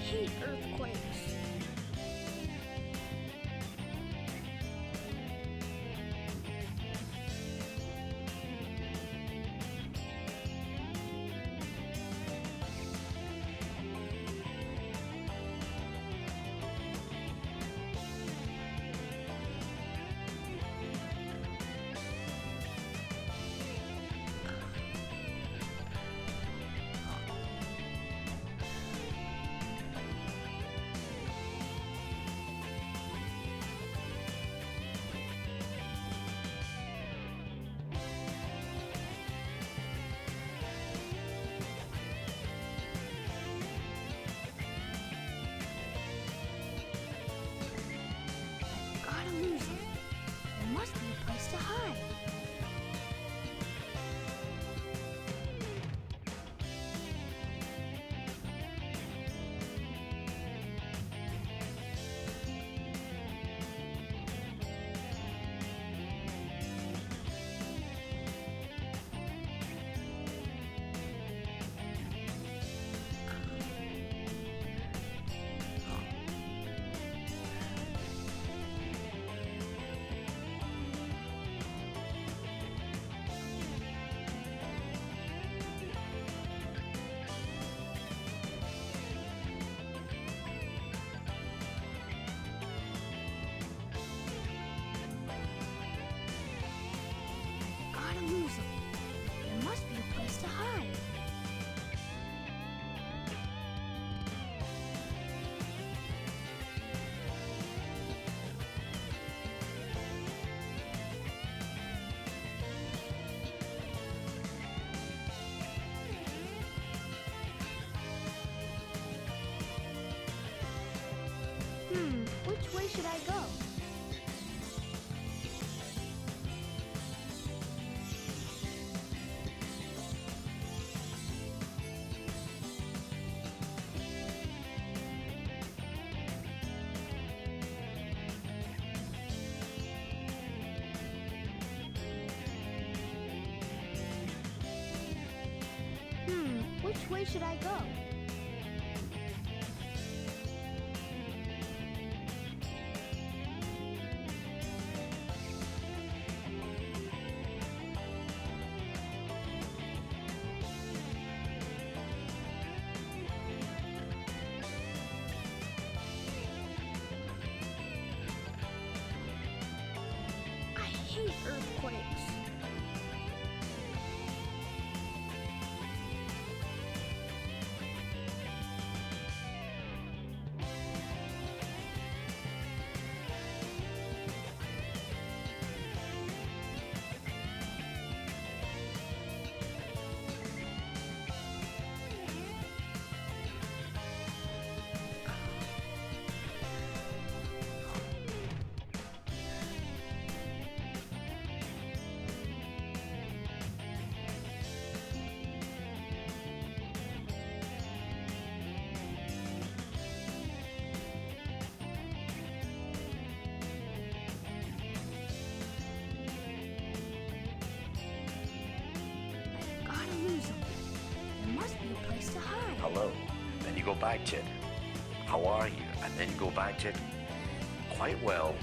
hate earthquakes. Gotta lose him. There must be a place to hide. Gotta lose him. There must be a place to hide. Which way should I go? Which way should I go? I hate earthquakes. Gotta lose him. There must be a place to hide. Hello. Then you go back to it. How are you? And then you go back to it. Quite well.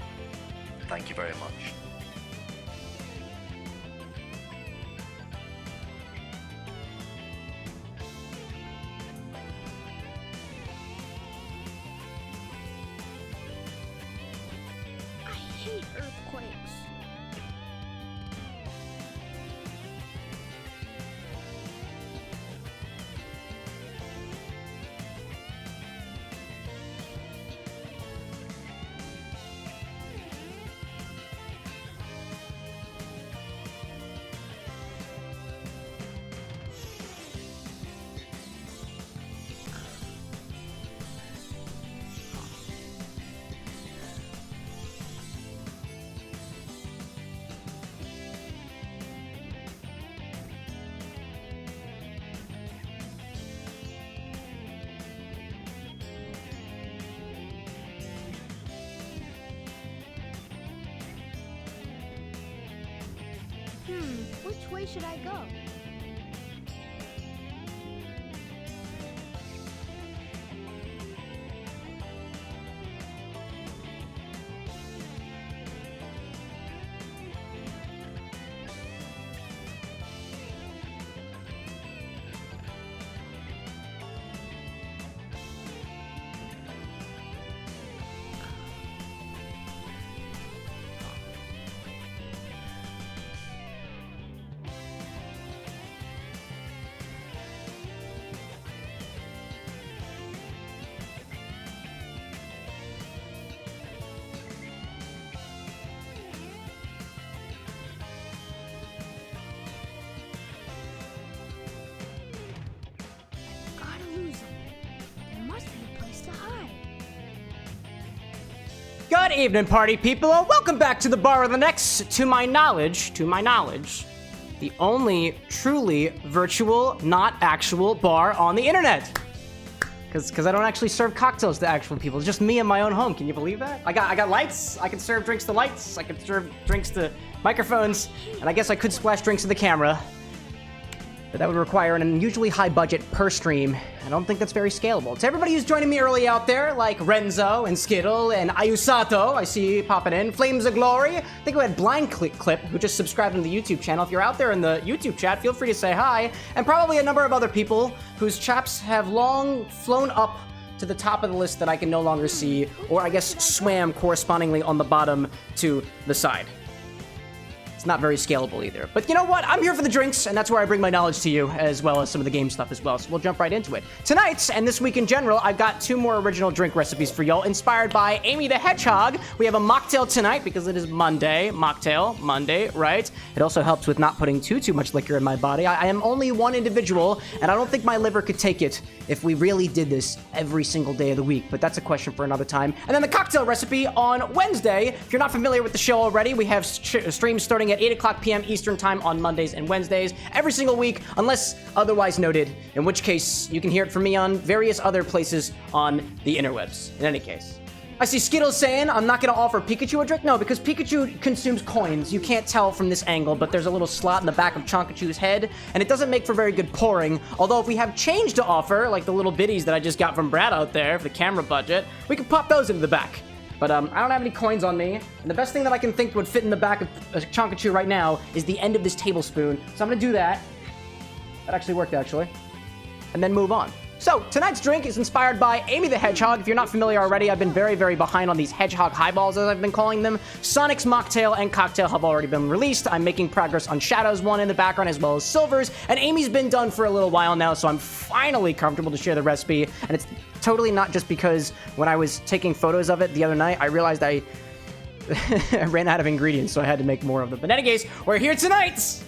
Thank you very much. I hate earthquakes. Which way should I go? Good evening, party people. Welcome back to the Bar with an X. To my knowledge, the only truly virtual, not actual bar on the internet. Because I don't actually serve cocktails to actual people. It's just me in my own home. Can you believe that? I got lights. I can serve drinks to lights. I can serve drinks to microphones. And I guess I could splash drinks to the camera. But that would require an unusually high budget per stream. I don't think that's very scalable. To everybody who's joining me early out there, like Renzo and Skittle and Ayusato, I see you popping in. Flames of Glory. I think we had Blind Clip, who just subscribed to the YouTube channel. If you're out there in the YouTube chat, feel free to say hi. And probably a number of other people whose chaps have long flown up to the top of the list that I can no longer see, or I guess swam correspondingly on the bottom to the side. Not very scalable either. But you know what? I'm here for the drinks, and that's where I bring my knowledge to you, as well as some of the game stuff as well. So we'll jump right into it. Tonight, and this week in general, I've got 2 more original drink recipes for y'all, inspired by Amy the Hedgehog. We have a mocktail tonight, because it is Monday. Mocktail, Monday, right? It also helps with not putting too much liquor in my body. I am only one individual, and I don't think my liver could take it if we really did this every single day of the week, but that's a question for another time. And then the cocktail recipe on Wednesday. If you're not familiar with the show already, we have streams starting at 8 o'clock p.m. Eastern time on Mondays and Wednesdays every single week, unless otherwise noted, in which case you can hear it from me on various other places on the interwebs. In any case, I see Skittles saying I'm not going to offer Pikachu a drink. No, because Pikachu consumes coins. You can't tell from this angle, but there's a little slot in the back of Chonkachu's head, and it doesn't make for very good pouring. Although if we have change to offer, like the little bitties that I just got from Brad out there for the camera budget, we can pop those into the back. But I don't have any coins on me, and the best thing that I can think would fit in the back of Chonkachu right now is the end of this tablespoon. So I'm gonna do that. That actually worked, actually. And then move on. So, tonight's drink is inspired by Amy the Hedgehog. If you're not familiar already, I've been very, very behind on these Hedgehog Highballs, as I've been calling them. Sonic's Mocktail and Cocktail have already been released. I'm making progress on Shadow's one in the background, as well as Silver's. And Amy's been done for a little while now, so I'm finally comfortable to share the recipe. And it's totally not just because when I was taking photos of it the other night, I realized I ran out of ingredients, so I had to make more of them. But in any case, we're here tonight!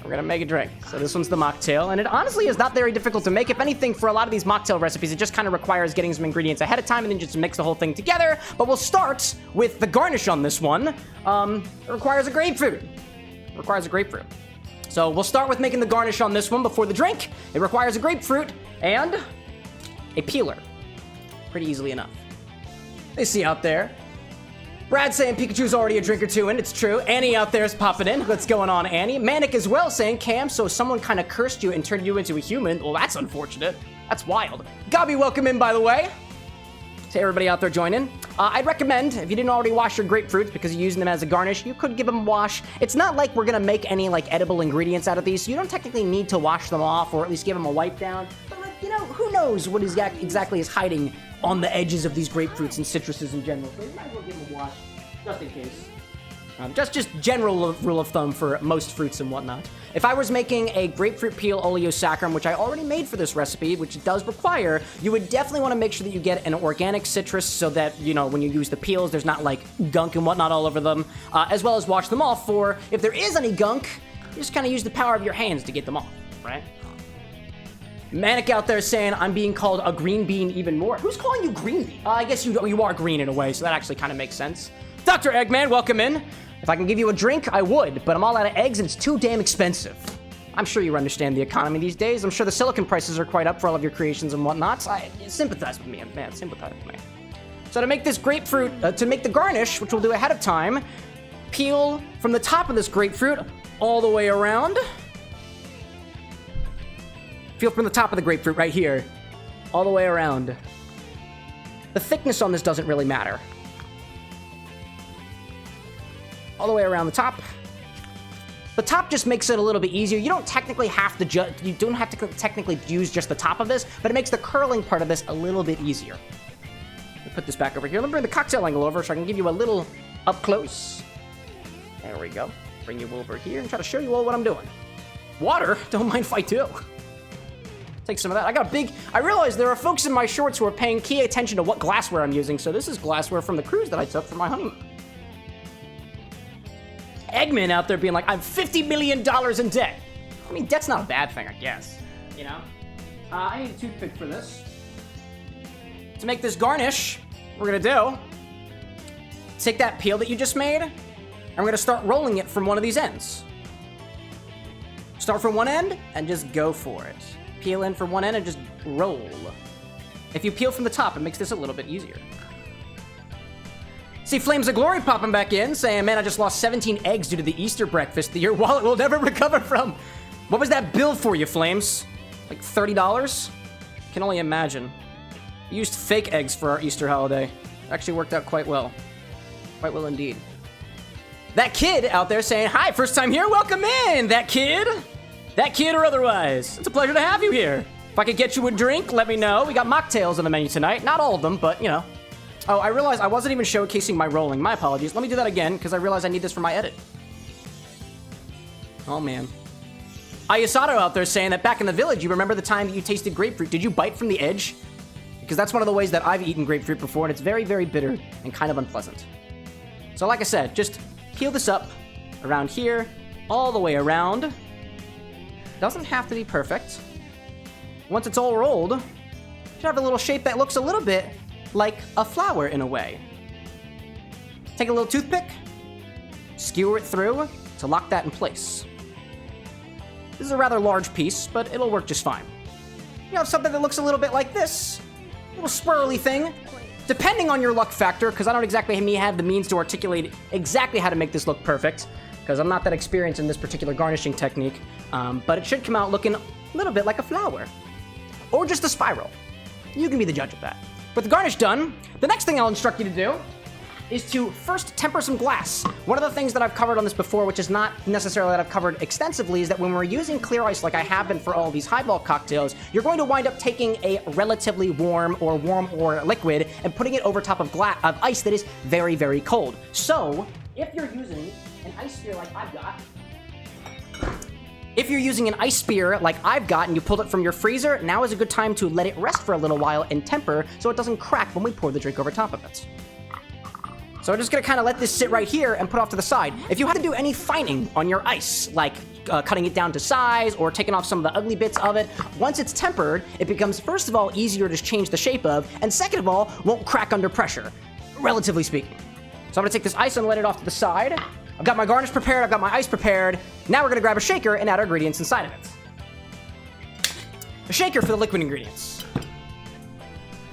We're gonna make a drink. So this one's the mocktail, and it honestly is not very difficult to make. If anything, for a lot of these mocktail recipes, it just kind of requires getting some ingredients ahead of time and then just mix the whole thing together. But we'll start with the garnish on this one. It requires a grapefruit. So we'll start with making the garnish on this one before the drink. It requires a grapefruit and a peeler. Pretty easily enough. They see out there. Brad saying Pikachu's already a drink or 2 in. It's true. Annie out there is popping in. What's going on, Annie? Manic as well saying, Cam, so someone kind of cursed you and turned you into a human. Well, that's unfortunate. That's wild. Gabi, welcome in, by the way. To everybody out there joining. I'd recommend, if you didn't already wash your grapefruits because you're using them as a garnish, you could give them a wash. It's not like we're going to make any, like, edible ingredients out of these, so you don't technically need to wash them off or at least give them a wipe down. But, like, you know, who knows what exactly is hiding on the edges of these grapefruits and citruses in general. So you might as well give them a wash, just in case. Just general rule of thumb for most fruits and whatnot. If I was making a grapefruit peel Oleo Saccharum, which I already made for this recipe, which it does require, you would definitely want to make sure that you get an organic citrus so that, you know, when you use the peels, there's not like gunk and whatnot all over them, as well as wash them off for, if there is any gunk, you just kind of use the power of your hands to get them off, right? Manic out there saying I'm being called a green bean even more. Who's calling you green bean? I guess you are green in a way, so that actually kind of makes sense. Dr. Eggman, welcome in. If I can give you a drink, I would, but I'm all out of eggs and it's too damn expensive. I'm sure you understand the economy these days. I'm sure the silicon prices are quite up for all of your creations and whatnot. Sympathize with me, man, sympathize with me. So to make this grapefruit, to make the garnish, which we'll do ahead of time, peel from the top of this grapefruit all the way around. Peel from the top of the grapefruit right here, all the way around. The thickness on this doesn't really matter. All the way around the top. The top just makes it a little bit easier. You don't technically have to technically use just the top of this, but it makes the curling part of this a little bit easier. Let me put this back over here. Let me bring the cocktail angle over so I can give you a little up close. There we go. Bring you over here and try to show you all what I'm doing. Water? Don't mind if I do. Take some of that. I realize there are folks in my shorts who are paying key attention to what glassware I'm using, so this is glassware from the cruise that I took for my honeymoon. Eggman out there being like, I'm $50 million in debt. I mean, debt's not a bad thing, I guess. You know? I need a toothpick for this. To make this garnish, we're gonna do take that peel that you just made, and we're gonna start rolling it from one of these ends. Start from one end, and just go for it. Peel in from one end and just roll. If you peel from the top, it makes this a little bit easier. See Flames of Glory popping back in, saying, man, I just lost 17 eggs due to the Easter breakfast that your wallet will never recover from. What was that bill for you, Flames? Like $30? Can only imagine. We used fake eggs for our Easter holiday. Actually worked out quite well. Quite well indeed. That kid out there saying, hi, first time here, welcome in, that kid. That kid or otherwise. It's a pleasure to have you here. If I could get you a drink, let me know. We got mocktails on the menu tonight. Not all of them, but, you know. Oh, I realized I wasn't even showcasing my rolling. My apologies. Let me do that again, because I realized I need this for my edit. Oh, man. Ayasato out there saying that back in the village, you remember the time that you tasted grapefruit. Did you bite from the edge? Because that's one of the ways that I've eaten grapefruit before, and it's very, very bitter and kind of unpleasant. So like I said, just peel this up around here, all the way around. Doesn't have to be perfect. Once it's all rolled, it should have a little shape that looks a little bit like a flower in a way. Take a little toothpick, skewer it through to lock that in place. This is a rather large piece, but it'll work just fine. You have something that looks a little bit like this. Little swirly thing. Depending on your luck factor, because I don't exactly have the means to articulate exactly how to make this look perfect, because I'm not that experienced in this particular garnishing technique, but it should come out looking a little bit like a flower. Or just a spiral. You can be the judge of that. With the garnish done, the next thing I'll instruct you to do is to first temper some glass. One of the things that I've covered on this before, which is not necessarily that I've covered extensively, is that when we're using clear ice like I have been for all these highball cocktails, you're going to wind up taking a relatively warm or liquid and putting it over top of ice that is very, very cold. So, if you're using an ice spear like I've got, and you pulled it from your freezer, now is a good time to let it rest for a little while and temper so it doesn't crack when we pour the drink over top of it. So I'm just gonna kind of let this sit right here and put off to the side. If you have to do any fining on your ice, like cutting it down to size or taking off some of the ugly bits of it, once it's tempered, it becomes, first of all, easier to change the shape of, and second of all, won't crack under pressure, relatively speaking. So I'm gonna take this ice and let it off to the side. I've got my garnish prepared, I've got my ice prepared. Now we're gonna grab a shaker and add our ingredients inside of it. A shaker for the liquid ingredients.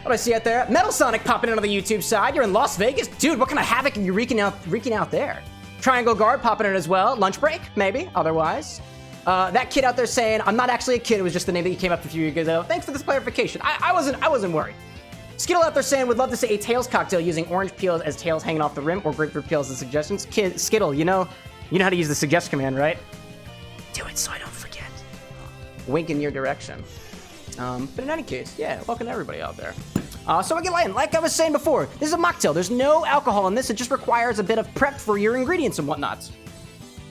What do I see out there? Metal Sonic popping in on the YouTube side. You're in Las Vegas? Dude, what kind of havoc are you wreaking out there? Triangle Guard popping in as well. Lunch break, maybe, otherwise. That kid out there saying, I'm not actually a kid, it was just the name that you came up with a few years ago. Thanks for this clarification. I wasn't worried. Skittle out there saying, would love to see a tails cocktail using orange peels as tails hanging off the rim or grapefruit peels as suggestions. Skittle, you know how to use the suggest command, right? Do it so I don't forget. Wink in your direction. But in any case, yeah, welcome to everybody out there. So again, like I was saying before, this is a mocktail. There's no alcohol in this. It just requires a bit of prep for your ingredients and whatnot.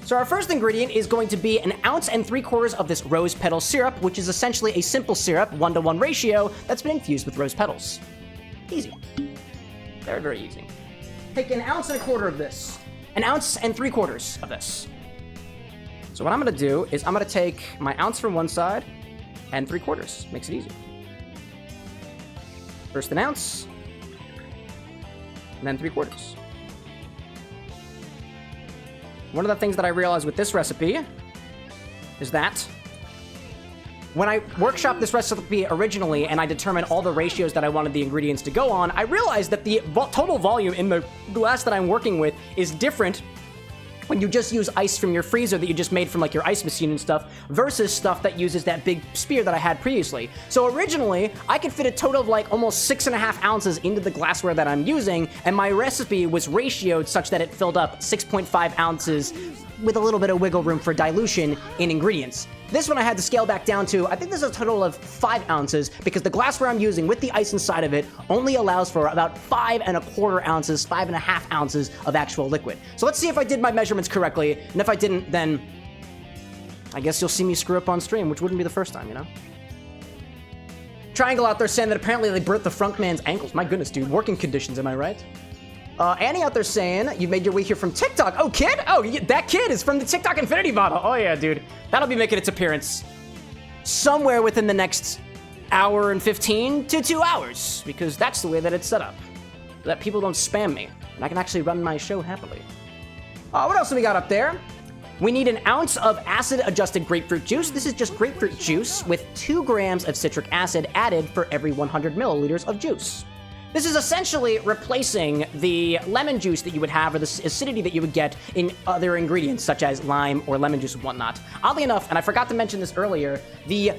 So our first ingredient is going to be 1 3/4 ounces of this rose petal syrup, which is essentially a simple syrup, 1-to-1 ratio, that's been infused with rose petals. Easy. Very, very easy. Take 1 1/4 ounces of this. 1 3/4 ounces of this. So what I'm gonna do is I'm gonna take my ounce from one side and 3/4. Makes it easy. First 1 ounce, and then 3/4. One of the things that I realized with this recipe is that when I workshopped this recipe originally and I determined all the ratios that I wanted the ingredients to go on, I realized that the total volume in the glass that I'm working with is different when you just use ice from your freezer that you just made from like your ice machine and stuff versus stuff that uses that big spear that I had previously. So originally, I could fit a total of like almost 6.5 ounces into the glassware that I'm using, and my recipe was ratioed such that it filled up 6.5 ounces with a little bit of wiggle room for dilution in ingredients. This one I had to scale back down to, I think this is a total of 5 ounces because the glassware I'm using with the ice inside of it only allows for about 5.25 ounces, 5.5 ounces of actual liquid. So let's see if I did my measurements correctly, and if I didn't, then I guess you'll see me screw up on stream, which wouldn't be the first time, you know? Triangle out there saying that apparently they burnt the frunk man's ankles. My goodness, dude, working conditions, am I right? Annie out there saying, you made your way here from TikTok. Oh, kid? Oh, that kid is from the TikTok Infinity Bottle. Oh, yeah, dude. That'll be making its appearance somewhere within the next hour and 15 to 2 hours, because that's the way that it's set up, so that people don't spam me and I can actually run my show happily. What else do we got up there? We need an ounce of acid-adjusted grapefruit juice. This is just grapefruit juice with 2 grams of citric acid added for every 100 milliliters of juice. This is essentially replacing the lemon juice that you would have or the acidity that you would get in other ingredients such as lime or lemon juice and whatnot. Oddly enough, and I forgot to mention this earlier, the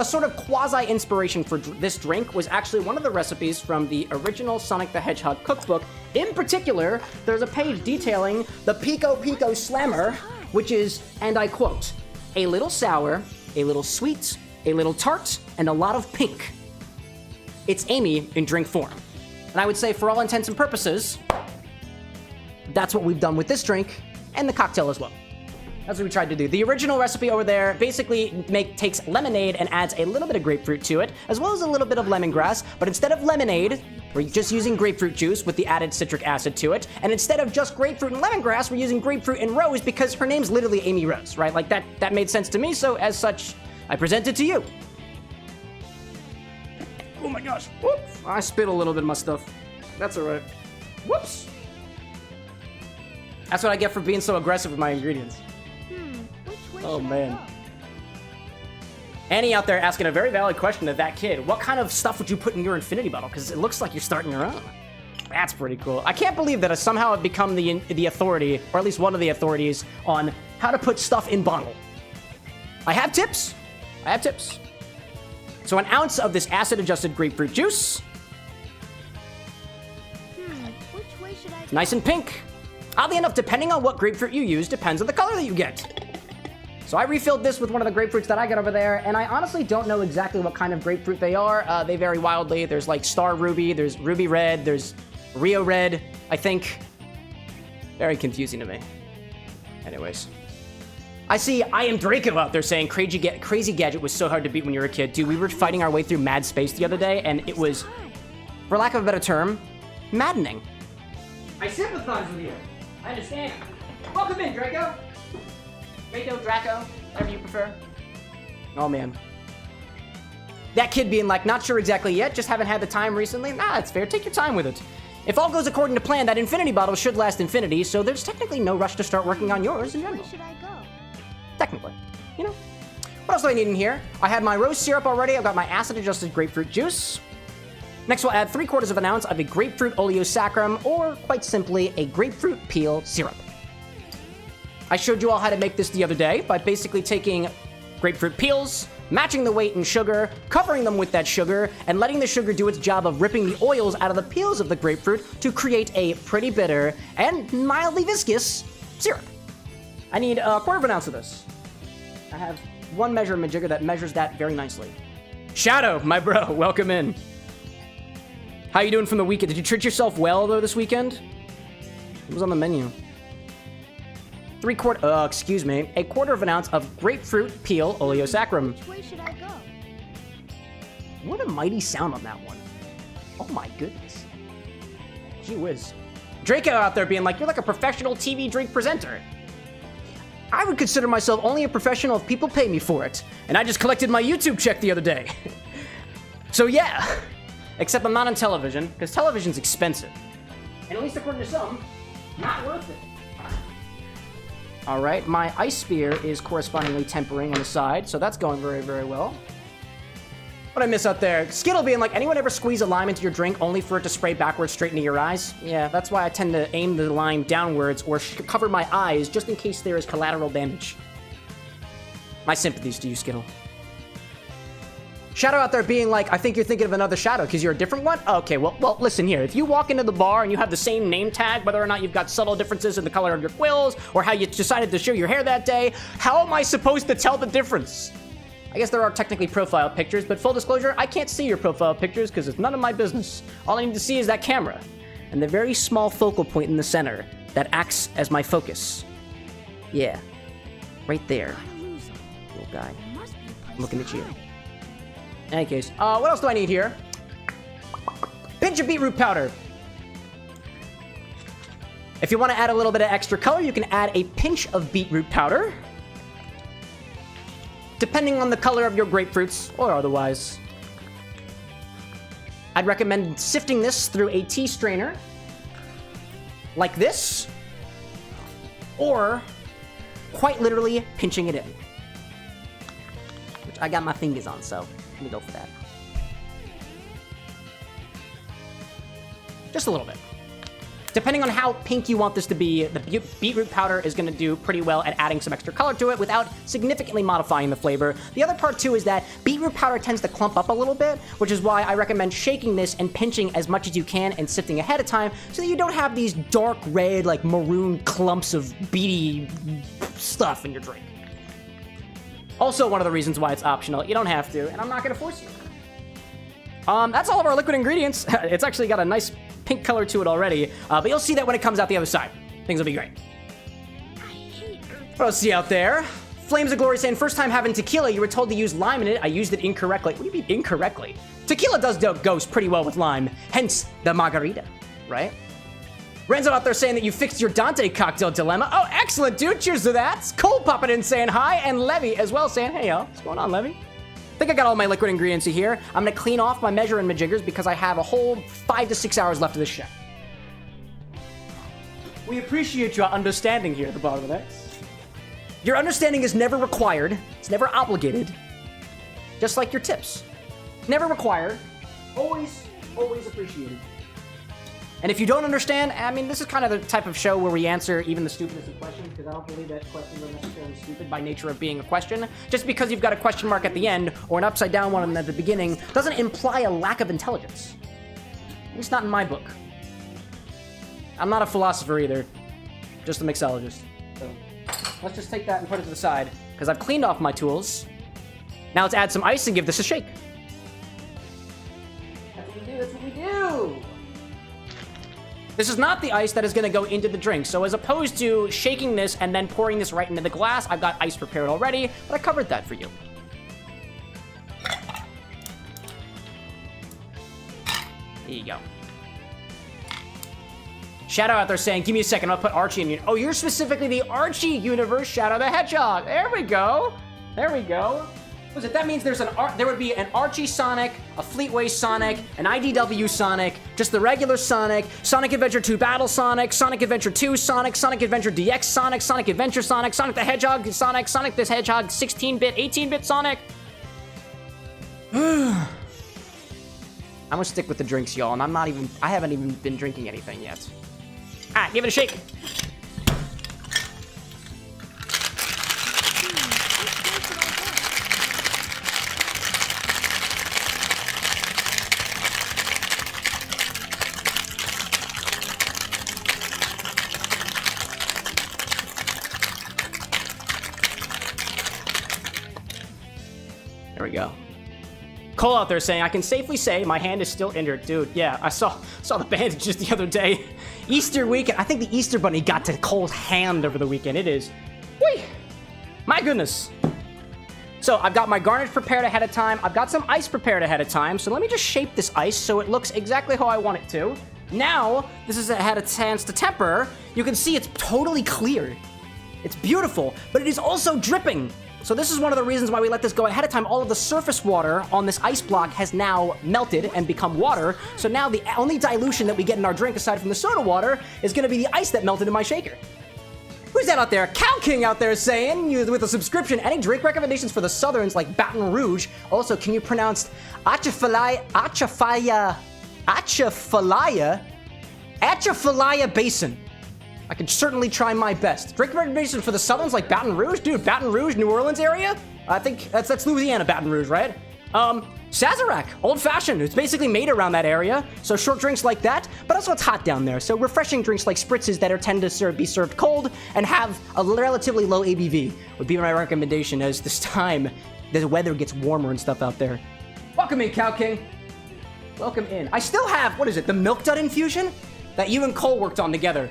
sort of quasi-inspiration for this drink was actually one of the recipes from the original Sonic the Hedgehog cookbook. In particular, there's a page detailing the Pico Pico Slammer, which is, and I quote, a little sour, a little sweet, a little tart, and a lot of pink. It's Amy in drink form. And I would say, for all intents and purposes, that's what we've done with this drink, and the cocktail as well. That's what we tried to do. The original recipe over there basically takes lemonade and adds a little bit of grapefruit to it, as well as a little bit of lemongrass, but instead of lemonade, we're just using grapefruit juice with the added citric acid to it, and instead of just grapefruit and lemongrass, we're using grapefruit and rose because her name's literally Amy Rose, right? Like, that made sense to me, so as such, I present it to you. Oh my gosh. Whoops. I spit a little bit of my stuff. That's alright. Whoops. That's what I get for being so aggressive with my ingredients. Oh man. Annie out there asking a very valid question of that kid. What kind of stuff would you put in your infinity bottle? Because it looks like you're starting your own. That's pretty cool. I can't believe that I somehow have become the authority, or at least one of the authorities, on how to put stuff in bottle. I have tips. So an ounce of this acid-adjusted grapefruit juice. Which way should I go? Nice and pink. Oddly enough, depending on what grapefruit you use, depends on the color that you get. So I refilled this with one of the grapefruits that I got over there, and I honestly don't know exactly what kind of grapefruit they are. They vary wildly. There's like Star Ruby, there's Ruby Red, there's Rio Red, I think. Very confusing to me. Anyways. I see I Am Draco out there saying Crazy Gadget was so hard to beat when you were a kid. Dude, we were fighting our way through Mad Space the other day, and it was, for lack of a better term, maddening. I sympathize with you. I understand. Welcome in, Draco. Draco, whatever you prefer. Oh, man. That kid being like, not sure exactly yet, just haven't had the time recently. Nah, it's fair. Take your time with it. If all goes according to plan, that infinity bottle should last infinity, so there's technically no rush to start working on yours in general. Where should I go? Technically. You know. What else do I need in here? I had my rose syrup already. I've got my acid-adjusted grapefruit juice. Next, we'll add 3/4 of an ounce of a grapefruit Oleo Saccharum, or quite simply, a grapefruit peel syrup. I showed you all how to make this the other day by basically taking grapefruit peels, matching the weight in sugar, covering them with that sugar, and letting the sugar do its job of ripping the oils out of the peels of the grapefruit to create a pretty bitter and mildly viscous syrup. I need 1/4 of an ounce of this. I have one measuring jigger that measures that very nicely. Shadow, my bro, welcome in. How you doing from the weekend? Did you treat yourself well, though, this weekend? What was on the menu? 1/4 of an ounce of grapefruit peel Oleo Saccharum. Which way should I go? What a mighty sound on that one. Oh my goodness. Gee whiz. Draco out there being like, you're like a professional TV drink presenter. I would consider myself only a professional if people pay me for it. And I just collected my YouTube check the other day. So yeah. Except I'm not on television, because television's expensive. And at least according to some, not worth it. All right, my ice spear is correspondingly tempering on the side, so that's going very, very well. What'd I miss out there? Skittle being like, anyone ever squeeze a lime into your drink only for it to spray backwards straight into your eyes? Yeah, that's why I tend to aim the lime downwards or cover my eyes just in case there is collateral damage. My sympathies to you, Skittle. Shadow out there being like, I think you're thinking of another Shadow because you're a different one? Okay, well, listen here. If you walk into the bar and you have the same name tag, whether or not you've got subtle differences in the color of your quills or how you decided to show your hair that day, how am I supposed to tell the difference? I guess there are technically profile pictures, but full disclosure, I can't see your profile pictures because it's none of my business. All I need to see is that camera and the very small focal point in the center that acts as my focus. Yeah, right there, little guy. I'm looking at you. In any case, what else do I need here? Pinch of beetroot powder. If you want to add a little bit of extra color, you can add a pinch of beetroot powder. Depending on the color of your grapefruits, or otherwise. I'd recommend sifting this through a tea strainer. like this, or quite literally pinching it in. Which I got my fingers on, so let me go for that. Just a little bit. Depending on how pink you want this to be, the beetroot powder is going to do pretty well at adding some extra color to it without significantly modifying the flavor. The other part, too, is that beetroot powder tends to clump up a little bit, which is why I recommend shaking this and pinching as much as you can and sifting ahead of time so that you don't have these dark red, like maroon clumps of beety stuff in your drink. Also, one of the reasons why it's optional. You don't have to, and I'm not going to force you. That's all of our liquid ingredients. It's actually got a nice pink color to it already, but you'll see that when it comes out the other side. Things will be great. What else see out there? Flames of Glory saying, first time having tequila, you were told to use lime in it. I used it incorrectly. What do you mean incorrectly? Tequila goes pretty well with lime, hence the margarita, right? Renzo out there saying that you fixed your Dante cocktail dilemma. Oh, excellent, dude. Cheers to that. Cole popping in saying hi, and Levy as well saying, hey, yo, what's going on, Levy? I think I got all my liquid ingredients here. I'm going to clean off my measure and my jiggers because I have a whole 5 to 6 hours left of this show. We appreciate your understanding here at the bottom of that. Your understanding is never required. It's never obligated. Just like your tips. Never required. Always, always appreciated. And if you don't understand, I mean, this is kind of the type of show where we answer even the stupidest of questions, because I don't believe that questions are necessarily stupid by nature of being a question. Just because you've got a question mark at the end, or an upside down one at the beginning, doesn't imply a lack of intelligence. At least not in my book. I'm not a philosopher either, just a mixologist. So let's just take that and put it to the side, because I've cleaned off my tools. Now let's add some ice and give this a shake. That's what we do, that's what we do! This is not the ice that is going to go into the drink. So as opposed to shaking this and then pouring this right into the glass, I've got ice prepared already, but I covered that for you. There you go. Shadow out there saying, give me a second, I'll put Archie in you. Oh, you're specifically the Archie universe Shadow the Hedgehog. There we go. There we go. What is it? That means there would be an Archie Sonic, a Fleetway Sonic, an IDW Sonic, just the regular Sonic, Sonic Adventure 2 Battle Sonic, Sonic Adventure 2 Sonic, Sonic Adventure DX Sonic, Sonic Adventure Sonic, Sonic the Hedgehog Sonic, Sonic the Hedgehog 16-bit, 18-bit Sonic. I'm gonna stick with the drinks, y'all, and I haven't even been drinking anything yet. Ah, give it a shake. There we go. Cole out there saying, I can safely say my hand is still injured. Dude, yeah, I saw the bandages the other day. Easter weekend. I think the Easter Bunny got to Cole's hand over the weekend. It is. Whee! My goodness. So I've got my garnish prepared ahead of time. I've got some ice prepared ahead of time. So let me just shape this ice so it looks exactly how I want it to. Now, this is had a chance to temper. You can see it's totally clear. It's beautiful, but it is also dripping. So this is one of the reasons why we let this go ahead of time. All of the surface water on this ice block has now melted and become water. So now the only dilution that we get in our drink, aside from the soda water, is gonna be the ice that melted in my shaker. Who's that out there? Cow King out there saying, with a subscription, any drink recommendations for the Southerns like Baton Rouge? Also, can you pronounce Atchafalaya Basin? I can certainly try my best. Drink recommendations for the Southerns like Baton Rouge? Dude, Baton Rouge, New Orleans area? I think that's Louisiana, Baton Rouge, right? Sazerac, old-fashioned. It's basically made around that area. So short drinks like that, but also it's hot down there. So refreshing drinks like spritzes that tend to be served cold and have a relatively low ABV would be my recommendation as this time the weather gets warmer and stuff out there. Welcome in, Cow King. Welcome in. I still have, what is it, the milk dud infusion that you and Cole worked on together.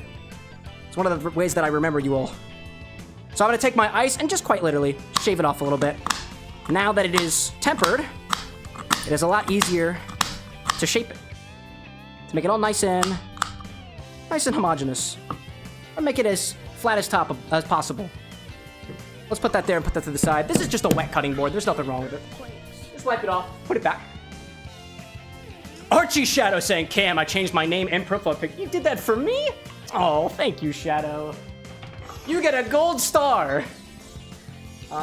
It's one of the ways that I remember you all. So I'm gonna take my ice and just quite literally shave it off a little bit. Now that it is tempered, it is a lot easier to shape it. To make it all nice and homogeneous. And make it as flat as possible. Let's put that there and put that to the side. This is just a wet cutting board. There's nothing wrong with it. Just wipe it off, put it back. Archie Shadow saying, Cam, I changed my name and profile pic. You did that for me? Oh, thank you, Shadow. You get a gold star.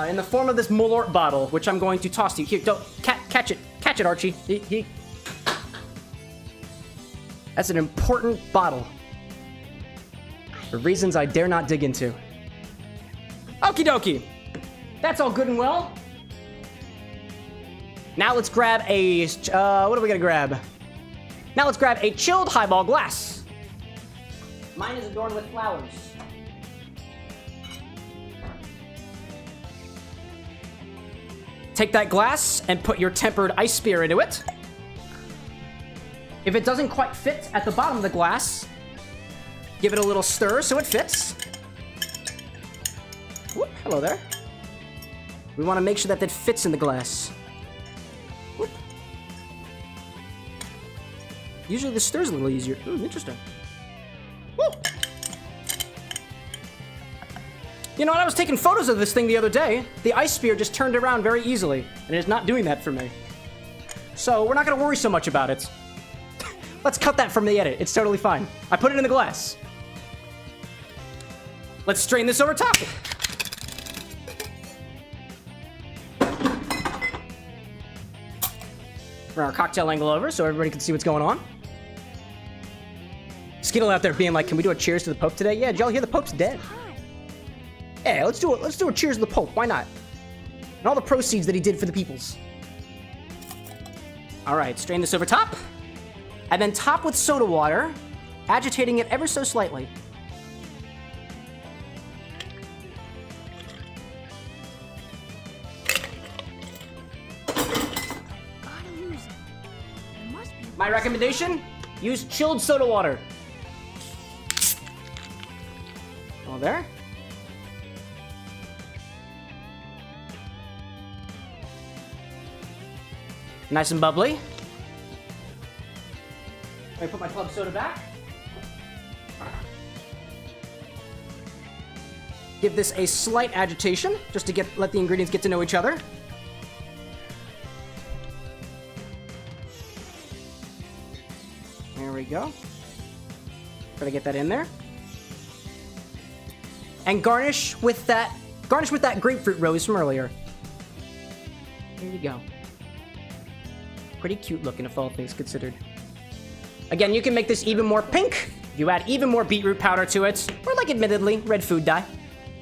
In the form of this Malort bottle, which I'm going to toss to you. Here, don't catch it. Catch it, Archie. That's an important bottle. For reasons I dare not dig into. Okie dokie. That's all good and well. Now let's grab a... what are we gonna grab? Now let's grab a chilled highball glass. Mine is adorned with flowers. Take that glass and put your tempered ice spear into it. If it doesn't quite fit at the bottom of the glass, give it a little stir so it fits. Whoop, hello there. We want to make sure that that fits in the glass. Whoop. Usually the stir's a little easier. Ooh, interesting. Whoop. You know what? I was taking photos of this thing the other day. The ice spear just turned around very easily, and it's not doing that for me. So we're not going to worry so much about it. Let's cut that from the edit. It's totally fine. I put it in the glass. Let's strain this over top. Bring our cocktail angle over so everybody can see what's going on. Skittle out there being like, can we do a cheers to the Pope today? Yeah, did y'all hear the Pope's dead? Yeah, let's do it. Let's do a cheers to the Pope. Why not? And all the proceeds that he did for the peoples. All right, strain this over top. And then top with soda water, agitating it ever so slightly. My recommendation, use chilled soda water. All there. Nice and bubbly. Let me put my club soda back. Give this a slight agitation, just to let the ingredients get to know each other. There we go. Try to get that in there. And garnish with that grapefruit rose from earlier. There you go. Pretty cute looking if all things considered. Again, you can make this even more pink. You add even more beetroot powder to it. Or like admittedly, red food dye.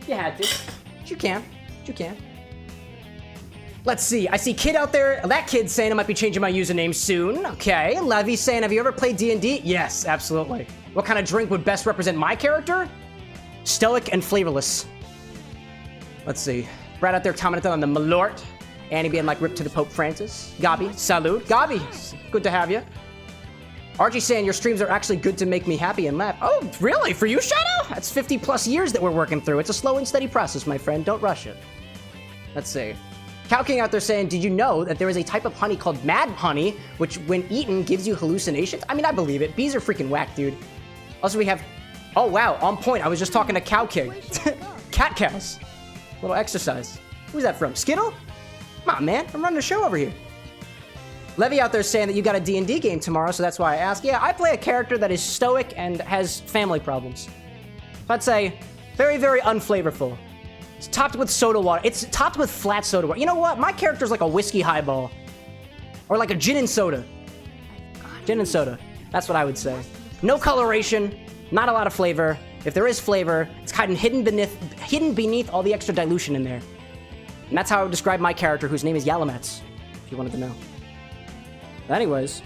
You had to. But you can. But you can. Let's see. I see Kid out there. That kid's saying I might be changing my username soon. Okay. Levy's saying, have you ever played D&D? Yes, absolutely. What kind of drink would best represent my character? Stoic and flavorless. Let's see. Brad out there commenting on the Malort. Annie being like, rip to the Pope Francis. Gabi, salute. Gabi, good to have you. Archie saying your streams are actually good to make me happy and laugh. Oh, really? For you, Shadow? That's 50 plus years that we're working through. It's a slow and steady process, my friend. Don't rush it. Let's see. Cow King out there saying, did you know that there is a type of honey called mad honey, which when eaten gives you hallucinations? I mean, I believe it. Bees are freaking whack, dude. Also, we have... Oh, wow. On point. I was just talking to Cow King. Cat cows. Little exercise. Who's that from? Skittle? Come on, man. I'm running a show over here. Levy out there saying that you got a D&D game tomorrow, so that's why I asked. Yeah, I play a character that is stoic and has family problems. I'd say very, very unflavorful. It's topped with soda water. It's topped with flat soda water. You know what? My character's like a whiskey highball. Or like a gin and soda. Gin and soda. That's what I would say. No coloration. Not a lot of flavor. If there is flavor, it's kind of hidden beneath all the extra dilution in there. And that's how I would describe my character, whose name is Yalamets, if you wanted to know. But anyways.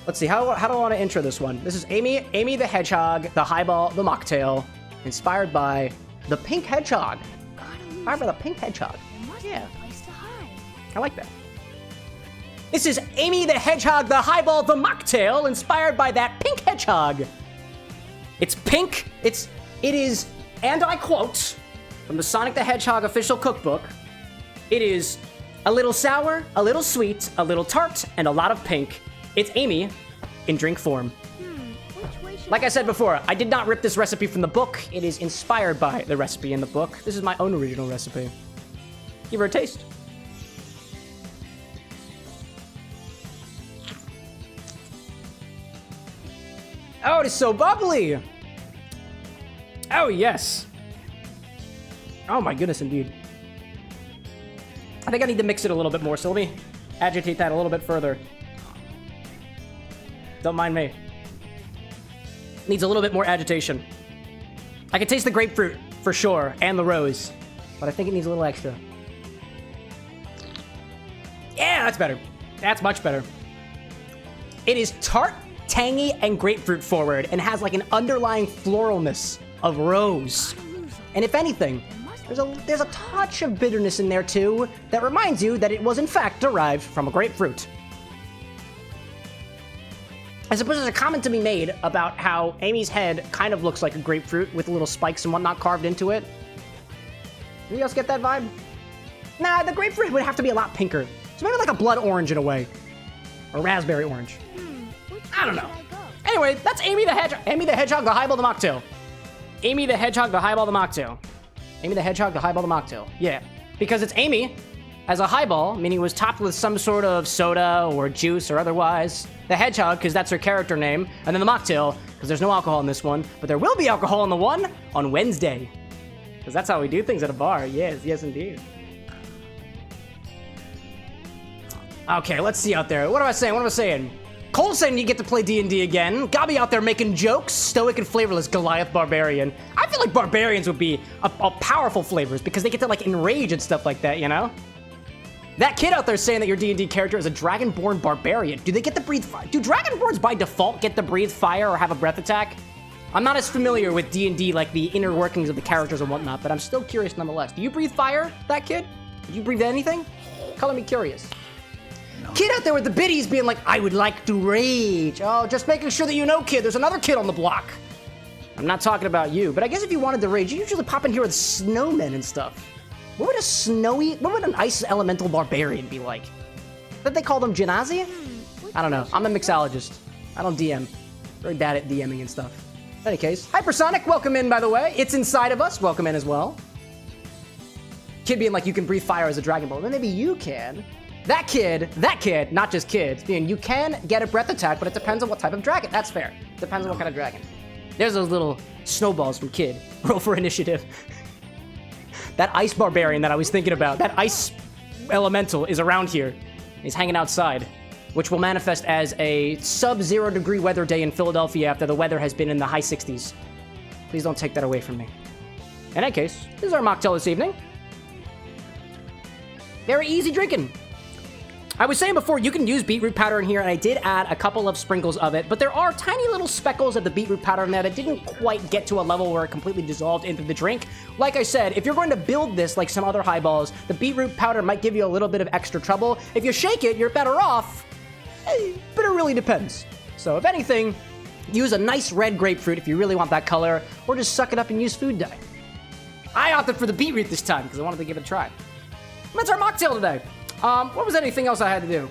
Let's see, how do I want to intro this one? This is Amy the Hedgehog, the Highball, the Mocktail, inspired by the Pink Hedgehog. Inspired by the Pink Hedgehog. Yeah. I like that. This is Amy the Hedgehog, the Highball, the Mocktail, inspired by that Pink Hedgehog. It's pink, it is, and I quote, from the Sonic the Hedgehog official cookbook, it is a little sour, a little sweet, a little tart, and a lot of pink. It's Amy in drink form. Like I said before, I did not rip this recipe from the book. It is inspired by the recipe in the book. This is my own original recipe. Give her a taste. Oh, it is so bubbly. Oh, yes. Oh, my goodness, indeed. I think I need to mix it a little bit more, so let me agitate that a little bit further. Don't mind me. Needs a little bit more agitation. I can taste the grapefruit, for sure, and the rose. But I think it needs a little extra. Yeah, that's better. That's much better. It is tart, tangy, and grapefruit forward, and has like an underlying floralness of rose. And if anything, there's a touch of bitterness in there too that reminds you that it was in fact derived from a grapefruit. I suppose there's a comment to be made about how Amy's head kind of looks like a grapefruit with little spikes and whatnot carved into it. Anybody else get that vibe? Nah, the grapefruit would have to be a lot pinker. So maybe like a blood orange in a way. Or raspberry orange. I don't know. Anyway, that's Amy the Hedgehog. Amy the Hedgehog, the Highball, the Mocktail. Amy the Hedgehog, the Highball, the Mocktail. Amy the Hedgehog, the Highball, the Mocktail. Yeah, because it's Amy as a highball, meaning it was topped with some sort of soda or juice or otherwise. The Hedgehog, because that's her character name. And then the Mocktail, because there's no alcohol in this one. But there will be alcohol in the one on Wednesday. Because that's how we do things at a bar. Yes, yes indeed. Okay, let's see out there. What am I saying? What am I saying? Cole's saying you get to play D&D again. Gabby out there making jokes. Stoic and flavorless Goliath Barbarian. I feel like barbarians would be a powerful flavors because they get to like enrage and stuff like that, you know? That kid out there saying that your D&D character is a Dragonborn Barbarian. Do they get to breathe fire? Do Dragonborns by default get to breathe fire or have a breath attack? I'm not as familiar with D&D, like the inner workings of the characters and whatnot, but I'm still curious nonetheless. Do you breathe fire, that kid? Did you breathe anything? Color me curious. Kid out there with the biddies being like, I would like to rage. Oh, just making sure that you know, kid, there's another kid on the block. I'm not talking about you, but I guess if you wanted to rage, you usually pop in here with snowmen and stuff. What would an ice elemental barbarian be like? Did they call them Genasi? I don't know. I'm a mixologist. I don't DM. Very bad at DMing and stuff. In any case, Hypersonic, welcome in, by the way. It's inside of us. Welcome in as well. Kid being like, you can breathe fire as a Dragon Ball. Then maybe you can. That kid, not just kids, being you can get a breath attack, but it depends on what type of dragon. That's fair. Depends on what kind of dragon. There's those little snowballs from Kid. Roll for initiative. That ice barbarian that I was thinking about, that ice elemental is around here. He's hanging outside, which will manifest as a sub-0 degree weather day in Philadelphia after the weather has been in the high 60s. Please don't take that away from me. In any case, this is our mocktail this evening. Very easy drinking. I was saying before, you can use beetroot powder in here, and I did add a couple of sprinkles of it, but there are tiny little speckles of the beetroot powder in there that didn't quite get to a level where it completely dissolved into the drink. Like I said, if you're going to build this like some other highballs, the beetroot powder might give you a little bit of extra trouble. If you shake it, you're better off, but it really depends. So if anything, use a nice red grapefruit if you really want that color, or just suck it up and use food dye. I opted for the beetroot this time because I wanted to give it a try. That's our mocktail today. What was anything else I had to do?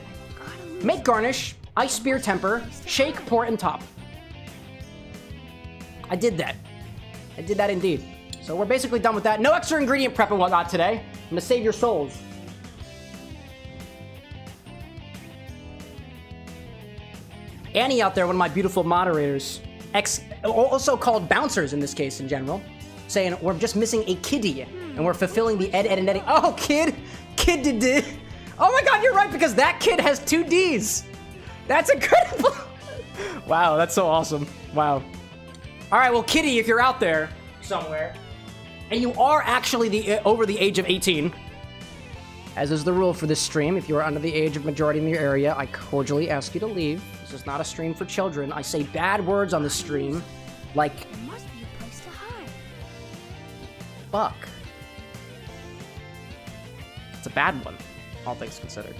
Make garnish, ice spear temper, shake, pour, and top. I did that. I did that indeed. So we're basically done with that. No extra ingredient prep and whatnot today. I'm gonna save your souls. Annie out there, one of my beautiful moderators, also called bouncers in this case in general, saying we're just missing a kiddie and we're fulfilling the ed and Eddie. Oh, kid did. Oh my God, you're right, because that kid has 2 Ds. That's incredible. Wow, that's so awesome. Wow. All right, well, Kitty, if you're out there somewhere, and you are actually over the age of 18, as is the rule for this stream, if you are under the age of majority in your area, I cordially ask you to leave. This is not a stream for children. I say bad words on the stream, like, There must be a place to hide. fuck. It's a bad one, all things considered.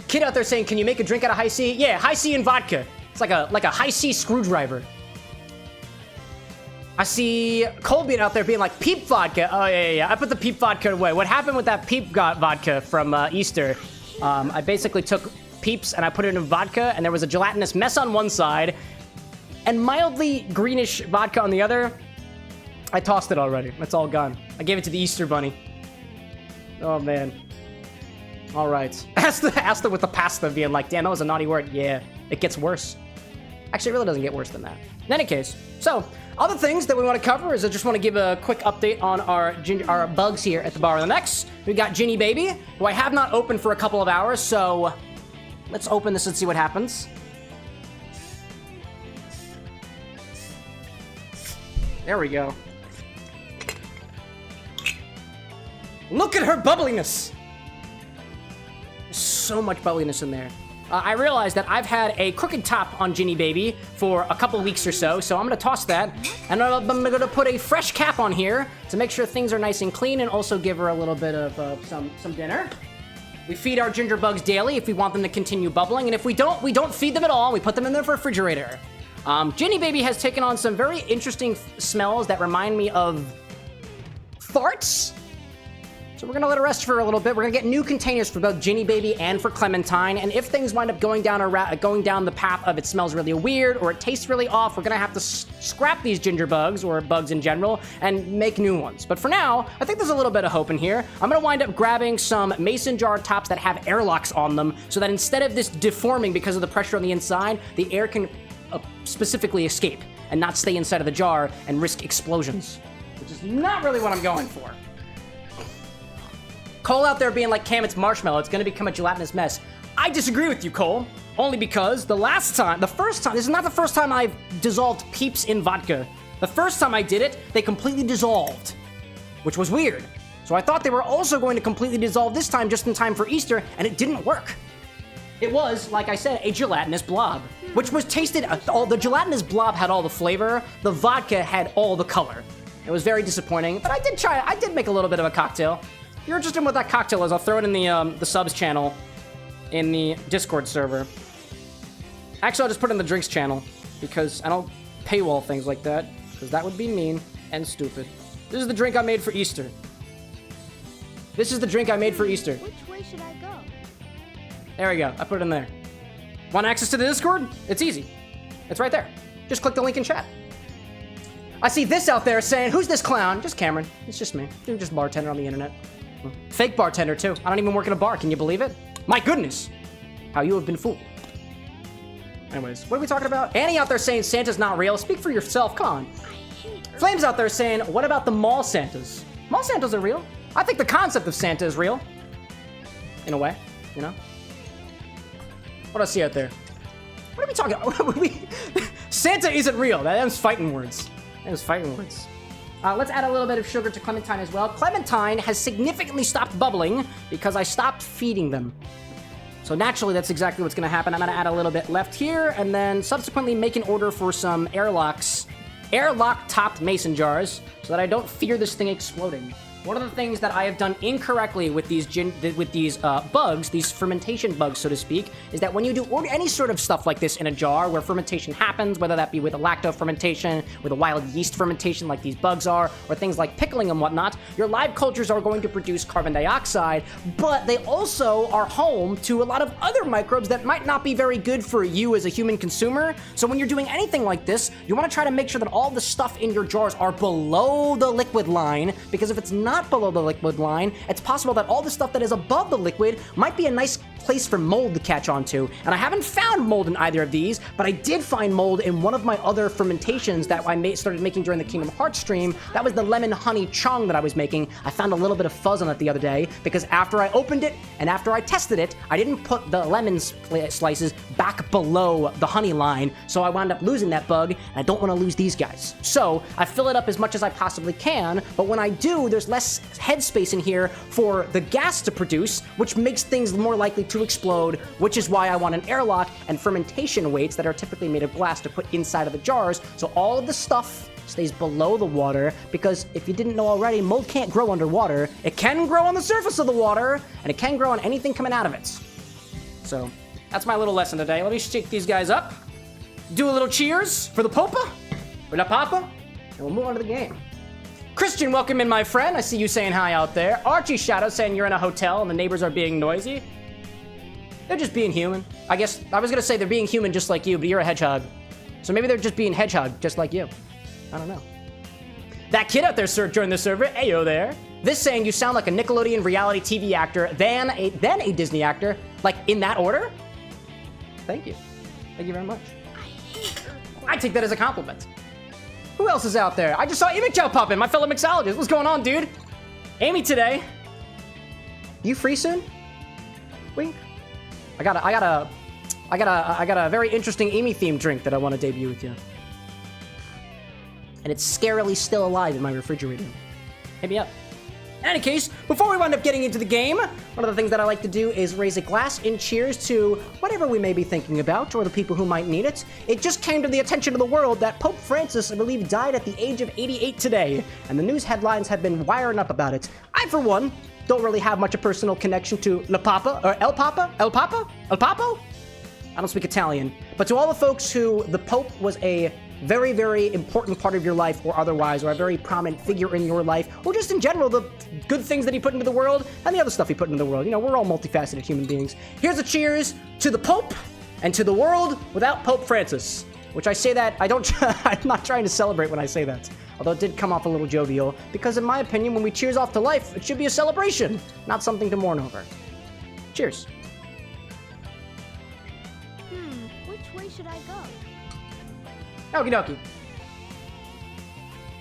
Kid out there saying, can you make a drink out of high C? Yeah, high C and vodka. It's like a high C screwdriver. I see Colby out there being like, Peep vodka. Oh, yeah. I put the Peep vodka away. What happened with that Peep vodka from Easter? I basically took Peeps and I put it in vodka, and there was a gelatinous mess on one side and mildly greenish vodka on the other. I tossed it already. It's all gone. I gave it to the Easter bunny. Oh, man. All right. Asta with the pasta being like, damn, that was a naughty word. Yeah, it gets worse. Actually, it really doesn't get worse than that. In any case, so other things that we want to cover is I just want to give a quick update on our bugs here at the Bar of the Next. We got Ginny Baby, who I have not opened for a couple of hours, so let's open this and see what happens. There we go. Look at her bubbliness! There's so much bubbliness in there. I realized that I've had a crooked top on Ginny Baby for a couple weeks or so, so I'm gonna toss that. And I'm gonna put a fresh cap on here to make sure things are nice and clean and also give her a little bit of some dinner. We feed our ginger bugs daily if we want them to continue bubbling, and if we don't feed them at all. We put them in the refrigerator. Ginny Baby has taken on some very interesting smells that remind me of farts. So we're gonna let her rest for a little bit. We're gonna get new containers for both Ginny Baby and for Clementine. And if things wind up going down the path of it smells really weird or it tastes really off, we're gonna have to scrap these ginger bugs or bugs in general and make new ones. But for now, I think there's a little bit of hope in here. I'm gonna wind up grabbing some mason jar tops that have airlocks on them so that instead of this deforming because of the pressure on the inside, the air can specifically escape and not stay inside of the jar and risk explosions, which is not really what I'm going for. Cole out there being like, Cam, it's marshmallow. It's going to become a gelatinous mess. I disagree with you, Cole. Only because this is not the first time I've dissolved Peeps in vodka. The first time I did it, they completely dissolved, which was weird. So I thought they were also going to completely dissolve this time just in time for Easter, and it didn't work. It was, like I said, a gelatinous blob, which was tasted, the gelatinous blob had all the flavor, the vodka had all the color. It was very disappointing, but I did make a little bit of a cocktail. If you're interested in what that cocktail is, I'll throw it in the subs channel in the Discord server. Actually, I'll just put it in the drinks channel because I don't paywall things like that because that would be mean and stupid. This is the drink I made for Easter. This is the drink I made for Easter. Which way should I go? There we go. I put it in there. Want access to the Discord? It's easy. It's right there. Just click the link in chat. I see this out there saying, who's this clown? Just Cameron. It's just me. You're just a bartender on the internet. Fake bartender, too. I don't even work in a bar. Can you believe it? My goodness. How you have been fooled. Anyways, what are we talking about? Annie out there saying Santa's not real. Speak for yourself. Come on. Flames out there saying, what about the mall Santas? Mall Santas are real. I think the concept of Santa is real. In a way, you know? What do I see out there? What are we talking about? Santa isn't real. That was fighting words. That was fighting words. Let's add a little bit of sugar to Clementine as well. Clementine has significantly stopped bubbling because I stopped feeding them. So naturally, that's exactly what's going to happen. I'm going to add a little bit left here and then subsequently make an order for some airlock-topped mason jars so that I don't fear this thing exploding. One of the things that I have done incorrectly with these bugs, these fermentation bugs, so to speak, is that when you do any sort of stuff like this in a jar where fermentation happens, whether that be with a lacto fermentation, with a wild yeast fermentation like these bugs are, or things like pickling and whatnot, your live cultures are going to produce carbon dioxide, but they also are home to a lot of other microbes that might not be very good for you as a human consumer. So when you're doing anything like this, you want to try to make sure that all the stuff in your jars are below the liquid line, because if it's not below the liquid line, it's possible that all the stuff that is above the liquid might be a nice place for mold to catch onto. And I haven't found mold in either of these, but I did find mold in one of my other fermentations that I started making during the Kingdom Hearts stream. That was the lemon honey chong that I was making. I found a little bit of fuzz on it the other day because after I opened it and after I tested it, I didn't put the lemon slices back below the honey line, so I wound up losing that bug, and I don't want to lose these guys. So I fill it up as much as I possibly can, but when I do, there's less headspace in here for the gas to produce, which makes things more likely to explode, which is why I want an airlock and fermentation weights that are typically made of glass to put inside of the jars, so all of the stuff stays below the water, because if you didn't know already, mold can't grow underwater. It can grow on the surface of the water, and it can grow on anything coming out of it. So that's my little lesson today. Let me shake these guys up, do a little cheers for the Popa, for the Papa, and we'll move on to the game. Christian, welcome in, my friend. I see you saying hi out there. Archie Shadow saying you're in a hotel and the neighbors are being noisy. They're just being human. I guess I was gonna say they're being human just like you, but you're a hedgehog. So maybe they're just being hedgehog just like you. I don't know. That kid out there joined the server. Ayo there. This saying you sound like a Nickelodeon reality TV actor, then a Disney actor. Like in that order? Thank you. Thank you very much. I take that as a compliment. Who else is out there? I just saw Amy Chow pop in, my fellow mixologist. What's going on, dude? Amy today. You free soon? Wink. I got a very interesting Amy themed drink that I want to debut with you. And it's scarily still alive in my refrigerator. Hit me up. In any case, before we wind up getting into the game, one of the things that I like to do is raise a glass in cheers to whatever we may be thinking about, or the people who might need it. It just came to the attention of the world that Pope Francis, I believe, died at the age of 88 today, and the news headlines have been wiring up about it. I, for one, don't really have much a personal connection to La Papa, or El Papa? El Papa? El Papo? I don't speak Italian. But to all the folks who the Pope was a very, very important part of your life or otherwise, or a very prominent figure in your life, or just in general, the good things that he put into the world and the other stuff he put into the world. You know, we're all multifaceted human beings. Here's a cheers to the Pope and to the world without Pope Francis. Which I say that, I'm not trying to celebrate when I say that. Although it did come off a little jovial, because in my opinion, when we cheers off to life, it should be a celebration, not something to mourn over. Cheers. Which way should I go? Okie dokie.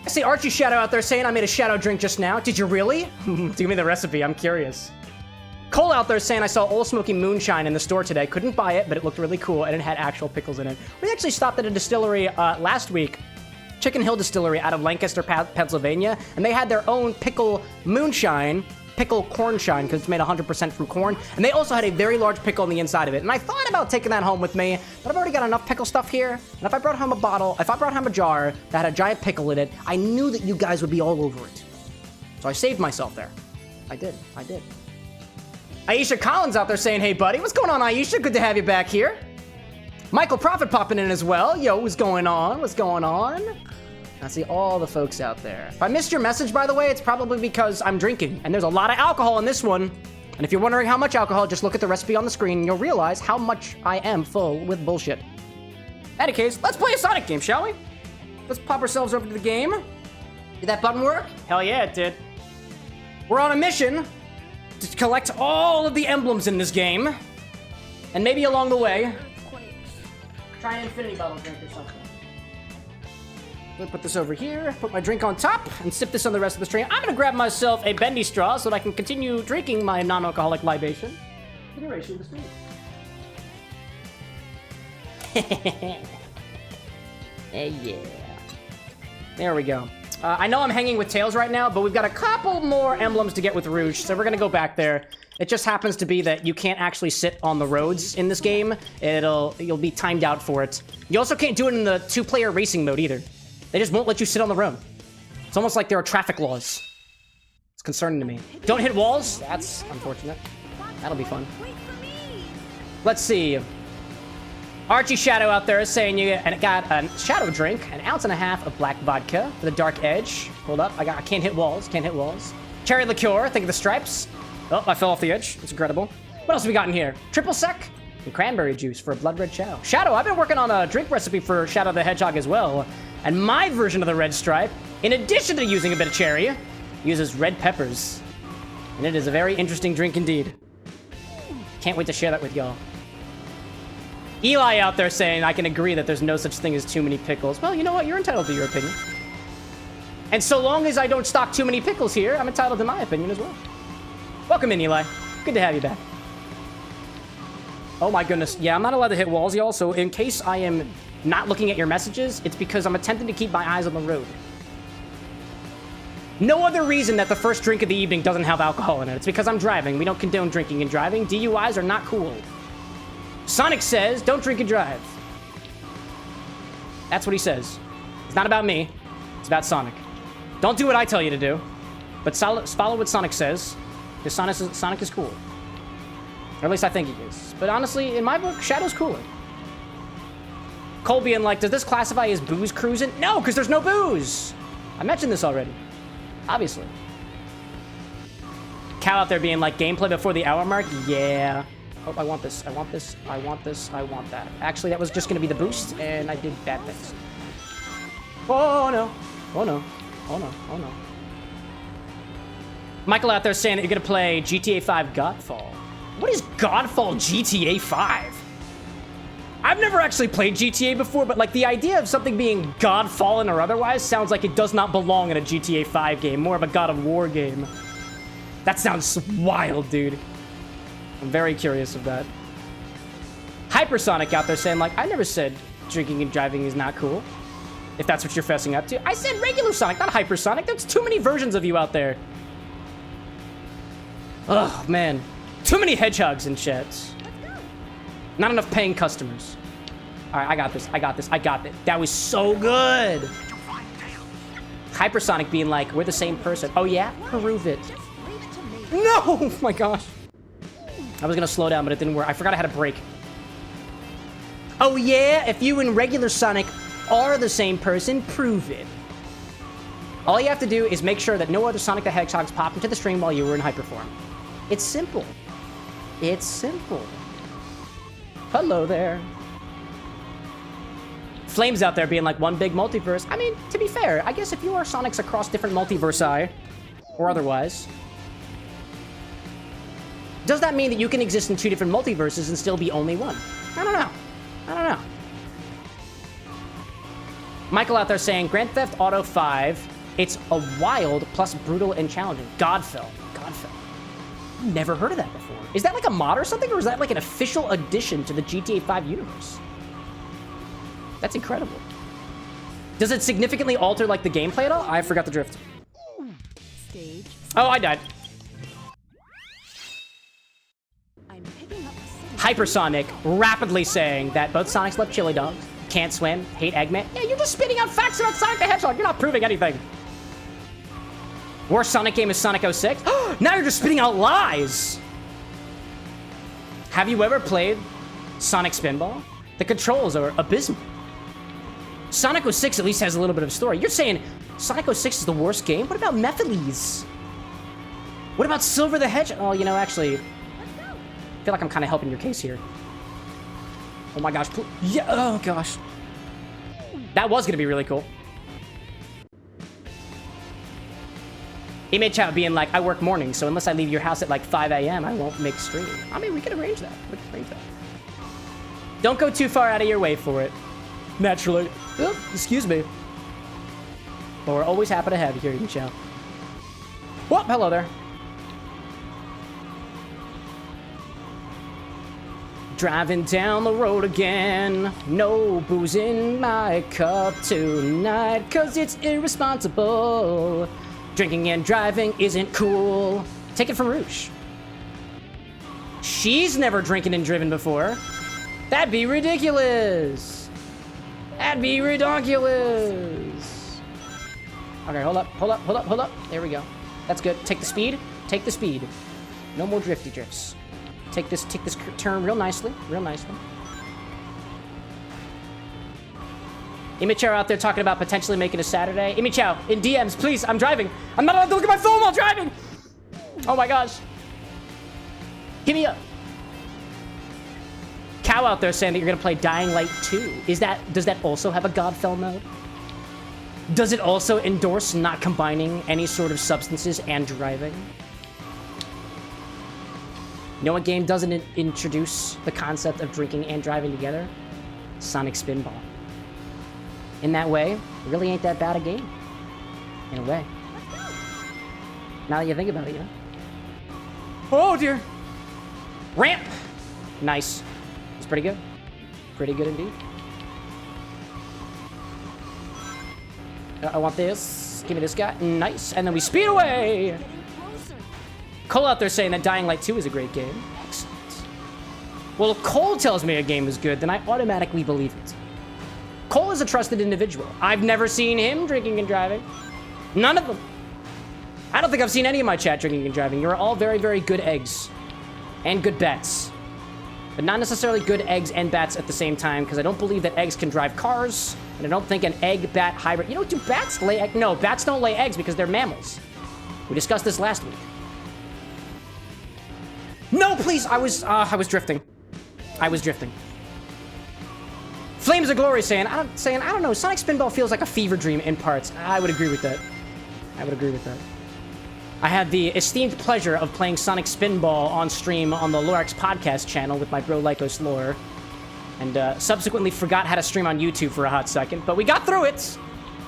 I see Archie Shadow out there saying I made a shadow drink just now. Did you really? Give me the recipe, I'm curious. Cole out there saying I saw Old Smoky Moonshine in the store today. Couldn't buy it, but it looked really cool, and it had actual pickles in it. We actually stopped at a distillery last week, Chicken Hill Distillery out of Lancaster, Pennsylvania, and they had their own pickle moonshine, pickle cornshine, because it's made 100% from corn, and they also had a very large pickle on the inside of it. And I thought about taking that home with me, but I've already got enough pickle stuff here, and if I brought home a jar that had a giant pickle in it, I knew that you guys would be all over it. So I saved myself there. I did. Aisha Collins out there saying, hey buddy, what's going on, Aisha? Good to have you back here. Michael Prophet popping in as well. Yo, what's going on? I see all the folks out there. If I missed your message, by the way, it's probably because I'm drinking, and there's a lot of alcohol in this one. And if you're wondering how much alcohol, just look at the recipe on the screen, and you'll realize how much I am full with bullshit. In any case, let's play a Sonic game, shall we? Let's pop ourselves over to the game. Did that button work? Hell yeah, it did. We're on a mission to collect all of the emblems in this game. And maybe along the way, try an infinity bottle drink or something. I'm gonna put this over here, put my drink on top, and sip this on the rest of the stream. I'm gonna grab myself a bendy straw so that I can continue drinking my non-alcoholic libation for the duration of the stream. Yeah. There we go. I know I'm hanging with Tails right now, but we've got a couple more emblems to get with Rouge, so we're gonna go back there. It just happens to be that you can't actually sit on the roads in this game. You'll be timed out for it. You also can't do it in the two-player racing mode either. They just won't let you sit on the road. It's almost like there are traffic laws. It's concerning to me. Don't hit walls. That's unfortunate. That'll be fun. Let's see. Archie Shadow out there is saying you got a shadow drink, 1.5 ounces of black vodka for the dark edge. Hold up, I can't hit walls, Cherry liqueur, think of the stripes. Oh, I fell off the edge. It's incredible. What else have we got in here? Triple sec and cranberry juice for a blood red Shadow. Shadow, I've been working on a drink recipe for Shadow the Hedgehog as well. And my version of the red stripe, in addition to using a bit of cherry, uses red peppers. And it is a very interesting drink indeed. Can't wait to share that with y'all. Eli out there saying, I can agree that there's no such thing as too many pickles. Well, you know what? You're entitled to your opinion. And so long as I don't stock too many pickles here, I'm entitled to my opinion as well. Welcome in, Eli. Good to have you back. Oh my goodness. Yeah, I'm not allowed to hit walls, y'all. So in case I am not looking at your messages, it's because I'm attempting to keep my eyes on the road. No other reason that the first drink of the evening doesn't have alcohol in it. It's because I'm driving. We don't condone drinking and driving. DUIs are not cool. Sonic says, don't drink and drive. That's what he says. It's not about me. It's about Sonic. Don't do what I tell you to do, but follow what Sonic says, because Sonic is cool. Or at least I think he is. But honestly, in my book, Shadow's cooler. Cole being like, does this classify as booze cruising? No, because there's no booze. I mentioned this already. Obviously. Cal out there being like, gameplay before the hour mark? Yeah. Oh, I want this. I want this. I want this. I want that. Actually, that was just going to be the boost, and I did bad things. Oh, no. Oh, no. Oh, no. Oh, no. Michael out there saying that you're going to play GTA 5 Godfall. What is Godfall GTA 5? I've never actually played GTA before, but like the idea of something being God Fallen or otherwise sounds like it does not belong in a GTA 5 game, more of a God of War game. That sounds wild, dude. I'm very curious of that. Hypersonic out there saying like, I never said drinking and driving is not cool. If that's what you're fessing up to. I said regular Sonic, not Hypersonic. There's too many versions of you out there. Oh, man. Too many hedgehogs in chats. Not enough paying customers. All right, I got this. I got this. I got it. That was so good. Hypersonic being like, we're the same person. Oh, yeah? Prove it. No! Oh, my gosh. I was going to slow down, but it didn't work. I forgot I had a brake. Oh, yeah? If you and regular Sonic are the same person, prove it. All you have to do is make sure that no other Sonic the Hedgehogs pop into the stream while you were in hyperform. It's simple. It's simple. Hello there. Flames out there being like one big multiverse. I mean, to be fair, I guess if you are Sonics across different multiversi, or otherwise, does that mean that you can exist in two different multiverses and still be only one? I don't know. I don't know. Michael out there saying, Grand Theft Auto 5, it's a wild plus brutal and challenging. Godfell. Godfell. Never heard of that before. Is that like a mod or something, or is that like an official addition to the GTA 5 universe? That's incredible. Does it significantly alter like the gameplay at all? I forgot the drift. Stage. Oh, I died. I'm picking up the Hypersonic rapidly saying that both Sonics love chili dogs, can't swim, hate Eggman. Yeah, you're just spitting out facts about Sonic the Hedgehog. You're not proving anything. Worst Sonic game is Sonic 06. Now you're just spitting out lies. Have you ever played Sonic Spinball? The controls are abysmal. Sonic 06 at least has a little bit of a story. You're saying Sonic 06 is the worst game? What about Methyles? What about Silver the Hedgehog? Oh, you know, actually, I feel like I'm kind of helping your case here. Oh my gosh. Yeah, oh gosh. That was going to be really cool. Image chat being like, I work mornings, so unless I leave your house at like 5 a.m., I won't make stream. I mean, we can arrange that. We can arrange that. Don't go too far out of your way for it. Naturally. Oh, excuse me. But we're always happy to have you here, Image chat. Whoop, hello there. Driving down the road again. No booze in my cup tonight, 'cause it's irresponsible. Drinking and driving isn't cool. Take it from Rouge. She's never drinking and driven before. That'd be ridiculous. That'd be ridiculous. Okay, hold up, hold up, hold up, hold up. There we go. That's good. Take the speed. Take the speed. No more drifty drifts. Take this turn real nicely. Real nicely. Imichow out there talking about potentially making a Saturday. Imichow, in DMs, please. I'm driving. I'm not allowed to look at my phone while driving. Oh my gosh. Hit me up. Cow out there saying that you're going to play Dying Light 2. Does that also have a Godfell mode? Does it also endorse not combining any sort of substances and driving? You know what game doesn't introduce the concept of drinking and driving together? Sonic Spinball. In that way, it really ain't that bad a game. In a way. Now that you think about it, you know? Oh, dear. Ramp! Nice. It's pretty good. Pretty good indeed. I want this. Give me this guy. Nice. And then we speed away! Cole out there saying that Dying Light 2 is a great game. Excellent. Well, if Cole tells me a game is good, then I automatically believe it. Cole is a trusted individual. I've never seen him drinking and driving. None of them. I don't think I've seen any of my chat drinking and driving. You're all very, very good eggs. And good bats. But not necessarily good eggs and bats at the same time, because I don't believe that eggs can drive cars, and I don't think an egg-bat hybrid... You know, do bats lay eggs? No, bats don't lay eggs because they're mammals. We discussed this last week. No, please! I was drifting. I was drifting. Flames of Glory saying, I don't know, Sonic Spinball feels like a fever dream in parts. I would agree with that. I would agree with that. I had the esteemed pleasure of playing Sonic Spinball on stream on the Lorax podcast channel with my bro Lycos Lore. and subsequently forgot how to stream on YouTube for a hot second, but we got through it.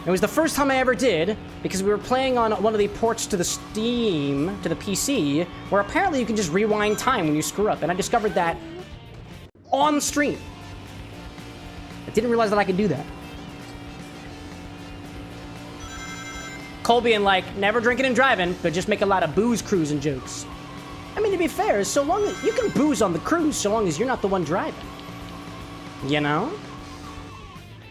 It was the first time I ever did, because we were playing on one of the ports to the Steam, to the PC, where apparently you can just rewind time when you screw up, and I discovered that on stream. I didn't realize that I could do that. Cole being like, never drinking and driving, but just make a lot of booze cruising jokes. I mean, to be fair, so long as you can booze on the cruise, so long as you're not the one driving. You know?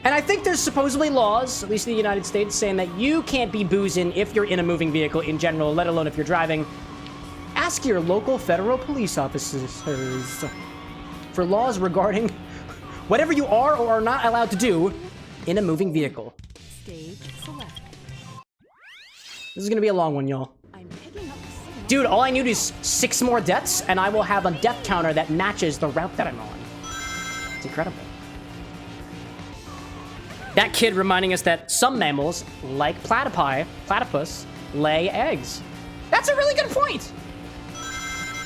And I think there's supposedly laws, at least in the United States, saying that you can't be boozing if you're in a moving vehicle in general, let alone if you're driving. Ask your local federal police officers for laws regarding whatever you are or are not allowed to do in a moving vehicle. Stage select. This is gonna be a long one, y'all. I'm picking up the signal. Dude, all I need is 6 more deaths, and I will have a death counter that matches the route that I'm on. It's incredible. That kid reminding us that some mammals, like platypus, lay eggs. That's a really good point.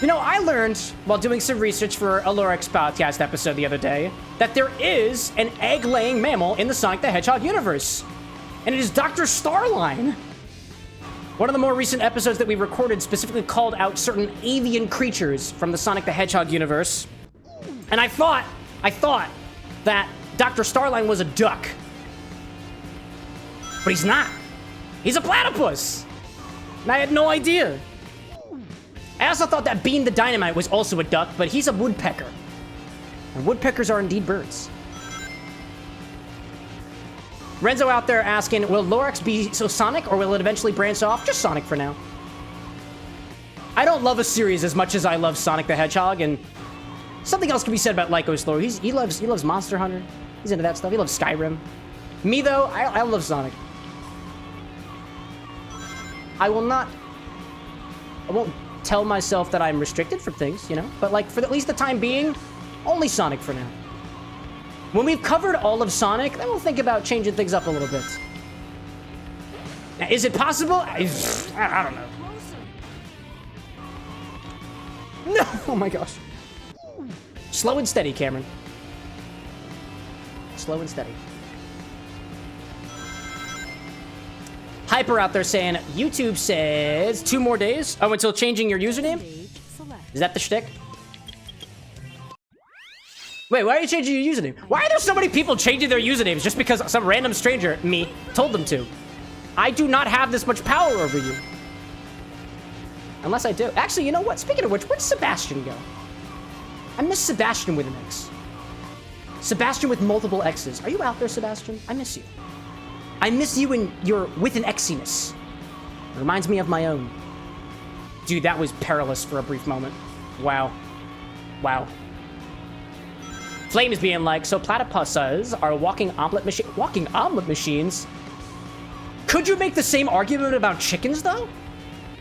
You know, I learned while doing some research for a Lorex podcast episode the other day that there is an egg-laying mammal in the Sonic the Hedgehog universe, and it is Dr. Starline. One of the more recent episodes that we recorded specifically called out certain avian creatures from the Sonic the Hedgehog universe, and I thought that Dr. Starline was a duck. But he's not. He's a platypus. And I had no idea. I also thought that Bean the Dynamite was also a duck, but he's a woodpecker. And woodpeckers are indeed birds. Renzo out there asking, will Lorex be so Sonic, or will it eventually branch off? Just Sonic for now. I don't love a series as much as I love Sonic the Hedgehog, and something else can be said about Lyco's lore. He loves Monster Hunter. He's into that stuff. He loves Skyrim. Me, though, I love Sonic. I won't tell myself that I'm restricted from things, you know? But, like, for at least the time being, only Sonic for now. When we've covered all of Sonic, then we'll think about changing things up a little bit. Now, is it possible? I don't know. No! Oh my gosh. Slow and steady, Cameron. Slow and steady. Hyper out there saying, YouTube says 2 more days? Oh, until changing your username? Is that the shtick? Wait, why are you changing your username? Why are there so many people changing their usernames just because some random stranger, me, told them to? I do not have this much power over you. Unless I do. Actually, you know what? Speaking of which, where'd Sebastian go? I miss Sebastian with an X. Sebastian with multiple X's. Are you out there, Sebastian? I miss you. I miss you and your with an Xiness. Reminds me of my own. Dude, that was perilous for a brief moment. Wow. Wow. Flame is being like, so platypuses are walking omelet machines? Could you make the same argument about chickens, though?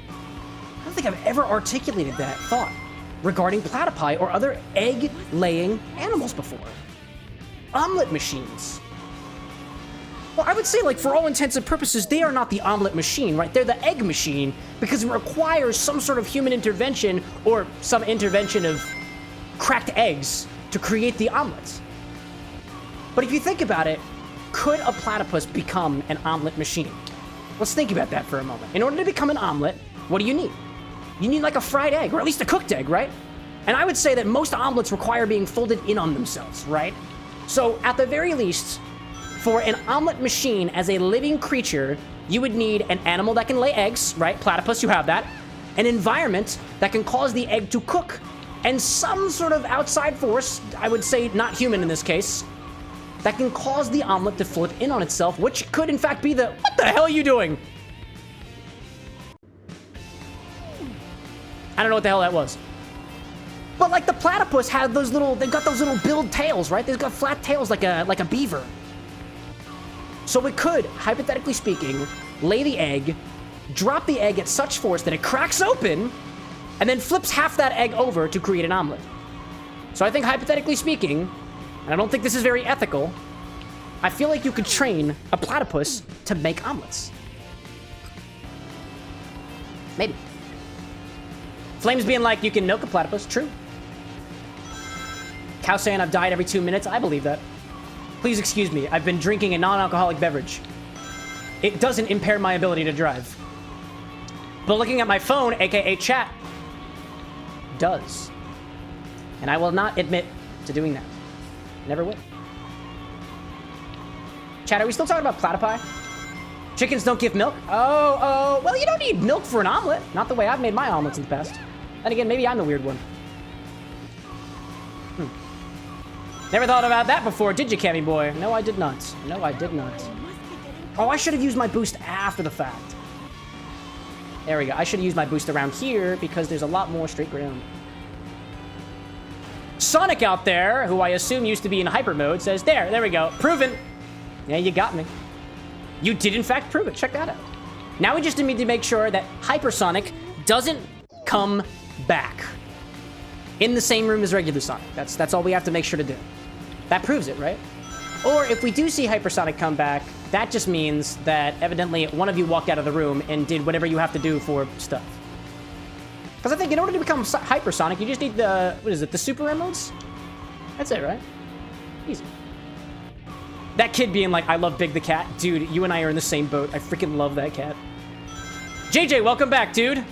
I don't think I've ever articulated that thought regarding platypi or other egg-laying animals before. Omelet machines. Well, I would say, like, for all intents and purposes, they are not the omelet machine, right? They're the egg machine because it requires some sort of human intervention or some intervention of cracked eggs to create the omelets. But if you think about it, could a platypus become an omelet machine? Let's think about that for a moment. In order to become an omelet, what do you need? You need like a fried egg, or at least a cooked egg, right? And I would say that most omelets require being folded in on themselves, right? So at the very least, for an omelet machine as a living creature, you would need an animal that can lay eggs, right? Platypus, you have that. An environment that can cause the egg to cook, and some sort of outside force, I would say not human in this case, that can cause the omelet to flip in on itself, which could in fact be the... What the hell are you doing? I don't know what the hell that was. But like the platypus had those little... They've got those little billed tails, right? They've got flat tails like a beaver. So it could, hypothetically speaking, lay the egg, drop the egg at such force that it cracks open, and then flips half that egg over to create an omelet. So I think, hypothetically speaking, and I don't think this is very ethical, I feel like you could train a platypus to make omelets. Maybe. Flames being like, you can milk a platypus. True. Cow saying I've died every 2 minutes. I believe that. Please excuse me. I've been drinking a non-alcoholic beverage. It doesn't impair my ability to drive. But looking at my phone, aka chat, does. And I will not admit to doing that. Never will. Chat, are we still talking about platypi? Chickens don't give milk? Oh, well, you don't need milk for an omelet. Not the way I've made my omelets in the past. And again, maybe I'm the weird one. Never thought about that before, did you, Cammy boy? No, I did not. No, I did not. Oh, I should have used my boost after the fact. There we go. I should have used my boost around here because there's a lot more straight ground. Sonic out there, who I assume used to be in hyper mode, says, there we go. Proven. Yeah, you got me. You did, in fact, prove it. Check that out. Now we just need to make sure that Hypersonic doesn't come back in the same room as regular Sonic. That's all we have to make sure to do. That proves it, right? Or if we do see Hypersonic come back, that just means that evidently one of you walked out of the room and did whatever you have to do for stuff. Because I think in order to become Hypersonic, you just need the, what is it, the Super Emeralds? That's it, right? Easy. That kid being like, I love Big the Cat. Dude, you and I are in the same boat. I freaking love that cat. JJ, welcome back, dude.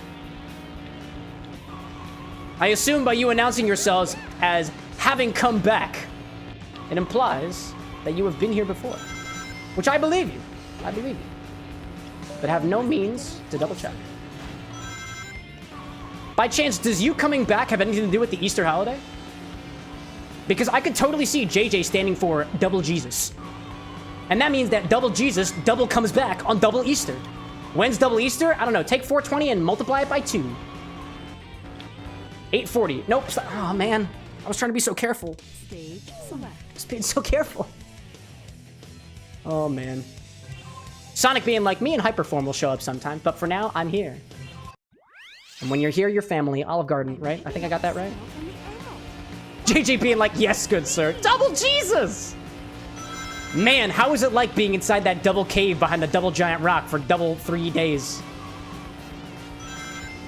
I assume by you announcing yourselves as having come back, it implies that you have been here before. Which I believe you. I believe you. But have no means to double check. By chance, does you coming back have anything to do with the Easter holiday? Because I could totally see JJ standing for Double Jesus. And that means that Double Jesus double comes back on Double Easter. When's Double Easter? I don't know. Take 420 and multiply it by 2. 840. Nope. Oh, man. I was trying to be so careful. Stage select. Just being so careful. Oh, man. Sonic being like, me and Hyperform will show up sometime, but for now, I'm here. And when you're here, you're family. Olive Garden, right? I think I got that right. JJ being like, yes, good sir. Double Jesus! Man, how is it like being inside that double cave behind the double giant rock for double 3 days?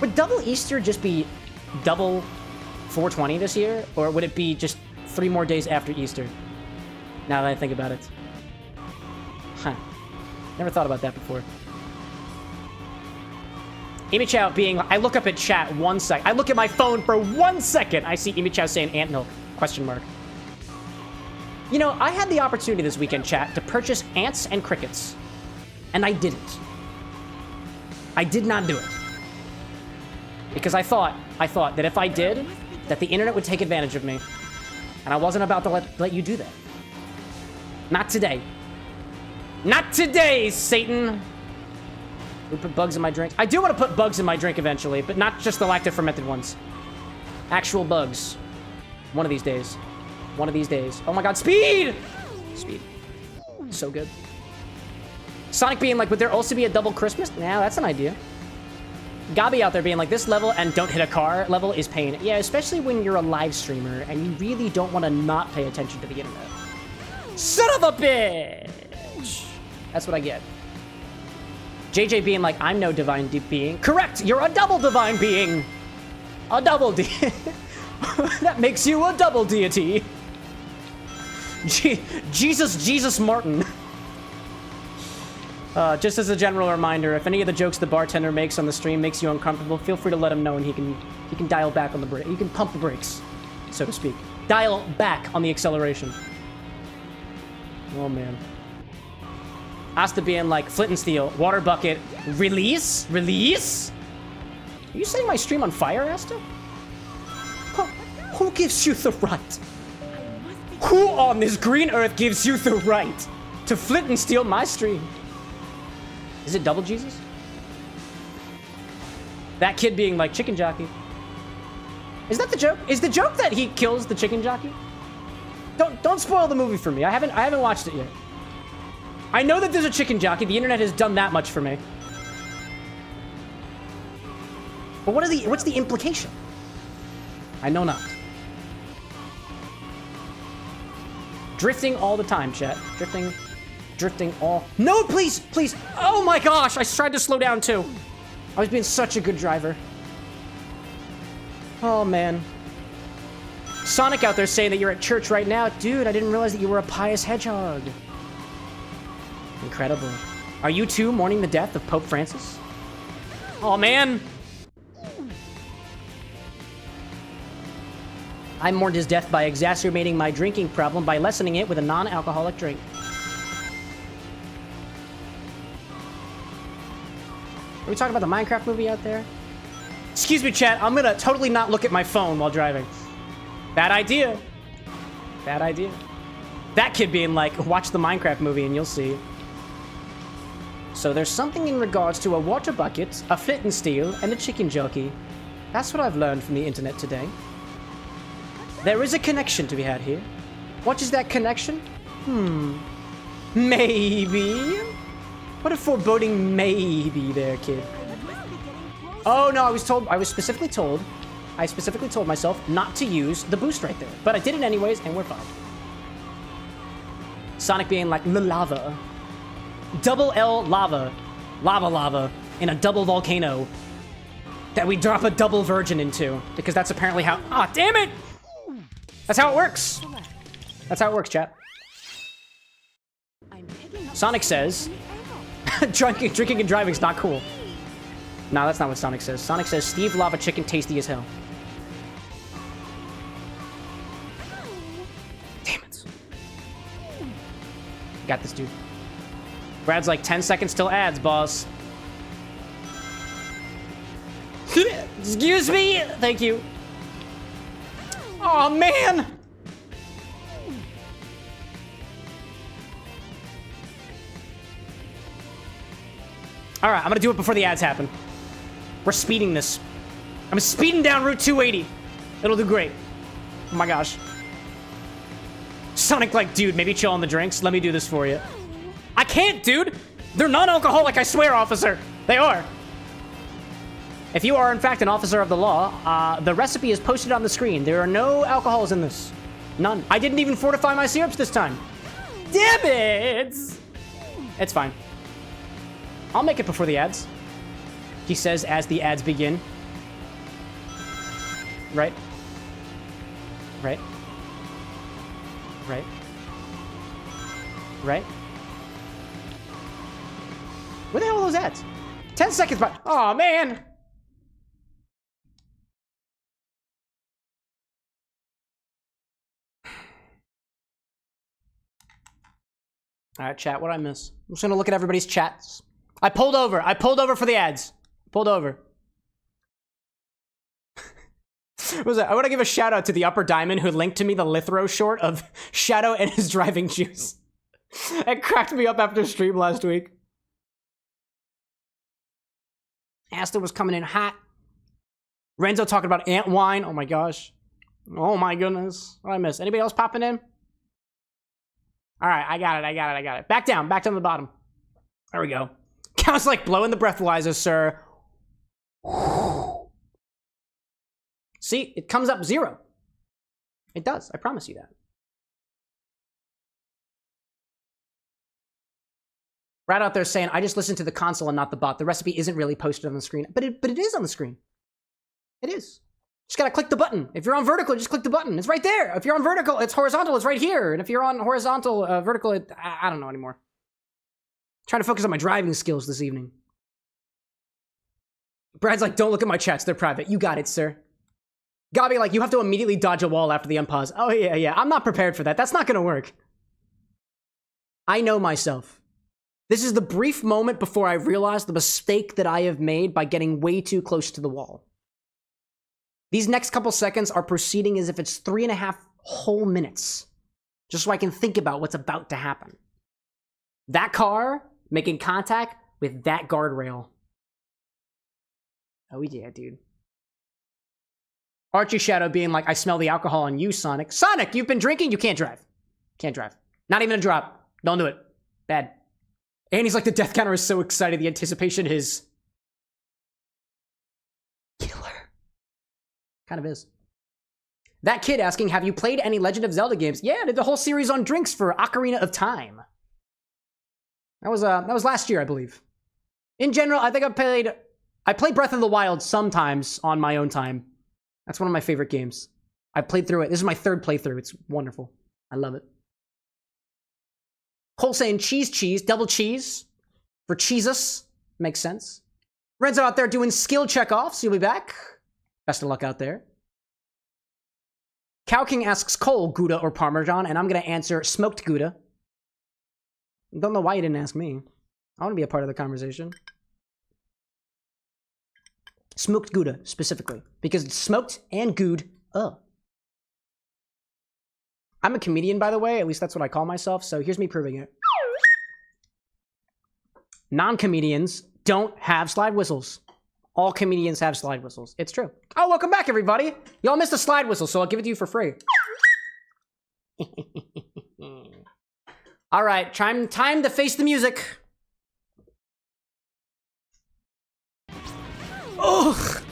Would double Easter just be double 420 this year? Or would it be just 3 more days after Easter? Now that I think about it. Huh. Never thought about that before. Amy Chow being, I look up at chat 1 sec. I look at my phone for 1 second. I see Amy Chow saying anthill, question mark. You know, I had the opportunity this weekend, chat, to purchase ants and crickets. And I didn't. I did not do it. Because I thought that if I did, that the internet would take advantage of me. And I wasn't about to let you do that. Not today. Not today, Satan! We put bugs in my drink. I do want to put bugs in my drink eventually, but not just the lacto-fermented ones. Actual bugs. One of these days. One of these days. Oh my god, speed! Speed. So good. Sonic being like, would there also be a double Christmas? Nah, that's an idea. Gabi out there being like, this level and don't hit a car level is pain. Yeah, especially when you're a live streamer and you really don't want to not pay attention to the internet. Son of a bitch! That's what I get. JJ being like, I'm no divine being. Correct! You're a double divine being! A double that makes you a double deity. Jesus Martin. Just as a general reminder, if any of the jokes the bartender makes on the stream makes you uncomfortable, feel free to let him know and he can dial back on the brake. You can pump the brakes, so to speak. Dial back on the acceleration. Oh, man. Asta being like, flint and steel, water bucket, release? Release? Are you setting my stream on fire, Asta? Who gives you the right? Who on this green earth gives you the right to flint and steal my stream? Is it Double Jesus? That kid being like, chicken jockey. Is that the joke? Is the joke that he kills the chicken jockey? Don't spoil the movie for me. I haven't watched it yet. I know that there's a chicken jockey. The internet has done that much for me. But what's the implication? I know not. Drifting all the time, chat. Drifting all... No, please! Please! Oh my gosh! I tried to slow down too. I was being such a good driver. Oh, man. Sonic out there saying that you're at church right now. Dude, I didn't realize that you were a pious hedgehog. Incredible. Are you too mourning the death of Pope Francis? Oh, man. I mourned his death by exacerbating my drinking problem by lessening it with a non-alcoholic drink. Are we talking about the Minecraft movie out there? Excuse me, chat. I'm gonna totally not look at my phone while driving. Bad idea. Bad idea. That kid being like, watch the Minecraft movie and you'll see. So there's something in regards to a water bucket, a flint and steel, and a chicken jockey. That's what I've learned from the internet today. There is a connection to be had here. What is that connection? Maybe. What a foreboding maybe there, kid. Oh no, I specifically told myself not to use the boost right there. But I did it anyways, and we're fine. Sonic being like, the lava. Double L lava. Lava in a double volcano that we drop a double virgin into. Because that's apparently how... Ah, damn it! That's how it works. That's how it works, chat. Sonic says... drinking and driving is not cool. No, that's not what Sonic says. Sonic says, Steve Lava Chicken tasty as hell. Damn it. Got this, dude. Brad's like, 10 seconds till ads, boss. Excuse me! Thank you. Oh man! Alright, I'm gonna do it before the ads happen. We're speeding this. I'm speeding down Route 280. It'll do great. Oh my gosh. Sonic like, dude, maybe chill on the drinks. Let me do this for you. I can't, dude! They're non-alcoholic, I swear, officer. They are. If you are, in fact, an officer of the law, the recipe is posted on the screen. There are no alcohols in this. None. I didn't even fortify my syrups this time. Damn it! It's fine. I'll make it before the ads. He says as the ads begin. Right? Right? Right? Right? Where the hell are those ads? 10 seconds by... Oh, man! Alright, chat, what'd I miss? I'm just gonna look at everybody's chats. I pulled over for the ads. Pulled over. What was that? I want to give a shout out to the Upper Diamond who linked to me the Lithro short of Shadow and his driving juice. It cracked me up after stream last week. Asta was coming in hot. Renzo talking about ant wine. Oh my gosh. Oh my goodness. What did I miss? Anybody else popping in? Alright, I got it. Back down to the bottom. There we go. Counts like blowing the breathalyzer, sir. See, it comes up 0. It does, I promise you that. Brad out there saying, I just listened to the console and not the bot. The recipe isn't really posted on the screen. But it is on the screen. It is. Just gotta click the button. If you're on vertical, just click the button. It's right there. If you're on vertical, it's horizontal. It's right here. And if you're on horizontal, vertical, I don't know anymore. Trying to focus on my driving skills this evening. Brad's like, don't look at my chats. They're private. You got it, sir. Gabi like, you have to immediately dodge a wall after the unpause. Oh, yeah. I'm not prepared for that. That's not gonna work. I know myself. This is the brief moment before I realize the mistake that I have made by getting way too close to the wall. These next couple seconds are proceeding as if it's 3.5 whole minutes. Just so I can think about what's about to happen. That car making contact with that guardrail. Oh yeah, dude. Archie Shadow being like, I smell the alcohol on you, Sonic. Sonic, you've been drinking? You can't drive. Can't drive. Not even a drop. Don't do it. Bad. And he's like, the death counter is so excited. The anticipation is... killer. Kind of is. That kid asking, have you played any Legend of Zelda games? Yeah, I did the whole series on drinks for Ocarina of Time. That was last year, I believe. In general, I think I played Breath of the Wild sometimes on my own time. That's one of my favorite games. I played through it. This is my 3rd playthrough. It's wonderful. I love it. Cole saying cheese, double cheese for Jesus. Makes sense. Renzo out there doing skill check-offs. You'll be back. Best of luck out there. Cow King asks Cole, Gouda or Parmesan, and I'm going to answer smoked Gouda. Don't know why you didn't ask me. I want to be a part of the conversation. Smoked Gouda, specifically. Because it's smoked and good. I'm a comedian, by the way. At least that's what I call myself. So here's me proving it. Non-comedians don't have slide whistles. All comedians have slide whistles. It's true. Oh, welcome back, everybody. Y'all missed a slide whistle, so I'll give it to you for free. All right, time to face the music. Ugh.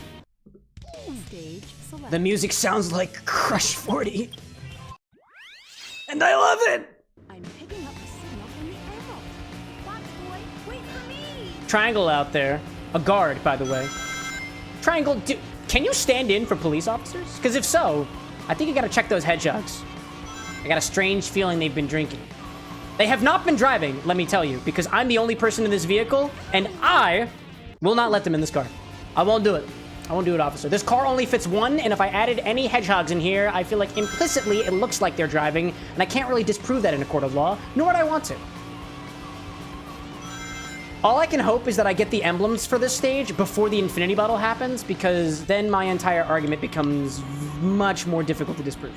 The music sounds like Crush 40. And I love it! I'm picking up the signal from the arrow. Fox boy, wait for me! Triangle out there. A guard, by the way. Triangle, can you stand in for police officers? Because if so, I think you gotta check those hedgehogs. I got a strange feeling they've been drinking. They have not been driving, let me tell you, because I'm the only person in this vehicle, and I will not let them in this car. I won't do it. I won't do it, officer. This car only fits 1, and if I added any hedgehogs in here, I feel like implicitly it looks like they're driving, and I can't really disprove that in a court of law, nor would I want to. All I can hope is that I get the emblems for this stage before the infinity bottle happens, because then my entire argument becomes much more difficult to disprove.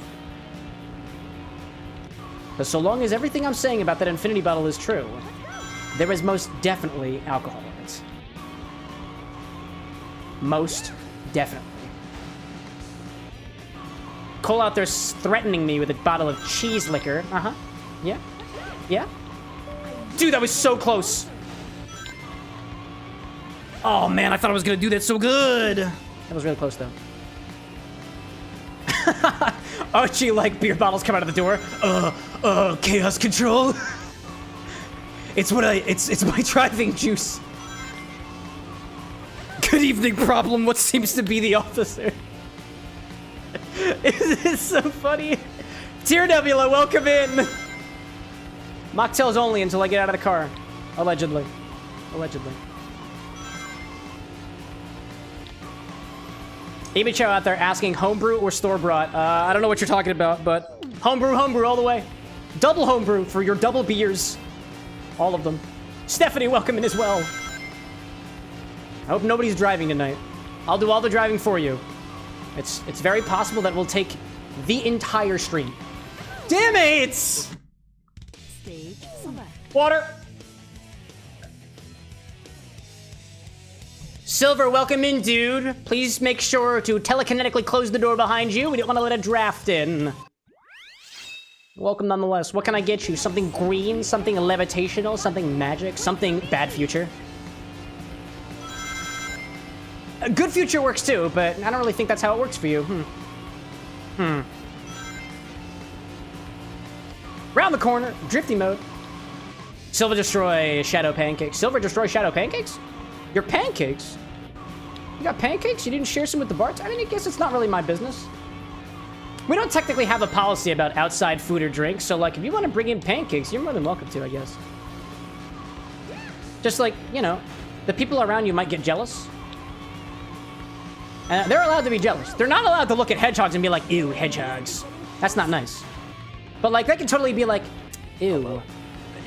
But so long as everything I'm saying about that infinity bottle is true, there is most definitely alcohol in it. Most definitely. Cole out there threatening me with a bottle of cheese liquor. Uh-huh. Yeah. Yeah. Dude, that was so close. Oh, man, I thought I was going to do that so good. That was really close, though. Archie, like, beer bottles come out of the door. Chaos control. It's my driving juice. Good evening, problem. What seems to be the officer? It's so funny. Tear Nebula, welcome in. Mocktails only until I get out of the car. Allegedly. Allegedly. Amy Chow out there asking homebrew or store-bought. I don't know what you're talking about, but homebrew all the way. Double homebrew for your double beers. All of them. Stephanie, welcome in as well. I hope nobody's driving tonight. I'll do all the driving for you. It's very possible that we'll take the entire stream. Damn it! Stage select. Water. Silver, welcome in, dude. Please make sure to telekinetically close the door behind you. We don't want to let a draft in. Welcome nonetheless. What can I get you? Something green? Something levitational? Something magic? Something bad future? A good future works too, but I don't really think that's how it works for you. Round the corner. Drifty mode. Silver destroy shadow pancakes. Silver destroy shadow pancakes? Your pancakes? You got pancakes? You didn't share some with the bart? I mean, I guess it's not really my business. We don't technically have a policy about outside food or drinks, so, like, if you want to bring in pancakes, you're more than welcome to, I guess. Just like, you know, the people around you might get jealous. They're allowed to be jealous. They're not allowed to look at hedgehogs and be like, ew, hedgehogs. That's not nice. But, like, they can totally be like, ew,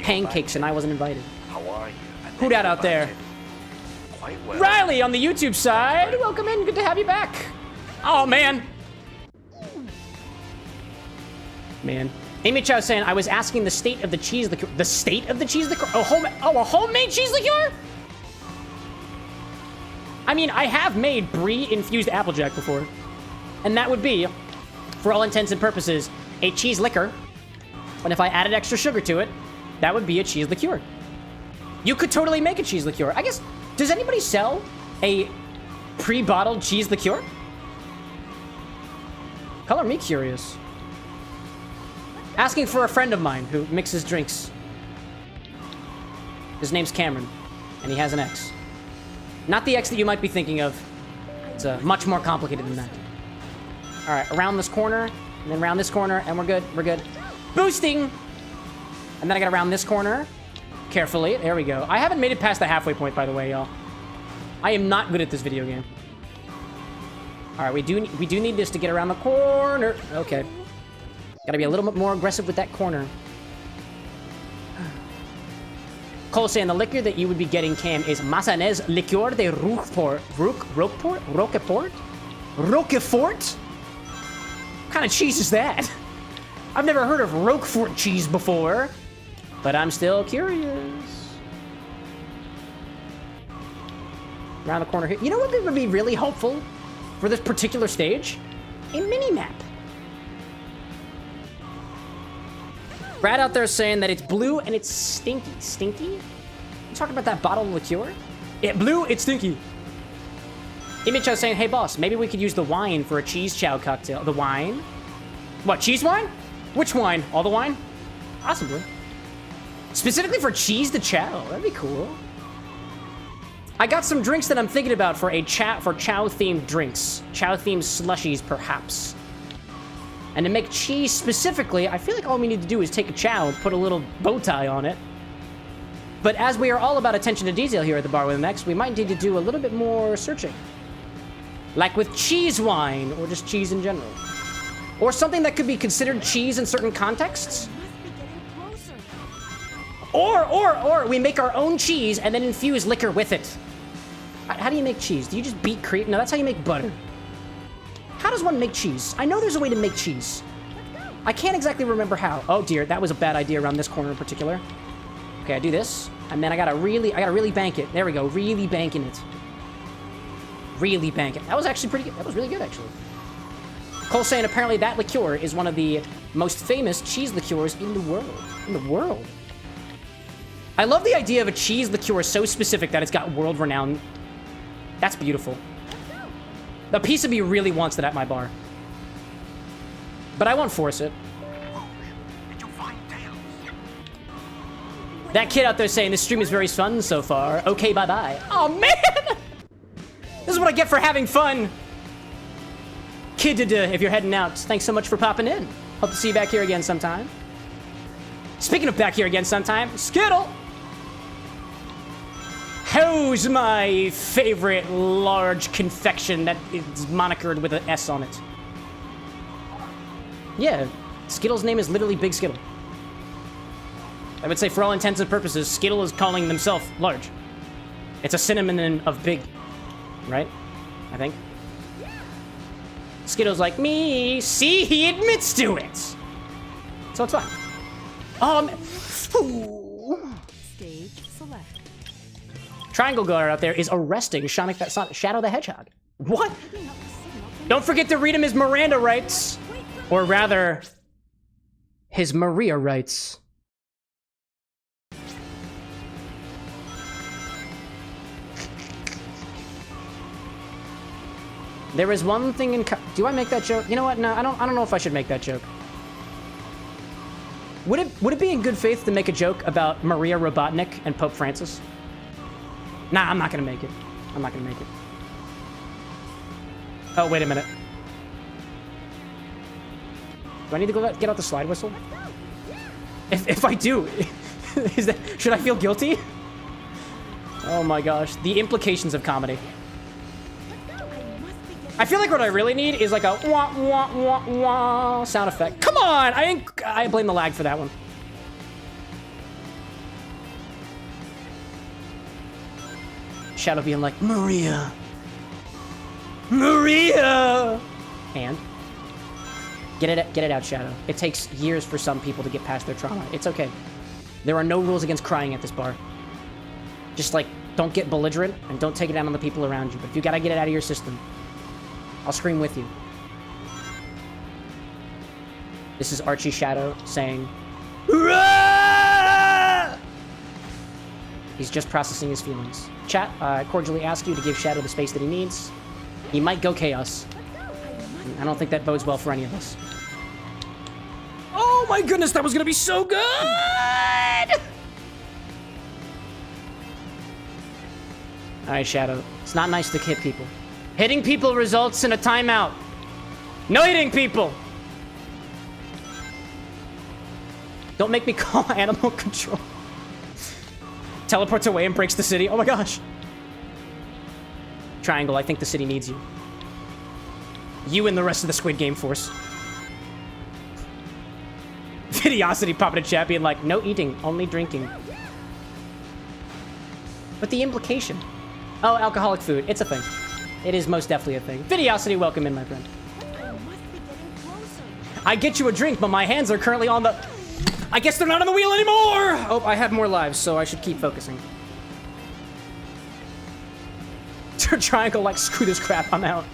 pancakes, and I wasn't invited. How are you? Who dat out there? Quite well. Riley on the YouTube side. Welcome in. Good to have you back. Oh, man. Man. Amy Chow saying, I was asking the state of the cheese liqueur. The state of the cheese liqueur? A homemade cheese liqueur? I mean, I have made brie-infused Applejack before. And that would be, for all intents and purposes, a cheese liquor. And if I added extra sugar to it, that would be a cheese liqueur. You could totally make a cheese liqueur. I guess, does anybody sell a pre-bottled cheese liqueur? Color me curious. Asking for a friend of mine who mixes drinks. His name's Cameron, and he has an X. Not the X that you might be thinking of. It's much more complicated than that. All right, around this corner, and then around this corner, and we're good. We're good. Boosting! And then I got around this corner. Carefully. There we go. I haven't made it past the halfway point, by the way, y'all. I am not good at this video game. All right, we do need this to get around the corner. Okay. Gotta be a little bit more aggressive with that corner. Cole saying the liquor that you would be getting, Cam, is Massanez Liqueur de Roquefort. Roquefort? Roquefort? What kind of cheese is that? I've never heard of Roquefort cheese before, but I'm still curious. Around the corner here. You know what would be really helpful for this particular stage? A mini-map. Brad out there saying that it's blue and it's stinky. Stinky? You talking about that bottle of liqueur? It blue, it's stinky. Image was saying, hey boss, maybe we could use the wine for a cheese chow cocktail. The wine? What, cheese wine? Which wine? All the wine? Possibly. Specifically for cheese to chow. That'd be cool. I got some drinks that I'm thinking about for chow-themed drinks. Chow-themed slushies, perhaps. And to make cheese specifically, I feel like all we need to do is take a chow and put a little bow tie on it. But as we are all about attention to detail here at the Bar with an X, we might need to do a little bit more searching. Like with cheese wine, or just cheese in general. Or something that could be considered cheese in certain contexts. Or we make our own cheese and then infuse liquor with it. How do you make cheese? Do you just beat cream? No, that's how you make butter. How does one make cheese? I know there's a way to make cheese. I can't exactly remember how. Oh dear, that was a bad idea around this corner in particular. Okay, I do this, and then I gotta really bank it. There we go, really banking it. Really bank it. That was actually pretty good. That was really good, actually. Cole saying apparently that liqueur is one of the most famous cheese liqueurs in the world. In the world. I love the idea of a cheese liqueur so specific that it's got world renown. That's beautiful. The piece of me really wants that at my bar. But I won't force it. That kid out there saying this stream is very fun so far. Okay, bye-bye. Oh, man! This is what I get for having fun. Kid, if you're heading out, thanks so much for popping in. Hope to see you back here again sometime. Speaking of back here again sometime, Skittle! How's my favorite large confection that is monikered with an S on it? Yeah, Skittle's name is literally Big Skittle. I would say for all intents and purposes, Skittle is calling themselves large. It's a synonym of big, right? I think. Skittle's like, me, see, he admits to it. So it's fine. Stage select. Triangle Guard out there is arresting Shadow the Hedgehog. What? Don't forget to read him his Miranda rights. Or rather, his Maria rights. There is one thing in... Do I make that joke? You know what? No, I don't know if I should make that joke. Would it be in good faith to make a joke about Maria Robotnik and Pope Francis? Nah, I'm not gonna make it. I'm not gonna make it. Oh, wait a minute. Do I need to go get out the slide whistle? If I do, should I feel guilty? Oh my gosh, the implications of comedy. I feel like what I really need is like a wah wah wah wah sound effect. Come on, I blame the lag for that one. Shadow being like, Maria. Maria! And? Get it out, Shadow. It takes years for some people to get past their trauma. It's okay. There are no rules against crying at this bar. Just like, don't get belligerent and don't take it out on the people around you. But if you gotta get it out of your system, I'll scream with you. This is Archie Shadow saying, Rah! He's just processing his feelings. Chat, I cordially ask you to give Shadow the space that he needs. He might go chaos. I don't think that bodes well for any of us. Oh my goodness, that was gonna be so good! Alright, Shadow. It's not nice to hit people. Hitting people results in a timeout. No eating, people! Don't make me call animal control. Teleports away and breaks the city. Oh my gosh. Triangle, I think the city needs you. You and the rest of the Squid Game force. Videosity popping a chat being like, no eating, only drinking. But the implication. Oh, alcoholic food. It's a thing. It is most definitely a thing. Videosity, welcome in, my friend. I get you a drink, but my hands are currently on the... I guess they're not on the wheel anymore! Oh, I have more lives, so I should keep focusing. Triangle, like, screw this crap, I'm out.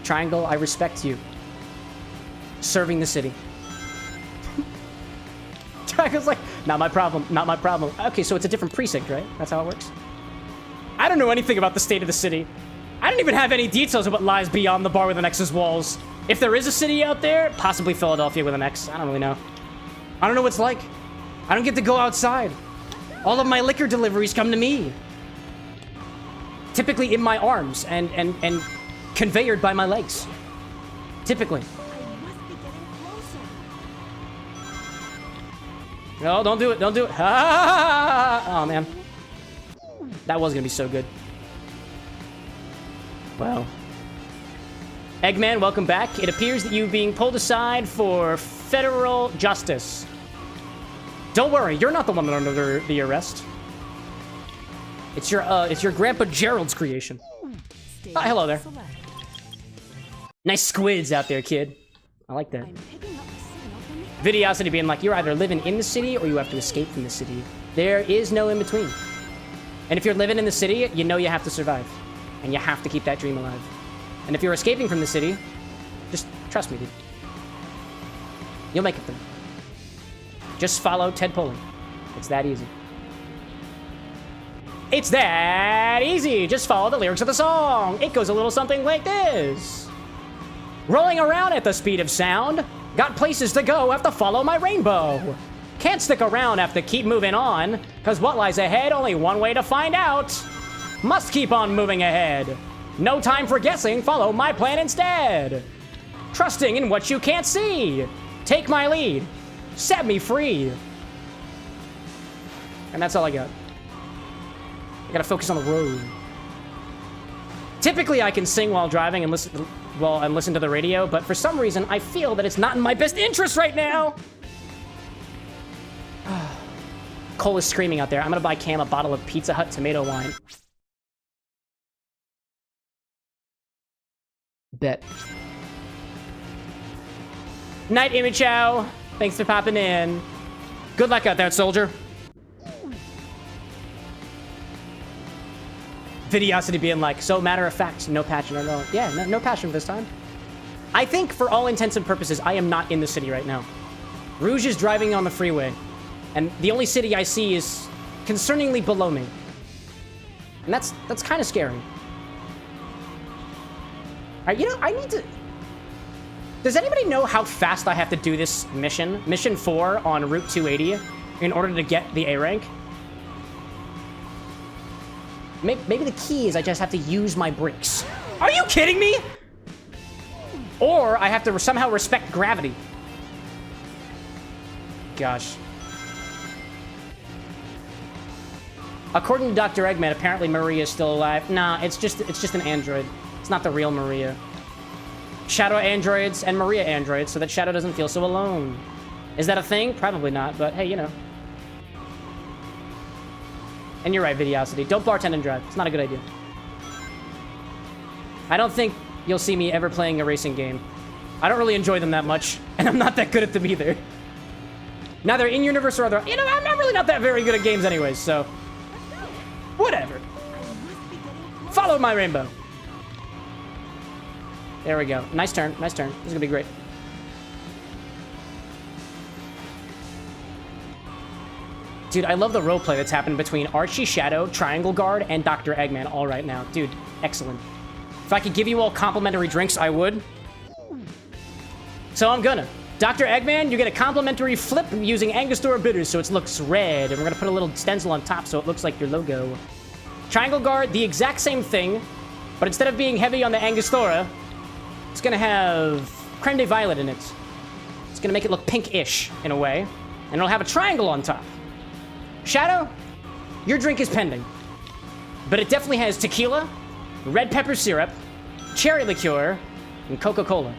Triangle, I respect you. Serving the city. Triangle's like, not my problem, not my problem. Okay, so it's a different precinct, right? That's how it works? I don't know anything about the state of the city. I don't even have any details of what lies beyond the bar with an X's walls. If there is a city out there, possibly Philadelphia with an X. I don't really know. I don't know what it's like. I don't get to go outside. All of my liquor deliveries come to me. Typically in my arms and conveyored by my legs. Typically. No, don't do it. Don't do it. Oh, man. That was going to be so good. Well. Eggman, welcome back. It appears that you're being pulled aside for federal justice. Don't worry, you're not the one under the arrest. It's your Grandpa Gerald's creation. Oh, hello there. Nice squids out there, kid. I like that. Videosity being like, you're either living in the city or you have to escape from the city. There is no in between. And if you're living in the city, you know you have to survive. And you have to keep that dream alive. And if you're escaping from the city, just trust me, dude. You'll make it through. Just follow Ted Poling. It's that easy. It's that easy. Just follow the lyrics of the song. It goes a little something like this. Rolling around at the speed of sound. Got places to go, have to follow my rainbow. Can't stick around, have to keep moving on. Cause what lies ahead, only one way to find out. Must keep on moving ahead. No time for guessing, follow my plan instead. Trusting in what you can't see. Take my lead. Set me free. And that's all I got. I gotta focus on the road. Typically, I can sing while driving and listen to the radio, but for some reason, I feel that it's not in my best interest right now. Cole is screaming out there. I'm gonna buy Cam a bottle of Pizza Hut tomato wine. Bet. Night, Imichow. Thanks for popping in. Good luck out there, soldier. Videosity being like, so matter of fact, no passion at all. Yeah, no passion this time. I think for all intents and purposes, I am not in the city right now. Rouge is driving on the freeway. And the only city I see is concerningly below me. And that's kind of scary. Alright, you know, I need to... Does anybody know how fast I have to do this mission? Mission 4 on Route 280 in order to get the A rank? Maybe the key is I just have to use my brakes. Are you kidding me? Or I have to somehow respect gravity. Gosh. According to Dr. Eggman, apparently Maria is still alive. Nah, it's just an android. It's not the real Maria. Shadow androids and Maria androids, so that Shadow doesn't feel so alone. Is that a thing? Probably not, but hey, you know. And you're right, Videosity. Don't bartend and drive. It's not a good idea. I don't think you'll see me ever playing a racing game. I don't really enjoy them that much, and I'm not that good at them either. Neither in-universe or other... You know, I'm really not that very good at games anyways, so... Whatever. Follow my rainbow. There we go. Nice turn. Nice turn. This is gonna be great. Dude, I love the roleplay that's happened between Archie, Shadow, Triangle Guard, and Dr. Eggman all right now. Dude, excellent. If I could give you all complimentary drinks, I would. So I'm gonna. Dr. Eggman, you get a complimentary flip using Angostura bitters so it looks red. And we're gonna put a little stencil on top so it looks like your logo. Triangle Guard, the exact same thing, but instead of being heavy on the Angostura, It's gonna have creme de violet in it. It's gonna make it look pink-ish in a way. And it'll have a triangle on top. Shadow, your drink is pending. But it definitely has tequila, red pepper syrup, cherry liqueur, and Coca-Cola.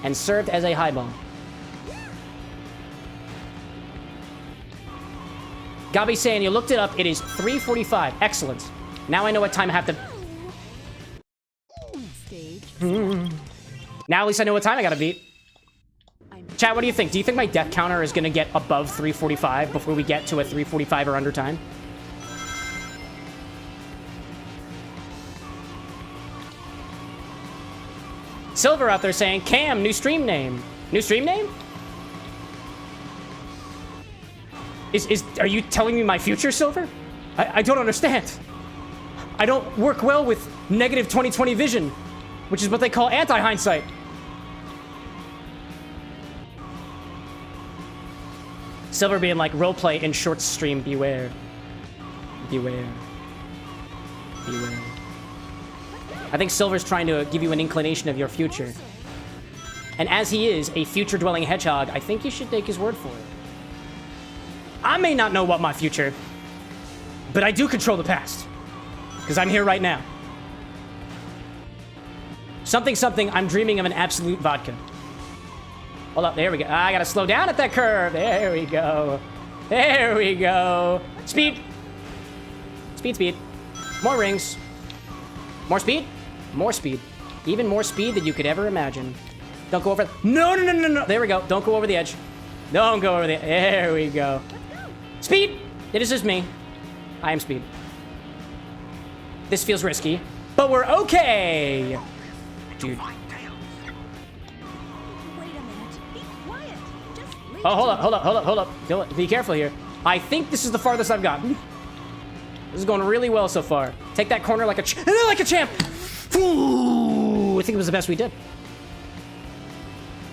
And served as a highball. Gabi saying you looked it up. It is 3:45. Excellent. Now I know what time I have to... Stage. Now at least I know what time I gotta beat. Chat, what do you think? Do you think my death counter is gonna get above 3:45 before we get to a 3:45 or under time? Silver out there saying, Cam, new stream name. New stream name? Are you telling me my future, Silver? I don't understand. I don't work well with negative 20/20 vision, which is what they call anti-hindsight. Silver being like, roleplay in short stream, beware. Beware. Beware. I think Silver's trying to give you an inclination of your future. And as he is a future-dwelling hedgehog, I think you should take his word for it. I may not know what my future, but I do control the past. Because I'm here right now. Something, I'm dreaming of an absolute vodka. Hold up, there we go. I gotta slow down at that curve. There we go. There we go. Speed. Speed. More rings. More speed. More speed. Even more speed than you could ever imagine. Don't go over... No. There we go. Don't go over the edge. Don't go over the... There we go. Speed. It is just me. I am Speed. This feels risky, but we're okay. Dude. Wait a minute. Be quiet. Just leave Oh, hold up. Be careful here. I think this is the farthest I've gotten. This is going really well so far. Take that corner like a champ. Ooh, I think it was the best we did.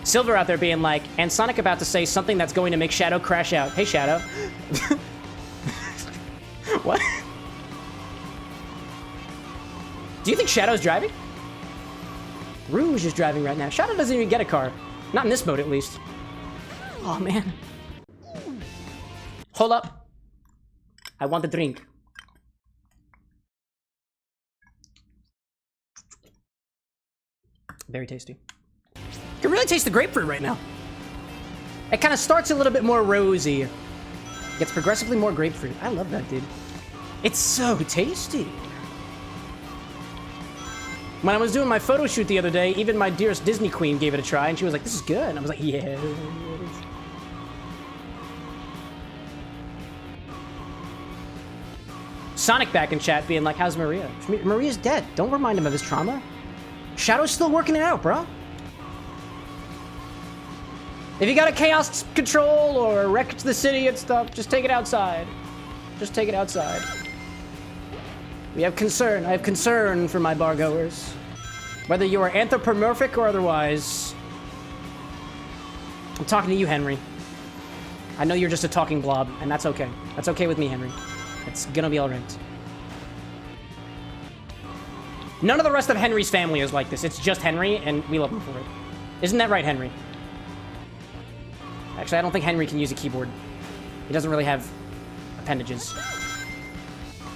Silver out there being like, and Sonic about to say something that's going to make Shadow crash out. Hey, Shadow. What? Do you think Shadow's driving? Rouge is driving right now. Shadow doesn't even get a car. Not in this mode, at least. Oh, man. Hold up. I want the drink. Very tasty. You can really taste the grapefruit right now. It kind of starts a little bit more rosy. Gets progressively more grapefruit. I love that, dude. It's so tasty. When I was doing my photo shoot the other day, even my dearest Disney queen gave it a try, and she was like, this is good. And I was like, yeah. Sonic back in chat being like, how's Maria? Maria's dead. Don't remind him of his trauma. Shadow's still working it out, bro. If you got a chaos control or wreck the city and stuff, just take it outside. Just take it outside. We have concern. I have concern for my bargoers. Whether you are anthropomorphic or otherwise. I'm talking to you, Henry. I know you're just a talking blob, and that's okay. That's okay with me, Henry. It's gonna be alright. None of the rest of Henry's family is like this. It's just Henry, and we love him for it. Isn't that right, Henry? Actually, I don't think Henry can use a keyboard. He doesn't really have appendages.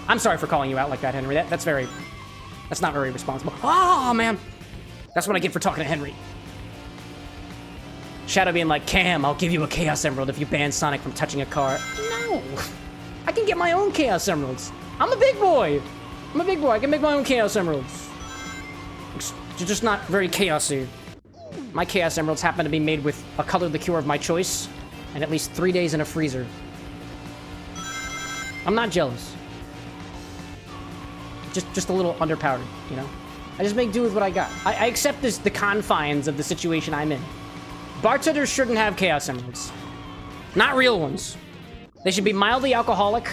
I'm sorry for calling you out like that, Henry. That's not very responsible. Oh, man. That's what I get for talking to Henry. Shadow being like, Cam, I'll give you a Chaos Emerald if you ban Sonic from touching a car. No. I can get my own Chaos Emeralds. I'm a big boy. I can make my own Chaos Emeralds. They're just not very chaosy. My Chaos Emeralds happen to be made with a colored liqueur of my choice and at least 3 days in a freezer. I'm not jealous. Just a little underpowered, you know? I just make do with what I got. I accept the confines of the situation I'm in. Bartenders shouldn't have Chaos Emeralds. Not real ones. They should be mildly alcoholic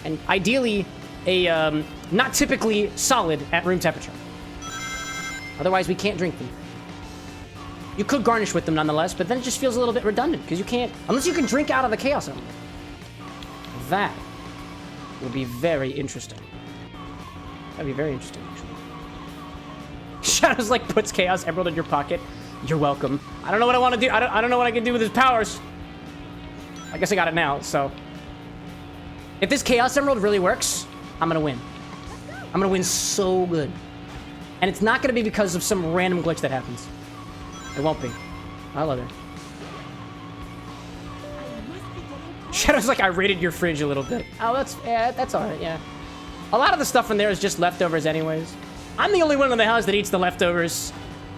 and ideally not typically solid at room temperature. Otherwise, we can't drink them. You could garnish with them nonetheless, but then it just feels a little bit redundant because you can't, unless you can drink out of the Chaos Emerald. That would be very interesting. That'd be very interesting, actually. Shadow's like puts Chaos Emerald in your pocket. You're welcome. I don't know what I want to do. I don't know what I can do with his powers. I guess I got it now, so. If this Chaos Emerald really works, I'm gonna win. I'm gonna win so good. And it's not gonna be because of some random glitch that happens. It won't be. I love it. Shadow's like, I raided your fridge a little bit. Oh, that's alright, yeah. A lot of the stuff in there is just leftovers anyways. I'm the only one in the house that eats the leftovers.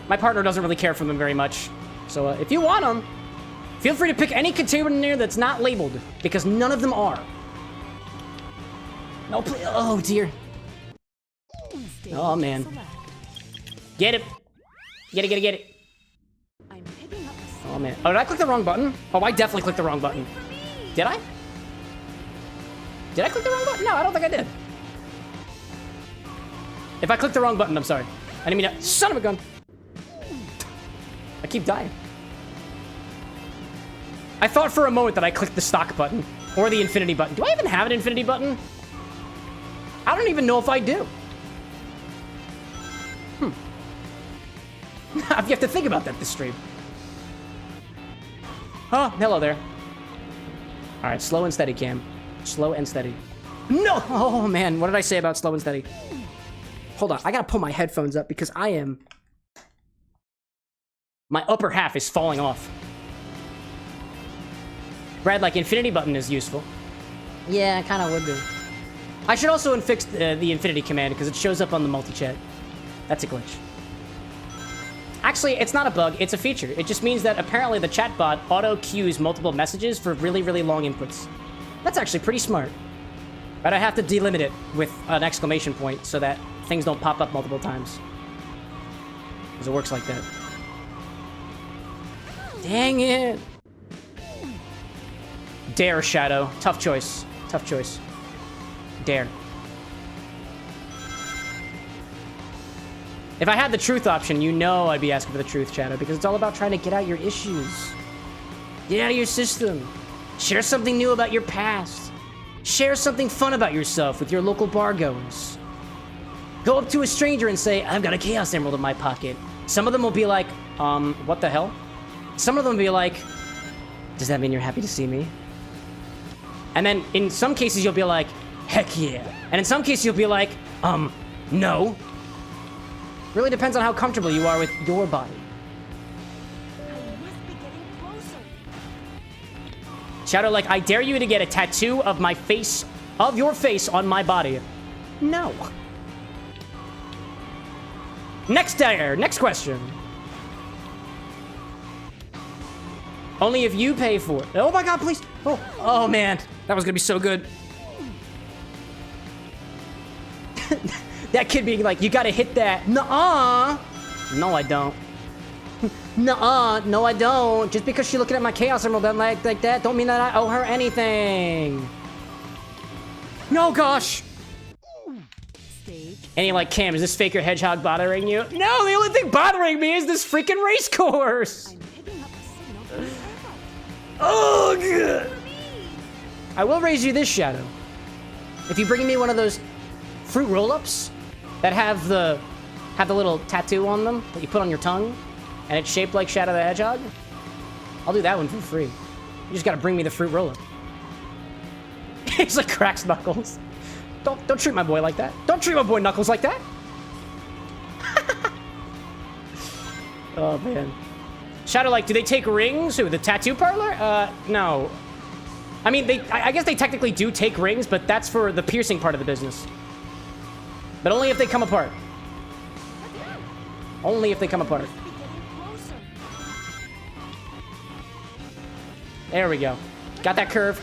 My partner doesn't really care for them very much. So if you want them, feel free to pick any container in there that's not labeled, because none of them are. No, please. Oh, dear. Oh, man. Get it. Get it. Oh, man. Oh, did I click the wrong button? Oh, I definitely clicked the wrong button. Did I? Did I click the wrong button? No, I don't think I did. If I clicked the wrong button, I'm sorry. I didn't mean to. Son of a gun. I keep dying. I thought for a moment that I clicked the stock button or the infinity button. Do I even have an infinity button? I don't even know if I do. You have to think about that this stream. Oh, hello there. All right, slow and steady, Cam. Slow and steady. No! Oh, man. What did I say about slow and steady? Hold on. I gotta pull my headphones up because I am... My upper half is falling off. Brad, like, infinity button is useful. Yeah, it kind of would be. I should also fix the infinity command because it shows up on the multi-chat. That's a glitch. Actually, it's not a bug. It's a feature. It just means that apparently the chatbot auto-queues multiple messages for really, really long inputs. That's actually pretty smart. But I have to delimit it with an exclamation point so that things don't pop up multiple times. Because it works like that. Dang it! Dare, Shadow. Tough choice. Tough choice. Dare. If I had the truth option, you know I'd be asking for the truth, Shadow, because it's all about trying to get out your issues. Get out of your system. Share something new about your past. Share something fun about yourself with your local bar goers. Go up to a stranger and say, I've got a Chaos Emerald in my pocket. Some of them will be like, what the hell? Some of them will be like, does that mean you're happy to see me? And then in some cases you'll be like, heck yeah. And in some cases you'll be like, no. Really depends on how comfortable you are with your body. I must be getting closer. Shadow, like, I dare you to get a tattoo of my face, of your face on my body. No. Next dare, next question. Only if you pay for it. Oh my god, please. Oh man, that was gonna be so good. That kid being like, you gotta hit that. Nuh-uh. No, I don't. Nuh-uh. No, I don't. Just because she's looking at my Chaos Emerald like that, don't mean that I owe her anything. No, gosh. And you're like, Cam, is this faker hedgehog bothering you? No, the only thing bothering me is this freaking race course. I'm picking up a signal from the arrow. Oh, good. I will raise you this, Shadow. If you bring me one of those fruit roll-ups that have the little tattoo on them that you put on your tongue, and it's shaped like Shadow the Hedgehog, I'll do that one for free. You just gotta bring me the fruit roll-up. He's like cracks Knuckles. Don't treat my boy like that. Don't treat my boy Knuckles like that. Oh man. Shadow, like, do they take rings? Who, the tattoo parlor? No. I mean, I guess they technically do take rings, but that's for the piercing part of the business. But only if they come apart. Only if they come apart. There we go. Got that curve.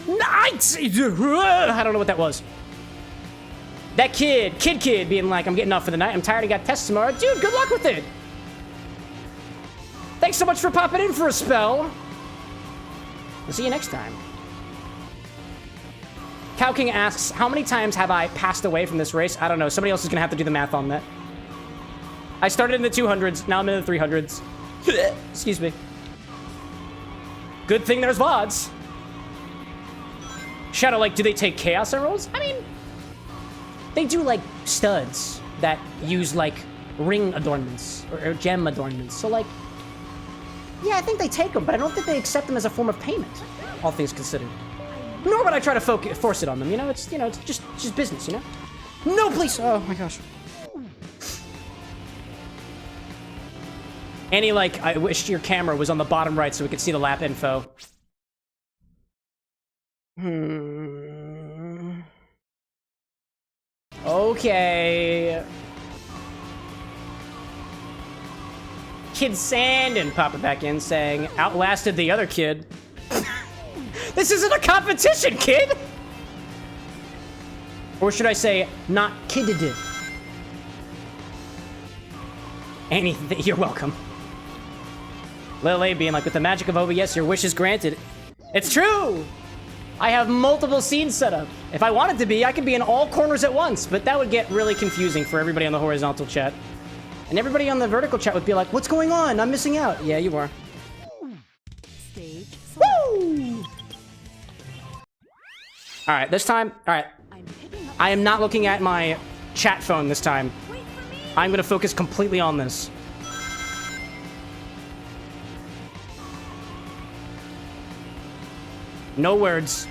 Nice! I don't know what that was. That kid being like, I'm getting off for the night. I'm tired. I got tests tomorrow. Dude, good luck with it. Thanks so much for popping in for a spell. We'll see you next time. Cow King asks, how many times have I passed away from this race? I don't know. Somebody else is going to have to do the math on that. I started in the 200s. Now I'm in the 300s. Excuse me. Good thing there's VODs. Shadow, like, do they take Chaos Emeralds? I mean, they do, like, studs that use, like, ring adornments or gem adornments. So like, yeah, I think they take them, but I don't think they accept them as a form of payment, all things considered. Nor would I try to force it on them, you know? It's just business, you know? No, please! Oh my gosh. Annie, like, I wish your camera was on the bottom right so we could see the lap info. Okay. Kid Sandin popping back in saying, outlasted the other kid. This isn't a competition, kid! Or should I say, not kidded. Annie, you're welcome. Lily being like, with the magic of OBS, your wish is granted. It's true! I have multiple scenes set up. If I wanted to be, I could be in all corners at once, but that would get really confusing for everybody on the horizontal chat. And everybody on the vertical chat would be like, what's going on? I'm missing out. Yeah, you are. Stage Woo! All right, this time, all right. I am not looking at my chat phone this time. I'm gonna focus completely on this. No words.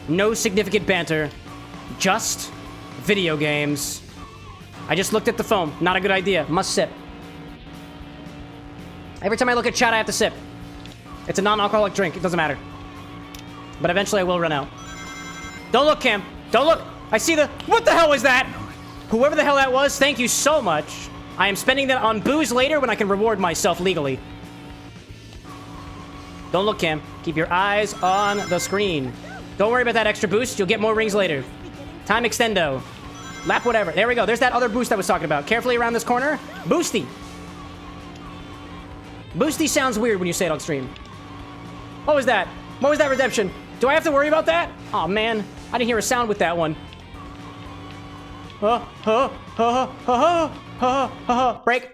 No significant banter. Just video games. I just looked at the phone. Not a good idea. Must sip. Every time I look at chat, I have to sip. It's a non-alcoholic drink. It doesn't matter. But eventually I will run out. Don't look, Cam. Don't look. I see the... What the hell was that? Whoever the hell that was, thank you so much. I am spending that on booze later when I can reward myself legally. Don't look, Cam. Keep your eyes on the screen. Don't worry about that extra boost. You'll get more rings later. Time extendo. Lap whatever. There we go. There's that other boost I was talking about. Carefully around this corner. Boosty. Boosty sounds weird when you say it on stream. What was that? What was that redemption? Do I have to worry about that? Oh man, I didn't hear a sound with that one. Break.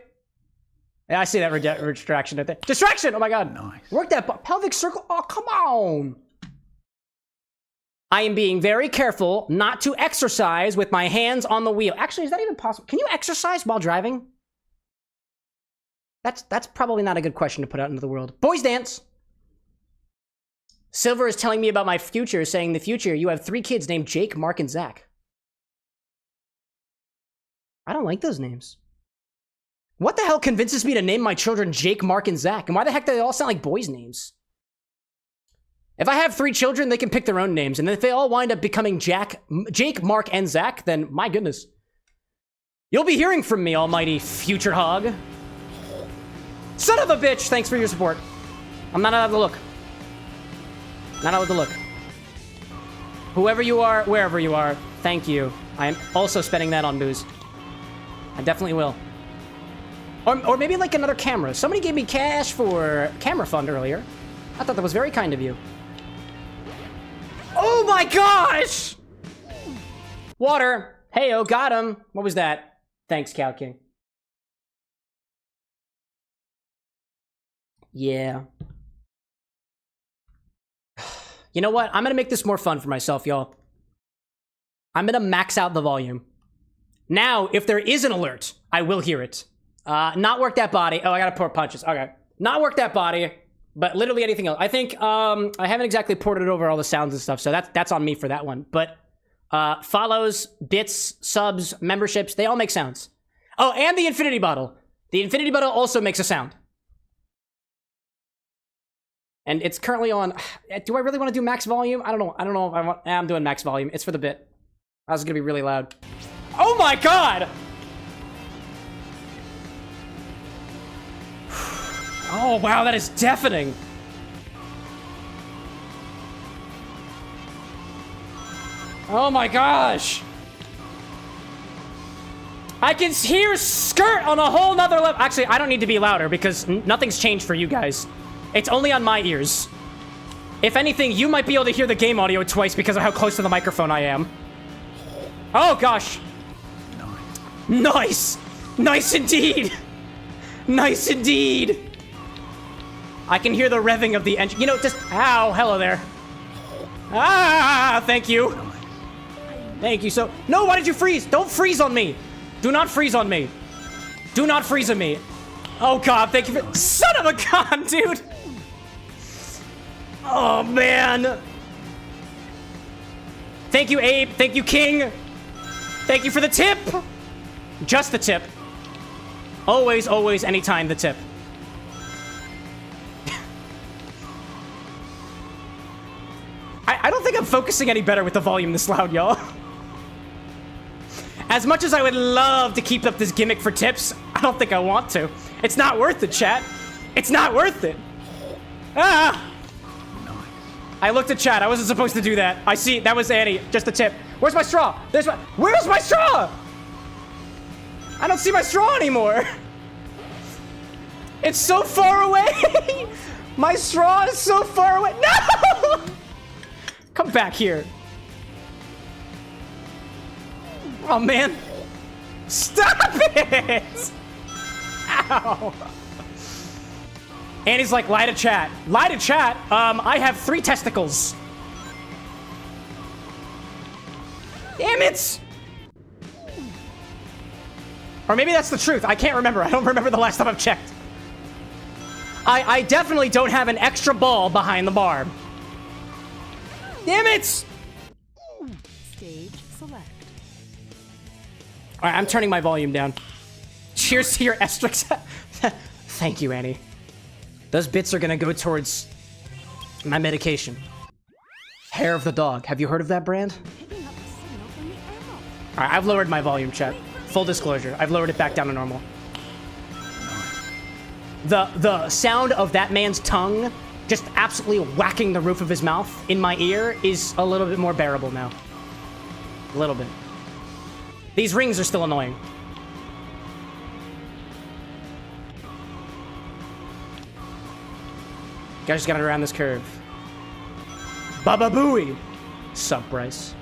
Yeah, I see that distraction right there. Distraction! Oh my god. Nice. Work that pelvic circle. Oh, come on. I am being very careful not to exercise with my hands on the wheel. Actually, is that even possible? Can you exercise while driving? That's probably not a good question to put out into the world. Boys dance. Silver is telling me about my future, saying in the future you have 3 kids named Jake, Mark, and Zach. I don't like those names. What the hell convinces me to name my children Jake, Mark, and Zach? And why the heck do they all sound like boys' names? If I have 3 children, they can pick their own names. And if they all wind up becoming Jake, Mark, and Zach, then my goodness. You'll be hearing from me, almighty future hog. Son of a bitch, thanks for your support. I'm not out of the look. Not out of the look. Whoever you are, wherever you are, thank you. I am also spending that on booze. I definitely will. Or maybe like another camera. Somebody gave me cash for camera fund earlier. I thought that was very kind of you. Oh my gosh! Water. Hey-oh, got him. What was that? Thanks, Cow King. Yeah. You know what? I'm gonna make this more fun for myself, y'all. I'm gonna max out the volume. Now, if there is an alert, I will hear it. Not work that body. Oh, I gotta pour punches. Okay. Not work that body, but literally anything else. I think, I haven't exactly ported over all the sounds and stuff, so that's on me for that one. But, follows, bits, subs, memberships, they all make sounds. Oh, and the infinity bottle. The infinity bottle also makes a sound. And it's currently on... Do I really want to do max volume? I don't know. I don't know if I want... I'm doing max volume. It's for the bit. I was gonna be really loud. Oh my god! Oh wow, that is deafening. Oh my gosh! I can hear skirt on a whole nother level. Actually, I don't need to be louder because nothing's changed for you guys. It's only on my ears. If anything, you might be able to hear the game audio twice because of how close to the microphone I am. Oh gosh. Nice. Nice indeed. Nice indeed. I can hear the revving of the engine. You know, just... Ow, hello there. Ah, thank you. Thank you so... No, why did you freeze? Don't freeze on me. Do not freeze on me. Do not freeze me. Oh god, thank you for— Son of a gun, dude! Oh man. Thank you, Abe. Thank you, King. Thank you for the tip. Just the tip. Always, always, anytime, the tip. I don't think I'm focusing any better with the volume this loud, y'all. As much as I would love to keep up this gimmick for tips, I don't think I want to. It's not worth it, chat. It's not worth it. Ah! I looked at chat. I wasn't supposed to do that. I see. That was Annie. Just a tip. Where's my straw? There's my— Where's my straw? I don't see my straw anymore. It's so far away. My straw is so far away. No! Come back here. Oh, man. Stop it! Ow. Annie's like, lie to chat. Lie to chat? I have 3 testicles. Damn it! Or maybe that's the truth. I can't remember. I don't remember the last time I've checked. I definitely don't have an extra ball behind the bar. Damn it! Stage select. All right, I'm turning my volume down. Cheers to your Estrix. Thank you, Annie. Those bits are gonna go towards my medication. Hair of the dog. Have you heard of that brand? Picking up the signal from the emerald. All right, I've lowered my volume, chat. Full disclosure, I've lowered it back down to normal. The sound of that man's tongue just absolutely whacking the roof of his mouth in my ear is a little bit more bearable now. A little bit. These rings are still annoying. Guys just got it around this curve. Baba Booey! Sup, Bryce?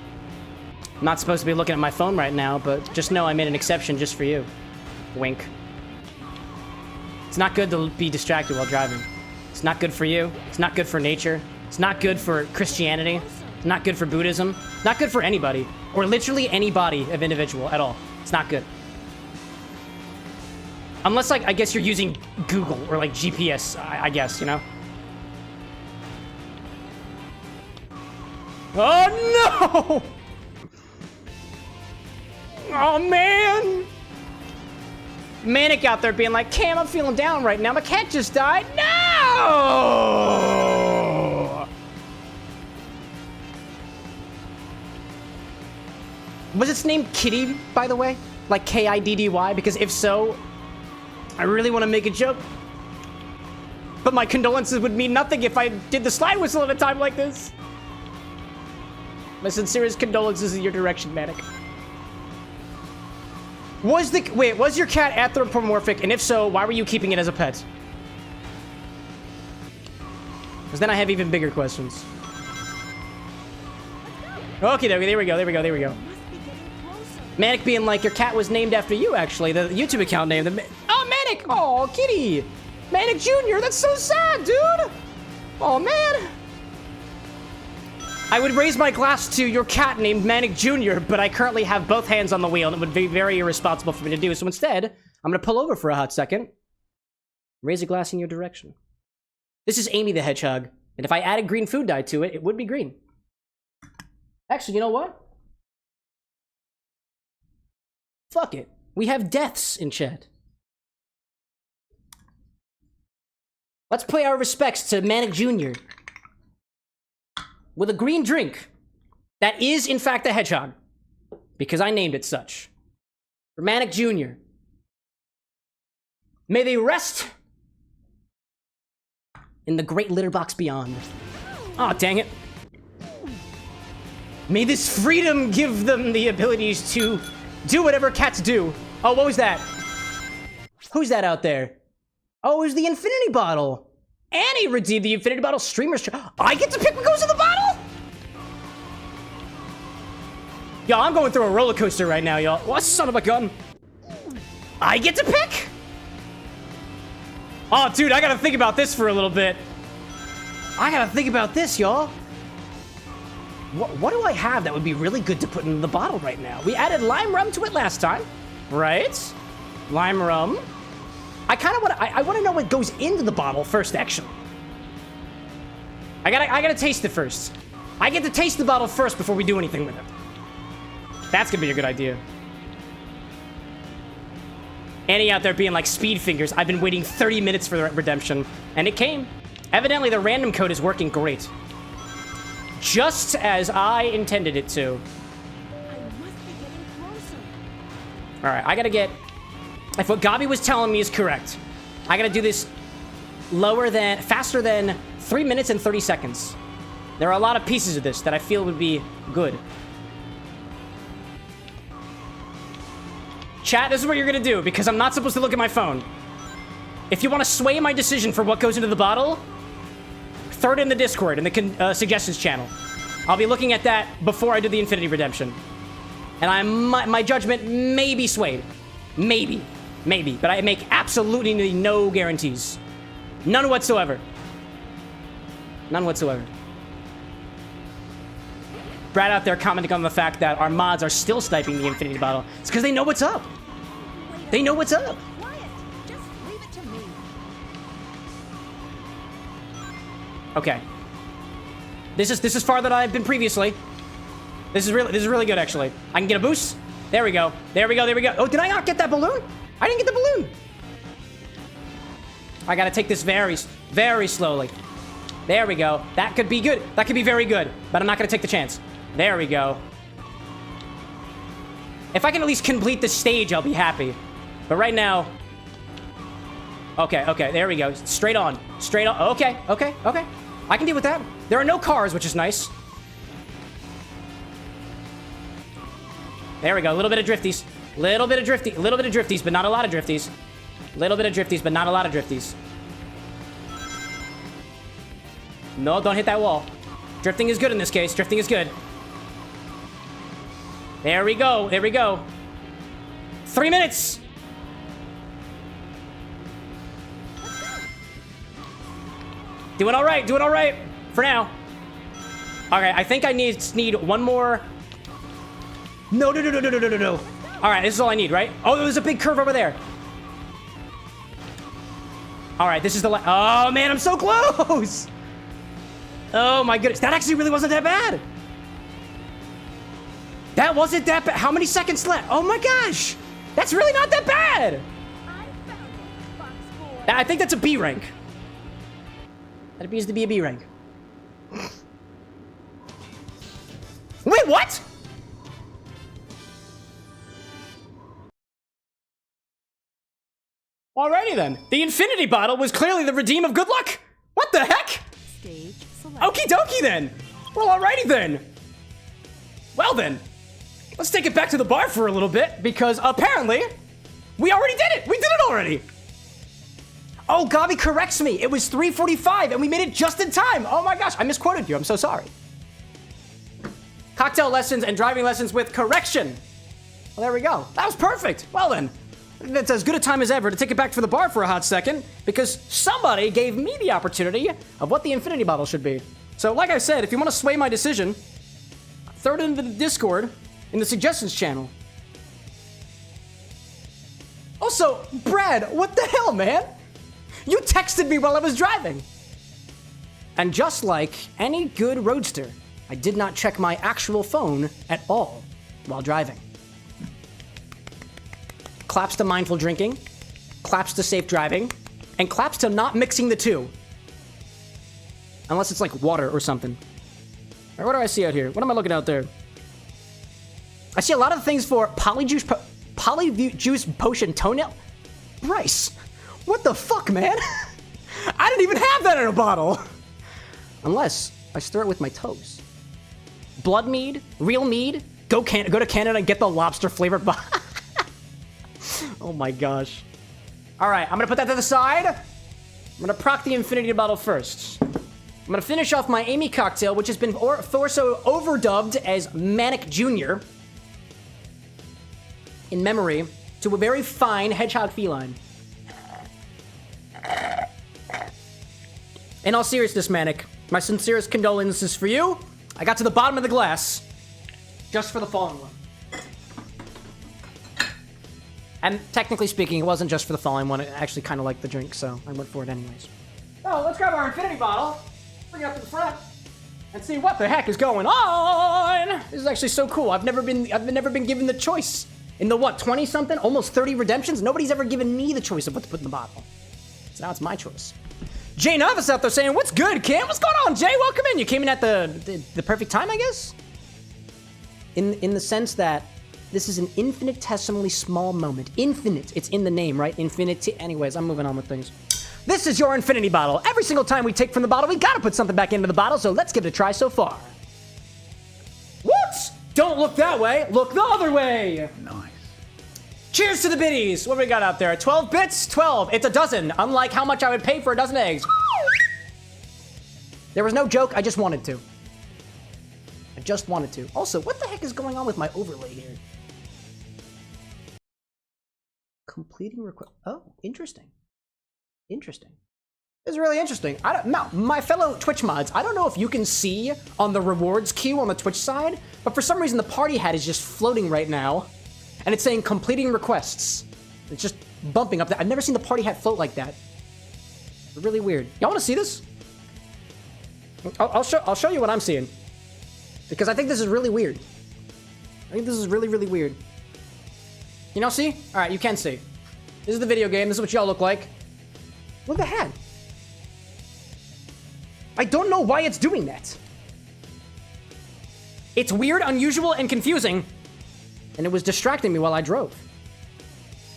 I'm not supposed to be looking at my phone right now, but just know I made an exception just for you. Wink. It's not good to be distracted while driving. It's not good for you. It's not good for nature. It's not good for Christianity. It's not good for Buddhism. It's not good for anybody. Or literally any body of individual at all. It's not good. Unless, like, I guess you're using Google or, like, GPS, I guess, you know? Oh, no! Oh, man! Manic out there being like, Cam, I'm feeling down right now. My cat just died. No! Was its name Kitty, by the way? Like K-I-D-D-Y? Because if so, I really want to make a joke. But my condolences would mean nothing if I did the slide whistle at a time like this. My sincerest condolences in your direction, Manic. Was your cat anthropomorphic? And if so, why were you keeping it as a pet? Because then I have even bigger questions. Okay, there we go. Must be getting closer. Manic being like, your cat was named after you, actually. The YouTube account name. Oh, Manic! Oh, kitty! Manic Jr., that's so sad, dude! Oh, man! I would raise my glass to your cat named Manic Jr., but I currently have both hands on the wheel, and it would be very irresponsible for me to do. So instead, I'm going to pull over for a hot second. Raise a glass in your direction. This is Amy the Hedgehog, and if I added green food dye to it, it would be green. Actually, you know what? Fuck it. We have deaths in chat. Let's pay our respects to Manic Jr. with a green drink that is, in fact, a hedgehog, because I named it such. For Manic Jr. May they rest in the great litter box beyond. Aw, dang it. May this freedom give them the abilities to do whatever cats do. Oh, what was that? Who's that out there? Oh, it was the infinity bottle. Annie redeemed the infinity bottle streamer's. I get to pick what goes in the bottle? Y'all, I'm going through a roller coaster right now, y'all. What son of a gun? I get to pick? Oh, dude, I gotta think about this for a little bit. I gotta think about this, y'all. What do I have that would be really good to put in the bottle right now? We added lime rum to it last time, right? Lime rum. I kind of want to... I want to know what goes into the bottle first, actually. I gotta taste it first. I get to taste the bottle first before we do anything with it. That's gonna be a good idea. Annie out there being like speed fingers. I've been waiting 30 minutes for the redemption, and it came. Evidently, the random code is working great. Just as I intended it to. I must be getting closer. All right, I gotta get... If what Gabi was telling me is correct, I gotta do this faster than 3 minutes and 30 seconds. There are a lot of pieces of this that I feel would be good. Chat, this is what you're gonna do, because I'm not supposed to look at my phone. If you want to sway my decision for what goes into the bottle, throw it in the Discord, in the suggestions channel. I'll be looking at that before I do the Infinity Redemption. And my judgment may be swayed. Maybe. But I make absolutely no guarantees. None whatsoever. None whatsoever. Brad out there commenting on the fact that our mods are still sniping the Infinity Bottle. It's because they know what's up. They know what's up. Quiet. Just leave it to me. Okay. This is farther than I've been previously. This is really good, actually. I can get a boost. There we go. Oh, did I not get that balloon? I didn't get the balloon. I gotta take this very, very slowly. There we go. That could be good. That could be very good. But I'm not gonna take the chance. There we go. If I can at least complete the stage, I'll be happy. But right now... Okay, there we go. Straight on. Okay. I can deal with that. There are no cars, which is nice. There we go. A little bit of drifties. Little bit of drifties, but not a lot of drifties. No, don't hit that wall. Drifting is good in this case. Drifting is good. There we go. 3 minutes. Doing all right for now. Okay, I think I need one more. No. All right, this is all I need, right? Oh, there's a big curve over there. All right, this is the oh man, I'm so close. Oh my goodness, that actually really wasn't that bad. That wasn't that bad. How many seconds left? Oh my gosh, that's really not that bad. I found it, Fox Boy. I think that's a B rank. That appears to be a B rank. Wait, what? Alrighty then. The Infinity Bottle was clearly the redeem of good luck. What the heck? Stage select. Okie dokie then. Well, alrighty then. Well then, let's take it back to the bar for a little bit, because apparently, we already did it. We did it already. Oh, Gabi corrects me. It was 3:45, and we made it just in time. Oh my gosh, I misquoted you. I'm so sorry. Cocktail lessons and driving lessons with correction. Well, there we go. That was perfect. Well then, that's as good a time as ever to take it back to the bar for a hot second, because somebody gave me the opportunity of what the Infinity Bottle should be. So, like I said, if you want to sway my decision, throw it into the Discord in the suggestions channel. Also, Brad, what the hell, man? You texted me while I was driving. And just like any good roadster, I did not check my actual phone at all while driving. Claps to mindful drinking, claps to safe driving, and claps to not mixing the two. Unless it's like water or something. All right, what do I see out here? What am I looking out there? I see a lot of things for polyjuice potion toenail. Bryce, what the fuck, man? I didn't even have that in a bottle. Unless I stir it with my toes. Blood mead, real mead. Go to Canada and get the lobster flavored. Oh my gosh. All right, I'm gonna put that to the side. I'm gonna proc the Infinity Bottle first. I'm gonna finish off my Amy cocktail, which has been also overdubbed as Manic Jr. in memory to a very fine hedgehog feline. In all seriousness, Manic, my sincerest condolences for you. I got to the bottom of the glass just for the fallen one. And technically speaking, it wasn't just for the falling one. I actually kind of liked the drink, so I went for it anyways. Oh, let's grab our infinity bottle, bring it up to the front, and see what the heck is going on. This is actually so cool. I've never been given the choice in the 20 something, almost 30 redemptions. Nobody's ever given me the choice of what to put in the bottle. So now it's my choice. Jay Novice out there saying, "What's good, Cam? What's going on, Jay? Welcome in. You came in at the perfect time, I guess. In the sense that this is an infinitesimally small moment. Infinite. It's in the name, right? Infinity. Anyways, I'm moving on with things. This is your infinity bottle. Every single time we take from the bottle, we gotta put something back into the bottle. So let's give it a try so far. What? Don't look that way. Look the other way. Nice. Cheers to the biddies. What do we got out there? 12 bits? 12. It's a dozen. Unlike how much I would pay for a dozen eggs. There was no joke. I just wanted to. I just wanted to. Also, what the heck is going on with my overlay here? Completing request. Oh, interesting. Interesting. This is really interesting. Now, my fellow Twitch mods, I don't know if you can see on the rewards queue on the Twitch side, but for some reason the party hat is just floating right now. And it's saying completing requests. It's just bumping up. I've never seen the party hat float like that. It's really weird. Y'all want to see this? I'll show you what I'm seeing. Because I think this is really weird. I think this is really, really weird. You know, see? All right, you can see. This is the video game. This is what y'all look like. Look at the hat. I don't know why it's doing that. It's weird, unusual, and confusing. And it was distracting me while I drove.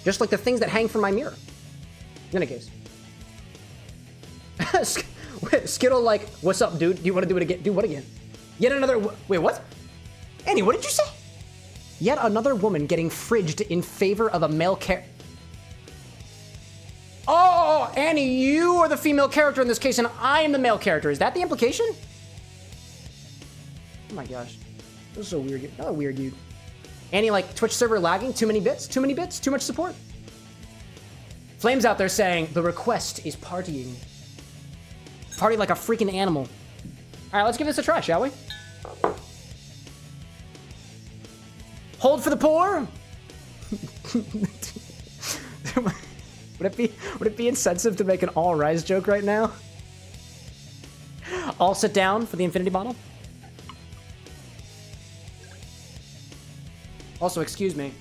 Just like the things that hang from my mirror. In any case. Skittle like, what's up, dude? Do you want to do it again? Do what again? Yet another... Wait, what? Annie, what did you say? Yet another woman getting fridged in favor of a male character. Oh, Annie, you are the female character in this case, and I am the male character. Is that the implication? Oh my gosh. This is so weird. Another weird dude. Annie, like, Twitch server lagging? Too many bits? Too many bits? Too much support? Flames out there saying, the request is partying. Party like a freaking animal. All right, let's give this a try, shall we? Hold for the pour. Would it be insensitive to make an all rise joke right now? All sit down for the infinity bottle. Also, excuse me.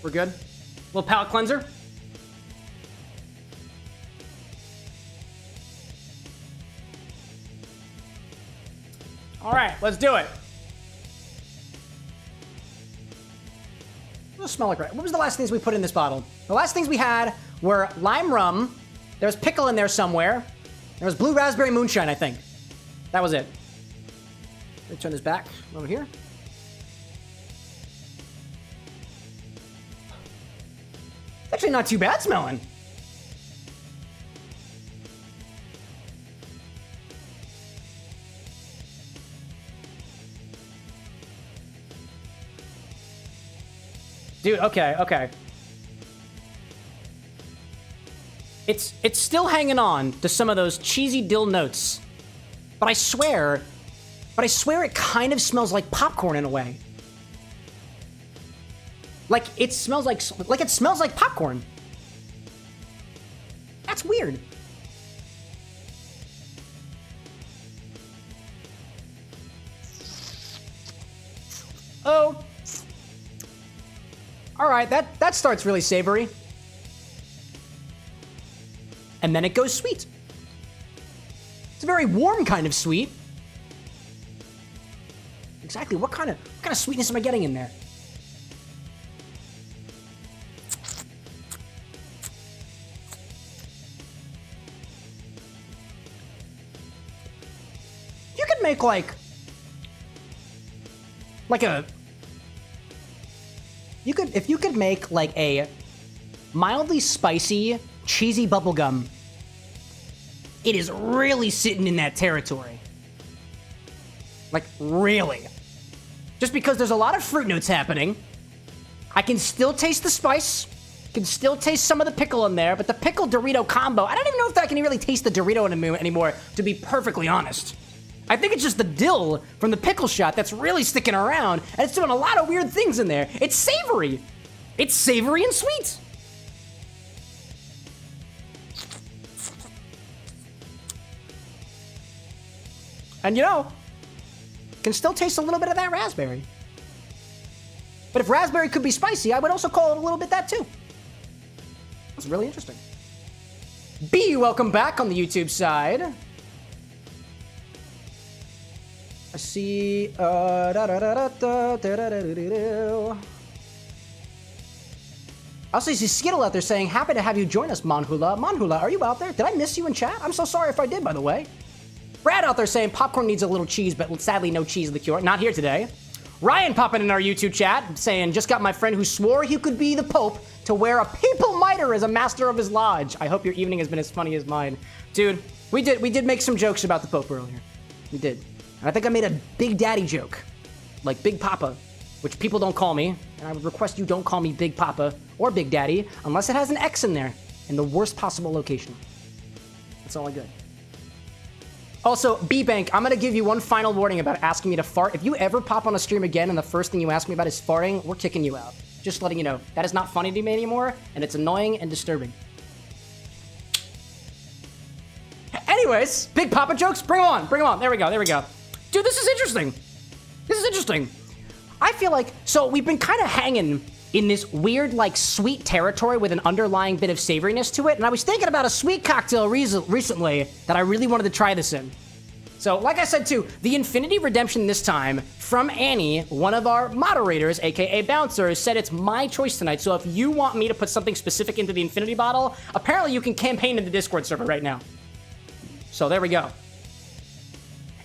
We're good? Little palate cleanser. All right, let's do it. What does it smell like? Right? What was the last things we put in this bottle? The last things we had were lime rum. There was pickle in there somewhere. There was blue raspberry moonshine, I think. That was it. Let me turn this back over here. It's actually not too bad smelling. Dude, okay. It's still hanging on to some of those cheesy dill notes. But I swear it kind of smells like popcorn in a way. Like it smells like popcorn. That's weird. Oh. All right, that starts really savory. And then it goes sweet. It's a very warm kind of sweet. Exactly, what kind of sweetness am I getting in there? You could make like a... If you could make like a mildly spicy, cheesy bubblegum, it is really sitting in that territory. Like, really. Just because there's a lot of fruit notes happening. I can still taste the spice. Can still taste some of the pickle in there, but the pickle Dorito combo, I don't even know if I can really taste the Dorito anymore, to be perfectly honest. I think it's just the dill from the pickle shot that's really sticking around, and it's doing a lot of weird things in there. It's savory. It's savory and sweet. And you know, can still taste a little bit of that raspberry. But if raspberry could be spicy, I would also call it a little bit that too. That's really interesting. B, welcome back on the YouTube side. I see. Also, I see Skittle out there saying, happy to have you join us, Manhula. Manhula, are you out there? Did I miss you in chat? I'm so sorry if I did, by the way. Brad out there saying, popcorn needs a little cheese, but sadly no cheese in the cure. Not here today. Ryan popping in our YouTube chat saying, just got my friend who swore he could be the Pope to wear a papal mitre as a master of his lodge. I hope your evening has been as funny as mine. Dude, we did make some jokes about the Pope earlier. We did. And I think I made a Big Daddy joke. Like Big Papa, which people don't call me. And I would request you don't call me Big Papa or Big Daddy unless it has an X in there in the worst possible location. That's all I got. Also, B-Bank, I'm gonna give you one final warning about asking me to fart. If you ever pop on a stream again and the first thing you ask me about is farting, we're kicking you out. Just letting you know. That is not funny to me anymore, and it's annoying and disturbing. Anyways, Big Papa jokes, bring them on, bring them on. There we go, there we go. Dude, this is interesting. This is interesting. I feel like, so we've been kind of hanging in this weird, like, sweet territory with an underlying bit of savoriness to it, and I was thinking about a sweet cocktail recently that I really wanted to try this in. So, like I said, too, the Infinity Redemption this time from Annie, one of our moderators, aka Bouncers, said it's my choice tonight, so if you want me to put something specific into the Infinity bottle, apparently you can campaign in the Discord server right now. So, there we go.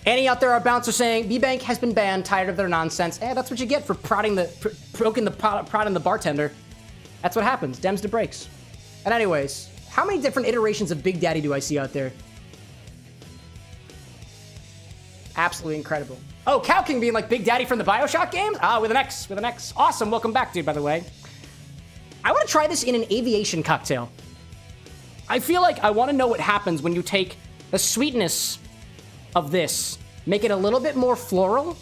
Annie out there, our bouncer, saying, B-Bank has been banned, tired of their nonsense. Eh, that's what you get for prodding the bartender. That's what happens, dems to breaks. And anyways, how many different iterations of Big Daddy do I see out there? Absolutely incredible. Oh, Cow King being like Big Daddy from the Bioshock games? Ah, with an X, with an X. Awesome, welcome back, dude, by the way. I want to try this in an aviation cocktail. I feel like I want to know what happens when you take the sweetness of this, make it a little bit more floral,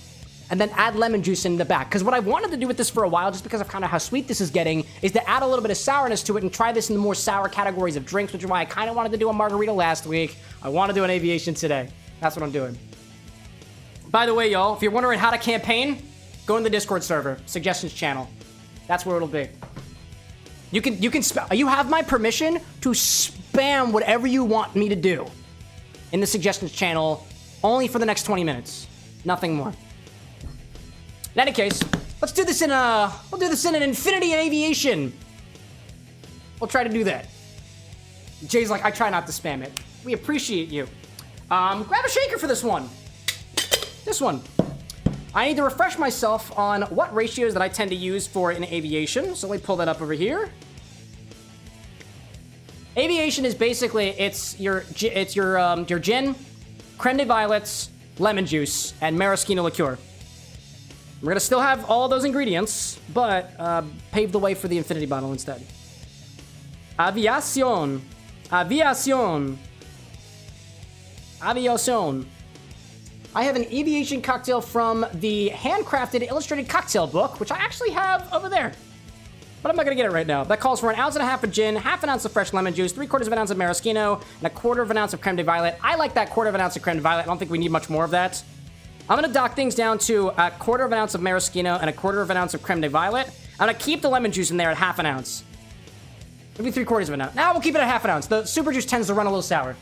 and then add lemon juice in the back. Because what I wanted to do with this for a while, just because of kind of how sweet this is getting, is to add a little bit of sourness to it and try this in the more sour categories of drinks, which is why I kind of wanted to do a margarita last week. I want to do an aviation today. That's what I'm doing. By the way, y'all, if you're wondering how to campaign, go in the Discord server, suggestions channel. That's where it'll be. You have my permission to spam whatever you want me to do in the suggestions channel, only for the next 20 minutes. Nothing more. In any case, let's do this in an Infinity and Aviation. We'll try to do that. Jay's like, I try not to spam it. We appreciate you. Grab a shaker for this one. This one. I need to refresh myself on what ratios that I tend to use for in aviation. So let me pull that up over here. Aviation is basically, it's your gin, creme de violets, lemon juice, and maraschino liqueur. We're gonna still have all those ingredients, but pave the way for the Infinity bottle instead. Aviación. Aviación. Aviación. I have an aviation cocktail from the handcrafted illustrated cocktail book, which I actually have over there. But I'm not gonna get it right now. That calls for 1.5 ounces of gin, 1/2 ounce of fresh lemon juice, 3/4 ounce of maraschino, and 1/4 ounce of creme de violet. I like that 1/4 ounce of creme de violet. I don't think we need much more of that. I'm gonna dock things down to 1/4 ounce of maraschino and 1/4 ounce of creme de violet. I'm gonna keep the lemon juice in there at 1/2 ounce. Maybe 3/4 ounce. Now we'll keep it at 1/2 ounce. The super juice tends to run a little sour.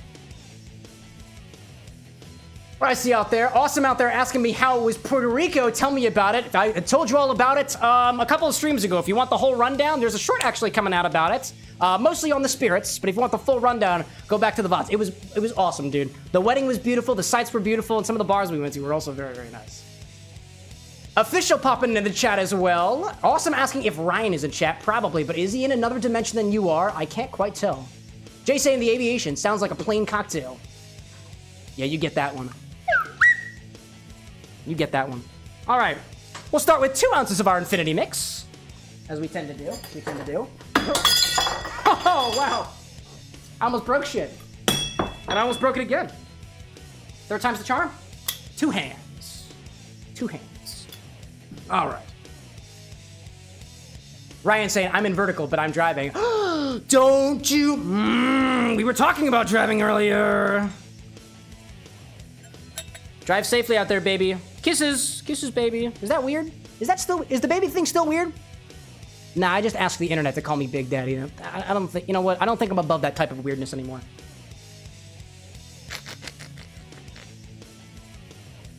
What I see out there, awesome out there asking me how it was Puerto Rico. Tell me about it. I told you all about it a couple of streams ago. If you want the whole rundown, there's a short actually coming out about it. Mostly on the spirits, but if you want the full rundown, go back to the VODs. It was awesome, dude. The wedding was beautiful, the sights were beautiful, and some of the bars we went to were also very, very nice. Official popping in the chat as well. Awesome asking if Ryan is in chat. Probably, but is he in another dimension than you are? I can't quite tell. Jay saying the aviation sounds like a plain cocktail. Yeah, you get that one. You get that one. All right, we'll start with 2 ounces of our Infinity mix, as we tend to do. Oh, wow. I almost broke shit. And I almost broke it again. 3rd time's the charm. Two hands. Two hands. All right. Ryan saying, I'm in vertical, but I'm driving. Don't you? We were talking about driving earlier. Drive safely out there, baby. Kisses. Kisses, baby. Is that weird? Is the baby thing still weird? Nah, I just asked the internet to call me Big Daddy. I don't think, you know what? I don't think I'm above that type of weirdness anymore.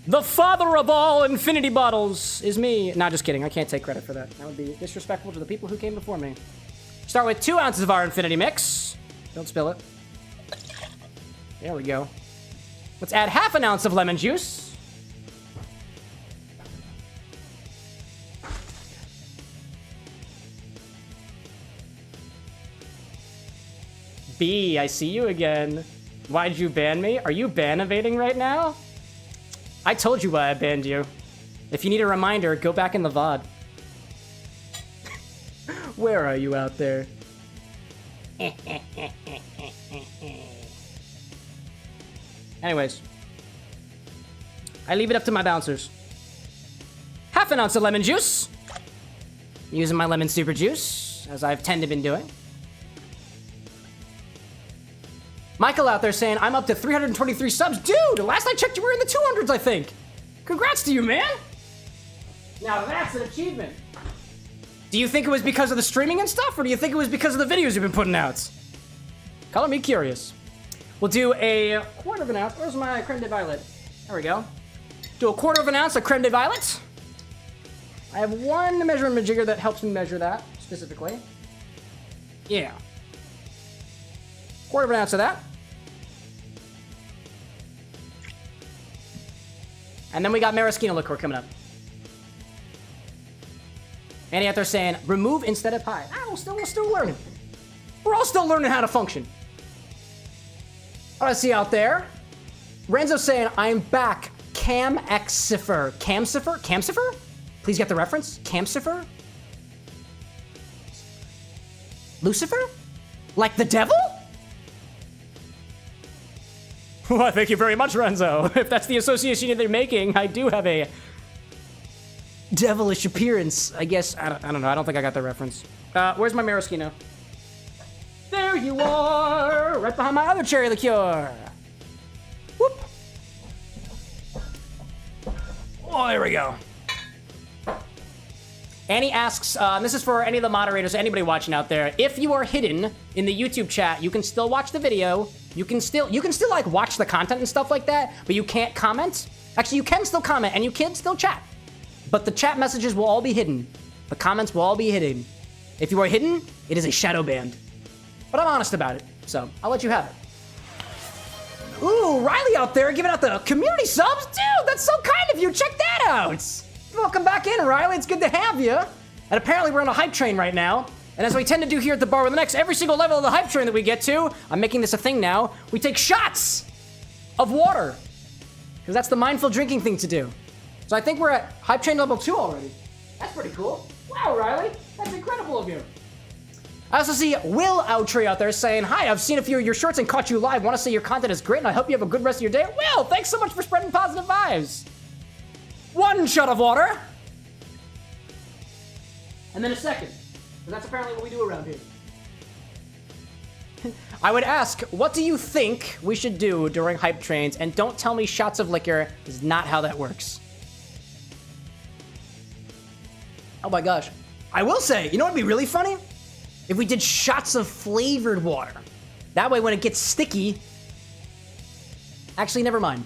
The father of all infinity bottles is me. Nah, just kidding. I can't take credit for that. That would be disrespectful to the people who came before me. Start with 2 ounces of our infinity mix. Don't spill it. There we go. Let's add half an ounce of lemon juice. B, I see you again. Why'd you ban me? Are you ban evading right now? I told you why I banned you. If you need a reminder, go back in the VOD. Where are you out there? Anyways. I leave it up to my bouncers. Half an ounce of lemon juice. Using my lemon super juice, as I've tended been doing. Michael out there saying, I'm up to 323 subs. Dude, last I checked, you were in the 200s, I think. Congrats to you, man. Now that's an achievement. Do you think it was because of the streaming and stuff, or do you think it was because of the videos you've been putting out? Color me curious. We'll do a quarter of an ounce. Where's my creme de violet? There we go. Do a quarter of an ounce of creme de violet. I have one measuring jigger that helps me measure that, specifically. Yeah. Quarter of an ounce of that. And then we got maraschino liqueur coming up. Andy out there saying, remove instead of pie. Ah, we're still learning. We're all still learning how to function. What I see out there. Renzo saying, I'm back. Camcifer. Camcifer? Camcifer? Please get the reference. Camcifer? Lucifer? Like the devil? Well, thank you very much, Renzo. If that's the association they're making, I do have a devilish appearance. I guess, I don't know. I don't think I got the reference. Where's my maraschino? There you are! Right behind my other cherry liqueur. Whoop. Oh, there we go. Annie asks, this is for any of the moderators, anybody watching out there. If you are hidden in the YouTube chat, you can still watch the video. You can still like watch the content and stuff like that, but you can't comment. Actually, you can still comment and you can still chat, but the chat messages will all be hidden. The comments will all be hidden. If you are hidden, it is a shadow band. But I'm honest about it, so I'll let you have it. Ooh, Riley out there giving out the community subs? Dude, that's so kind of you. Check that out. Welcome back in, Riley. It's good to have you. And apparently we're on a hype train right now. And as we tend to do here at the Bar with the Next, every single level of the hype train that we get to, I'm making this a thing now, we take shots of water. Because that's the mindful drinking thing to do. So I think we're at hype train level 2 already. That's pretty cool. Wow, Riley. That's incredible of you. I also see Will Outtree out there saying, hi, I've seen a few of your shorts and caught you live. Want to say your content is great and I hope you have a good rest of your day. Will, thanks so much for spreading positive vibes. 1 shot of water. And then a second. And that's apparently what we do around here. I would ask, what do you think we should do during hype trains? And don't tell me shots of liquor is not how that works. Oh my gosh. I will say, you know what would be really funny? If we did shots of flavored water. That way when it gets sticky... Actually, never mind.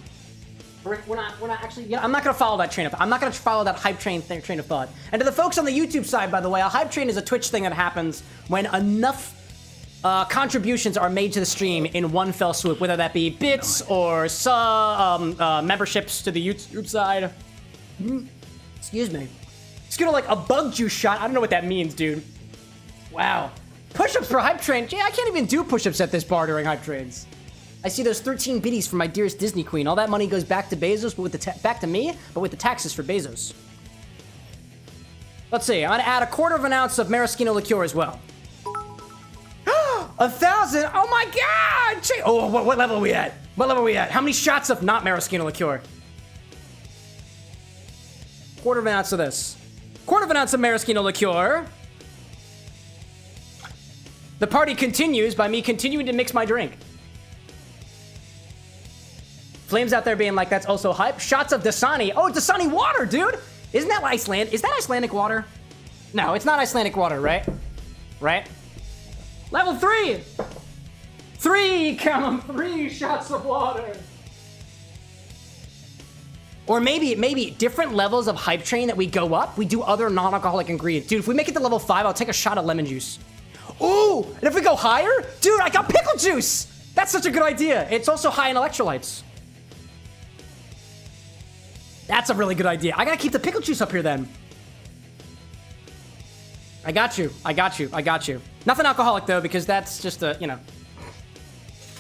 We're not actually, you know, I'm not gonna follow that train of thought. I'm not gonna follow that hype train train of thought. And to the folks on the YouTube side, by the way, a hype train is a Twitch thing that happens when enough contributions are made to the stream in one fell swoop, whether that be bits or memberships to the YouTube side. Excuse me. It's gonna like a bug juice shot. I don't know what that means, dude. Wow. Push-ups for hype train. Yeah, I can't even do push-ups at this bar during hype trains. I see those 13 biddies from my dearest Disney queen. All that money goes back to Bezos, but with back to me, but with the taxes for Bezos. Let's see. I'm gonna add a quarter of an ounce of maraschino liqueur as well. 1,000. Oh my God! Oh, what level are we at? What level are we at? How many shots of not maraschino liqueur? Quarter of an ounce of this. Quarter of an ounce of maraschino liqueur. The party continues by me continuing to mix my drink. Flames out there being like, that's also hype. Shots of Dasani. Oh, Dasani water, dude. Isn't that Iceland? Is that Icelandic water? No, it's not Icelandic water, right? Right? Level 3. 3, count 'em, 3 shots of water. Or maybe different levels of hype train that we go up, we do other non-alcoholic ingredients. Dude, if we make it to level 5, I'll take a shot of lemon juice. Ooh, and if we go higher, dude, I got pickle juice. That's such a good idea. It's also high in electrolytes. That's a really good idea. I gotta keep the pickle juice up here then. I got you. Nothing alcoholic though, because that's just a, you know.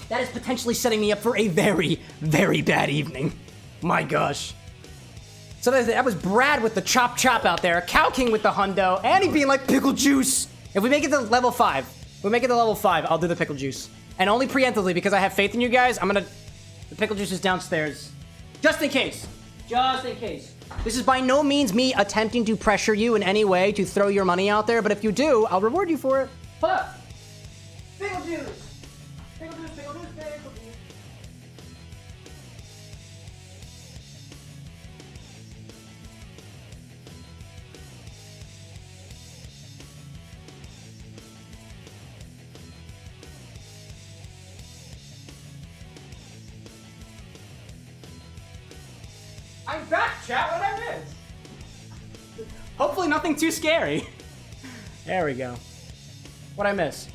That is potentially setting me up for a very, very bad evening. My gosh. So that was Brad with the chop out there, Cow King with the hundo, and he being like, pickle juice. If we make it to level 5, I'll do the pickle juice. And only preemptively, because I have faith in you guys, the pickle juice is downstairs. Just in case. This is by no means me attempting to pressure you in any way to throw your money out there, but if you do, I'll reward you for it. Huh. Pickle juice. Pickle juice. I'm back, chat. What did I miss? Hopefully nothing too scary. There we go. What'd I miss?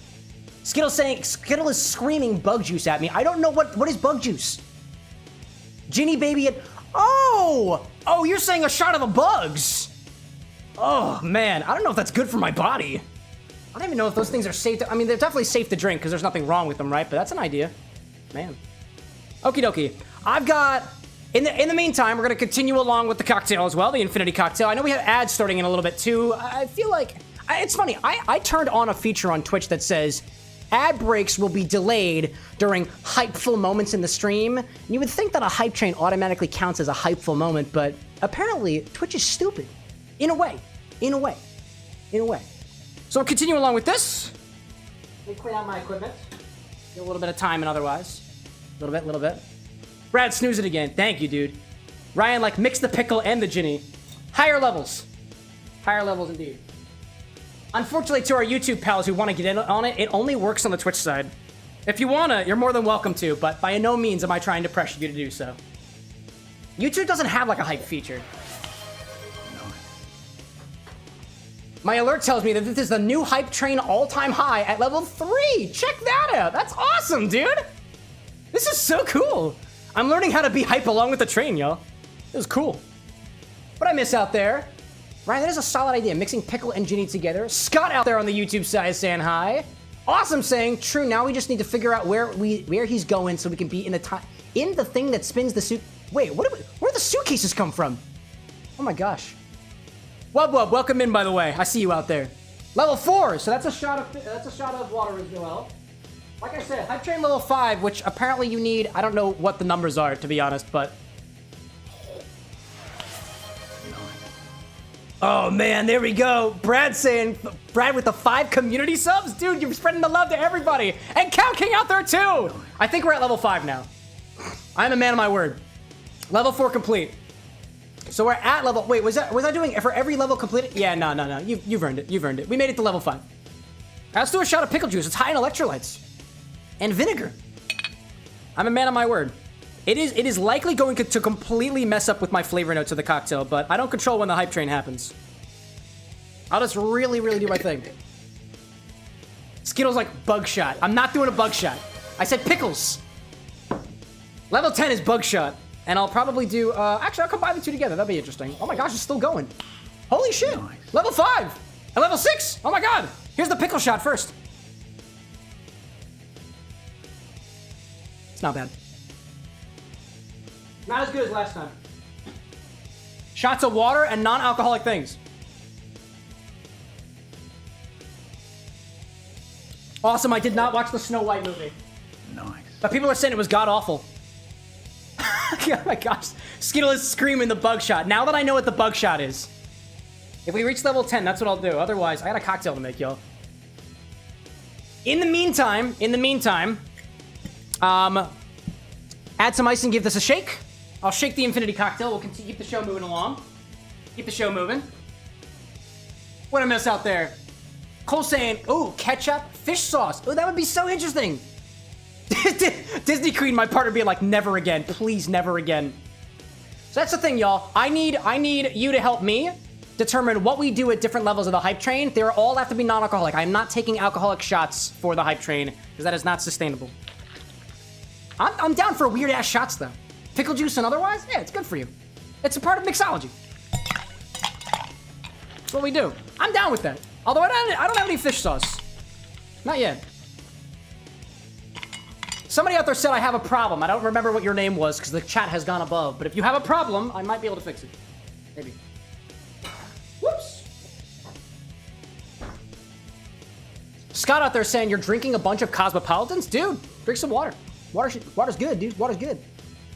Skittle is screaming bug juice at me. I don't know what is bug juice. Ginny baby Oh, you're saying a shot of the bugs. Oh man, I don't know if that's good for my body. I don't even know if those things are safe I mean, they're definitely safe to drink because there's nothing wrong with them, right? But that's an idea. Man. Okie dokie. I've got... In the meantime, we're going to continue along with the cocktail as well, the Infinity Cocktail. I know we have ads starting in a little bit too. I feel like... It's funny. I turned on a feature on Twitch that says ad breaks will be delayed during hypeful moments in the stream. And you would think that a hype train automatically counts as a hypeful moment, but apparently Twitch is stupid. In a way. So we'll continue along with this. Let me clean out my equipment. Get a little bit of time and otherwise. Little bit. Brad, snooze it again. Thank you, dude. Ryan, like, mix the pickle and the Ginny. Higher levels indeed. Unfortunately, to our YouTube pals who want to get in on it, it only works on the Twitch side. If you wanna, you're more than welcome to, but by no means am I trying to pressure you to do so. YouTube doesn't have, like, a hype feature. My alert tells me that this is the new hype train all-time high at level 3. Check that out. That's awesome, dude. This is so cool. I'm learning how to be hype along with the train, y'all. It was cool. What I miss out there? Ryan, that is a solid idea. Mixing pickle and Ginny together. Scott out there on the YouTube side saying hi. Awesome saying, true, now we just need to figure out where he's going so we can be in the thing that spins the suit. Wait, where do the suitcases come from? Oh my gosh. Wub, welcome in, by the way. I see you out there. Level 4, so that's a shot of water as well. Like I said, hype train level 5, which apparently you need. I don't know what the numbers are, to be honest, but. Oh man, there we go. Brad with the 5 community subs, dude. You're spreading the love to everybody, and Cow King out there too. I think we're at level 5 now. I'm a man of my word. Level 4 complete. So we're at level. Wait, was I doing for every level completed? Yeah, no. You've earned it. We made it to level 5. Let's do a shot of pickle juice. It's high in electrolytes and vinegar. I'm a man of my word. It is likely going to completely mess up with my flavor notes of the cocktail, but I don't control when the hype train happens. I'll just really do my thing. Skittles like bug shot. I'm not doing a bug shot. I said pickles. Level 10 is bug shot. And I'll probably do, actually, I'll combine the two together. That'd be interesting. Oh my gosh, it's still going. Holy shit. Nice. Level 5 and level 6. Oh my god. Here's the pickle shot first. It's not bad. Not as good as last time. Shots of water and non-alcoholic things. Awesome, I did not watch the Snow White movie. Nice. But people are saying it was god-awful. Oh my gosh. Skittle is screaming the bug shot. Now that I know what the bug shot is. If we reach level 10, that's what I'll do. Otherwise, I got a cocktail to make, y'all. In the meantime, add some ice and give this a shake. I'll shake the infinity cocktail. We'll continue, keep the show moving along. Keep the show moving. What a miss out there. Cole saying, ooh, ketchup, fish sauce. Oh, that would be so interesting. Disney Queen, my partner, being like, never again. Please, never again. So that's the thing, y'all. I need you to help me determine what we do at different levels of the hype train. They all have to be non-alcoholic. I'm not taking alcoholic shots for the hype train because that is not sustainable. I'm down for weird-ass shots, though. Pickle juice and otherwise? Yeah, it's good for you. It's a part of mixology. That's what we do. I'm down with that. Although I don't have any fish sauce. Not yet. Somebody out there said I have a problem. I don't remember what your name was because the chat has gone above. But if you have a problem, I might be able to fix it. Maybe. Whoops. Scott out there saying you're drinking a bunch of Cosmopolitans? Dude, drink some water. Water's good, dude. Water's good.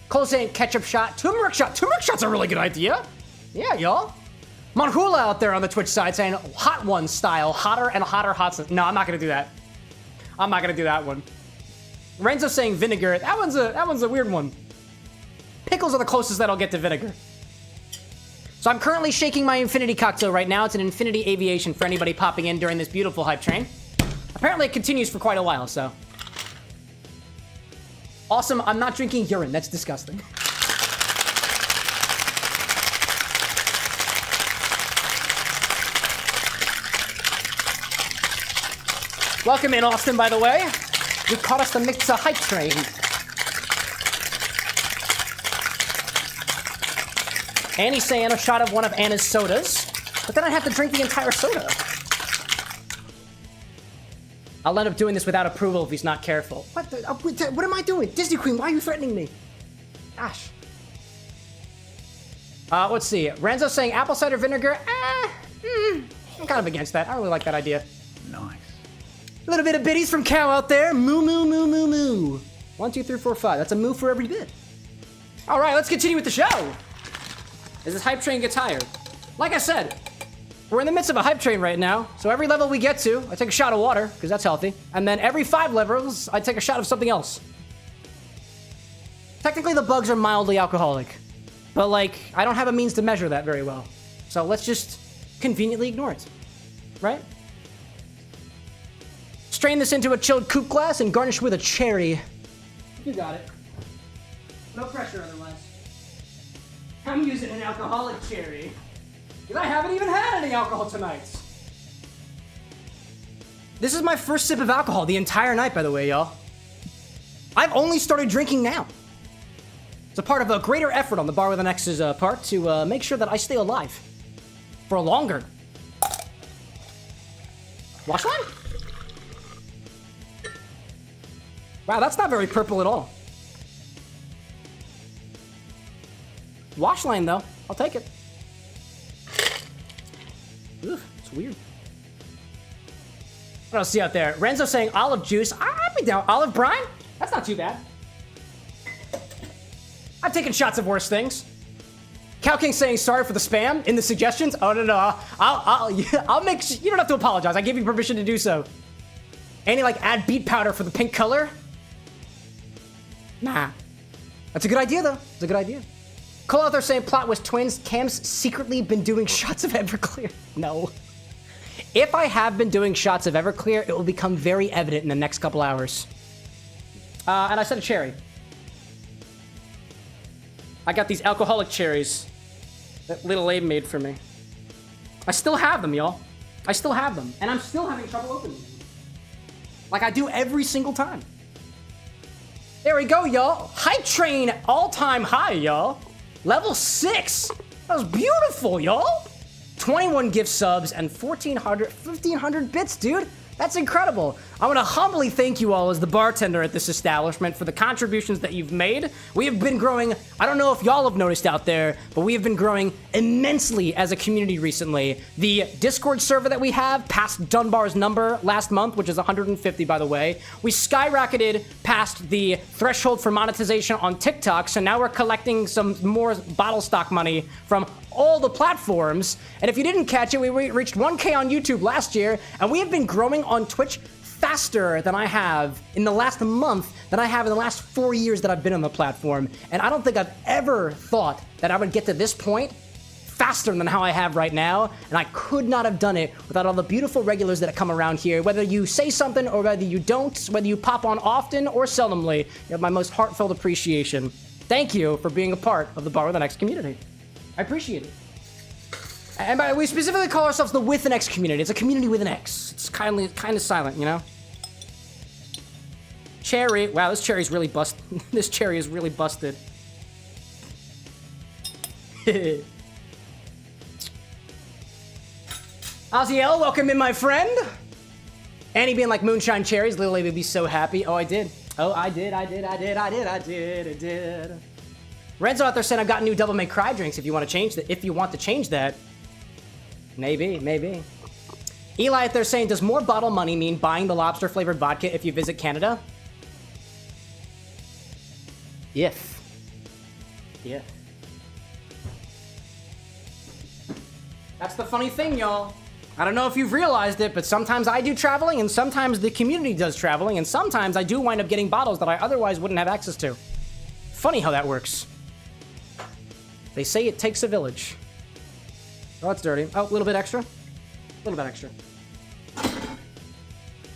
Cole saying ketchup shot. Turmeric shot. Turmeric shot's a really good idea. Yeah, y'all. Monhula out there on the Twitch side saying hot one style. Hotter and hotter hot sauce. No, I'm not going to do that. I'm not going to do that one. Renzo saying vinegar. That one's a weird one. Pickles are the closest that I'll get to vinegar. So I'm currently shaking my infinity cocktail right now. It's an infinity aviation for anybody popping in during this beautiful hype train. Apparently it continues for quite a while, so. Awesome, I'm not drinking urine. That's disgusting. Welcome in, Austin, by the way. You caught us the Mixa hype train. Annie's saying a shot of one of Anna's sodas, but then I'd have to drink the entire soda. I'll end up doing this without approval if he's not careful. What am I doing? Disney Queen, why are you threatening me? Gosh. Let's see. Renzo's saying apple cider vinegar. I'm kind of against that. I really like that idea. Nice. A little bit of biddies from Cow out there. Moo, moo, moo, moo, moo. 1, 2, 3, 4, 5. That's a moo for every bit. All right, let's continue with the show. As this hype train gets higher. Like I said, we're in the midst of a hype train right now. So every level we get to, I take a shot of water, because that's healthy. And then every 5 levels, I take a shot of something else. Technically, the bugs are mildly alcoholic. But, like, I don't have a means to measure that very well. So let's just conveniently ignore it. Right? Strain this into a chilled coupe glass and garnish with a cherry. You got it. No pressure otherwise. I'm using an alcoholic cherry. Because I haven't even had any alcohol tonight. This is my first sip of alcohol the entire night, by the way, y'all. I've only started drinking now. It's a part of a greater effort on the Bar with an X's part to make sure that I stay alive for longer. Wash line? Wow, that's not very purple at all. Wash line, though. I'll take it. Ugh, it's weird. What else see out there? Renzo saying olive juice. I'd be down. Olive brine? That's not too bad. I've taken shots of worse things. Cow King saying sorry for the spam in the suggestions. Oh, no. I'll make... You don't have to apologize. I gave you permission to do so. Any, like, add beet powder for the pink color? Nah. That's a good idea, though. It's a good idea. Cole out there saying plot with twins. Cam's secretly been doing shots of Everclear. No. If I have been doing shots of Everclear, it will become very evident in the next couple hours. And I said a cherry. I got these alcoholic cherries that Little Abe made for me. I still have them, y'all. I still have them. And I'm still having trouble opening them. Like I do every single time. There we go, y'all. Hype train all-time high, y'all. Level 6. That was beautiful, y'all. 21 gift subs and 1,500 bits, dude. That's incredible. I want to humbly thank you all as the bartender at this establishment for the contributions that you've made. We have been growing, I don't know if y'all have noticed out there, but we have been growing immensely as a community recently. The Discord server that we have passed Dunbar's number last month, which is 150, by the way. We skyrocketed past the threshold for monetization on TikTok, so now we're collecting some more bottle stock money from all the platforms. And if you didn't catch it, we reached 1K on YouTube last year, and we have been growing on Twitch faster than I have in the last month than I have in the last 4 years that I've been on the platform. And I don't think I've ever thought that I would get to this point faster than how I have right now. And I could not have done it without all the beautiful regulars that come around here. Whether you say something or whether you don't, whether you pop on often or seldomly, you have my most heartfelt appreciation. Thank you for being a part of the Bar with an X community. I appreciate it. And by the way, we specifically call ourselves the With an X community. It's a community with an X. It's kind of silent, you know? Cherry. Wow, this cherry's really busted. This cherry is really busted. Oziel, welcome in, my friend. Annie being like moonshine cherries. Little lady would be so happy. Oh, I did. Oh, I did. Renzo out there saying I've got new Devil May Cry drinks if you want to change that. If you want to change that. Maybe. Eli out there saying, does more bottle money mean buying the lobster flavored vodka if you visit Canada? If. That's the funny thing, y'all. I don't know if you've realized it, but sometimes I do traveling, and sometimes the community does traveling, and sometimes I do wind up getting bottles that I otherwise wouldn't have access to. Funny how that works. They say it takes a village. Oh, it's dirty. Oh, a little bit extra.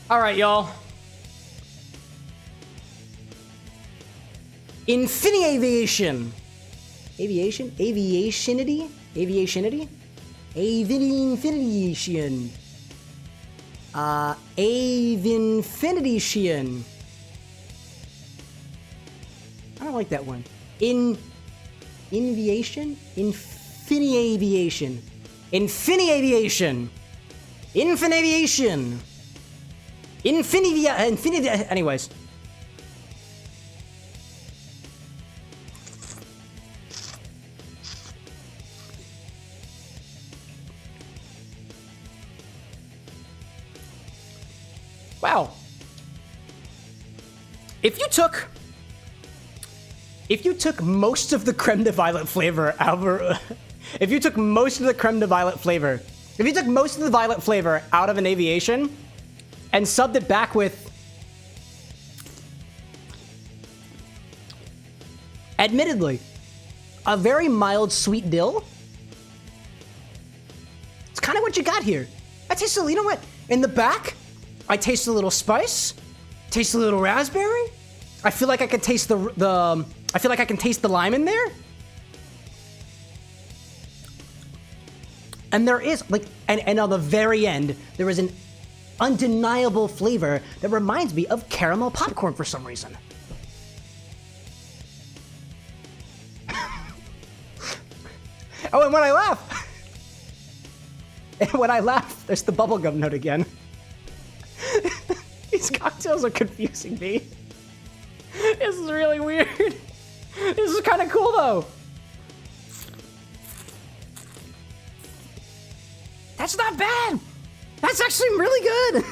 All right, y'all. Aviationity? Aviationity? Aviation. Avinfinity. I don't like that one. Inviation? Infiniaviation. Anyways. Wow. If you took most of the creme de violet flavor out of if you took most of the violet flavor out of an aviation and subbed it back with admittedly a very mild sweet dill, it's kind of what you got here. I taste you know what? In the back, I taste a little spice, taste a little raspberry. I feel like I can taste the lime in there. And there is like, and on the very end, there is an undeniable flavor that reminds me of caramel popcorn for some reason. Oh, and when I laugh, there's the bubblegum note again. These cocktails are confusing me. This is really weird. This is kind of cool, though. That's not bad. That's actually really good.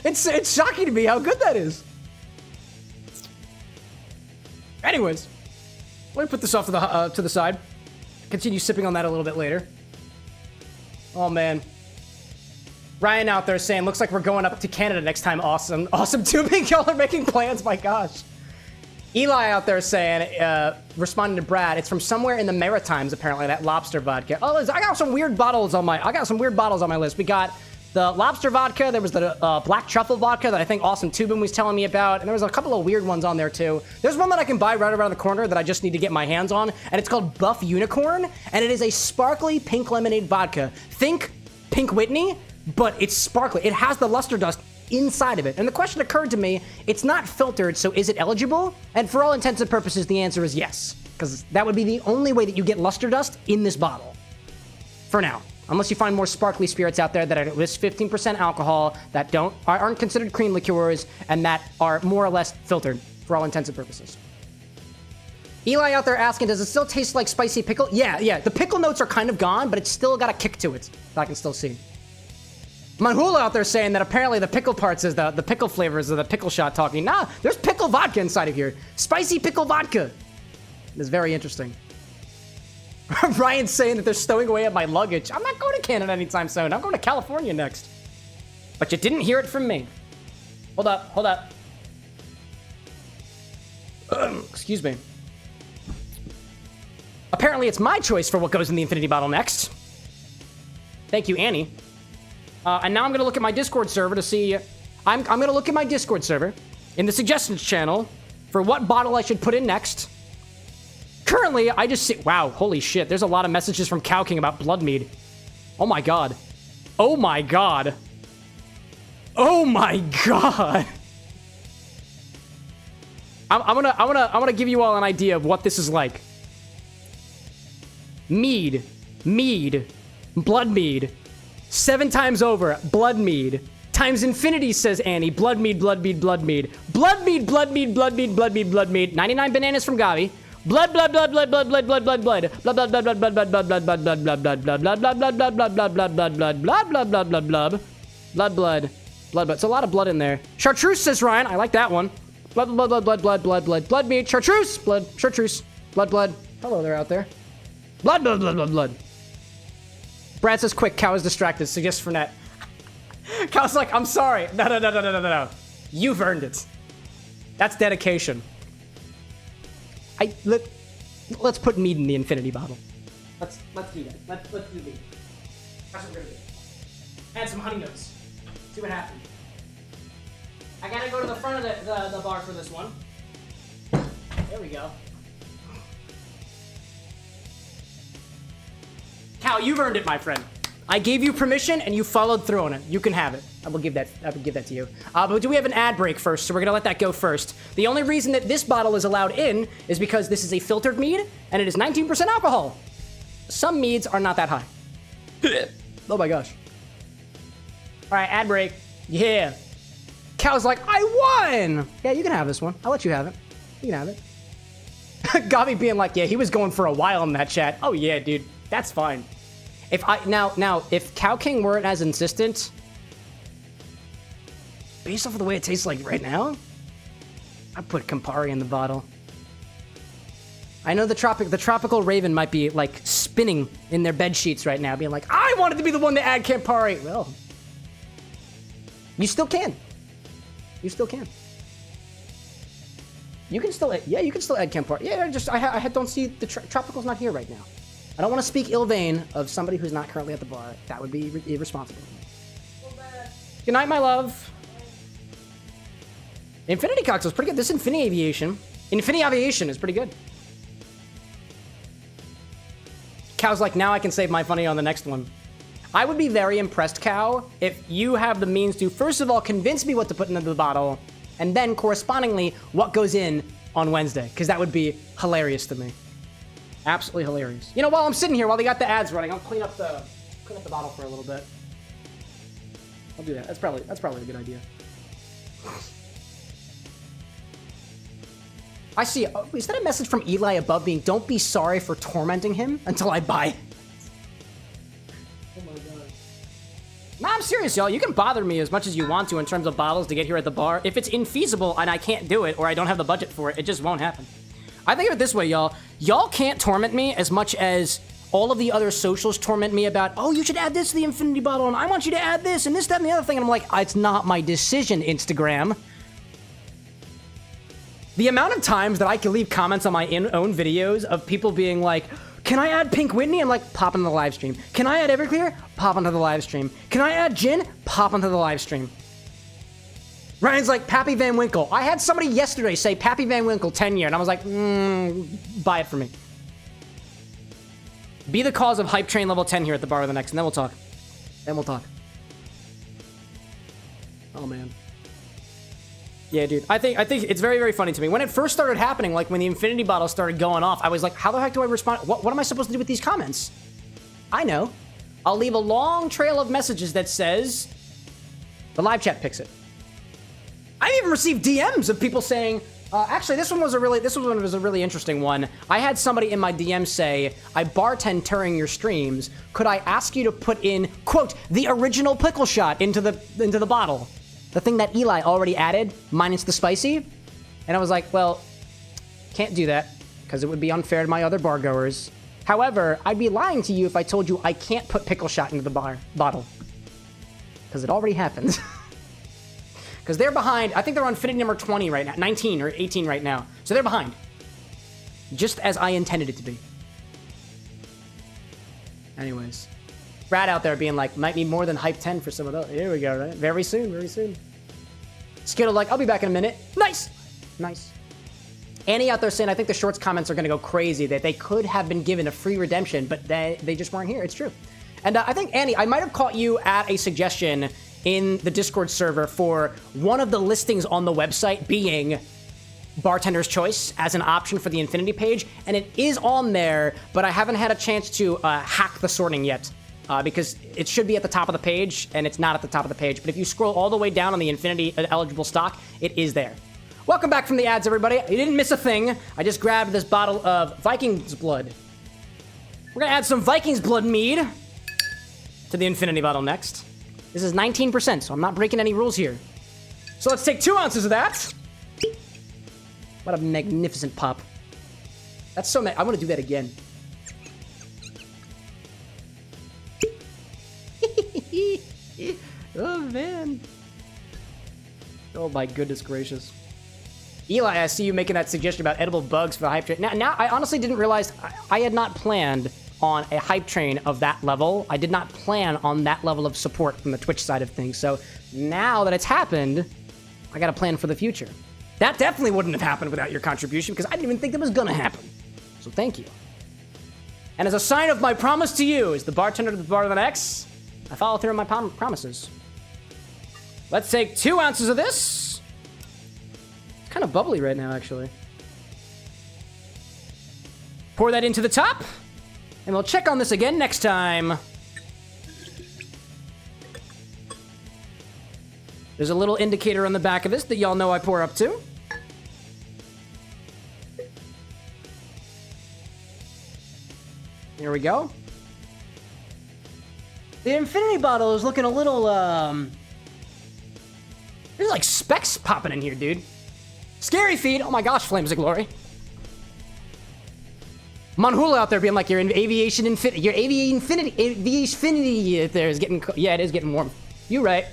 It's shocking to me how good that is. Anyways, let me put this off to the side. Continue sipping on that a little bit later. Oh, man. Ryan out there saying, looks like we're going up to Canada next time. Awesome. Awesome tubing. Y'all are making plans. My gosh. Eli out there saying, responding to Brad, it's from somewhere in the Maritimes, apparently, that lobster vodka. Oh, I got some weird bottles on my list. We got the lobster vodka. There was the black truffle vodka that I think Awesome Tubin was telling me about. And there was a couple of weird ones on there, too. There's one that I can buy right around the corner that I just need to get my hands on. And it's called Buff Unicorn. And it is a sparkly pink lemonade vodka. Think Pink Whitney, but it's sparkly. It has the luster dust inside of it. And the question occurred to me, it's not filtered, so is it eligible? And for all intents and purposes, the answer is yes. Because that would be the only way that you get luster dust in this bottle. For now. Unless you find more sparkly spirits out there that are at least 15% alcohol, that aren't considered cream liqueurs, and that are more or less filtered for all intents and purposes. Eli out there asking, does it still taste like spicy pickle? Yeah. The pickle notes are kind of gone, but it's still got a kick to it that I can still see. Manhula out there saying that apparently the pickle parts is the pickle flavors of the pickle shot talking. Nah, there's pickle vodka inside of here. Spicy pickle vodka. It's very interesting. Ryan's saying that they're stowing away at my luggage. I'm not going to Canada anytime soon. I'm going to California next. But you didn't hear it from me. Hold up. Excuse me. Apparently it's my choice for what goes in the infinity bottle next. Thank you, Annie. And now I'm going to look at my Discord server to see... I'm going to look at my Discord server in the suggestions channel for what bottle I should put in next. Currently, I just see... Wow, holy shit. There's a lot of messages from Cow King about blood mead. Oh my god. Oh my god. Oh my god. I'm gonna give you all an idea of what this is like. Mead, blood mead, 7 times over, blood mead, times infinity, says Annie, blood mead, 99 bananas from Gavi, blood, it's a lot of blood in there. Chartreuse, says Ryan, I like that one. Blood mead, chartreuse, chartreuse, blood. Hello there out there. Blood. Brad says, quick, Cow is distracted. Suggests Fernet. Cow's like, I'm sorry. No. You've earned it. That's dedication. Let's put mead in the infinity bottle. Let's do that. Let's do mead. That's what we're gonna do. Add some honey notes. See what happens. I gotta go to the front of the bar for this one. There we go. Cal, you've earned it, my friend. I gave you permission, and you followed through on it. You can have it. I will give that to you. But do we have an ad break first? So we're gonna let that go first. The only reason that this bottle is allowed in is because this is a filtered mead, and it is 19% alcohol. Some meads are not that high. Oh my gosh. All right, ad break. Yeah. Cal's like, I won! Yeah, you can have this one. I'll let you have it. You can have it. Gavi being like, yeah, he was going for a while in that chat. Oh yeah, dude. That's fine. If Cow King weren't as insistent, based off of the way it tastes like right now, I'd put Campari in the bottle. I know the tropical raven might be like spinning in their bed sheets right now, being like, I wanted to be the one to add Campari. Well, you still can. You still can. You can still add Campari. Yeah, I don't see the tropical's not here right now. I don't want to speak ill vein of somebody who's not currently at the bar. That would be irresponsible. Good night, my love. Infinity Cocktail's pretty good. This Infinity Aviation is pretty good. Cow's like, now I can save my money on the next one. I would be very impressed, Cow, if you have the means to, first of all, convince me what to put into the bottle, and then correspondingly, what goes in on Wednesday, because that would be hilarious to me. Absolutely hilarious. You know, while I'm sitting here, while they got the ads running, I'll clean up the bottle for a little bit. I'll do that. That's probably a good idea. I see. Oh, is that a message from Eli above being, don't be sorry for tormenting him until I buy? Oh my god. Nah, I'm serious, y'all. You can bother me as much as you want to in terms of bottles to get here at the bar. If it's infeasible and I can't do it or I don't have the budget for it, it just won't happen. I think of it this way, y'all. Y'all can't torment me as much as all of the other socials torment me about, oh, you should add this to the infinity bottle, and I want you to add this, and this, that, and the other thing. And I'm like, it's not my decision, Instagram. The amount of times that I can leave comments on my own videos of people being like, can I add Pink Whitney? I'm like, pop into the live stream. Can I add Everclear? Pop into the live stream. Can I add Gin? Pop into the live stream. Ryan's like, Pappy Van Winkle. I had somebody yesterday say Pappy Van Winkle 10-year, and I was like, buy it for me. Be the cause of hype train level 10 here at the bar of the next, and then we'll talk. Oh, man. Yeah, dude. I think it's very, very funny to me. When it first started happening, like when the infinity bottle started going off, I was like, how the heck do I respond? What am I supposed to do with these comments? I know. I'll leave a long trail of messages that says the live chat picks it. I've even received DMs of people saying, actually, this one was a really interesting one. I had somebody in my DM say, I bartend during your streams. Could I ask you to put in, quote, the original pickle shot into the bottle? The thing that Eli already added, minus the spicy. And I was like, well, can't do that because it would be unfair to my other bar goers. However, I'd be lying to you if I told you I can't put pickle shot into the bottle. Because it already happened. Because they're behind. I think they're on infinity number 20 right now. 19 or 18 right now. So they're behind. Just as I intended it to be. Anyways. Brad out there being like, might need more than hype 10 for some of those. Here we go, right? Very soon, very soon. Skittle like, I'll be back in a minute. Nice! Nice. Annie out there saying, I think the shorts comments are going to go crazy, that they could have been given a free redemption, but they just weren't here. It's true. And I think, Annie, I might have caught you at a suggestion in the Discord server for one of the listings on the website being Bartender's Choice as an option for the Infinity page, and it is on there, but I haven't had a chance to hack the sorting yet, because it should be at the top of the page, and it's not at the top of the page. But if you scroll all the way down on the Infinity eligible stock, it is there. Welcome back from the ads, everybody. You didn't miss a thing. I just grabbed this bottle of Viking's Blood. We're gonna add some Viking's Blood mead to the Infinity bottle next. This is 19%, so I'm not breaking any rules here. So let's take 2 ounces of that. What a magnificent pop. That's so I want to do that again. Oh, man. Oh, my goodness gracious. Eli, I see you making that suggestion about edible bugs for the hype train. Now I honestly didn't realize I had not planned on a hype train of that level. I did not plan on that level of support from the Twitch side of things. So now that it's happened, I got to plan for the future. That definitely wouldn't have happened without your contribution because I didn't even think that was going to happen. So thank you. And as a sign of my promise to you as the bartender to the bar of the X, I follow through on my promises. Let's take 2 ounces of this. It's kind of bubbly right now, actually. Pour that into the top. And we'll check on this again next time. There's a little indicator on the back of this that y'all know I pour up to. Here we go. The Infinity bottle is looking a little, there's like specks popping in here, dude. Scary feed. Oh my gosh, Flames of Glory. Monhula out there being like, you're in aviation infinity. Your aviationfinity there is getting, yeah, it is getting warm. You right.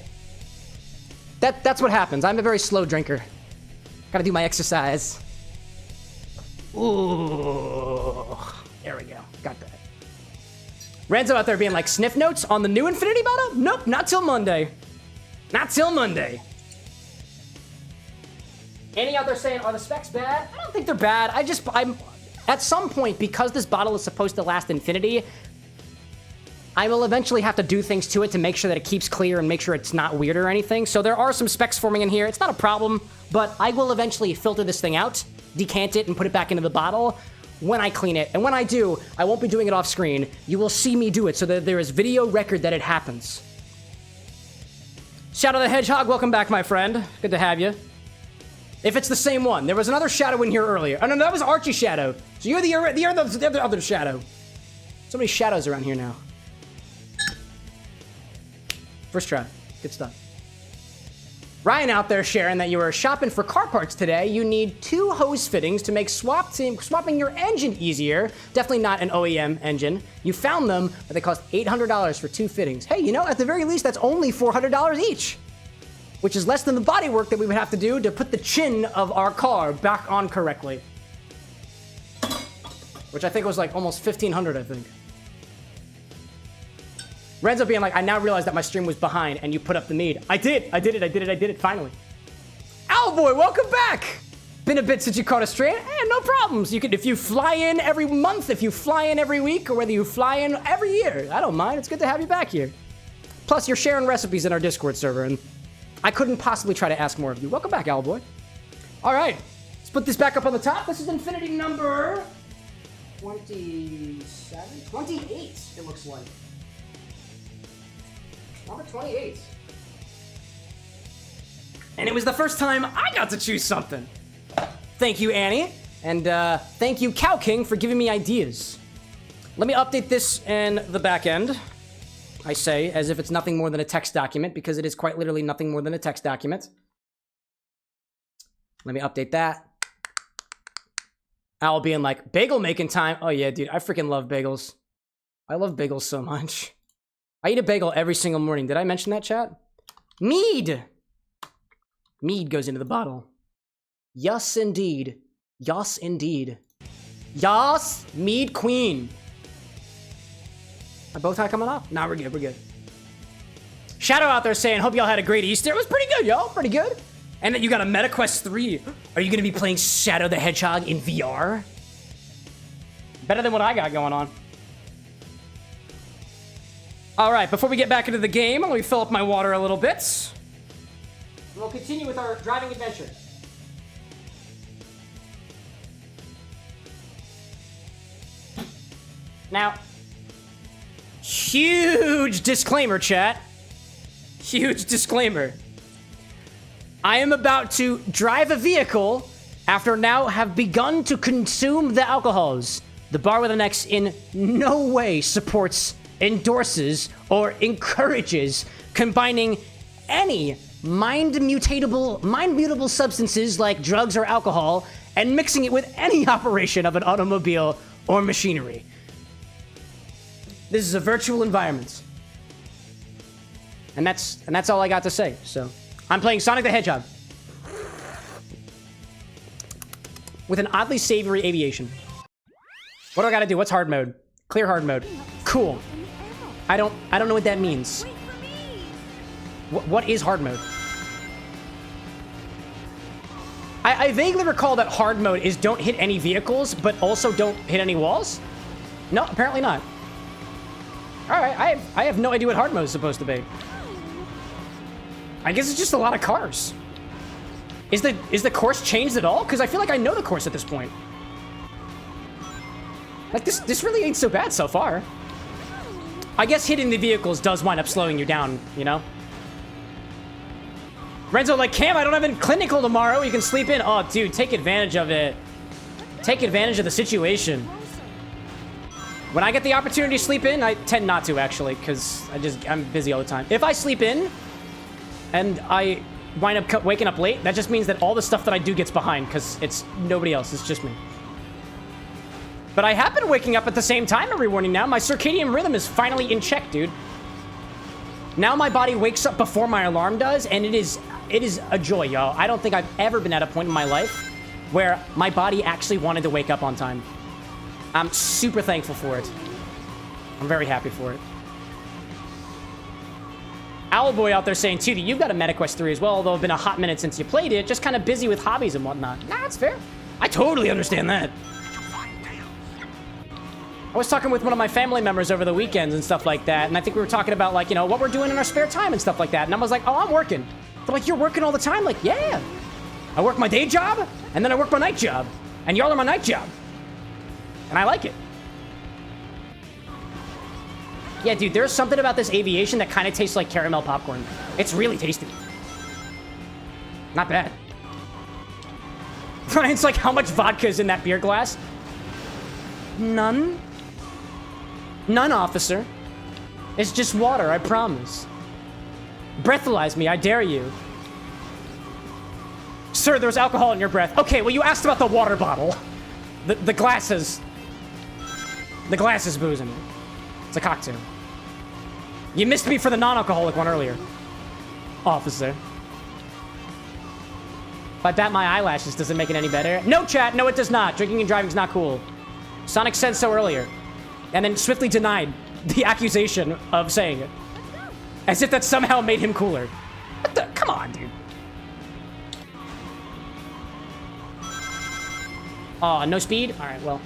That's what happens. I'm a very slow drinker. Gotta do my exercise. Ooh. There we go. Got that. Renzo out there being like, sniff notes on the new Infinity bottle? Nope, not till Monday. Not till Monday. Annie out there saying, are the specs bad? I don't think they're bad. I'm at some point, because this bottle is supposed to last infinity, I will eventually have to do things to it to make sure that it keeps clear and make sure it's not weird or anything. So there are some specs forming in here. It's not a problem, but I will eventually filter this thing out, decant it, and put it back into the bottle when I clean it. And when I do, I won't be doing it off screen. You will see me do it so that there is video record that it happens. Shadow the Hedgehog, welcome back, my friend. Good to have you. If it's the same one. There was another Shadow in here earlier. Oh, no, that was Archie Shadow. So you're the other Shadow. So many shadows around here now. First try. Good stuff. Ryan out there sharing that you were shopping for car parts today. You need 2 hose fittings to make swapping your engine easier. Definitely not an OEM engine. You found them, but they cost $800 for 2 fittings. Hey, you know, at the very least, that's only $400 each, which is less than the body work that we would have to do to put the chin of our car back on correctly. Which I think was like almost $1,500, I think. Renzo being like, I now realize that my stream was behind and you put up the mead. I did it, finally. Owlboy, welcome back! Been a bit since you caught a stream. No problems. You can, if you fly in every month, if you fly in every week, or whether you fly in every year, I don't mind. It's good to have you back here. Plus, you're sharing recipes in our Discord server, and I couldn't possibly try to ask more of you. Welcome back, Owlboy. All right, let's put this back up on the top. This is Infinity number 27? 28, it looks like. Number 28. And it was the first time I got to choose something. Thank you, Annie. And thank you, Cow King, for giving me ideas. Let me update this in the back end. I say, as if it's nothing more than a text document, because it is quite literally nothing more than a text document. Let me update that. Al being like, bagel making time. Oh yeah, dude, I freaking love bagels. I love bagels so much. I eat a bagel every single morning. Did I mention that, chat? Mead! Mead goes into the bottle. Yes, indeed. Yes, indeed. Yes, Mead Queen. Are both high coming off? Nah, we're good, we're good. Shadow out there saying, hope y'all had a great Easter. It was pretty good, y'all, pretty good. And then you got a MetaQuest 3. Are you gonna be playing Shadow the Hedgehog in VR? Better than what I got going on. All right, before we get back into the game, let me fill up my water a little bit. We'll continue with our driving adventure. Now, huge disclaimer, chat. Huge disclaimer. I am about to drive a vehicle after now have begun to consume the alcohols. The Bar with an X in no way supports, endorses, or encourages combining any mind-mutable substances like drugs or alcohol and mixing it with any operation of an automobile or machinery. This is a virtual environment. And that's all I got to say. So, I'm playing Sonic the Hedgehog with an oddly savory aviation. What do I gotta do? What's hard mode? Clear hard mode. Cool. I don't know what that means. What is hard mode? I vaguely recall that hard mode is don't hit any vehicles, but also don't hit any walls? No, apparently not. Alright, I have no idea what hard mode is supposed to be. I guess it's just a lot of cars. Is the course changed at all? Because I feel like I know the course at this point. Like, this really ain't so bad so far. I guess hitting the vehicles does wind up slowing you down, you know? Renzo like, Cam, I don't have a clinical tomorrow. You can sleep in. Oh, dude, take advantage of it. Take advantage of the situation. When I get the opportunity to sleep in, I tend not to, actually, because I'm busy all the time. If I sleep in and I wind up waking up late, that just means that all the stuff that I do gets behind, because it's nobody else. It's just me. But I have been waking up at the same time every morning now. My circadian rhythm is finally in check, dude. Now my body wakes up before my alarm does, and it is a joy, y'all. I don't think I've ever been at a point in my life where my body actually wanted to wake up on time. I'm super thankful for it. I'm very happy for it. Owlboy out there saying, too, that you've got a MetaQuest 3 as well, although it's been a hot minute since you played it. Just kind of busy with hobbies and whatnot. Nah, that's fair. I totally understand that. I was talking with one of my family members over the weekends and stuff like that, and I think we were talking about, like, you know, what we're doing in our spare time and stuff like that, and I was like, oh, I'm working. They're like, you're working all the time? Like, yeah. I work my day job, and then I work my night job, and y'all are my night job. And I like it. Yeah, dude, there's something about this aviation that kind of tastes like caramel popcorn. It's really tasty. Not bad. Brian's like, how much vodka is in that beer glass? None. None, officer. It's just water, I promise. Breathalyze me, I dare you. Sir, there's alcohol in your breath. Okay, well, you asked about the water bottle. The glass is... The glass is booze in it. It's a cocktail. You missed me for the non-alcoholic one earlier. Officer. If I bat my eyelashes, does it make it any better? No, chat, no, it does not. Drinking and driving is not cool. Sonic said so earlier. And then swiftly denied the accusation of saying it. As if that somehow made him cooler. What the? Come on, dude. Oh, no speed? Alright, well.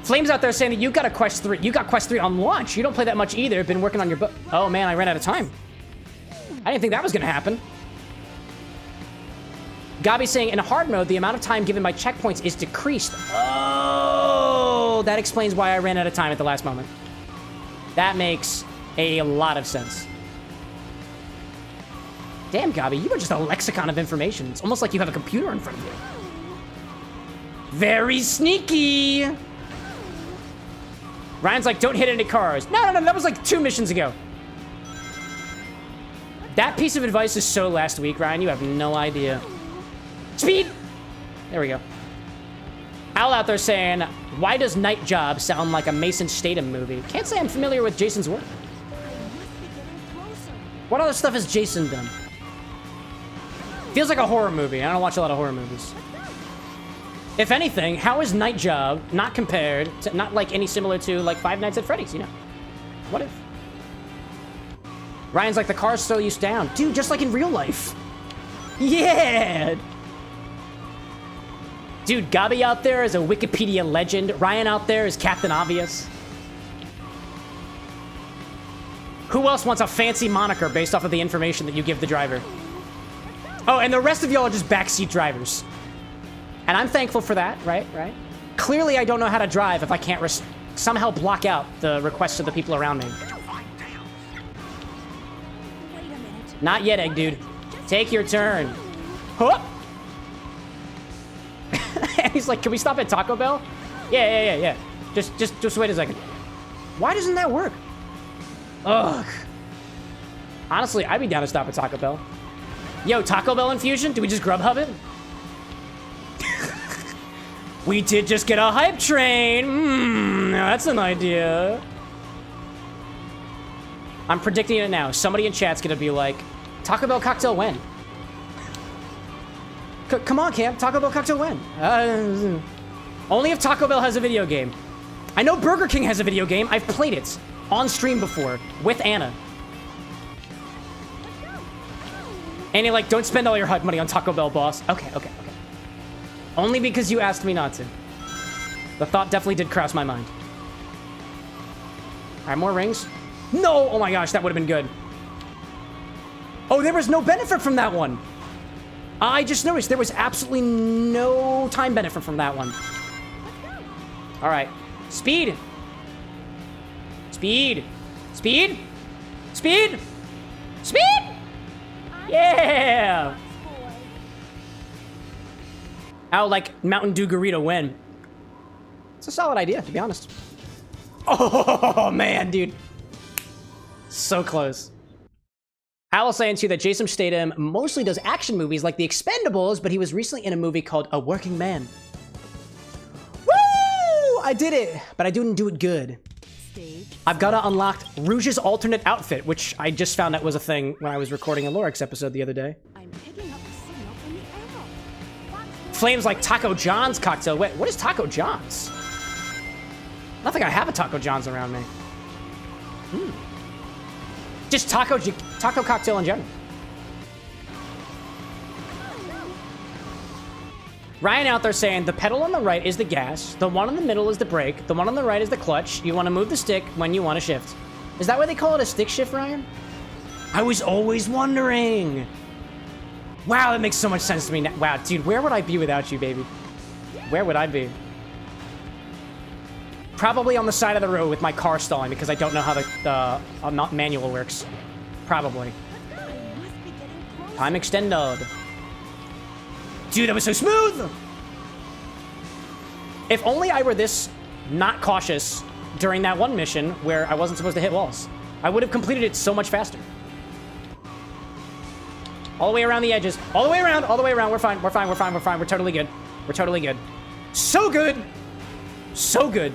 Flames out there saying that you got a Quest 3. You got Quest 3 on launch. You don't play that much either. Been working on your book. Oh, man, I ran out of time. I didn't think that was going to happen. Gabi saying, in hard mode, the amount of time given by checkpoints is decreased. Oh, that explains why I ran out of time at the last moment. That makes a lot of sense. Damn, Gabi, you are just a lexicon of information. It's almost like you have a computer in front of you. Very sneaky. Ryan's like, don't hit any cars. No, that was like 2 missions ago. That piece of advice is so last week, Ryan. You have no idea. Speed! There we go. Al out there saying, why does Night Job sound like a Mason Statham movie? Can't say I'm familiar with Jason's work. What other stuff has Jason done? Feels like a horror movie. I don't watch a lot of horror movies. If anything, how is Night Job not compared to, not like any similar to like Five Nights at Freddy's, you know? What if? Ryan's like, the car's slow you down. Dude, just like in real life. Yeah! Dude, Gabi out there is a Wikipedia legend. Ryan out there is Captain Obvious. Who else wants a fancy moniker based off of the information that you give the driver? Oh, and the rest of y'all are just backseat drivers. And I'm thankful for that, right? Clearly, I don't know how to drive if I can't somehow block out the requests of the people around me. Not yet, Egg Dude. Take your turn. Huh? And he's like, can we stop at Taco Bell? Yeah. Just wait a second. Why doesn't that work? Ugh. Honestly, I'd be down to stop at Taco Bell. Yo, Taco Bell infusion? Do we just Grubhub it? We did just get a hype train. That's an idea. I'm predicting it now. Somebody in chat's gonna be like, Taco Bell cocktail when? Come on, Cam. Taco Bell cocktail when? Only if Taco Bell has a video game. I know Burger King has a video game. I've played it on stream before with Anna. And you're like, don't spend all your hype money on Taco Bell, boss. Okay. Only because you asked me not to. The thought definitely did cross my mind. All right, more rings. No! Oh my gosh, that would have been good. Oh, there was no benefit from that one. I just noticed there was absolutely no time benefit from that one. All right. Speed. Yeah! I'll like Mountain Dew Garita win. It's a solid idea, to be honest. Oh, man, dude. So close. Al was saying too that Jason Statham mostly does action movies like The Expendables, but he was recently in a movie called A Working Man. Woo! I did it, but I didn't do it good. I've got to unlock Rouge's alternate outfit, which I just found out was a thing when I was recording a Lorix episode the other day. Flames like Taco John's cocktail. Wait, what is Taco John's? I don't think I have a Taco John's around me. Just taco cocktail in general. Ryan out there saying the pedal on the right is the gas, the one in the middle is the brake, the one on the right is the clutch. You want to move the stick when you want to shift. Is that why they call it a stick shift, Ryan? I was always wondering. Wow, that makes so much sense to me now. Wow, dude, where would I be without you, baby? Where would I be? Probably on the side of the road with my car stalling because I don't know how the manual works. Probably. Time extended. Dude, that was so smooth! If only I were this not cautious during that one mission where I wasn't supposed to hit walls. I would have completed it so much faster. All the way around the edges. All the way around. We're fine. We're totally good. We're totally good. So good. So good.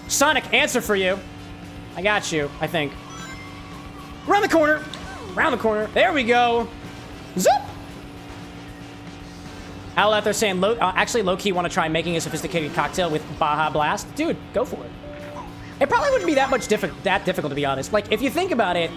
Sonic, answer for you. I got you, I think. Around the corner. Around the corner. There we go. Zoop! Al out there saying, actually, low-key want to try making a sophisticated cocktail with Baja Blast. Dude, go for it. It probably wouldn't be that difficult, to be honest. Like, if you think about it,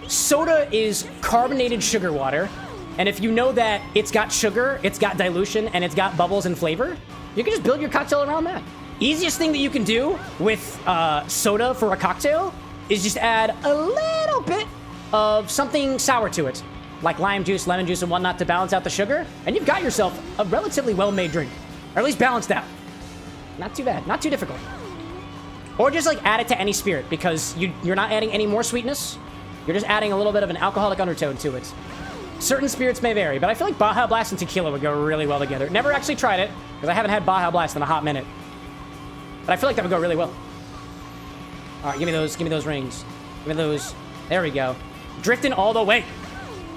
soda is carbonated sugar water. And if you know that it's got sugar, it's got dilution, and it's got bubbles and flavor, you can just build your cocktail around that. Easiest thing that you can do with soda for a cocktail is just add a little bit of something sour to it. Like lime juice, lemon juice, and whatnot to balance out the sugar, and you've got yourself a relatively well-made drink. Or at least balanced out. Not too bad. Not too difficult. Or just like add it to any spirit, because you're not adding any more sweetness. You're just adding a little bit of an alcoholic undertone to it. Certain spirits may vary, but I feel like Baja Blast and tequila would go really well together. Never actually tried it, because I haven't had Baja Blast in a hot minute. But I feel like that would go really well. All right, give me those rings. Give me those. There we go. Drifting all the way.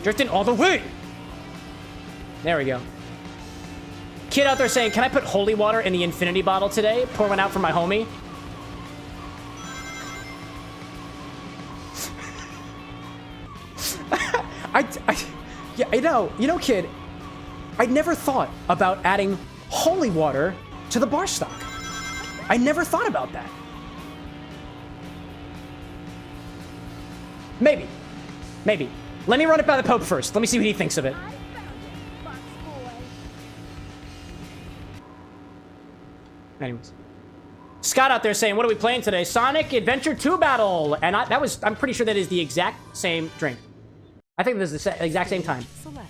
Drifting all the way. There we go. Kid out there saying, can I put holy water in the infinity bottle today? Pour one out for my homie. Yeah, you know, kid, I never thought about adding holy water to the bar stock. I never thought about that. Maybe. Let me run it by the Pope first. Let me see what he thinks of it. I found it, Fox Boy. Anyways. Scott out there saying, what are we playing today? Sonic Adventure 2 Battle. And I'm pretty sure that is the exact same drink. I think this is the exact same time. Select.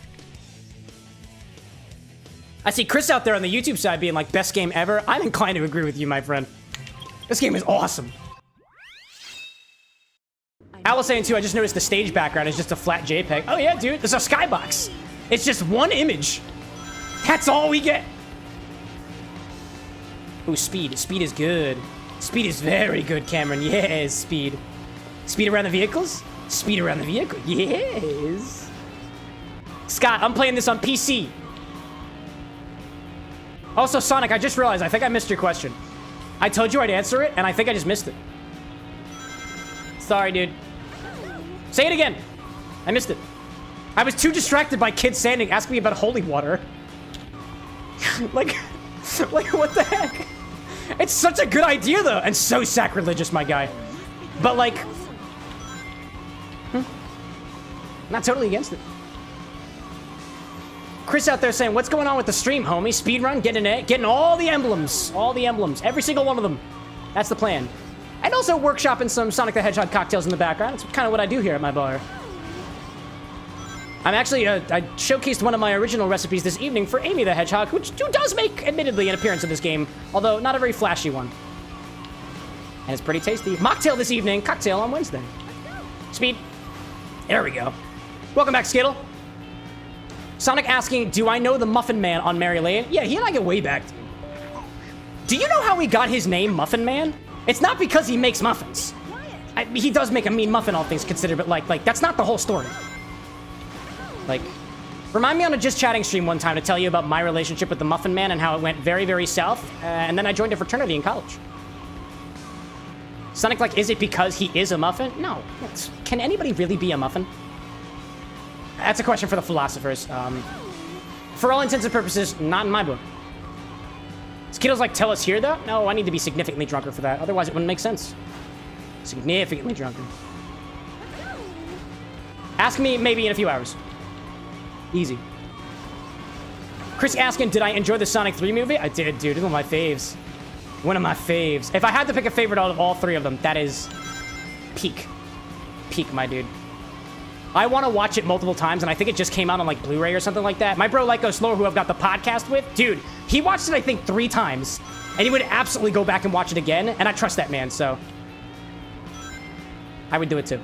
I see Chris out there on the YouTube side being like, best game ever. I'm inclined to agree with you, my friend. This game is awesome. Al was saying too, I just noticed the stage background is just a flat JPEG. Oh yeah, dude, there's a skybox. It's just one image. That's all we get. Ooh, speed. Speed is good. Speed is very good, Cameron. Yes, speed. Speed around the vehicles? Speed around the vehicle. Yes. Scott, I'm playing this on PC. Also, Sonic, I just realized, I think I missed your question. I told you I'd answer it, and I think I just missed it. Sorry, dude. Say it again. I missed it. I was too distracted by kids standing asking me about holy water. like, what the heck? It's such a good idea, though, and so sacrilegious, my guy. But, like... Not totally against it. Chris out there saying, what's going on with the stream, homie? Speedrun, getting all the emblems. All the emblems. Every single one of them. That's the plan. And also workshopping some Sonic the Hedgehog cocktails in the background. It's kind of what I do here at my bar. I'm actually, I showcased one of my original recipes this evening for Amy the Hedgehog, who does make, admittedly, an appearance in this game, although not a very flashy one. And it's pretty tasty. Mocktail this evening, cocktail on Wednesday. Speed. There we go. Welcome back, Skittle. Sonic asking, do I know the Muffin Man on Mary Lane? Yeah, he and I go way back, dude. Do you know how he got his name, Muffin Man? It's not because he makes muffins. He does make a mean muffin, all things considered, but like that's not the whole story. Like, remind me on a Just Chatting stream one time to tell you about my relationship with the Muffin Man and how it went very, very south, and then I joined a fraternity in college. Sonic, like, is it because he is a muffin? No. Can anybody really be a muffin? That's a question for the philosophers. For all intents and purposes, not in my book. Skittles like, tell us here, though? No, I need to be significantly drunker for that. Otherwise, it wouldn't make sense. Significantly drunker. Ask me maybe in a few hours. Easy. Chris asking, did I enjoy the Sonic 3 movie? I did, dude. It's one of my faves. One of my faves. If I had to pick a favorite out of all three of them, that is peak. Peak, my dude. I want to watch it multiple times, and I think it just came out on, like, Blu-ray or something like that. My bro, Lyco Slower, who I've got the podcast with, dude, he watched it, I think, 3 times, and he would absolutely go back and watch it again, and I trust that man, so I would do it, too.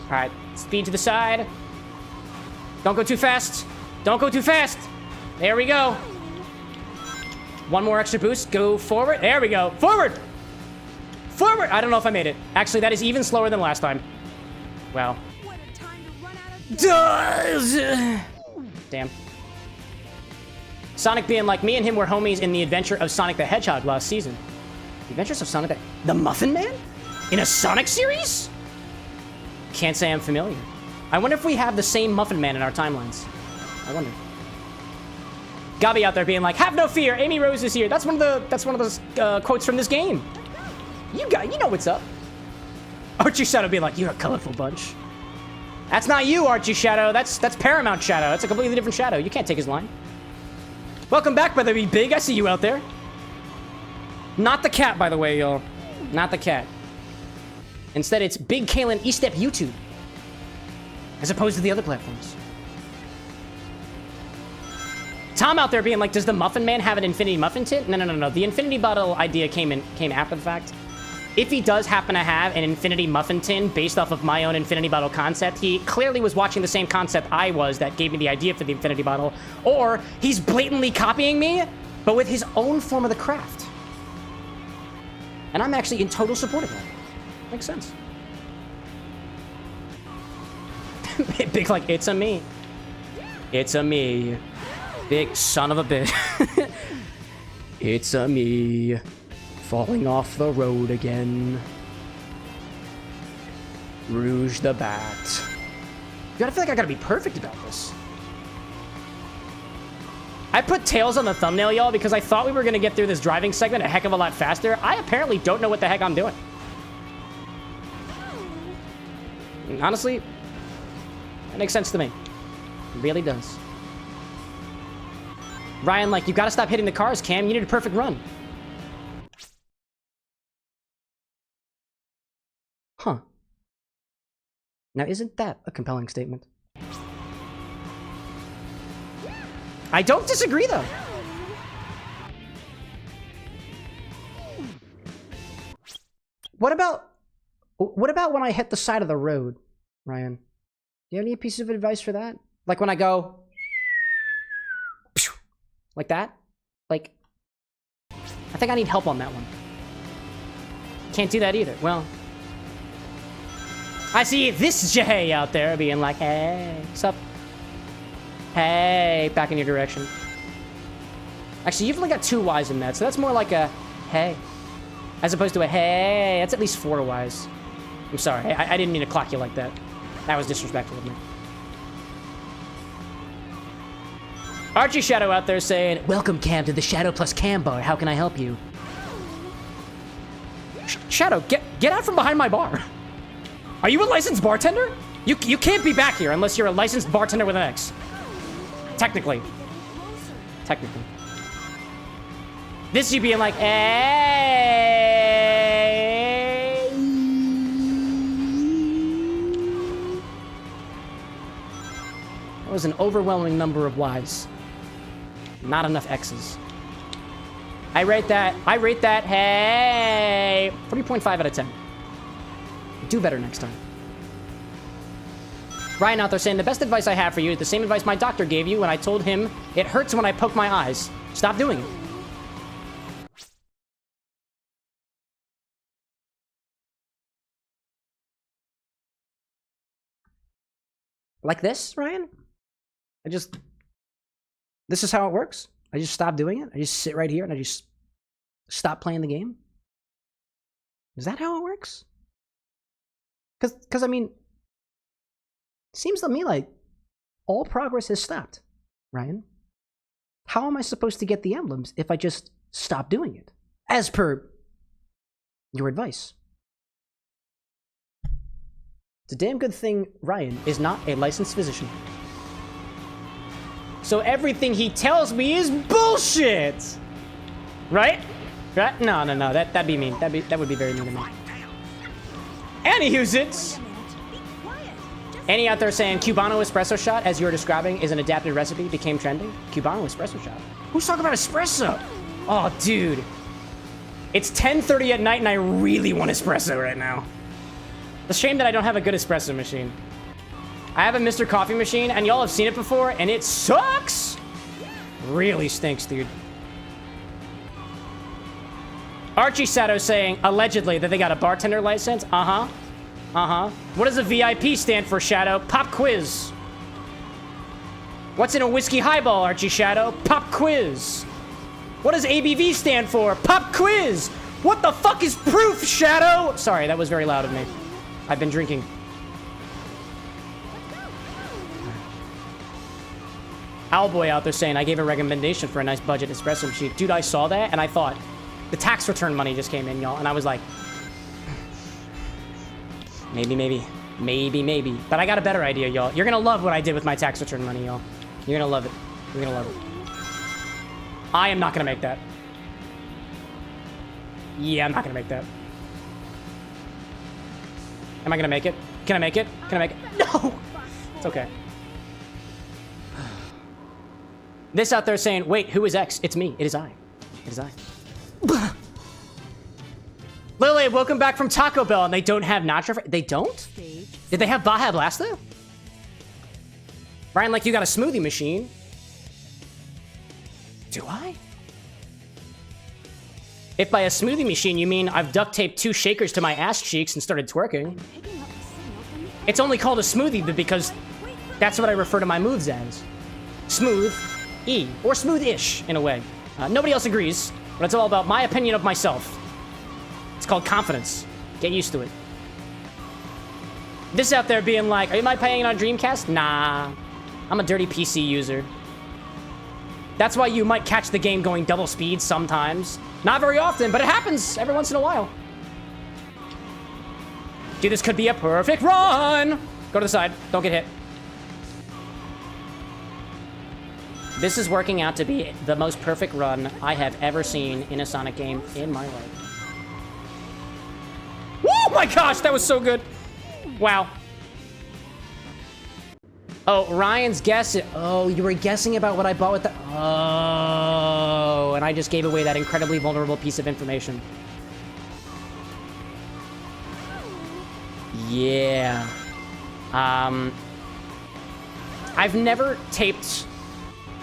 All right, speed to the side. Don't go too fast. Don't go too fast. There we go. One more extra boost. Go forward. There we go. Forward. Forward. I don't know if I made it. Actually, that is even slower than last time. Wow. What a time to run out of Damn. Sonic being like, me and him were homies in the adventure of Sonic the Hedgehog last season. The Adventures of Sonic the Muffin Man? In a Sonic series? Can't say I'm familiar. I wonder if we have the same Muffin Man in our timelines. I wonder. Gabi out there being like, have no fear, Amy Rose is here. That's one of those quotes from this game. You know what's up. Archie Shadow being like, you're a colorful bunch. That's not you, Archie Shadow. That's Paramount Shadow. That's a completely different Shadow. You can't take his line. Welcome back, Brother Be Big. I see you out there. Not the cat, by the way, y'all. Not the cat. Instead, it's Big Kalen E-Step YouTube. As opposed to the other platforms. Tom out there being like, does the Muffin Man have an infinity muffin tint? No, no, no, no. The infinity bottle idea came after the fact. If he does happen to have an infinity muffin tin based off of my own infinity bottle concept, he clearly was watching the same concept I was that gave me the idea for the infinity bottle, or he's blatantly copying me, but with his own form of the craft. And I'm actually in total support of that. Makes sense. Big like, it's a me. It's a me. Big son of a bitch. It's a me. Falling off the road again. Rouge the Bat. Dude, I feel like I gotta be perfect about this. I put Tails on the thumbnail, y'all, because I thought we were gonna get through this driving segment a heck of a lot faster. I apparently don't know what the heck I'm doing. And honestly, that makes sense to me. It really does. Ryan, like, you gotta stop hitting the cars, Cam. You need a perfect run. Huh. Now, isn't that a compelling statement? I don't disagree, though. What about when I hit the side of the road, Ryan? Do you have any piece of advice for that? Like when I go like that? Like, I think I need help on that one. Can't do that either. Well, I see this Jay out there being like, hey, what's up? Hey, back in your direction. Actually, you've only got 2 Ys in that, so that's more like a hey. As opposed to a hey, that's at least 4 Ys. I'm sorry, I didn't mean to clock you like that. That was disrespectful of me. Archie Shadow out there saying, welcome, Cam, to the Shadow plus Cam bar. How can I help you? Shadow, get out from behind my bar. Are you a licensed bartender? You can't be back here unless you're a licensed bartender with an X. Technically. Technically. This you being like, hey. That was an overwhelming number of Ys. Not enough X's. I rate that, hey, 3.5 out of 10. Do better next time. Ryan out there saying, the best advice I have for you is the same advice my doctor gave you when I told him it hurts when I poke my eyes. Stop doing it. Like this, Ryan? This is how it works. I just stop doing it. I just sit right here and I just stop playing the game. Is that how it works? Because I mean, it seems to me like all progress has stopped, Ryan. How am I supposed to get the emblems if I just stop doing it? As per your advice. It's a damn good thing Ryan is not a licensed physician. So everything he tells me is bullshit! Right? Right? No. That'd be mean. That would be very mean to me. Anywho's Annie out there saying Cubano espresso shot, as you were describing, is an adapted recipe, became trending. Cubano espresso shot. Who's talking about espresso? Oh, dude. It's 10:30 at night and I really want espresso right now. It's a shame that I don't have a good espresso machine. I have a Mr. Coffee machine, and y'all have seen it before, and it sucks! Really stinks, dude. Archie Sato saying, allegedly, that they got a bartender license. What does a VIP stand for, Shadow? Pop quiz. What's in a whiskey highball, Archie Shadow? Pop quiz. What does ABV stand for? Pop quiz. What the fuck is proof, Shadow? Sorry, that was very loud of me. I've been drinking. Owlboy out there saying, I gave a recommendation for a nice budget espresso machine. Dude, I saw that, and I thought, the tax return money just came in, y'all, and I was like, maybe. But I got a better idea, y'all. You're gonna love what I did with my tax return money, y'all. You're gonna love it. You're gonna love it. I am not gonna make that. Yeah, I'm not gonna make that. Am I gonna make it? Can I make it? Can I make it? No! It's okay. This out there saying, wait, who is X? It's me. It is I. It is I. Lily, welcome back from Taco Bell, and they don't have nacho. They don't? Did they have Baja Blasta? Ryan, like you got a smoothie machine. Do I? If by a smoothie machine you mean I've duct taped 2 shakers to my ass cheeks and started twerking, it's only called a smoothie because that's what I refer to my moves as. Smooth E, or smooth-ish in a way. Nobody else agrees, but it's all about my opinion of myself. It's called confidence. Get used to it. This out there being like, am I playing on Dreamcast? Nah, I'm a dirty PC user. That's why you might catch the game going double speed sometimes. Not very often, but it happens every once in a while. Dude, this could be a perfect run! Go to the side. Don't get hit. This is working out to be the most perfect run I have ever seen in a Sonic game in my life. Oh my gosh, that was so good. Wow. Oh, Ryan's guess. Oh, you were guessing about what I bought with the... Oh, and I just gave away that incredibly vulnerable piece of information. Yeah. I've never taped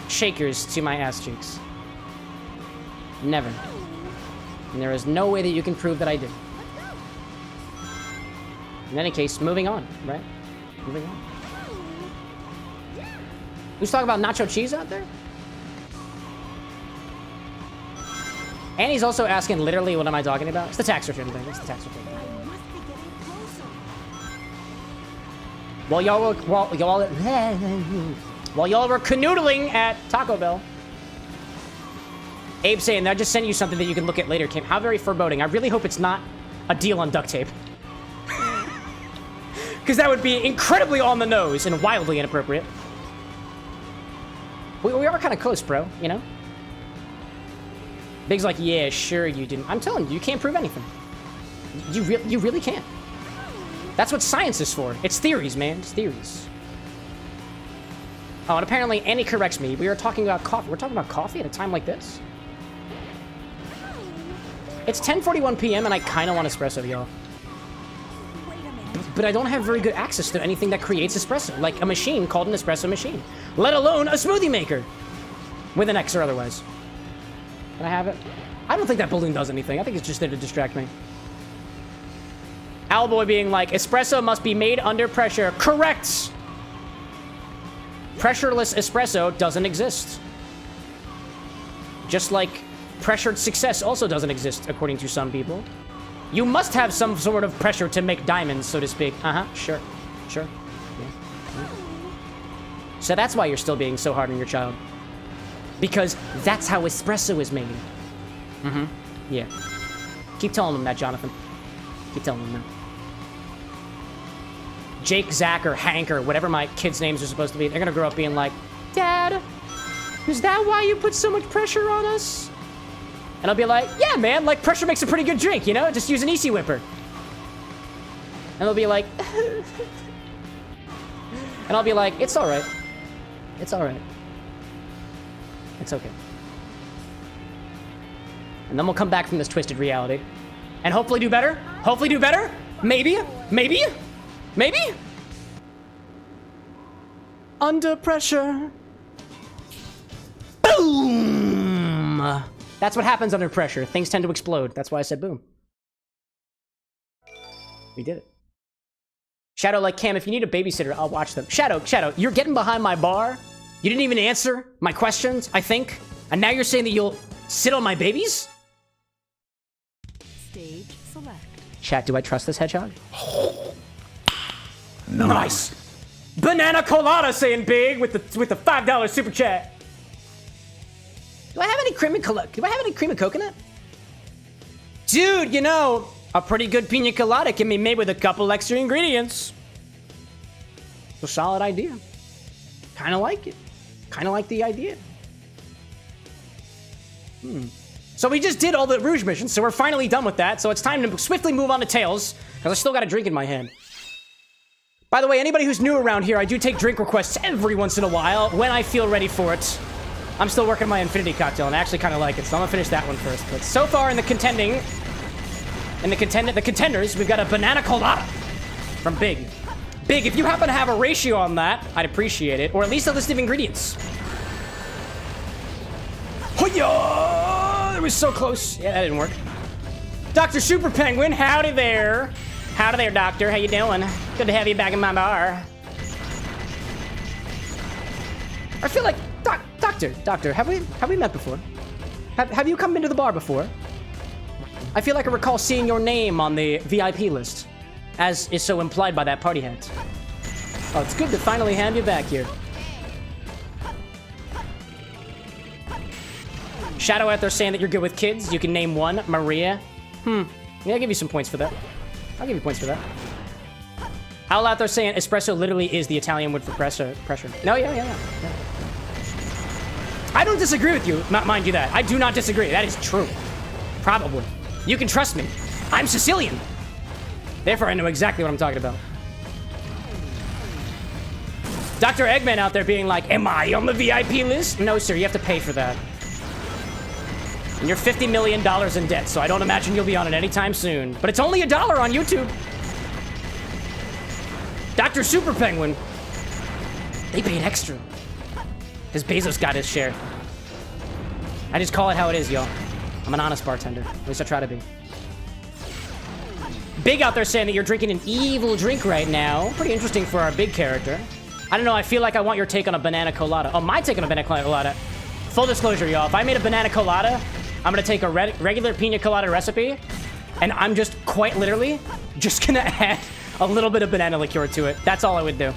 shakers to my ass cheeks. Never. And there is no way that you can prove that I did. In any case, moving on, right? Moving on. Who's talking about nacho cheese out there? And he's also asking literally what am I talking about? It's the tax return thing. It's the tax return thing. While y'all were canoodling at Taco Bell, Abe saying, I just sent you something that you can look at later. Kim, how very foreboding. I really hope it's not a deal on duct tape. Because that would be incredibly on the nose and wildly inappropriate. We are kind of close, bro, you know? Big's like, yeah, sure you didn't. I'm telling you, you can't prove anything. You really can't. That's what science is for. It's theories, man. It's theories. Oh, and apparently Annie corrects me. We are talking about coffee. We're talking about coffee at a time like this? It's 10:41 p.m. and I kind of want espresso, y'all. But I don't have very good access to anything that creates espresso, like a machine called an espresso machine, let alone a smoothie maker, with an X or otherwise. Can I have it? I don't think that balloon does anything. I think it's just there to distract me. Owlboy being like, espresso must be made under pressure. Correct! Pressureless espresso doesn't exist. Just like pressured success also doesn't exist, according to some people. You must have some sort of pressure to make diamonds, so to speak. Sure. Sure. Yeah. So that's why you're still being so hard on your child. Because that's how espresso is made. Yeah. Keep telling them that, Jonathan. Keep telling them that. Jake, Zach, or Hank, or whatever my kids' names are supposed to be, they're gonna grow up being like, Dad, is that why you put so much pressure on us? And I'll be like, yeah, man, like, pressure makes a pretty good drink, you know? Just use an Easy Whipper. And they'll be like, and I'll be like, it's all right. It's all right. It's okay. And then we'll come back from this twisted reality. And hopefully do better. Hopefully do better. Maybe. Maybe. Maybe. Under pressure. Boom. That's what happens under pressure. Things tend to explode. That's why I said boom. We did it. Shadow like, Cam, if you need a babysitter, I'll watch them. Shadow, you're getting behind my bar. You didn't even answer my questions, I think. And now you're saying that you'll sit on my babies? Stage select. Chat, do I trust this hedgehog? Nice. Banana colada saying big with the $5 super chat. Do I have any cream and coconut? Dude, you know, a pretty good pina colada can be made with a couple extra ingredients. It's a solid idea. Kind of like it. Kind of like the idea. So we just did all the Rouge missions, so we're finally done with that. So it's time to swiftly move on to Tails, because I still got a drink in my hand. By the way, anybody who's new around here, I do take drink requests every once in a while when I feel ready for it. I'm still working on my Infinity Cocktail, and I actually kind of like it, so I'm gonna finish that one first. But so far in the contenders, we've got a banana colada from Big. Big, if you happen to have a ratio on that, I'd appreciate it, or at least a list of ingredients. Hoya! It was so close. Yeah, that didn't work. Dr. Super Penguin, howdy there. Howdy there, Doctor. How you doing? Good to have you back in my bar. I feel like, Doctor, have we met before? Have you come into the bar before? I feel like I recall seeing your name on the VIP list, as is so implied by that party hat. Oh, it's good to finally have you back here. Shadow out there saying that you're good with kids. You can name one, Maria. Yeah, I'll give you some points for that. I'll give you points for that. Owl out there saying espresso literally is the Italian word for pressure. No, yeah. I don't disagree with you, mind you that. I do not disagree. That is true. Probably. You can trust me. I'm Sicilian. Therefore, I know exactly what I'm talking about. Dr. Eggman out there being like, am I on the VIP list? No, sir, you have to pay for that. And you're $50 million in debt, so I don't imagine you'll be on it anytime soon. But it's only $1 on YouTube. Dr. Super Penguin. They paid extra. Because Bezos got his share. I just call it how it is, y'all. I'm an honest bartender. At least I try to be. Big out there saying that you're drinking an evil drink right now. Pretty interesting for our Big character. I don't know, I feel like I want your take on a banana colada. Oh, my take on a banana colada. Full disclosure, y'all. If I made a banana colada, I'm gonna take a regular pina colada recipe, and I'm just quite literally just gonna add a little bit of banana liqueur to it. That's all I would do.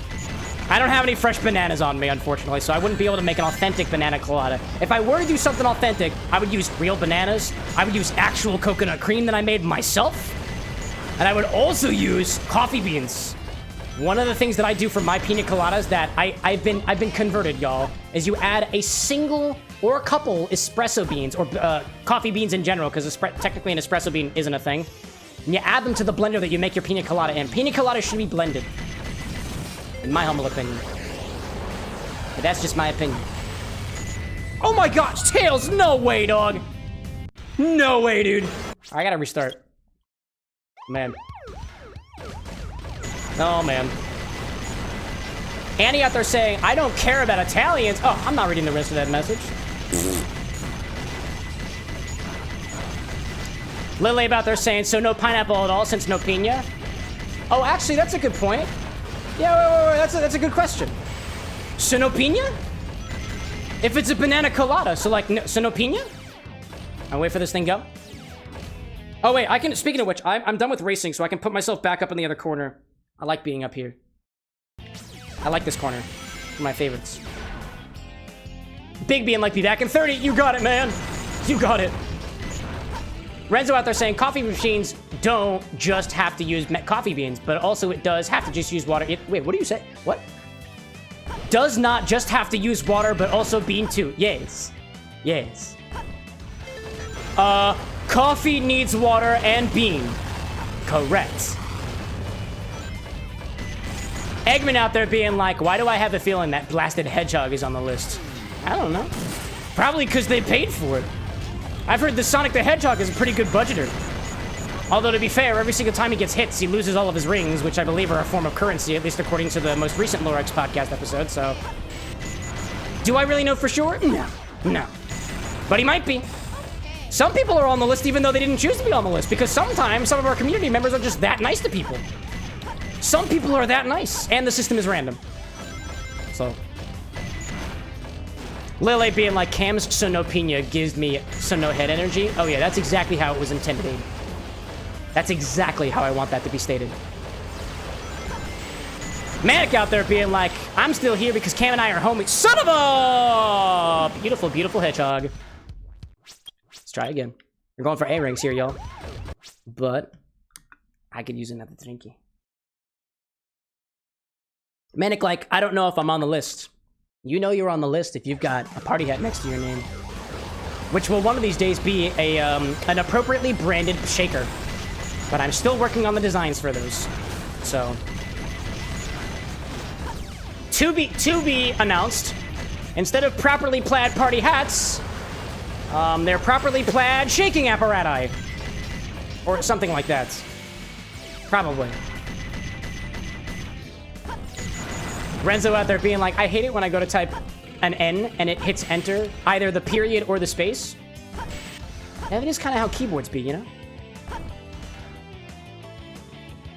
I don't have any fresh bananas on me, unfortunately, so I wouldn't be able to make an authentic banana colada. If I were to do something authentic, I would use real bananas. I would use actual coconut cream that I made myself. And I would also use coffee beans. One of the things that I do for my pina coladas that I've been converted, y'all, is you add a single or a couple espresso beans, or coffee beans in general, because technically an espresso bean isn't a thing. And you add them to the blender that you make your pina colada in. Pina colada should be blended. In my humble opinion. But that's just my opinion. Oh my gosh, Tails! No way, dog! No way, dude. I gotta restart. Man. Oh, man. Annie out there saying, I don't care about Italians. Oh, I'm not reading the rest of that message. Lily out there saying, so no pineapple at all since no pina? Oh, actually, that's a good point. Yeah, wait, that's a good question. So no pina? If it's a banana colada, so like, so no pina? I'll wait for this thing go. Oh, wait, I can, speaking of which, I'm done with racing, so I can put myself back up in the other corner. I like being up here. I like this corner. My favorites. Big being like, be back in 30. You got it, man. You got it. Renzo out there saying coffee machines don't just have to use coffee beans, but also it does have to just use water. Wait, what do you say? What? Does not just have to use water, but also bean too. Yes. Yes. Coffee needs water and bean. Correct. Eggman out there being like, why do I have the feeling that blasted hedgehog is on the list? I don't know. Probably because they paid for it. I've heard the Sonic the Hedgehog is a pretty good budgeter. Although, to be fair, every single time he gets hits, he loses all of his rings, which I believe are a form of currency, at least according to the most recent Lorex podcast episode, so... Do I really know for sure? No. No. But he might be. Some people are on the list even though they didn't choose to be on the list, because sometimes some of our community members are just that nice to people. Some people are that nice, and the system is random. So... Lele being like, Cam's so no pina gives me so no head energy. Oh yeah, that's exactly how it was intended. That's exactly how I want that to be stated. Manic out there being like, I'm still here because Cam and I are homies. Son of a beautiful, beautiful hedgehog. Let's try again. We're going for A-rings here, y'all. But I could use another drinky. Manic like, I don't know if I'm on the list. You know you're on the list if you've got a party hat next to your name. Which will one of these days be a an appropriately branded shaker. But I'm still working on the designs for those. So... To be announced. Instead of properly plaid party hats, they're properly plaid shaking apparati. Or something like that. Probably. Renzo out there being like, I hate it when I go to type an N and it hits enter, either the period or the space. And it is kind of how keyboards be, you know?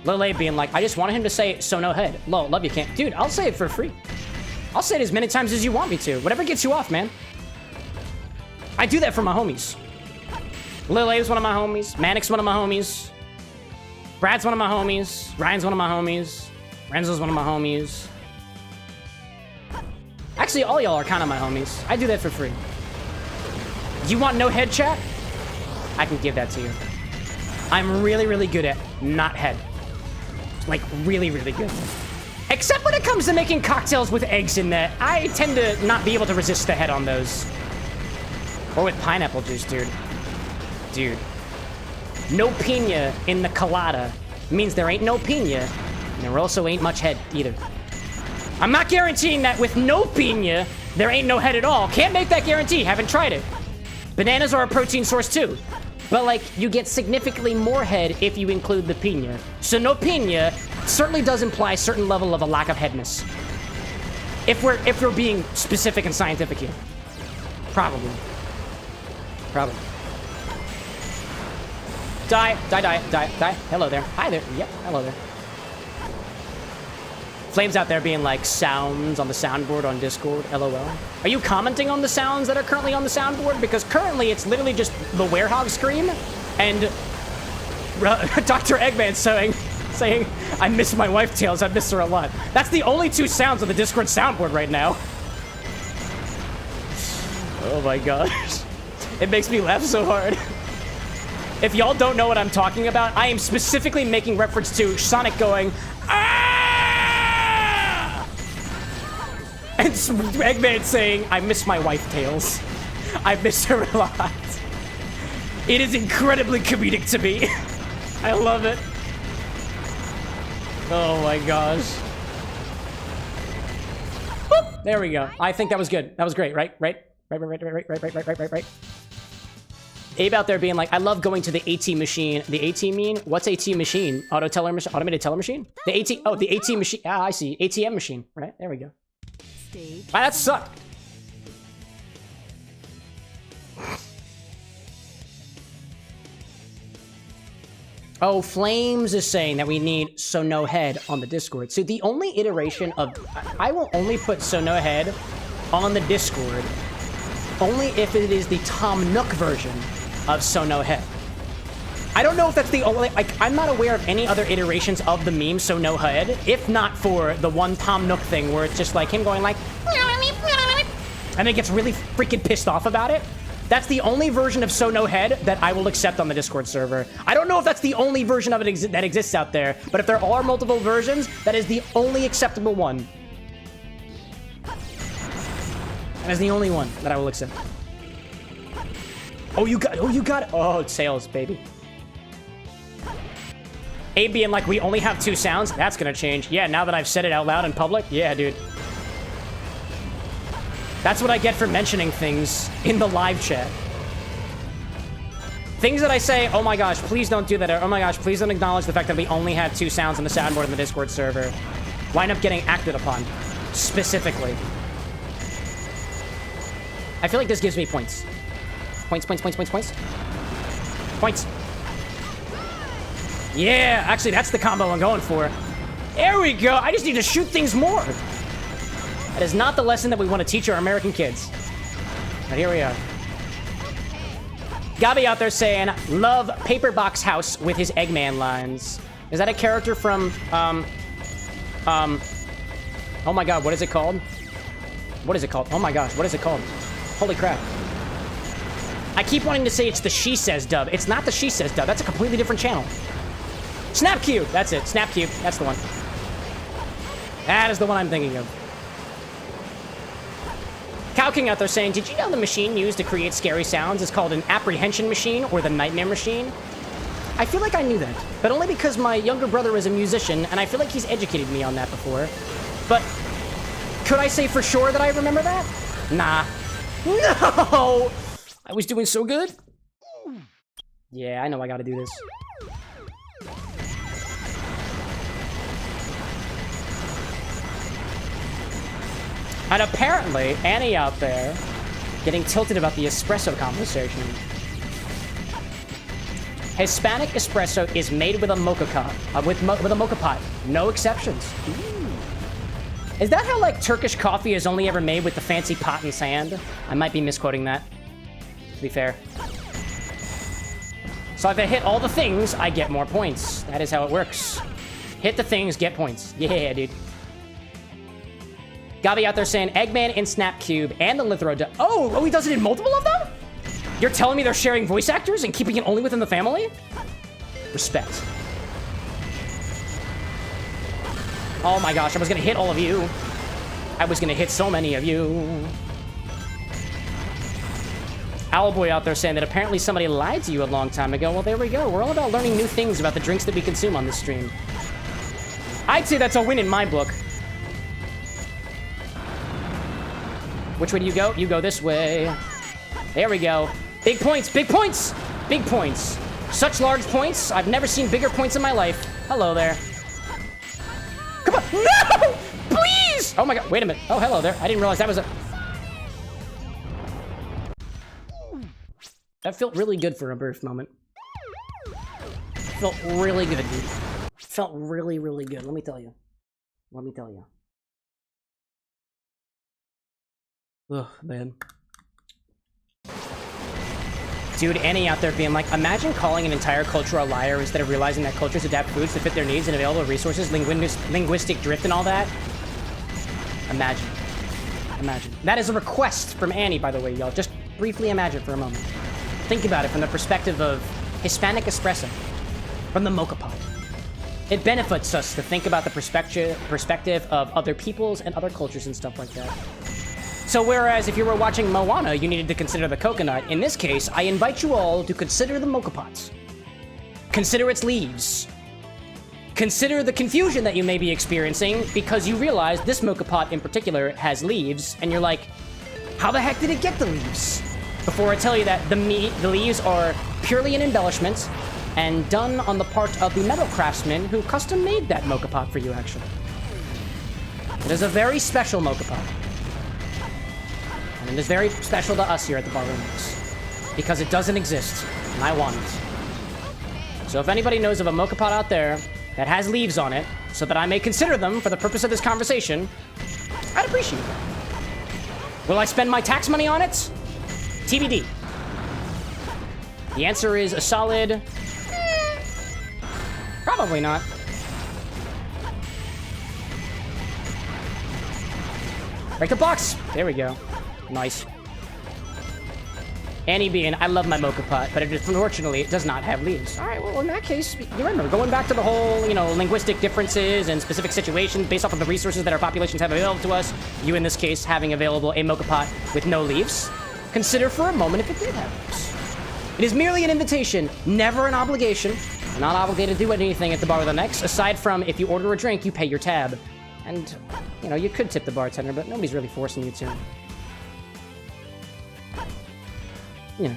Lil A being like, I just wanted him to say, so no head. Lol, love you, can't. Dude, I'll say it for free. I'll say it as many times as you want me to. Whatever gets you off, man. I do that for my homies. Lil A's one of my homies. Manic's one of my homies. Brad's one of my homies. Ryan's one of my homies. Renzo's one of my homies. Actually, all y'all are kind of my homies. I do that for free. You want no head chat? I can give that to you. I'm really, really good at not head. Like, really, really good. Except when it comes to making cocktails with eggs in there. I tend to not be able to resist the head on those. Or with pineapple juice, dude. Dude. No pina in the colada means there ain't no pina, and there also ain't much head either. I'm not guaranteeing that with no pina, there ain't no head at all. Can't make that guarantee. Haven't tried it. Bananas are a protein source too. But, like, you get significantly more head if you include the pina. So no pina certainly does imply a certain level of a lack of headness. If we're being specific and scientific here. Probably. Probably. Die. Hello there. Hi there. Yep, hello there. Flames out there being like, sounds on the soundboard on Discord, LOL. Are you commenting on the sounds that are currently on the soundboard? Because currently it's literally just the werehog scream and Dr. Eggman saying, I miss my wife, Tails, I miss her a lot. That's the only two sounds on the Discord soundboard right now. Oh my gosh. It makes me laugh so hard. If y'all don't know what I'm talking about, I am specifically making reference to Sonic going, ah! And Eggman saying, I miss my wife, Tails. I miss her a lot. It is incredibly comedic to me. I love it. Oh my gosh. Whoop, there we go. I think that was good. That was great, right? Right. Abe out there being like, I love going to the AT machine. The AT mean? What's AT machine? Automated teller machine? The AT, oh, the AT machine. Ah, I see. ATM machine, right? There we go. Ah, that sucked. Oh, Flames is saying that we need So No Head on the Discord. So the only iteration of... I will only put So No Head on the Discord only if it is the Tom Nook version of So No Head. I don't know if that's the only... Like, I'm not aware of any other iterations of the meme So No Head, if not for the one Tom Nook thing where it's just like him going like... And then gets really freaking pissed off about it. That's the only version of So No Head that I will accept on the Discord server. I don't know if that's the only version of it that exists out there, but if there are multiple versions, that is the only acceptable one. That is the only one that I will accept. Oh, you got it. Oh, it's sales, baby. Abe being like, we only have two sounds? That's gonna change. Yeah, now that I've said it out loud in public? Yeah, dude. That's what I get for mentioning things in the live chat. Things that I say, oh my gosh, please don't do that, or oh my gosh, please don't acknowledge the fact that we only have two sounds on the soundboard in the Discord server, wind up getting acted upon, specifically. I feel like this gives me points. Points. Points. Yeah, actually, that's the combo I'm going for. There we go. I just need to shoot things more. That is not the lesson that we want to teach our American kids. But here we are. Gabi out there saying, love Paperbox House with his Eggman lines. Is that a character from, oh my god, what is it called? What is it called? Oh my gosh, what is it called? Holy crap. I keep wanting to say it's the She Says dub. It's not the She Says dub. That's a completely different channel. Snapcube. That's it. Snapcube. That's the one. That is the one I'm thinking of. Cow King out there saying, did you know the machine used to create scary sounds is called an apprehension machine or the nightmare machine? I feel like I knew that, but only because my younger brother is a musician, and I feel like he's educated me on that before. But could I say for sure that I remember that? Nah. No! I was doing so good. Yeah, I know I gotta do this. And apparently, Annie out there getting tilted about the espresso conversation. Hispanic espresso is made with a mocha cup, with a mocha pot. No exceptions. Is that how, like, Turkish coffee is only ever made with the fancy pot and sand? I might be misquoting that, to be fair. So if I hit all the things, I get more points. That is how it works. Hit the things, get points. Yeah, dude. Gabi out there saying Eggman in Snap Cube and the Lithro. Oh, he does it in multiple of them? You're telling me they're sharing voice actors and keeping it only within the family? Respect. Oh my gosh, I was gonna hit all of you. I was gonna hit so many of you. Owlboy out there saying that apparently somebody lied to you a long time ago. Well, there we go. We're all about learning new things about the drinks that we consume on this stream. I'd say that's a win in my book. Which way do you go? You go this way. There we go. Big points, big points, big points. Such large points. I've never seen bigger points in my life. Hello there. Come on. No! Please! Oh my god. Wait a minute. Oh, hello there. I didn't realize that was a... That felt really good for a birth moment. Felt really good, dude. Felt really, really good. Let me tell you. Let me tell you. Ugh, man. Dude, Annie out there being like, imagine calling an entire culture a liar instead of realizing that cultures adapt foods to fit their needs and available resources, linguistic drift and all that. Imagine. Imagine. That is a request from Annie, by the way, y'all. Just briefly imagine for a moment. Think about it from the perspective of Hispanic espresso, from the mocha pot. It benefits us to think about the perspective of other peoples and other cultures and stuff like that. So whereas if you were watching Moana, you needed to consider the coconut, in this case, I invite you all to consider the mocha pot. Consider its leaves. Consider the confusion that you may be experiencing because you realize this mocha pot in particular has leaves, and you're like, how the heck did it get the leaves? Before I tell you that the leaves are purely an embellishment and done on the part of the metal craftsman who custom made that mocha pot for you, actually. It is a very special mocha pot. And it is very special to us here at the XBarwithanx because it doesn't exist, and I want it. So if anybody knows of a mocha pot out there that has leaves on it, so that I may consider them for the purpose of this conversation, I'd appreciate that. Will I spend my tax money on it? TBD. The answer is a solid... Probably not. Break the box! There we go. Nice. Annie being, I love my mocha pot, but unfortunately, it does not have leaves. All right, well, in that case, you remember, going back to the whole, linguistic differences and specific situations based off of the resources that our populations have available to us, you, in this case, having available a mocha pot with no leaves, consider for a moment if it did have leaves. It is merely an invitation, never an obligation. You're not obligated to do anything at the XBarwithanx, aside from if you order a drink, you pay your tab. And, you could tip the bartender, but nobody's really forcing you to. Yeah.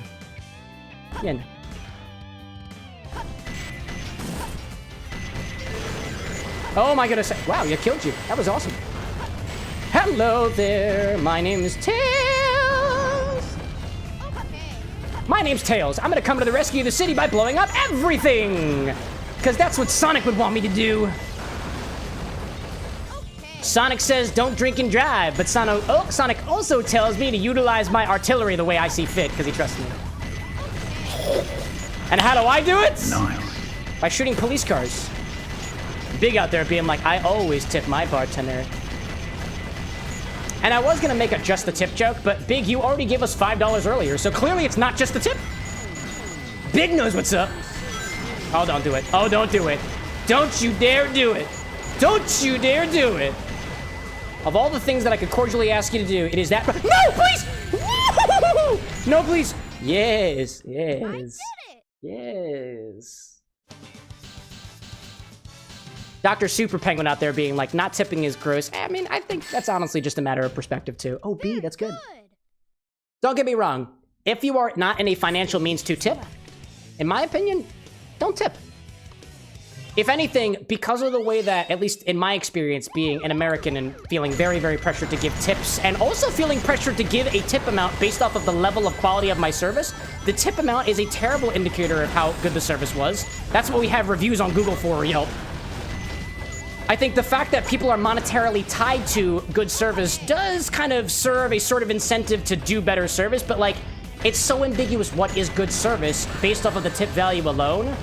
Oh my goodness. Wow, you killed you. That was awesome. Hello there. My name is Tails. My name's Tails. I'm gonna come to the rescue of the city by blowing up everything. Because that's what Sonic would want me to do. Sonic says don't drink and drive, but Sonic also tells me to utilize my artillery the way I see fit, because he trusts me. And how do I do it? Nice. By shooting police cars. Big out there being like, I always tip my bartender. And I was gonna make a just the tip joke, but Big, you already gave us $5 earlier, so clearly it's not just the tip. Big knows what's up. Oh, don't do it. Oh, don't do it. Don't you dare do it. Don't you dare do it. Of all the things that I could cordially ask you to do, it is that. No, please! No, please! Yes, yes. Yes. Dr. Super Penguin out there being like, not tipping is gross. I mean, I think that's honestly just a matter of perspective, too. Oh, B, that's good. Don't get me wrong. If you are not in a financial means to tip, in my opinion, don't tip. If anything, because of the way that, at least in my experience, being an American and feeling very, very pressured to give tips, and also feeling pressured to give a tip amount based off of the level of quality of my service, the tip amount is a terrible indicator of how good the service was. That's what we have reviews on Google for or Yelp. I think the fact that people are monetarily tied to good service does kind of serve a sort of incentive to do better service, but like, it's so ambiguous what is good service based off of the tip value alone.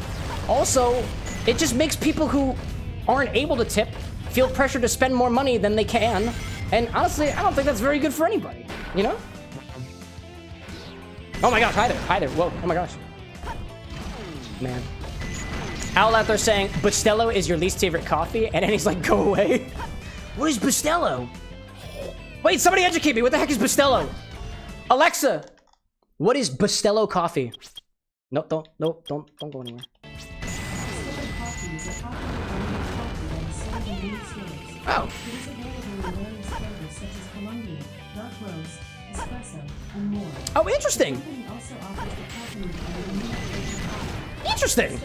Also, it just makes people who aren't able to tip feel pressure to spend more money than they can. And honestly, I don't think that's very good for anybody, you know? Oh my gosh, hi there, whoa, oh my gosh. Man. Owl out there saying, Bustelo is your least favorite coffee, and then he's like, go away. What is Bustelo? Wait, somebody educate me, what the heck is Bustelo? Alexa, what is Bustelo coffee? No, don't go anywhere. Oh. Oh, interesting. Interesting.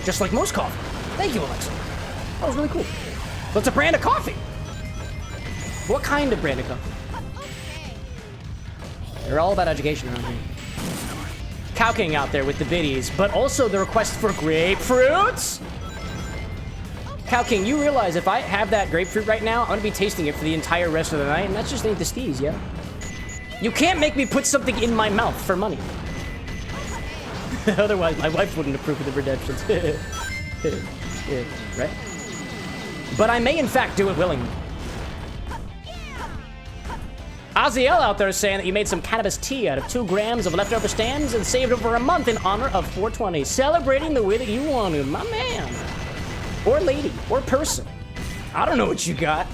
Just like most coffee. Thank you, Alexa. That was really cool. So it's a brand of coffee. What kind of brand of coffee? They're all about education around here. Cow King out there with the biddies, but also the request for grapefruits. Cow King, you realize if I have that grapefruit right now, I'm gonna be tasting it for the entire rest of the night, and that's just ain't the steez, yeah? You can't make me put something in my mouth for money. Otherwise, my wife wouldn't approve of the redemptions. Yeah, right? But I may, in fact, do it willingly. Aziel out there is saying that you made some cannabis tea out of 2 grams of leftover stands and saved over a month in honor of 420. Celebrating the way that you wanted, my man. Or lady, or person. I don't know what you got,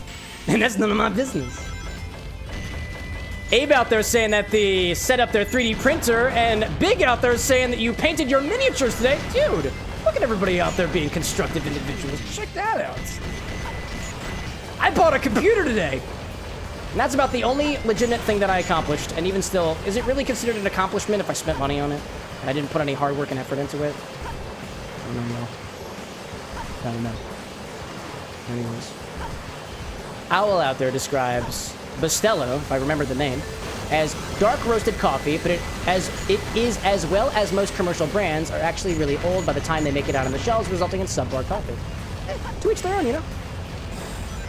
and that's none of my business. Abe out there saying that they set up their 3D printer, and Big out there saying that you painted your miniatures today. Dude, look at everybody out there being constructive individuals. Check that out. I bought a computer today. And that's about the only legitimate thing that I accomplished. And even still, is it really considered an accomplishment if I spent money on it? And I didn't put any hard work and effort into it? I don't know. Anyways. Owl out there describes Bustelo, if I remember the name, as dark roasted coffee, but it is, as well as most commercial brands, are actually really old by the time they make it out on the shelves, resulting in subpar coffee. To each their own, you know?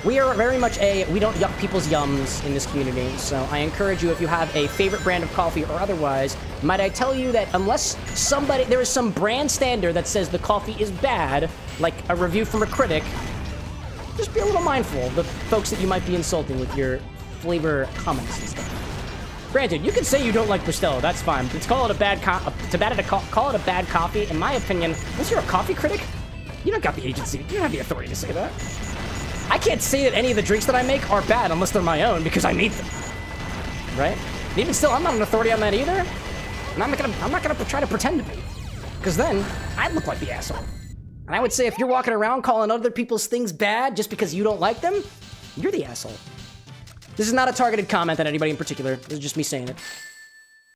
We are very much we don't yuck people's yums in this community, so I encourage you, if you have a favorite brand of coffee or otherwise, might I tell you that unless there is some brand standard that says the coffee is bad, like a review from a critic, just be a little mindful of the folks that you might be insulting with your flavor comments and stuff. Granted, you can say you don't like Bustelo, that's fine, but call it a bad coffee, in my opinion, unless you're a coffee critic, you don't got the agency, you don't have the authority to say that. I can't say that any of the drinks that I make are bad unless they're my own because I made them, right? And even still, I'm not an authority on that either. And I'm not gonna try to pretend to be, because then I'd look like the asshole. And I would say if you're walking around calling other people's things bad just because you don't like them, you're the asshole. This is not a targeted comment on anybody in particular. This is just me saying it.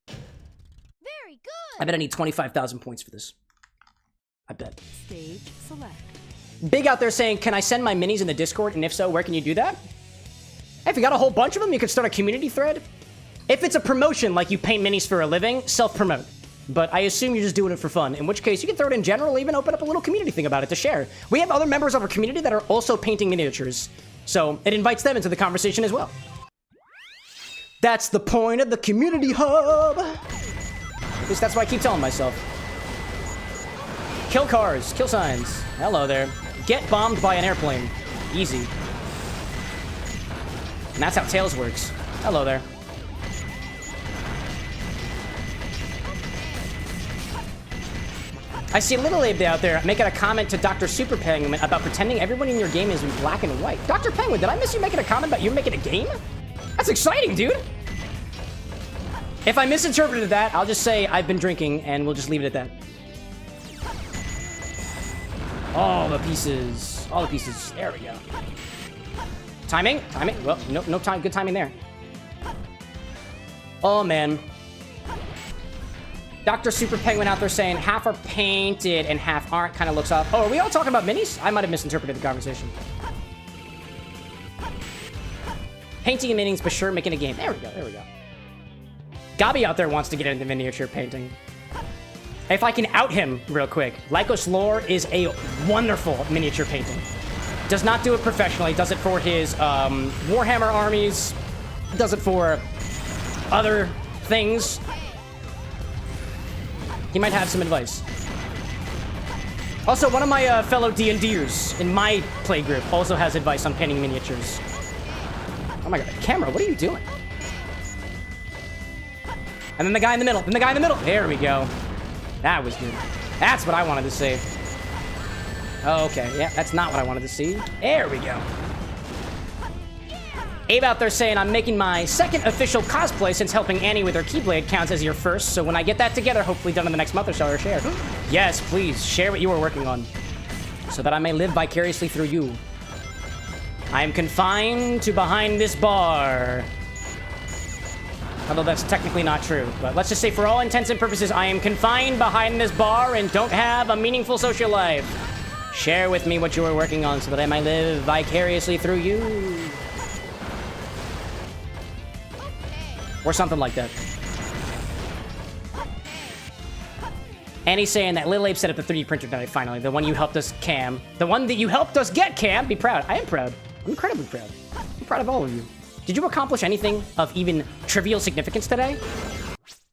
Very good. I bet I need 25,000 points for this. I bet. Stage select. Big out there saying, can I send my minis in the Discord? And if so, where can you do that? Hey, if you got a whole bunch of them, you could start a community thread. If it's a promotion, like you paint minis for a living, self-promote. But I assume you're just doing it for fun, in which case you can throw it in general, even open up a little community thing about it to share. We have other members of our community that are also painting miniatures, so it invites them into the conversation as well. That's the point of the community hub. At least that's what I keep telling myself. Kill cars, kill signs. Hello there. Get bombed by an airplane. Easy. And that's how Tails works. Hello there. I see Little Abe out there making a comment to Dr. Super Penguin about pretending everyone in your game is in black and white. Dr. Penguin, did I miss you making a comment about you making a game? That's exciting, dude. If I misinterpreted that, I'll just say I've been drinking and we'll just leave it at that. All the pieces. All the pieces. There we go. Timing. Well, no time. Good timing there. Oh, man. Dr. Super Penguin out there saying half are painted and half aren't. Kind of looks off. Oh, are we all talking about minis? I might have misinterpreted the conversation. Painting and minis, but sure, making a game. There we go. Gabi out there wants to get into miniature painting. If I can out him real quick, Lycos Lore is a wonderful miniature painting. Does not do it professionally. Does it for his Warhammer armies. Does it for other things. He might have some advice. Also, one of my fellow D&Ders in my play group also has advice on painting miniatures. Oh my god, camera, what are you doing? And then the guy in the middle, There we go. That was good. That's what I wanted to see. Oh, okay, yeah, that's not what I wanted to see. There we go. Abe out there saying, I'm making my second official cosplay since helping Annie with her Keyblade counts as your first, so when I get that together, hopefully done in the next month or so, or share. Yes, please, share what you are working on, so that I may live vicariously through you. I am confined to behind this bar. Although that's technically not true, but let's just say for all intents and purposes, I am confined behind this bar and don't have a meaningful social life. Share with me what you are working on so that I may live vicariously through you. Or something like that. And he's saying that Lil Ape set up the 3D printer today, finally. The one you helped us, Cam. The one that you helped us get, Cam. Be proud. I am proud. I'm incredibly proud. I'm proud of all of you. Did you accomplish anything of even trivial significance today?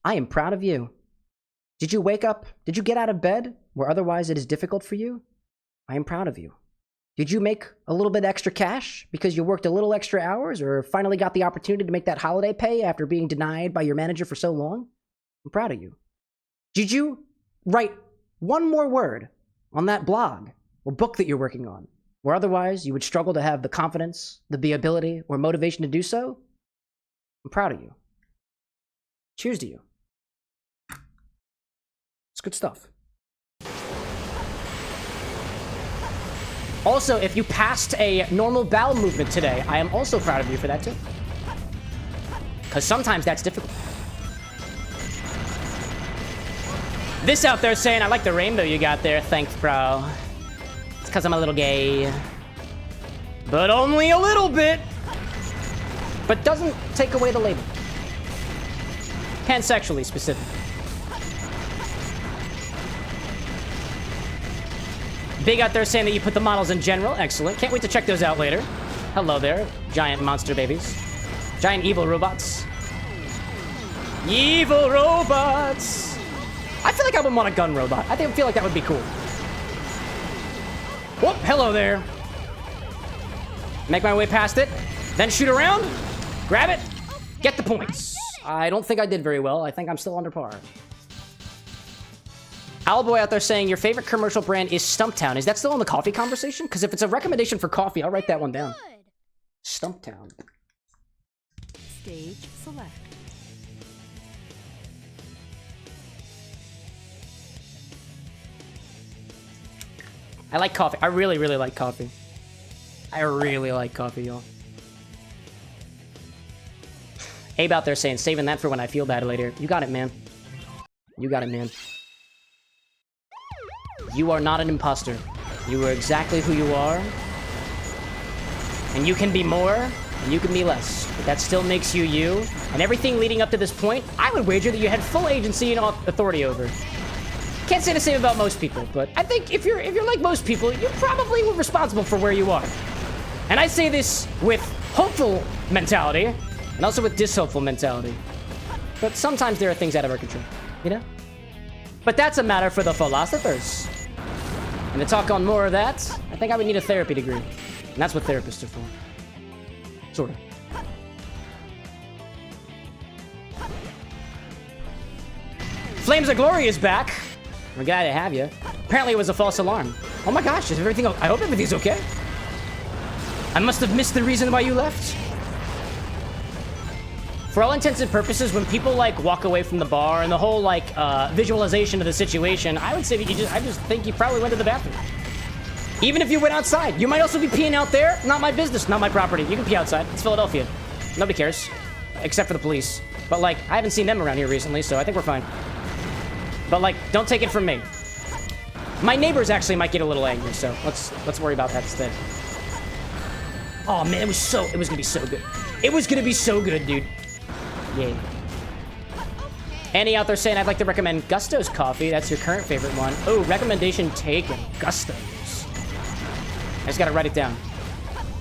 I am proud of you. Did you wake up? Did you get out of bed where otherwise it is difficult for you? I am proud of you. Did you make a little bit extra cash because you worked a little extra hours or finally got the opportunity to make that holiday pay after being denied by your manager for so long? I'm proud of you. Did you write one more word on that blog or book that you're working on, where otherwise you would struggle to have the confidence, the ability, or motivation to do so? I'm proud of you. Cheers to you. It's good stuff. Also, if you passed a normal bowel movement today, I am also proud of you for that too. Because sometimes that's difficult. This out there saying, I like the rainbow you got there. Thanks, bro. It's because I'm a little gay. But only a little bit. But doesn't take away the label. Pansexually specific. Big out there saying that you put the models in general. Excellent. Can't wait to check those out later. Hello there, giant monster babies. Giant evil robots. Evil robots. I feel like I would want a gun robot. I feel like that would be cool. Whoop, hello there. Make my way past it. Then shoot around. Grab it. Get the points. I don't think I did very well. I think I'm still under par. Owlboy out there saying your favorite commercial brand is Stumptown. Is that still in the coffee conversation? Because if it's a recommendation for coffee, I'll write that one down. Stumptown. Stage select. I like coffee. I really, really like coffee. I really like coffee, y'all. Abe out there saying, saving that for when I feel bad later. You got it, man. You got it, man. You are not an imposter. You are exactly who you are. And you can be more, and you can be less. But that still makes you you. And everything leading up to this point, I would wager that you had full agency and authority over. Can't say the same about most people, but I think if you're like most people, you probably were responsible for where you are. And I say this with hopeful mentality, and also with dishopeful mentality. But sometimes there are things out of our control, you know? But that's a matter for the philosophers. And to talk on more of that, I think I would need a therapy degree. And that's what therapists are for. Sort of. Flames of Glory is back. We're glad to have you. Apparently it was a false alarm. Oh my gosh, is everything okay? I hope everything's okay. I must have missed the reason why you left. For all intents and purposes, when people like walk away from the bar and the whole like visualization of the situation, I would say that I just think you probably went to the bathroom. Even if you went outside, you might also be peeing out there. Not my business, not my property. You can pee outside. It's Philadelphia. Nobody cares, except for the police. But like, I haven't seen them around here recently, so I think we're fine. But like, don't take it from me. My neighbors actually might get a little angry, so let's worry about that instead. Oh man, it was gonna be so good. It was gonna be so good, dude. Yay. Annie out there saying, I'd like to recommend Gusto's coffee. That's your current favorite one. Oh, recommendation taken. Gusto's. I just gotta write it down.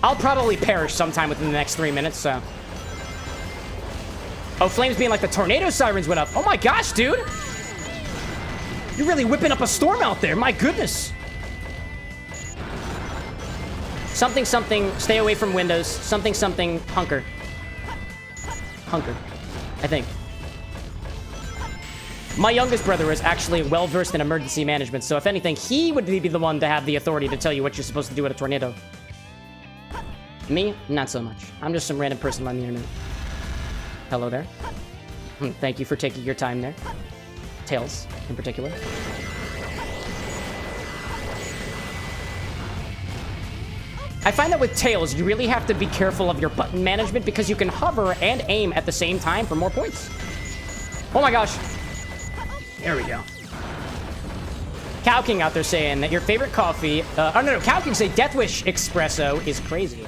I'll probably perish sometime within the next 3 minutes, so. Oh, flames being like the tornado sirens went up. Oh my gosh, dude. You're really whipping up a storm out there. My goodness. Something, something, stay away from windows. Something, something, hunker. Hunker, I think. My youngest brother is actually well-versed in emergency management, so if anything, he would be the one to have the authority to tell you what you're supposed to do with a tornado. Me? Not so much. I'm just some random person on the internet. Hello there. Thank you for taking your time there. Tails, in particular. I find that with Tails, you really have to be careful of your button management because you can hover and aim at the same time for more points. Oh my gosh. There we go. Cow King out there saying that your favorite coffee... no, Cow King say Death Wish Espresso is crazy.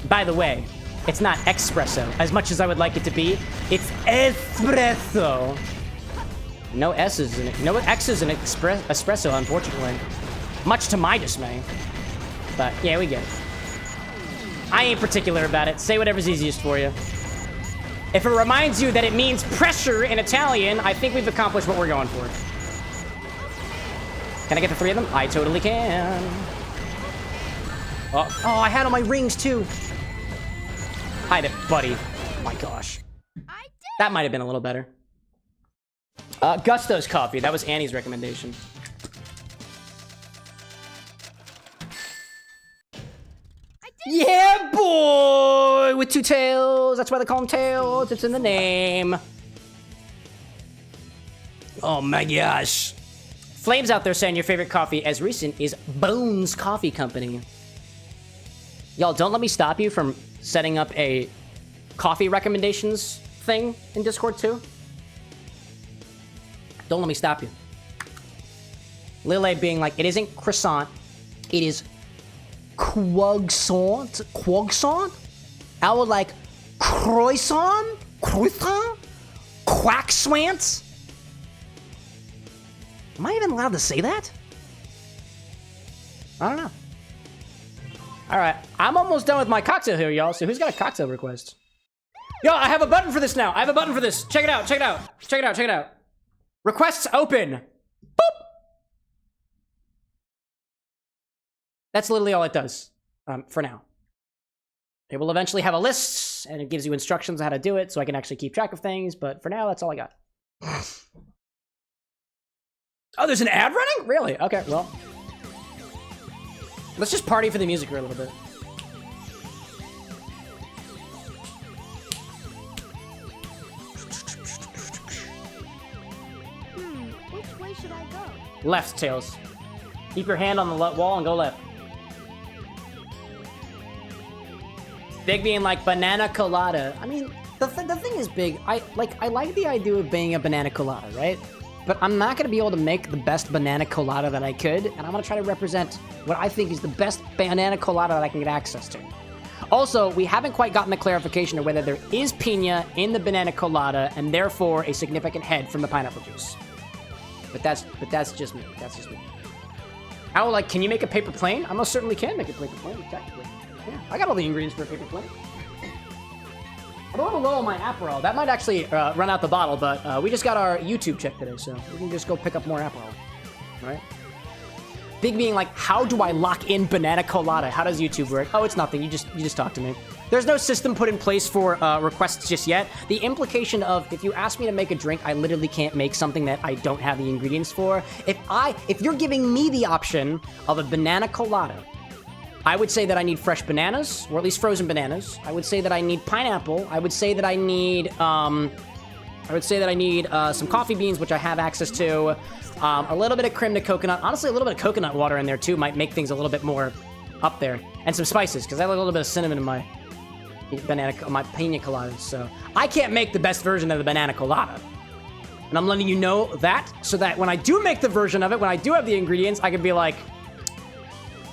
By the way, it's not espresso. As much as I would like it to be, it's espresso. No S's in it. No X's in espresso, unfortunately. Much to my dismay. But, yeah, we get it. I ain't particular about it. Say whatever's easiest for you. If it reminds you that it means pressure in Italian, I think we've accomplished what we're going for. Can I get the 3 of them? I totally can. Oh, I had all my rings, too. Hide it, buddy. Oh, my gosh. That might have been a little better. Gusto's coffee. That was Annie's recommendation. Yeah, boy! With 2 tails. That's why they call him Tails. It's in the name. Oh my gosh. Flames out there saying your favorite coffee as recent is Bones Coffee Company. Y'all, don't let me stop you from setting up a coffee recommendations thing in Discord too. Don't let me stop you. Lille being like, it isn't croissant. It is Quogsant? Quogsant? I would like croissant? Croissant? Quackswant? Am I even allowed to say that? I don't know. Alright, I'm almost done with my cocktail here, y'all, so who's got a cocktail request? Yo, I have a button for this now. I have a button for this. Check it out, check it out. Check it out, check it out. Requests open. Boop! That's literally all it does, for now. It will eventually have a list, and it gives you instructions on how to do it, so I can actually keep track of things, but for now, that's all I got. Oh, there's an ad running? Really? Okay, well. Let's just party for the music for a little bit. Which way should I go? Left, Tails. Keep your hand on the wall and go left. Big being like banana colada. I mean, the thing is, Big, I like the idea of being a banana colada, right? But I'm not going to be able to make the best banana colada that I could, and I'm going to try to represent what I think is the best banana colada that I can get access to. Also, we haven't quite gotten the clarification of whether there is piña in the banana colada, and therefore a significant head from the pineapple juice. But that's just me. That's just me. How, like, can you make a paper plane? I most certainly can make a paper plane, technically. Yeah, I got all the ingredients for a paper plane. I'm a little low on my Aperol. That might actually run out the bottle, but we just got our YouTube check today, so we can just go pick up more Aperol. All right? Big being like, how do I lock in banana colada? How does YouTube work? Oh, it's nothing. You just talk to me. There's no system put in place for requests just yet. The implication of if you ask me to make a drink, I literally can't make something that I don't have the ingredients for. If you're giving me the option of a banana colada, I would say that I need fresh bananas, or at least frozen bananas. I would say that I need pineapple. I would say that I need I would say that I need some coffee beans, which I have access to. A little bit of creme de coconut. Honestly, a little bit of coconut water in there too might make things a little bit more up there. And some spices, because I have a little bit of cinnamon in my pina coladas. So I can't make the best version of the banana colada. And I'm letting you know that, so that when I do make the version of it, when I do have the ingredients, I can be like,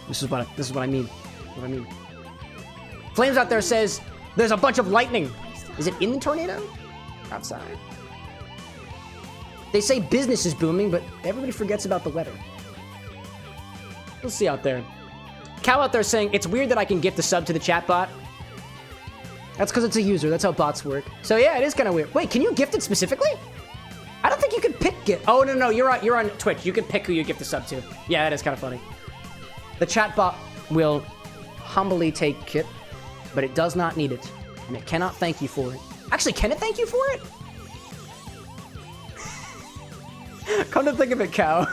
this is what I mean. What I mean. Flames out there says there's a bunch of lightning. Is it in the tornado? Outside. They say business is booming, but everybody forgets about the weather. We'll see out there. Cal out there saying, it's weird that I can gift a sub to the chat bot. That's because it's a user. That's how bots work. So yeah, it is kind of weird. Wait, can you gift it specifically? I don't think you can pick gift. Oh, no, you're on Twitch. You can pick who you gift a sub to. Yeah, that is kind of funny. The chat bot will humbly take it, but it does not need it. And it cannot thank you for it. Actually, can it thank you for it? Come to think of it, Cow.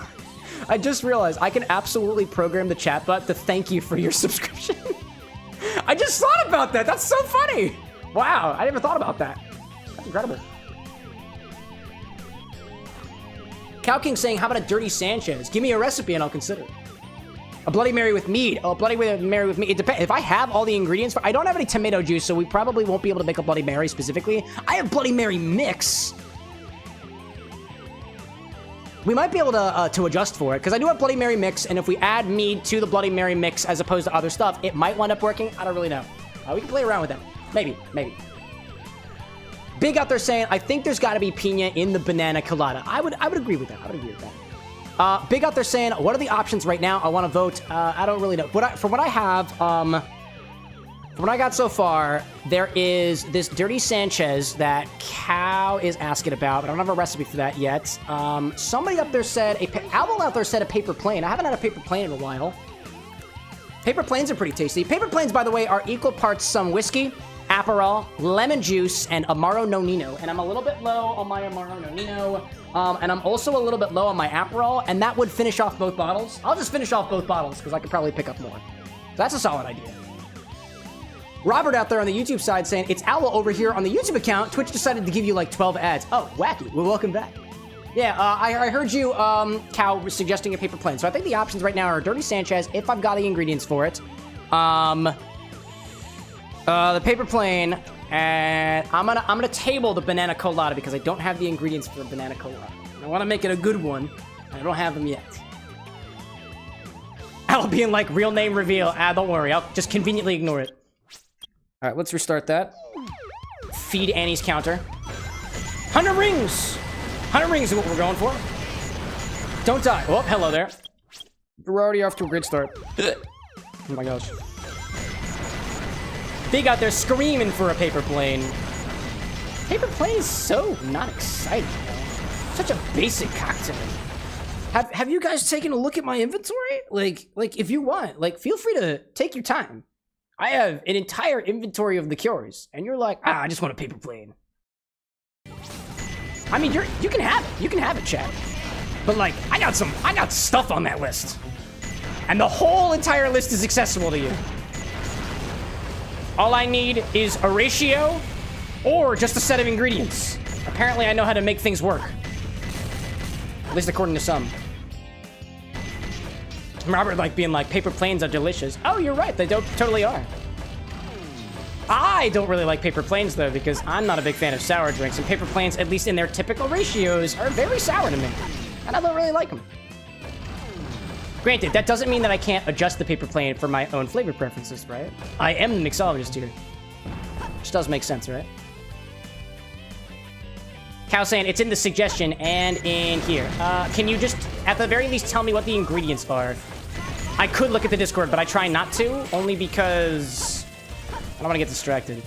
I just realized I can absolutely program the chatbot to thank you for your subscription. I just thought about that. That's so funny. Wow, I never thought about that. That's incredible. Cow King saying, how about a dirty Sanchez? Give me a recipe and I'll consider it. A Bloody Mary with mead. Oh, a Bloody Mary with mead. It depends. If I have all the ingredients for... I don't have any tomato juice, so we probably won't be able to make a Bloody Mary specifically. I have Bloody Mary mix. We might be able to adjust for it, because I do have Bloody Mary mix, and if we add mead to the Bloody Mary mix as opposed to other stuff, it might wind up working. I don't really know. We can play around with that. Maybe. Big out there saying, I think there's got to be piña in the banana colada. I would agree with that. Big out there saying, what are the options right now? I want to vote. I don't really know. From what I have, from what I got so far, there is this Dirty Sanchez that Cow is asking about, but I don't have a recipe for that yet. Somebody up there said, Owl out there said a paper plane. I haven't had a paper plane in a while. Paper planes are pretty tasty. Paper planes, by the way, are equal parts some whiskey, Aperol, lemon juice, and Amaro Nonino. And I'm a little bit low on my Amaro Nonino. And I'm also a little bit low on my Aperol, and that would finish off both bottles. I'll just finish off both bottles, because I could probably pick up more. So that's a solid idea. Robert out there on the YouTube side saying, it's Owl over here on the YouTube account. Twitch decided to give you like 12 ads. Oh, wacky. Well, welcome back. Yeah, I heard you, Cow, suggesting a paper plane. So I think the options right now are Dirty Sanchez, if I've got the ingredients for it. The paper plane, and I'm gonna table the banana colada because I don't have the ingredients for the banana colada. I want to make it a good one. I don't have them yet. I'll be in like real name reveal. Don't worry, I'll just conveniently ignore it. All right, let's restart that. Feed Annie's counter. 100 rings. 100 rings is what we're going for. Don't die. Oh, hello there. We're already off to a great start. Oh my gosh. Big out there screaming for a paper plane. Paper plane is so not exciting, though. Such a basic cocktail. Have you guys taken a look at my inventory? Like if you want, like feel free to take your time. I have an entire inventory of liqueurs, and you're like, I just want a paper plane. I mean, you can have it. You can have it, chat. But like, I got stuff on that list. And the whole entire list is accessible to you. All I need is a ratio or just a set of ingredients. Apparently, I know how to make things work. At least according to some. Robert like being like, paper planes are delicious. Oh, you're right. They totally are. I don't really like paper planes, though, because I'm not a big fan of sour drinks. And paper planes, at least in their typical ratios, are very sour to me. And I don't really like them. Granted, that doesn't mean that I can't adjust the paper plane for my own flavor preferences, right? I am the mixologist here. Which does make sense, right? Cow saying it's in the suggestion and in here. Can you just, at the very least, tell me what the ingredients are? I could look at the Discord, but I try not to, only because I don't want to get distracted.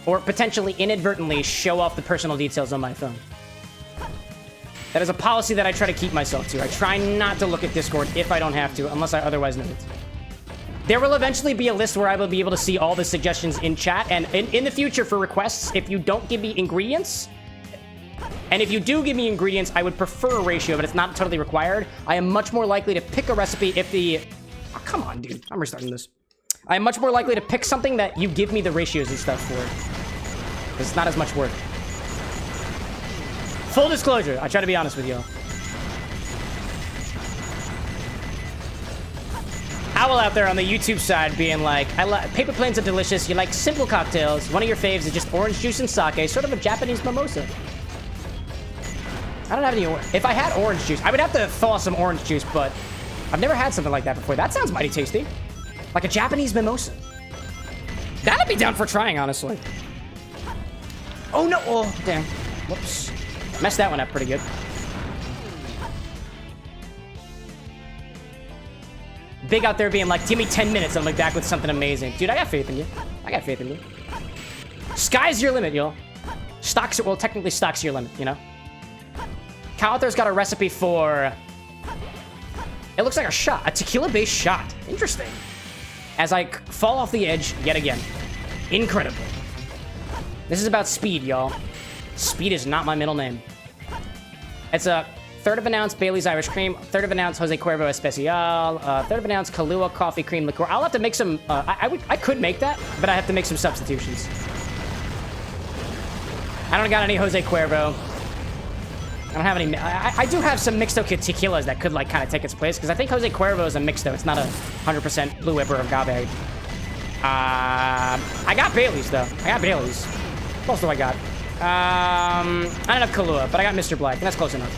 Or potentially inadvertently show off the personal details on my phone. That is a policy that I try to keep myself to. I try not to look at Discord if I don't have to, unless I otherwise know it. There will eventually be a list where I will be able to see all the suggestions in chat, and in the future for requests, if you don't give me ingredients, and if you do give me ingredients, I would prefer a ratio, but it's not totally required. I am much more likely to pick a recipe if the... Oh, come on, dude. I'm restarting this. I am much more likely to pick something that you give me the ratios and stuff for. Because it's not as much work. Full disclosure, I try to be honest with you. Owl out there on the YouTube side being like, paper planes are delicious. You like simple cocktails. One of your faves is just orange juice and sake, sort of a Japanese mimosa. I don't have any. If I had orange juice, I would have to thaw some orange juice, but I've never had something like that before. That sounds mighty tasty. Like a Japanese mimosa. That'd be down for trying, honestly. Oh, no. Oh, damn. Whoops. Messed that one up pretty good. Big out there being like, give me 10 minutes and I'll be back with something amazing. Dude, I got faith in you. I got faith in you. Sky's your limit, yo. Stocks, well, technically stock's your limit, you know? Cal out there's got a recipe for... It looks like a shot. A tequila-based shot. Interesting. As I fall off the edge yet again. Incredible. This is about speed, y'all. Speed is not my middle name. It's a 1/3 of an ounce Bailey's Irish Cream, 1/3 of an ounce Jose Cuervo Especial, 1/3 of an ounce Kahlua Coffee Cream Liqueur. I'll have to make some... I could make that, but I have to make some substitutions. I don't got any Jose Cuervo. I don't have any... I do have some mixto tequilas that could, like, kind of take its place, because I think Jose Cuervo is a mixto. It's not a 100% Blue Whipper or agave. I got Bailey's, though. I got Bailey's. What else do I got? I don't have Kahlua, but I got Mr. Black, and that's close enough.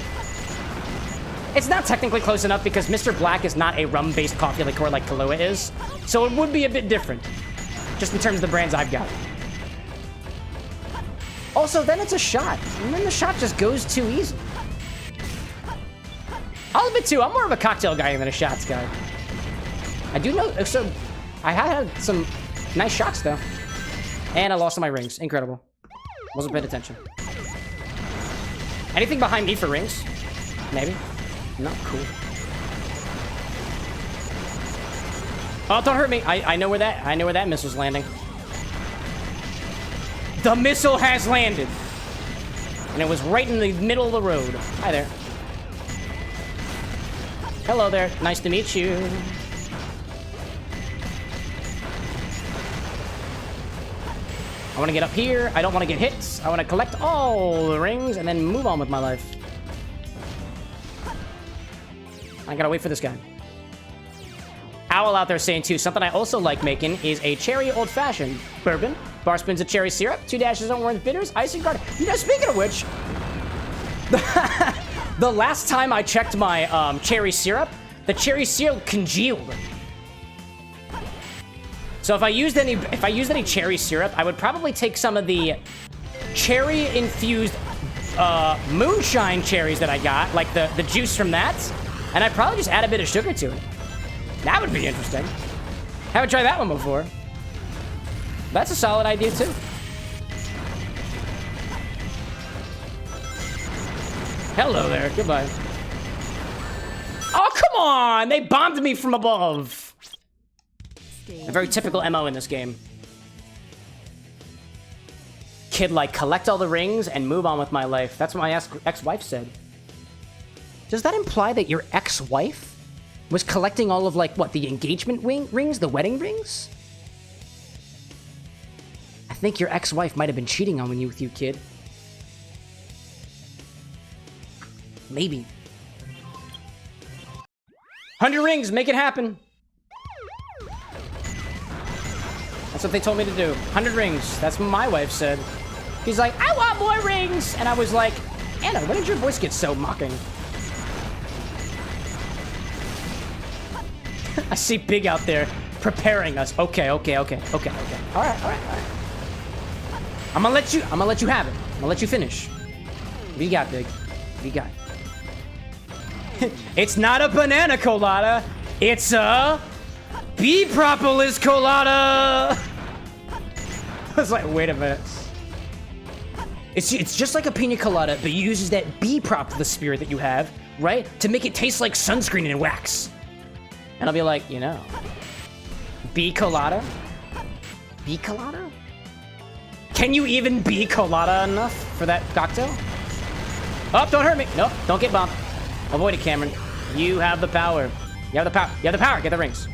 It's not technically close enough because Mr. Black is not a rum-based coffee liqueur like Kahlua is, so it would be a bit different, just in terms of the brands I've got. Also, then it's a shot, and then the shot just goes too easy. I'll admit, too, I'm more of a cocktail guy than a shots guy. I do know, so I had some nice shots, though. And I lost all my rings. Incredible. Wasn't paying attention. Anything behind me for rings? Maybe. Not cool. Oh, don't hurt me. I know where that missile's landing. The missile has landed. And it was right in the middle of the road. Hi there. Hello there. Nice to meet you. I want to get up here. I don't want to get hit. I want to collect all the rings and then move on with my life. I gotta wait for this guy. Owl out there saying, too, something I also like making is a cherry old-fashioned bourbon. Bar spoons of cherry syrup, 2 dashes of orange bitters, ice and garlic. You know, speaking of which, the last time I checked my cherry syrup, the cherry syrup congealed. So if I used any cherry syrup, I would probably take some of the cherry-infused moonshine cherries that I got, like the juice from that, and I'd probably just add a bit of sugar to it. That would be interesting. Haven't tried that one before. That's a solid idea, too. Hello there. Goodbye. Oh, come on! They bombed me from above. A very typical MO in this game. Kid, like, collect all the rings and move on with my life. That's what my ex-wife said. Does that imply that your ex-wife was collecting all of, like, what, the engagement rings? The wedding rings? I think your ex-wife might have been cheating on you with you, kid. Maybe. 100 rings, make it happen. That's what they told me to do. 100 rings. That's what my wife said. He's like, I want more rings! And I was like, Anna, when did your voice get so mocking? I see Big out there preparing us. Okay. All right. I'm gonna let you have it. I'm gonna let you finish. What do you got, Big? What do you got? It's not a banana colada. It's a bee propolis colada. I was like, wait a minute. It's just like a pina colada, but it uses that bee the spirit that you have, right? To make it taste like sunscreen and wax. And I'll be like, you know, bee colada? Bee colada? Can you even bee colada enough for that cocktail? Oh, don't hurt me. Nope, don't get bumped. Avoid it, Cameron. You have the power. You have the power. You have the power. Get the rings.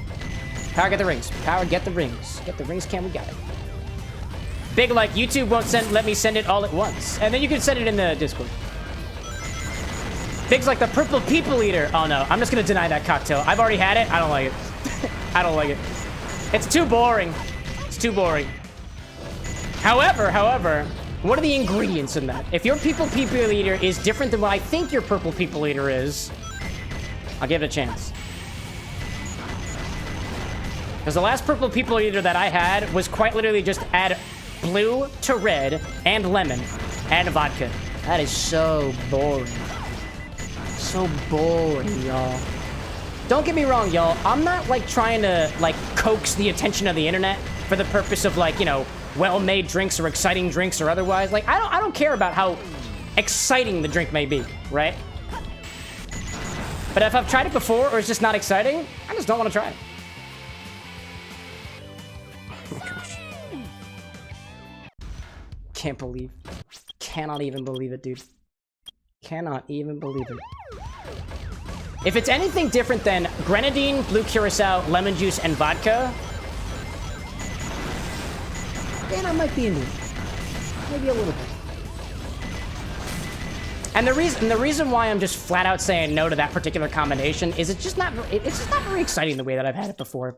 Power, get the rings. Power, get the rings. Get the rings, Cam. We got it. Big like YouTube won't let me send it all at once. And then you can send it in the Discord. Big's like the purple people eater. Oh no, I'm just gonna deny that cocktail. I've already had it. I don't like it. I don't like it. It's too boring. It's too boring. However, what are the ingredients in that? If your people eater is different than what I think your purple people eater is, I'll give it a chance. Because the last purple people eater that I had was quite literally just add blue to red and lemon and vodka. That is so boring. So boring, y'all. Don't get me wrong, y'all. I'm not like trying to like coax the attention of the internet for the purpose of like, you know, well-made drinks or exciting drinks or otherwise. Like, I don't care about how exciting the drink may be, right? But if I've tried it before or it's just not exciting, I just don't want to try it. Oh my gosh. Cannot even believe it, dude. Cannot even believe it. If it's anything different than grenadine, blue curacao, lemon juice, and vodka, then I might be into it. Maybe a little bit. And the reason why I'm just flat out saying no to that particular combination is it's just not very exciting the way that I've had it before.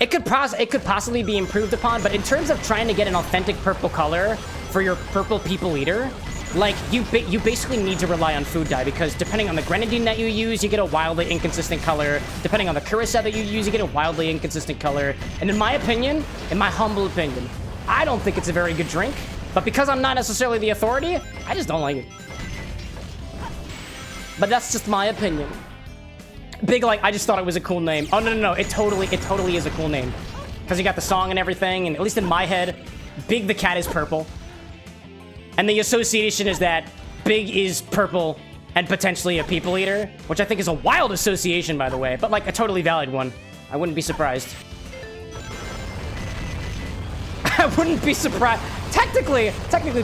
It could possibly be improved upon, but in terms of trying to get an authentic purple color for your purple people eater, like, you basically need to rely on food dye, because depending on the grenadine that you use, you get a wildly inconsistent color. Depending on the curacao that you use, you get a wildly inconsistent color. And in my opinion, in my humble opinion, I don't think it's a very good drink. But because I'm not necessarily the authority, I just don't like it. But that's just my opinion. Big, like, I just thought it was a cool name. Oh, no. It totally is a cool name. Because you got the song and everything, and at least in my head, Big the cat is purple. And the association is that Big is purple and potentially a people eater, which I think is a wild association, by the way, but like a totally valid one. I wouldn't be surprised. I wouldn't be surprised. Technically,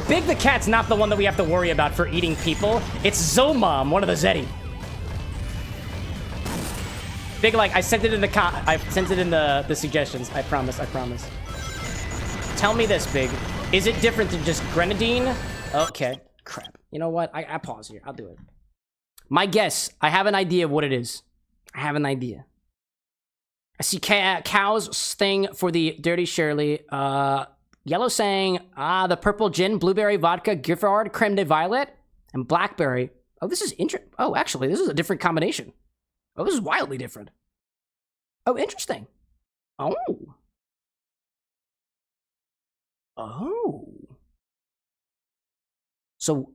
Big the cat's not the one that we have to worry about for eating people. It's Zomom, one of the Zeti. Big, like, I sent it in the suggestions. I promise. Tell me this, Big. Is it different than just grenadine? Okay. Crap. You know what? I pause here. I'll do it. My guess. I have an idea of what it is. I have an idea. I see cows thing for the Dirty Shirley. Yellow saying, the purple gin, blueberry vodka, Giffard, creme de violet, and blackberry. Oh, this is interesting. Oh, actually, this is a different combination. Oh, this is wildly different. Oh, interesting. Oh. So,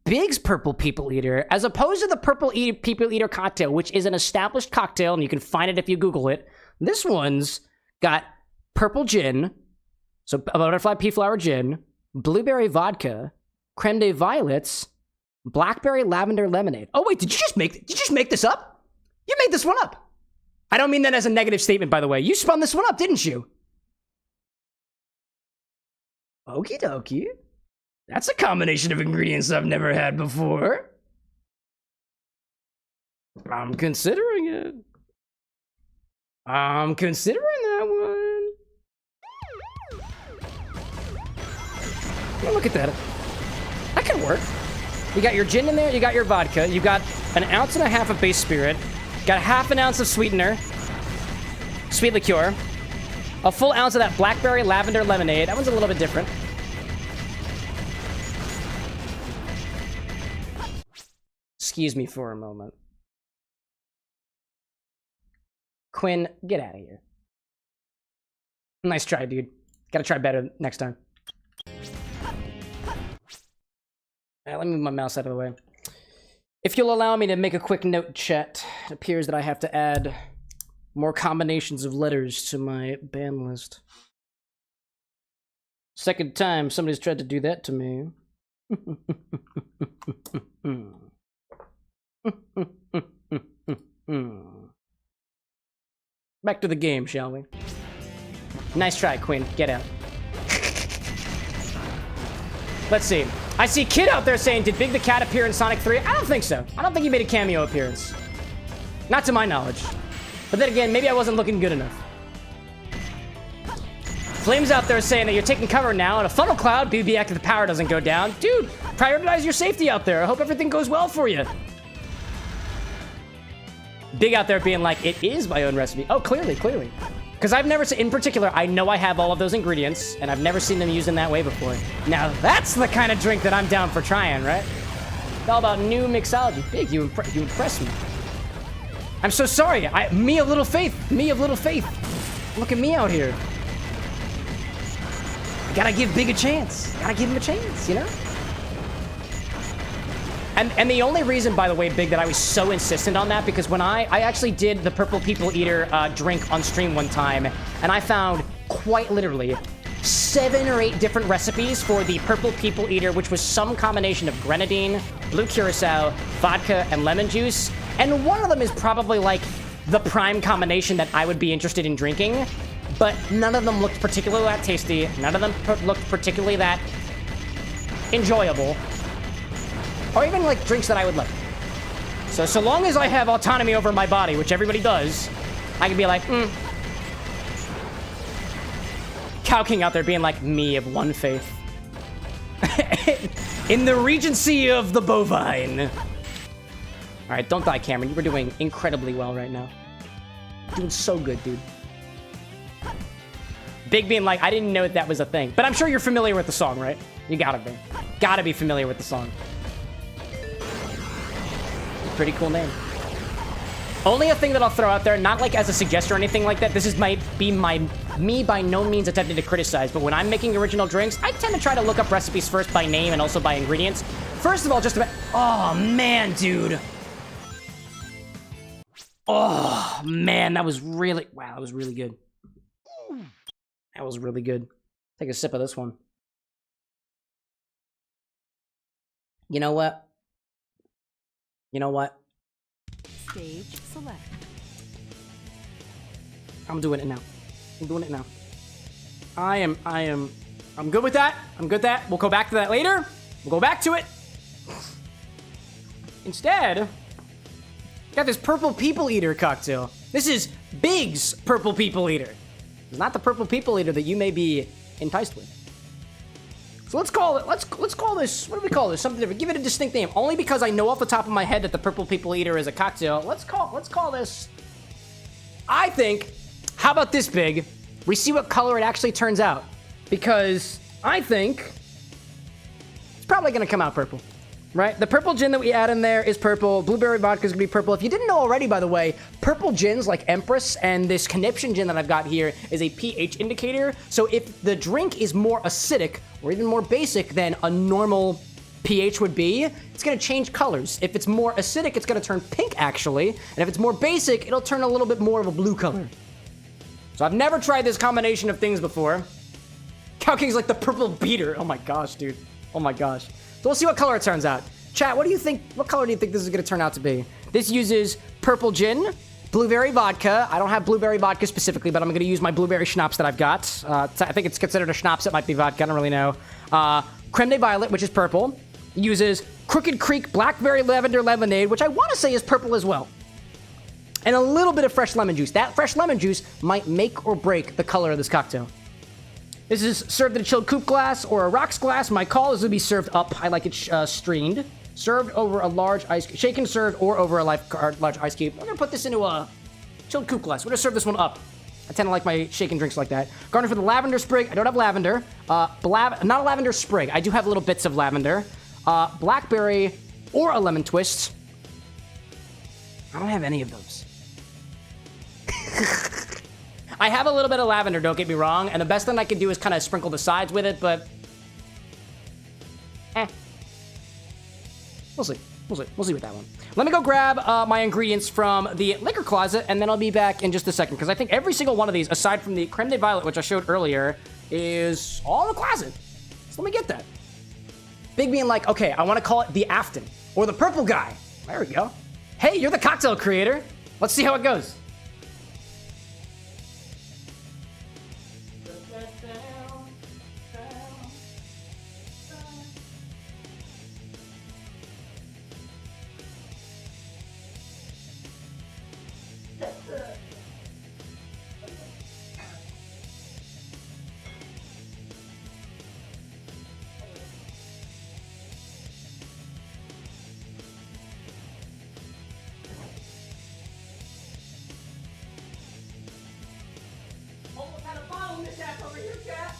Big's purple people eater, as opposed to the purple people eater cocktail, which is an established cocktail, and you can find it if you Google it. This one's got purple gin, so butterfly pea flower gin, blueberry vodka, creme de violets, blackberry lavender lemonade. Oh wait, did you just make this up? You made this one up. I don't mean that as a negative statement, by the way. You spun this one up, didn't you? Okie dokie. That's a combination of ingredients I've never had before. I'm considering it. I'm considering that one. Oh, look at that. That could work. You got your gin in there, you got your vodka, you got 1.5 ounces of base spirit, got 1/2 ounce of sweetener, sweet liqueur, a full ounce of that blackberry lavender lemonade. That one's a little bit different. Excuse me for a moment. Quinn, get out of here. Nice try, dude. Gotta try better next time. Let me move my mouse out of the way. If you'll allow me to make a quick note, chat, it appears that I have to add more combinations of letters to my band list. Second time somebody's tried to do that to me. Back to the game, shall we? Nice try, Quinn. Get out. Let's see. I see Kid out there saying, did Big the Cat appear in Sonic 3? I don't think so. I don't think he made a cameo appearance. Not to my knowledge. But then again, maybe I wasn't looking good enough. Flames out there saying that you're taking cover now in a funnel cloud. BB active, the power doesn't go down. Dude, prioritize your safety out there. I hope everything goes well for you. Big out there being like, it is my own recipe. Oh, clearly. Because I've never seen, in particular, I know I have all of those ingredients, and I've never seen them used in that way before. Now, that's the kind of drink that I'm down for trying, right? It's all about new mixology. Big, you impress me. I'm so sorry. Me of little faith. Look at me out here. I gotta give Big a chance. Gotta give him a chance, you know? And the only reason, by the way, Big, that I was so insistent on that, because when I actually did the Purple People Eater drink on stream one time, and I found quite literally 7 or 8 different recipes for the Purple People Eater, which was some combination of grenadine, blue curacao, vodka, and lemon juice. And one of them is probably like the prime combination that I would be interested in drinking, but none of them looked particularly that tasty. None of them looked particularly that enjoyable. Or even like drinks that I would like. So long as I have autonomy over my body, which everybody does, I can be like, Cow King out there being like, me of one faith. In the regency of the bovine. All right, don't die, Cameron. You were doing incredibly well right now. Doing so good, dude. Big being like, I didn't know that was a thing. But I'm sure you're familiar with the song, right? You gotta be. Gotta be familiar with the song. Pretty cool name. Only a thing that I'll throw out there, not like as a suggestion or anything like that. This is might be me by no means attempting to criticize, but when I'm making original drinks, I tend to try to look up recipes first by name and also by ingredients. First of all, just about... Oh, man, dude. Oh, man, that was really... Wow, that was really good. That was really good. Take a sip of this one. You know what? Stage select. I'm doing it now. I'm good with that. We'll go back to that later. We'll go back to it. Instead, got this Purple People Eater cocktail. This is Big's Purple People Eater. It's not the Purple People Eater that you may be enticed with. So let's call this, what do we call this? Something different. Give it a distinct name. Only because I know off the top of my head that the Purple People Eater is a cocktail. Let's call this, I think, how about this, Big? We see what color it actually turns out. Because I think it's probably gonna come out purple. Right? The purple gin that we add in there is purple. Blueberry vodka is going to be purple. If you didn't know already, by the way, purple gins like Empress and this conniption gin that I've got here is a pH indicator. So if the drink is more acidic or even more basic than a normal pH would be, it's going to change colors. If it's more acidic, it's going to turn pink, actually. And if it's more basic, it'll turn a little bit more of a blue color. So I've never tried this combination of things before. Cow King's like the purple beater. Oh my gosh, dude. Oh my gosh. So we'll see what color it turns out. Chat, what do you think? What color do you think this is going to turn out to be? This uses purple gin, blueberry vodka. I don't have blueberry vodka specifically, but I'm going to use my blueberry schnapps that I've got. I think it's considered a schnapps. It might be vodka. I don't really know. Creme de Violet, which is purple. Uses Crooked Creek Blackberry Lavender Lemonade, which I want to say is purple as well. And a little bit of fresh lemon juice. That fresh lemon juice might make or break the color of this cocktail. This is served in a chilled coupe glass or a rocks glass. My call is to be served up. I like it streamed. Served over a large ice cube. Shaken, served, or over a large ice cube. I'm going to put this into a chilled coupe glass. We're going to serve this one up. I tend to like my shaken drinks like that. Garnish with a lavender sprig. I don't have lavender. Not a lavender sprig. I do have little bits of lavender. Blackberry or a lemon twist. I don't have any of those. I have a little bit of lavender, don't get me wrong, and the best thing I can do is kind of sprinkle the sides with it, but... We'll see. We'll see with that one. Let me go grab my ingredients from the liquor closet, and then I'll be back in just a second, because I think every single one of these, aside from the Creme de Violet, which I showed earlier, is all in the closet. So let me get that. Big being like, okay, I want to call it the Afton, or the Purple Guy. There we go. Hey, you're the cocktail creator. Let's see how it goes. chat.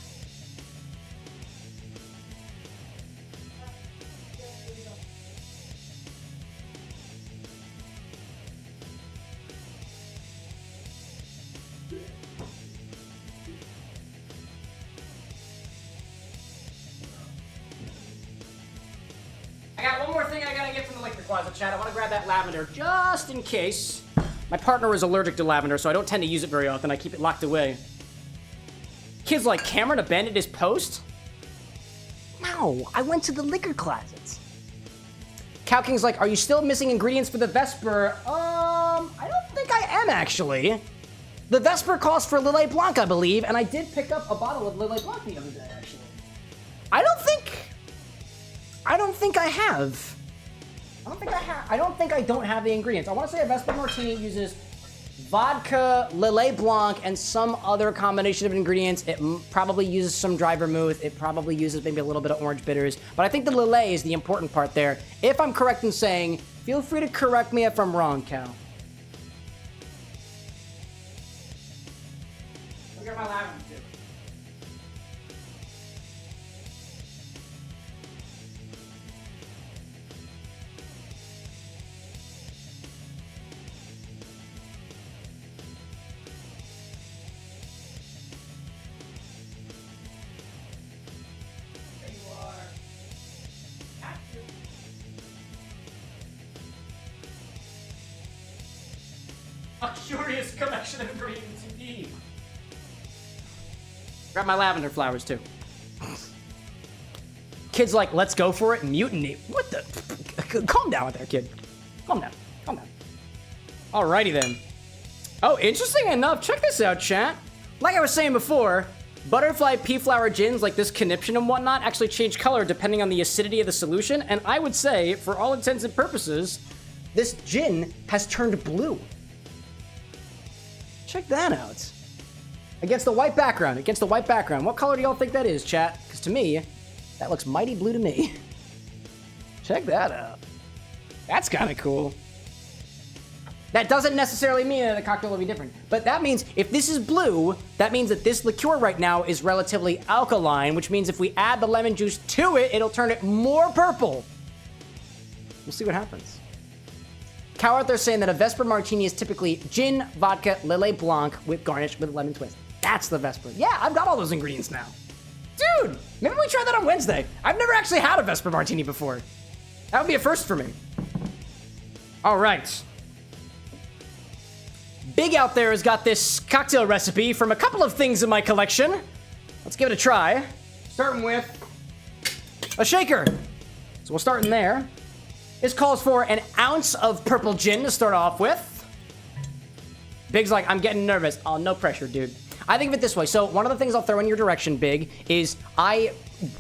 I got one more thing I gotta get from the liquor closet, chat. I want to grab that lavender just in case. My partner is allergic to lavender, so I don't tend to use it very often. I keep it locked away. Kids like, Cameron abandoned his post? No, I went to the liquor closet. Cow King's like, are you still missing ingredients for the Vesper? I don't think I am, actually. The Vesper calls for Lillet Blanc, I believe, and I did pick up a bottle of Lillet Blanc the other day, actually. I don't think I have. I don't think I don't have the ingredients. I want to say a Vesper Martini uses vodka, Lillet Blanc, and some other combination of ingredients. It probably uses some dry vermouth. It probably uses maybe a little bit of orange bitters. But I think the Lillet is the important part there. If I'm correct in saying, feel free to correct me if I'm wrong, Cal. Look at my lavender, too. A curious collection of ingredients, indeed. Grab my lavender flowers, too. Kid's like, let's go for it, mutiny. What the? Calm down with that, kid. Calm down. Calm down. Alrighty, then. Oh, interesting enough. Check this out, chat. Like I was saying before, butterfly pea flower gins like this conniption and whatnot actually change color depending on the acidity of the solution. And I would say, for all intents and purposes, this gin has turned blue. Check that out. Against the white background. Against the white background. What color do y'all think that is, chat? Because to me, that looks mighty blue to me. Check that out. That's kind of cool. That doesn't necessarily mean that the cocktail will be different. But that means if this is blue, that means that this liqueur right now is relatively alkaline, which means if we add the lemon juice to it, it'll turn it more purple. We'll see what happens. Cow out there saying that a Vesper Martini is typically gin, vodka, Lillet Blanc with garnish with a lemon twist. That's the Vesper. Yeah, I've got all those ingredients now. Dude, maybe we try that on Wednesday. I've never actually had a Vesper Martini before. That would be a first for me. All right. Big out there has got this cocktail recipe from a couple of things in my collection. Let's give it a try. Starting with a shaker. So we'll start in there. This calls for an ounce of purple gin to start off with. Big's like, I'm getting nervous. Oh, no pressure, dude. I think of it this way. So one of the things I'll throw in your direction, Big, is I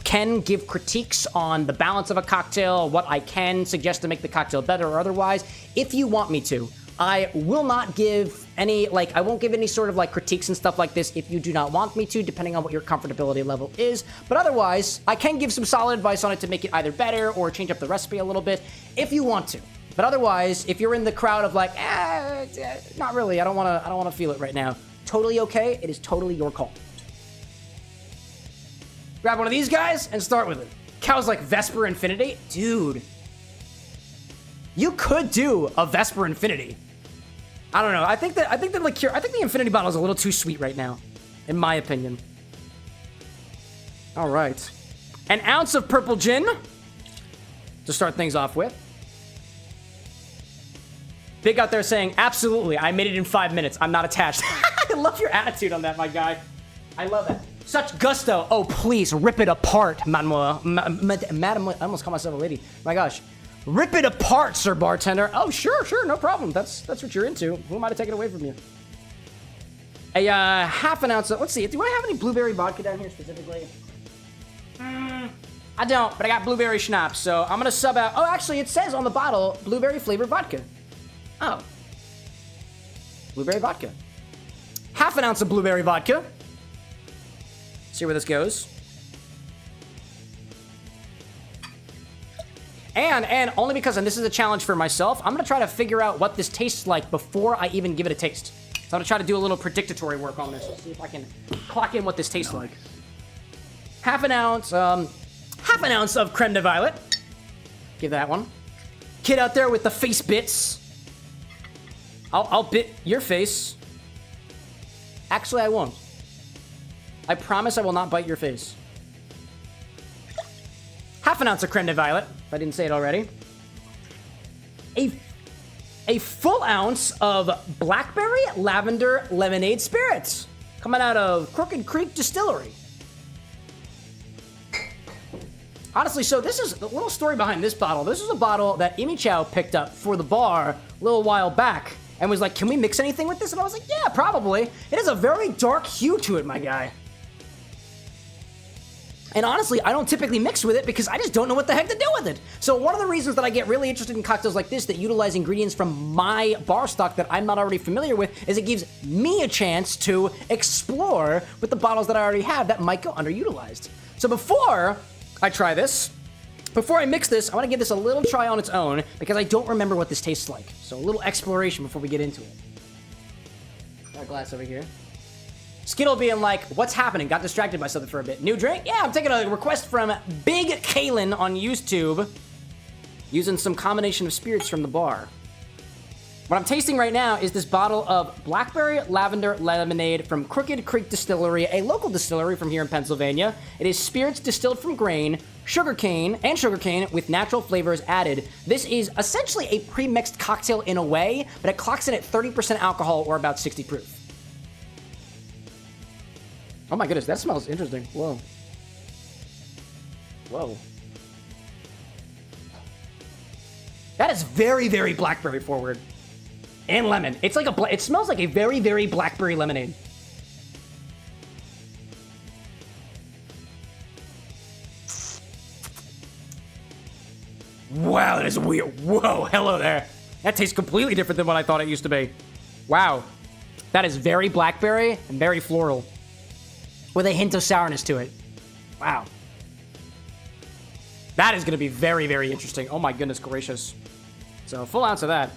can give critiques on the balance of a cocktail, what I can suggest to make the cocktail better or otherwise, if you want me to. I will not give any, I won't give any sort of, critiques and stuff like this if you do not want me to, depending on what your comfortability level is. But otherwise, I can give some solid advice on it to make it either better or change up the recipe a little bit if you want to. But otherwise, if you're in the crowd of not really, I don't want to feel it right now. Totally okay. It is totally your call. Grab one of these guys and start with it. Cow's like Vesper Infinity. Dude. You could do a Vesper Infinity. I don't know. I think the Infinity bottle is a little too sweet right now, in my opinion. All right. An ounce of purple gin to start things off with. Big out there saying, absolutely, I made it in 5 minutes. I'm not attached. I love your attitude on that, my guy. I love that. Such gusto. Oh, please, rip it apart, mademoiselle. Madam, I almost call myself a lady. My gosh. Rip it apart, Sir Bartender. Oh, sure, no problem. That's what you're into. Who am I to take it away from you? A half an ounce of, let's see, do I have any blueberry vodka down here specifically? I don't, but I got blueberry schnapps, so I'm gonna sub out. Oh, actually, it says on the bottle, blueberry flavored vodka. Oh. Blueberry vodka. Half an ounce of blueberry vodka. See where this goes. And only because, and this is a challenge for myself, I'm gonna try to figure out what this tastes like before I even give it a taste. So I'm gonna try to do a little predictory work on this. See if I can clock in what this tastes like. half an ounce of creme de violet. Give that one. Kid out there with the face bits. I'll bit your face. Actually, I won't. I promise I will not bite your face. Half an ounce of creme de violet, if I didn't say it already. A full ounce of blackberry lavender lemonade spirits coming out of Crooked Creek Distillery. Honestly, so this is a little story behind this bottle. This is a bottle that Imi Chow picked up for the bar a little while back and was like, can we mix anything with this? And I was like, yeah, probably. It has a very dark hue to it, my guy. And honestly, I don't typically mix with it because I just don't know what the heck to do with it. So one of the reasons that I get really interested in cocktails like this that utilize ingredients from my bar stock that I'm not already familiar with is it gives me a chance to explore with the bottles that I already have that might go underutilized. So before I try this, before I mix this, I want to give this a little try on its own because I don't remember what this tastes like. So a little exploration before we get into it. Got a glass over here. Skittle being like, what's happening? Got distracted by something for a bit. New drink? Yeah, I'm taking a request from Big Kalen on YouTube. Using some combination of spirits from the bar. What I'm tasting right now is this bottle of blackberry lavender lemonade from Crooked Creek Distillery, a local distillery from here in Pennsylvania. It is spirits distilled from grain, sugarcane with natural flavors added. This is essentially a pre-mixed cocktail in a way, but it clocks in at 30% alcohol or about 60 proof. Oh my goodness, that smells interesting. Whoa. Whoa. That is very, very blackberry forward. And lemon. It's like it smells like a very, very blackberry lemonade. Wow, that is weird. Whoa, hello there. That tastes completely different than what I thought it used to be. Wow. That is very blackberry and very floral. With a hint of sourness to it. Wow. That is going to be very, very interesting. Oh my goodness gracious. So, a full ounce of that.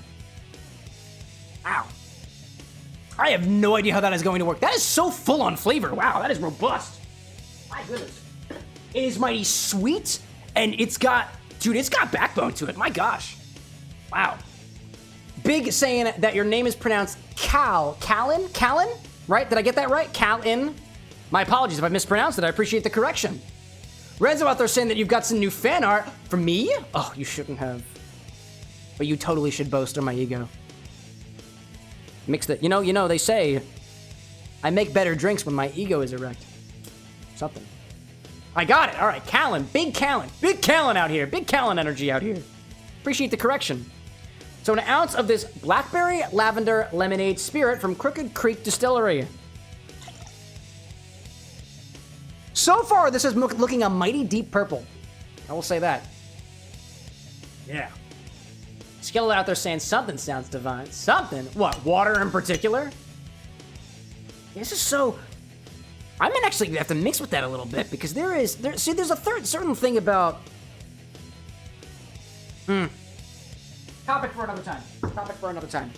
Wow. I have no idea how that is going to work. That is so full on flavor. Wow, that is robust. My goodness. It is mighty sweet, and it's got, dude, it's got backbone to it. My gosh. Wow. Big saying that your name is pronounced Callan? Right? Did I get that right? Callan? My apologies if I mispronounced it. I appreciate the correction. Renzo out there saying that you've got some new fan art for me? Oh, you shouldn't have. But you totally should boast on my ego. Mixed it. You know, they say I make better drinks when my ego is erect. Something. I got it. All right, Callan. Big Callan. Big Callan out here. Big Callan energy out here. Appreciate the correction. So an ounce of this blackberry lavender lemonade spirit from Crooked Creek Distillery. So far, this is looking a mighty deep purple. I will say that. Yeah. Skittle out there saying something sounds divine. Something? What, water in particular? This is so... I might actually have to mix with that a little bit because there's a certain thing about... Topic for another time.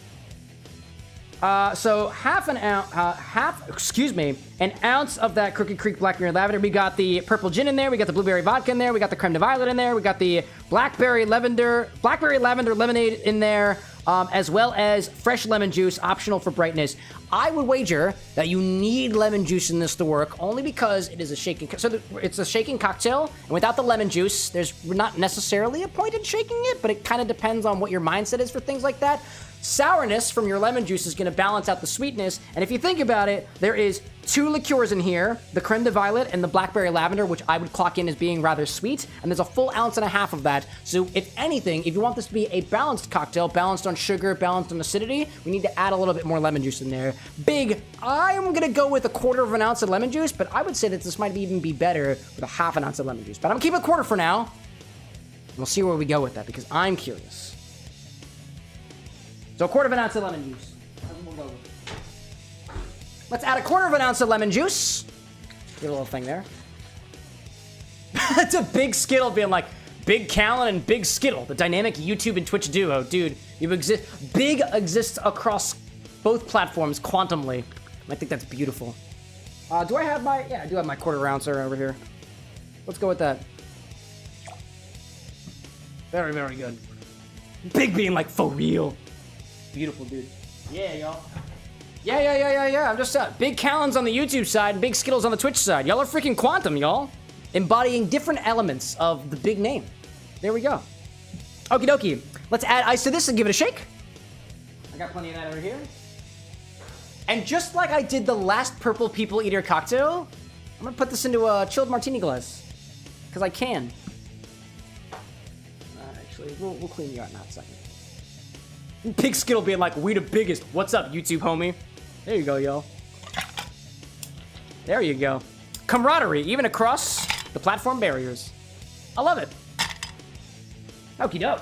So an ounce of that Crooked Creek Blackberry Lavender. We got the purple gin in there. We got the blueberry vodka in there. We got the creme de violet in there. We got the blackberry lavender lemonade in there, as well as fresh lemon juice, optional for brightness. I would wager that you need lemon juice in this to work, only because it is a shaking. So it's a shaking cocktail, and without the lemon juice, there's not necessarily a point in shaking it, but it kind of depends on what your mindset is for things like that. Sourness from your lemon juice is going to balance out the sweetness, and if you think about it, there is two liqueurs in here, the creme de violet and the blackberry lavender, which I would clock in as being rather sweet, and there's a full ounce and a half of that. So if anything, if you want this to be a balanced cocktail, balanced on sugar, balanced on acidity, we need to add a little bit more lemon juice in there. I'm going to go with 1/4 of an ounce of lemon juice, but I would say that this might even be better with 1/2 an ounce of lemon juice. But I'm going to keep it 1/4 for now. We'll see where we go with that, because I'm curious. So 1/4 of an ounce of lemon juice. We'll go with it. Let's add 1/4 of an ounce of lemon juice. Get a little thing there. That's a big Skittle being like, Big Callan and Big Skittle, the dynamic YouTube and Twitch duo. Dude, you exist. Big exists across both platforms quantumly. I think that's beautiful. Do I have my, yeah, I do have my 1/4 ouncer over here. Let's go with that. Very, very good. Big being like, for real. Beautiful, dude. Yeah, y'all. Yeah. I'm just big Callens on the YouTube side and big Skittles on the Twitch side. Y'all are freaking quantum, y'all. Embodying different elements of the big name. There we go. Okie dokie. Let's add ice to this and give it a shake. I got plenty of that over here. And just like I did the last purple people eater cocktail, I'm gonna put this into a chilled martini glass. Because I can. Actually, we'll clean you out in a second. Big Skittle being like, we the biggest. What's up, YouTube homie? There you go, yo. There you go. Camaraderie, even across the platform barriers. I love it. Okie doke.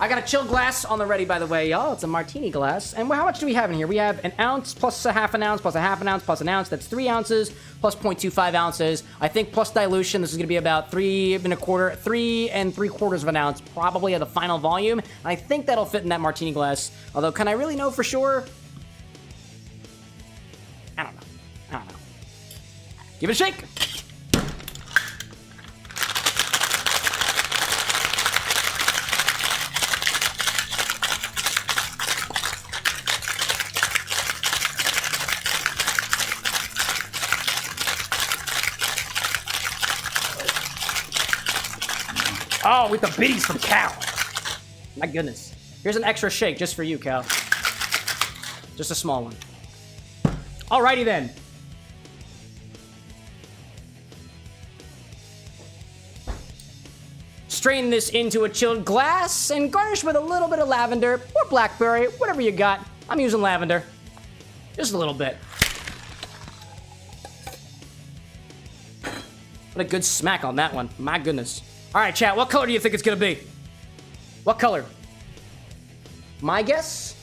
I got a chilled glass on the ready, by the way, y'all. It's a martini glass. And how much do we have in here? We have an ounce plus a half an ounce plus a half an ounce plus an ounce. That's 3 ounces plus 0.25 ounces. I think plus dilution, this is going to be about 3 3/4 of an ounce, probably at the final volume. And I think that'll fit in that martini glass. Although, can I really know for sure? I don't know. Give it a shake. Oh, with the biddies from Cal. My goodness. Here's an extra shake just for you, Cal. Just a small one. Alrighty then. Strain this into a chilled glass and garnish with a little bit of lavender or blackberry, whatever you got. I'm using lavender. Just a little bit. What a good smack on that one. My goodness. All right, chat, what color do you think it's gonna be? What color? My guess?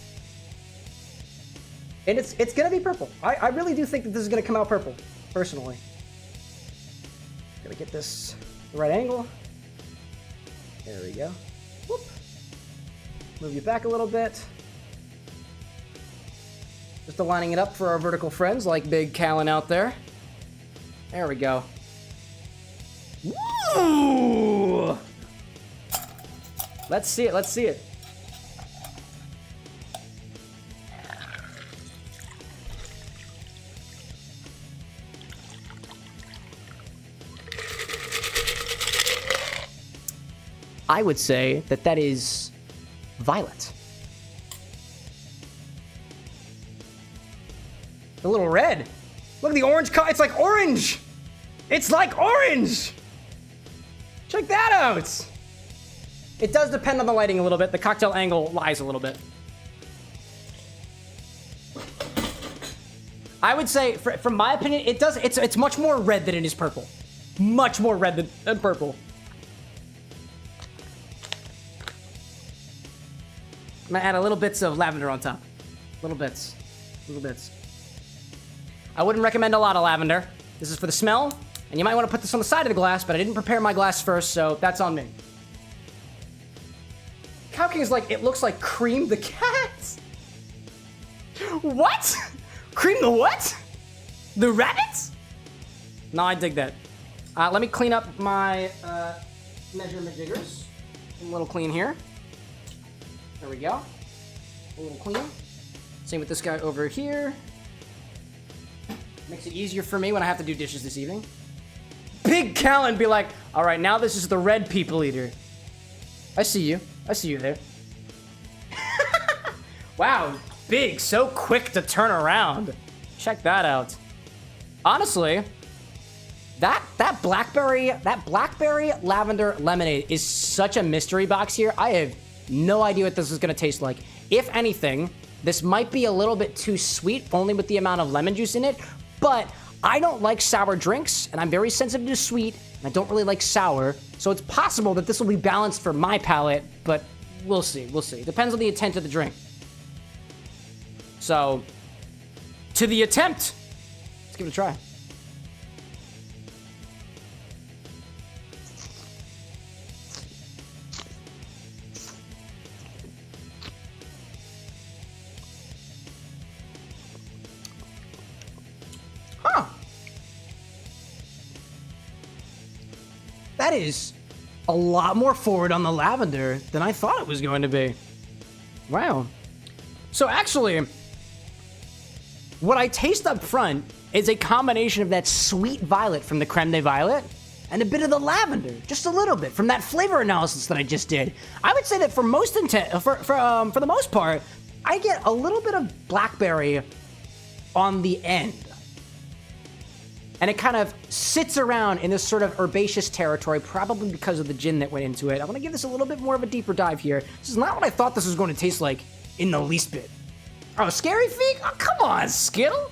And it's gonna be purple. I really do think that this is gonna come out purple, personally. Gotta get this the right angle. There we go. Whoop. Move you back a little bit. Just aligning it up for our vertical friends like Big Callan out there. There we go. Woo! Let's see it. I would say that is violet. A little red. Look at the orange color. It's like orange. It's like orange. Check that out. It does depend on the lighting a little bit. The cocktail angle lies a little bit. I would say, from my opinion, it's much more red than it is purple. Much more red than purple. I'm gonna add a little bits of lavender on top. Little bits. I wouldn't recommend a lot of lavender. This is for the smell, and you might want to put this on the side of the glass, but I didn't prepare my glass first, so that's on me. Cow King is like, it looks like Cream the Cat. What? Cream the what? The rabbit? No, I dig that. Let me clean up my measurement jiggers. A little clean here. There we go. A little clean. Same with this guy over here. Makes it easier for me when I have to do dishes this evening. Big Callan be like, all right, now this is the red people eater. I see you. I see you there. Wow, Big, so quick to turn around. Check that out. Honestly, that blackberry lavender lemonade is such a mystery box here. I have no idea what this is gonna taste like. If anything, this might be a little bit too sweet, only with the amount of lemon juice in it, but I don't like sour drinks, and I'm very sensitive to sweet, and I don't really like sour, so it's possible that this will be balanced for my palate, but we'll see. Depends on the intent of the drink. So, to the attempt. Let's give it a try. that is a lot more forward on the lavender than I thought it was going to be. Wow. So actually, what I taste up front is a combination of that sweet violet from the creme de violet and a bit of the lavender, just a little bit from that flavor analysis that I just did. I would say that for the most part, I get a little bit of blackberry on the end. And it kind of sits around in this sort of herbaceous territory, probably because of the gin that went into it. I want to give this a little bit more of a deeper dive here. This is not what I thought this was going to taste like in the least bit. Oh, Scary Feet? Oh, come on, Skittle.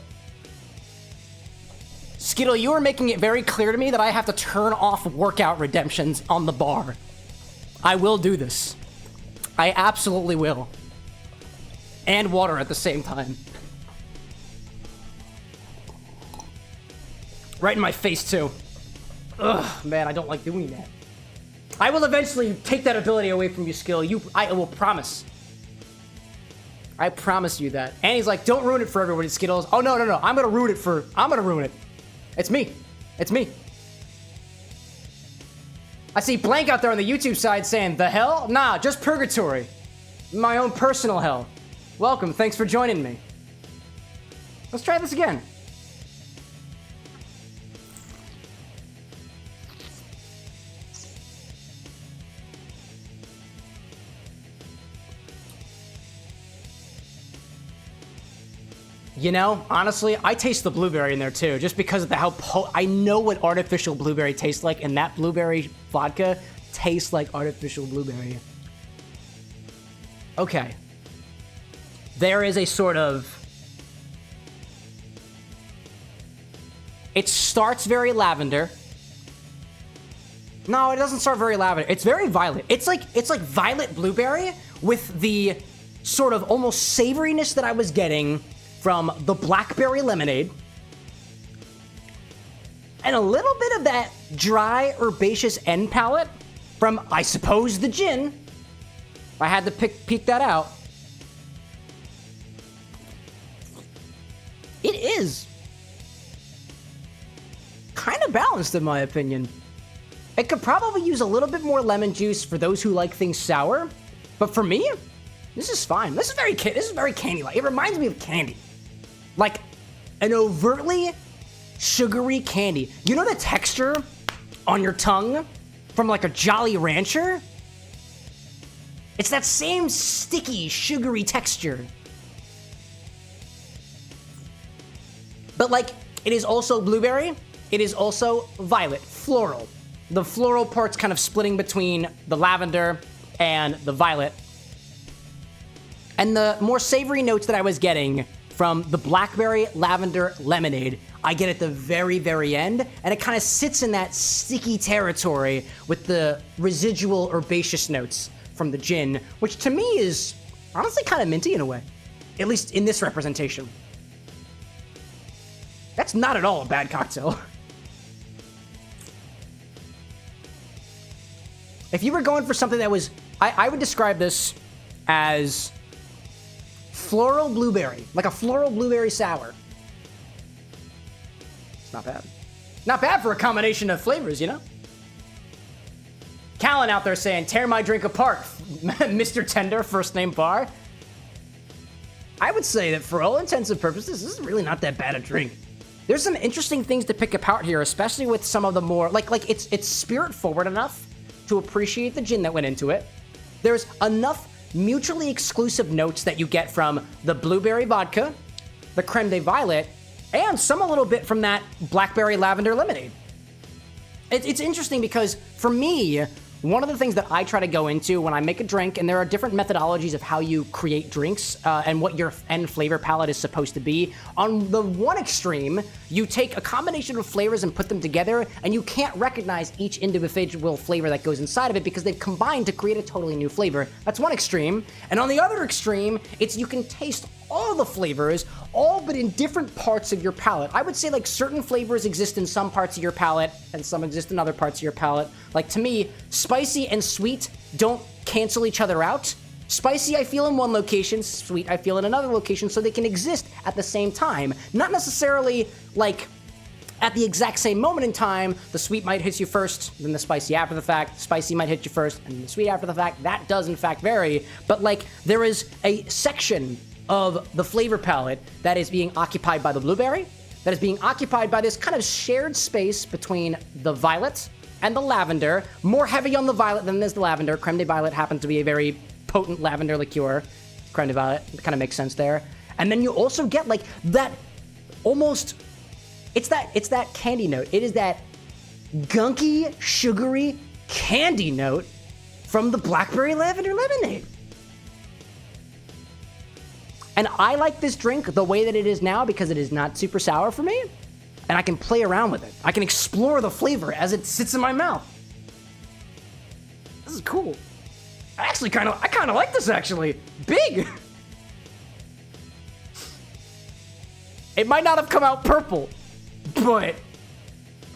Skittle, you are making it very clear to me that I have to turn off workout redemptions on the bar. I will do this. I absolutely will. And water at the same time. Right in my face, too. Ugh, man, I don't like doing that. I will eventually take that ability away from you, Skill. I will promise. I promise you that. And he's like, don't ruin it for everybody, Skittles. Oh, no. I'm gonna ruin it. It's me. It's me. I see Blank out there on the YouTube side saying, the hell? Nah, just purgatory. My own personal hell. Welcome, thanks for joining me. Let's try this again. You know, honestly, I taste the blueberry in there too, just because of I know what artificial blueberry tastes like, and that blueberry vodka tastes like artificial blueberry. Okay. There is a sort of... It starts very lavender. No, it doesn't start very lavender. It's very violet. It's like violet blueberry with the sort of almost savoriness that I was getting from the blackberry lemonade, and a little bit of that dry herbaceous end palate from, I suppose, the gin. If I had to peek that out. It is kind of balanced in my opinion. It could probably use a little bit more lemon juice for those who like things sour, but for me, this is fine. This is very candy-like. It reminds me of candy. Like an overtly sugary candy. You know the texture on your tongue from like a Jolly Rancher? It's that same sticky, sugary texture. But like, it is also blueberry. It is also violet, floral. The floral part's kind of splitting between the lavender and the violet. And the more savory notes that I was getting from the blackberry lavender lemonade, I get at the very, very end, and it kind of sits in that sticky territory with the residual herbaceous notes from the gin, which to me is honestly kind of minty in a way, at least in this representation. That's not at all a bad cocktail. If you were going for something that was, I would describe this as floral blueberry, like a floral blueberry sour. It's not bad. Not bad for a combination of flavors, you know? Callan out there saying, tear my drink apart, Mr. Tender, first name bar. I would say that for all intents and purposes, this is really not that bad a drink. There's some interesting things to pick apart here, especially with some of the more, like it's spirit forward enough to appreciate the gin that went into it. There's enough mutually exclusive notes that you get from the blueberry vodka, the creme de violet, and some a little bit from that blackberry lavender lemonade. It's interesting because for me, one of the things that I try to go into when I make a drink, and there are different methodologies of how you create drinks and what your end flavor palette is supposed to be. On the one extreme, you take a combination of flavors and put them together, and you can't recognize each individual flavor that goes inside of it because they've combined to create a totally new flavor. That's one extreme. And on the other extreme, it's you can taste all the flavors, all but in different parts of your palate. I would say like certain flavors exist in some parts of your palate and some exist in other parts of your palate. Like to me, spicy and sweet don't cancel each other out. Spicy I feel in one location, sweet I feel in another location, so they can exist at the same time. Not necessarily like at the exact same moment in time, the sweet might hit you first, then the spicy after the fact, spicy might hit you first, and the sweet after the fact. That does in fact vary, but like there is a section of the flavor palette that is being occupied by the blueberry, that is being occupied by this kind of shared space between the violet and the lavender, more heavy on the violet than it is the lavender. Creme de violet happens to be a very potent lavender liqueur. Creme de violet, it kind of makes sense there. And then you also get like that almost, it's that candy note. It is that gunky, sugary candy note from the blackberry lavender lemonade. And I like this drink the way that it is now because it is not super sour for me. And I can play around with it. I can explore the flavor as it sits in my mouth. This is cool. I kind of like this actually. Big. It might not have come out purple, but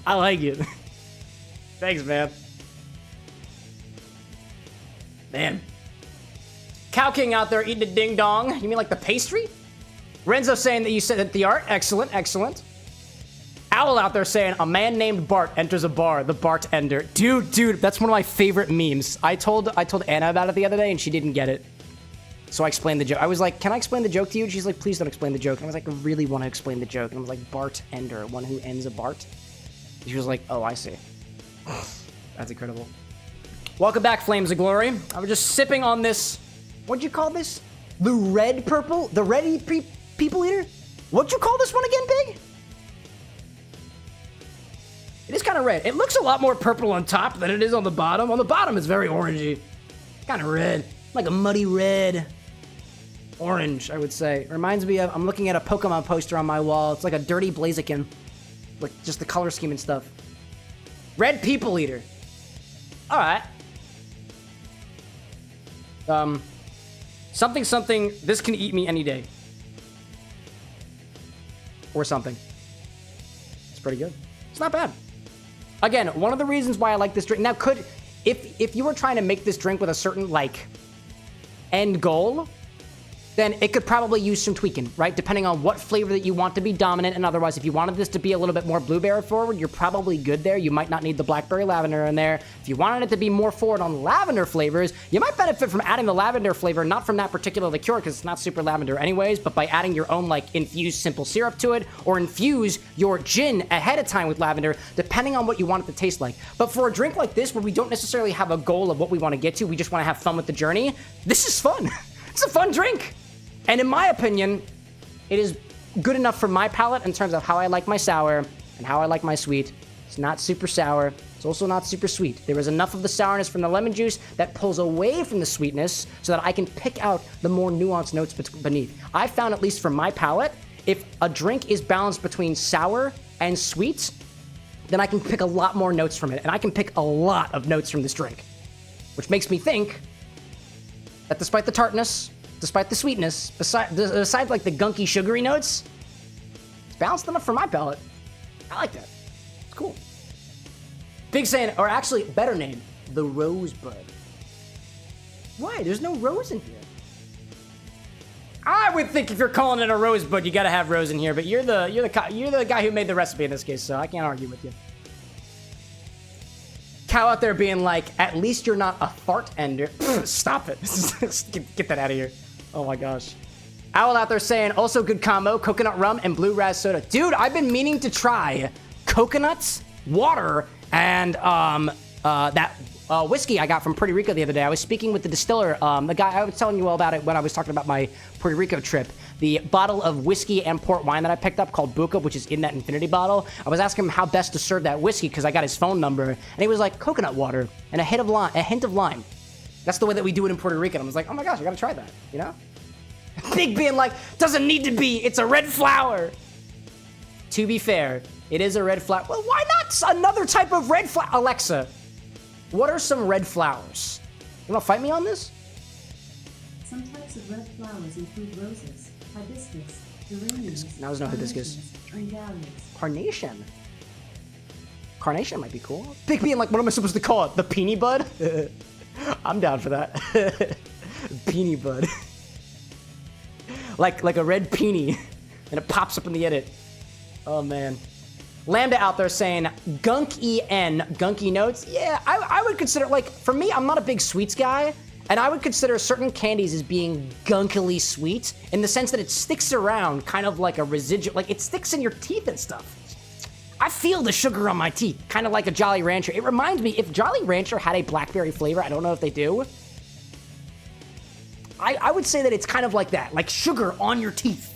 I like it. Thanks, man. Man. Cow King out there eating a ding dong. You mean like the pastry? Renzo saying that you said that the art. Excellent, excellent. Owl out there saying a man named Bart enters a bar. The bartender. Dude, that's one of my favorite memes. I told Anna about it the other day and she didn't get it. So I explained the joke. I was like, can I explain the joke to you? And she's like, please don't explain the joke. And I was like, I really want to explain the joke. And I was like, bartender, one who ends a Bart. And she was like, oh, I see. That's incredible. Welcome back, Flames of Glory. I was just sipping on this. What'd you call this? The red purple? The red people eater? What'd you call this one again, Big? It is kind of red. It looks a lot more purple on top than it is on the bottom. On the bottom, it's very orangey. Kind of red. Like a muddy red. Orange, I would say. It reminds me of, I'm looking at a Pokemon poster on my wall. It's like a dirty Blaziken. Like, just the color scheme and stuff. Red people eater. Alright. Something, this can eat me any day. Or something. It's pretty good. It's not bad. Again, one of the reasons why I like this drink. Now, if you were trying to make this drink with a certain, like, end goal, then it could probably use some tweaking, right? Depending on what flavor that you want to be dominant, and otherwise, if you wanted this to be a little bit more blueberry forward, you're probably good there. You might not need the blackberry lavender in there. If you wanted it to be more forward on lavender flavors, you might benefit from adding the lavender flavor, not from that particular liqueur, because it's not super lavender anyways, but by adding your own, like, infused simple syrup to it, or infuse your gin ahead of time with lavender, depending on what you want it to taste like. But for a drink like this, where we don't necessarily have a goal of what we want to get to, we just want to have fun with the journey, this is fun. It's a fun drink. And in my opinion, it is good enough for my palate in terms of how I like my sour and how I like my sweet. It's not super sour. It's also not super sweet. There is enough of the sourness from the lemon juice that pulls away from the sweetness so that I can pick out the more nuanced notes beneath. I found, at least for my palate, if a drink is balanced between sour and sweet, then I can pick a lot more notes from it. And I can pick a lot of notes from this drink, which makes me think that despite the tartness, despite the sweetness, besides like the gunky sugary notes, it's balanced enough for my palate. I like that. It's cool. Big saying, or actually better name, the Rosebud. Why? There's no rose in here. I would think if you're calling it a Rosebud, you gotta have rose in here, but you're the guy who made the recipe in this case, so I can't argue with you. Cow out there being like, at least you're not a fart ender. Stop it. Get that out of here. Oh my gosh. Owl out there saying, also good combo, coconut rum and blue raz soda. Dude, I've been meaning to try coconuts, water, and that whiskey I got from Puerto Rico the other day. I was speaking with the distiller, the guy, I was telling you all about it when I was talking about my Puerto Rico trip. The bottle of whiskey and port wine that I picked up called Buca, which is in that infinity bottle. I was asking him how best to serve that whiskey because I got his phone number, and he was like, coconut water and a hint of lime. That's the way that we do it in Puerto Rico. And I was like, oh my gosh, I gotta try that, you know? Big being like, doesn't need to be, it's a red flower. To be fair, it is a red flower. Well, why not another type of red flower? Alexa, what are some red flowers? You wanna fight me on this? Some types of red flowers include roses, hibiscus, geraniums, Now there's no hibiscus. and dahlias. Carnation. Carnation might be cool. Big being like, what am I supposed to call it? The peony bud? I'm down for that. Peony bud. like a red peony. And it pops up in the edit. Oh man. Lambda out there saying gunky notes. Yeah, I would consider, like, for me, I'm not a big sweets guy, and I would consider certain candies as being gunkily sweet in the sense that it sticks around kind of like a residual, like it sticks in your teeth and stuff. I feel the sugar on my teeth, kind of like a Jolly Rancher. It reminds me, if Jolly Rancher had a blackberry flavor, I don't know if they do, I would say that it's kind of like that, like sugar on your teeth.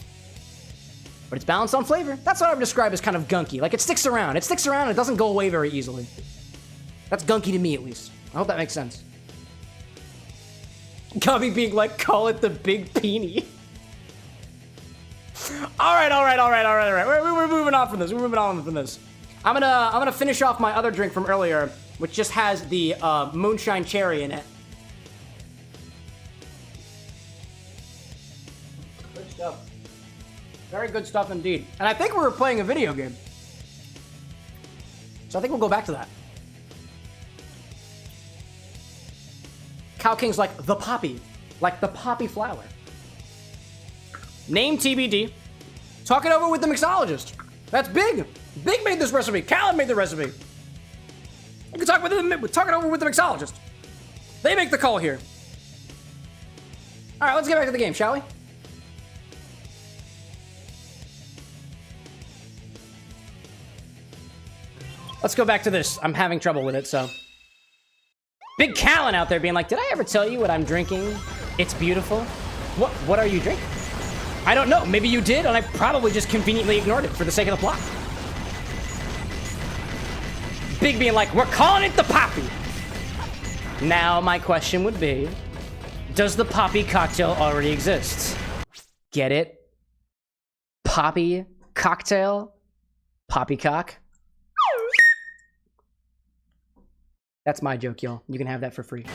But it's balanced on flavor. That's what I would describe as kind of gunky. Like, it sticks around. It sticks around and it doesn't go away very easily. That's gunky to me, at least. I hope that makes sense. Gummy being like, call it the big peenie. All right. We're moving on from this. I'm gonna finish off my other drink from earlier, which just has the moonshine cherry in it. Good stuff. Very good stuff indeed. And I think we were playing a video game. So I think we'll go back to that. Cow King's like the poppy flower. Name TBD. Talk it over with the mixologist. That's Big. Big made this recipe. Callan made the recipe. You can talk it over with the mixologist. They make the call here. All right, let's get back to the game, shall we? Let's go back to this. I'm having trouble with it, so. Big Callan out there being like, did I ever tell you what I'm drinking? It's beautiful. What are you drinking? I don't know. Maybe you did, and I probably just conveniently ignored it for the sake of the plot. Big being like, we're calling it the Poppy. Now, my question would be, does the Poppy cocktail already exist? Get it? Poppy cocktail? Poppycock? That's my joke, y'all. You can have that for free.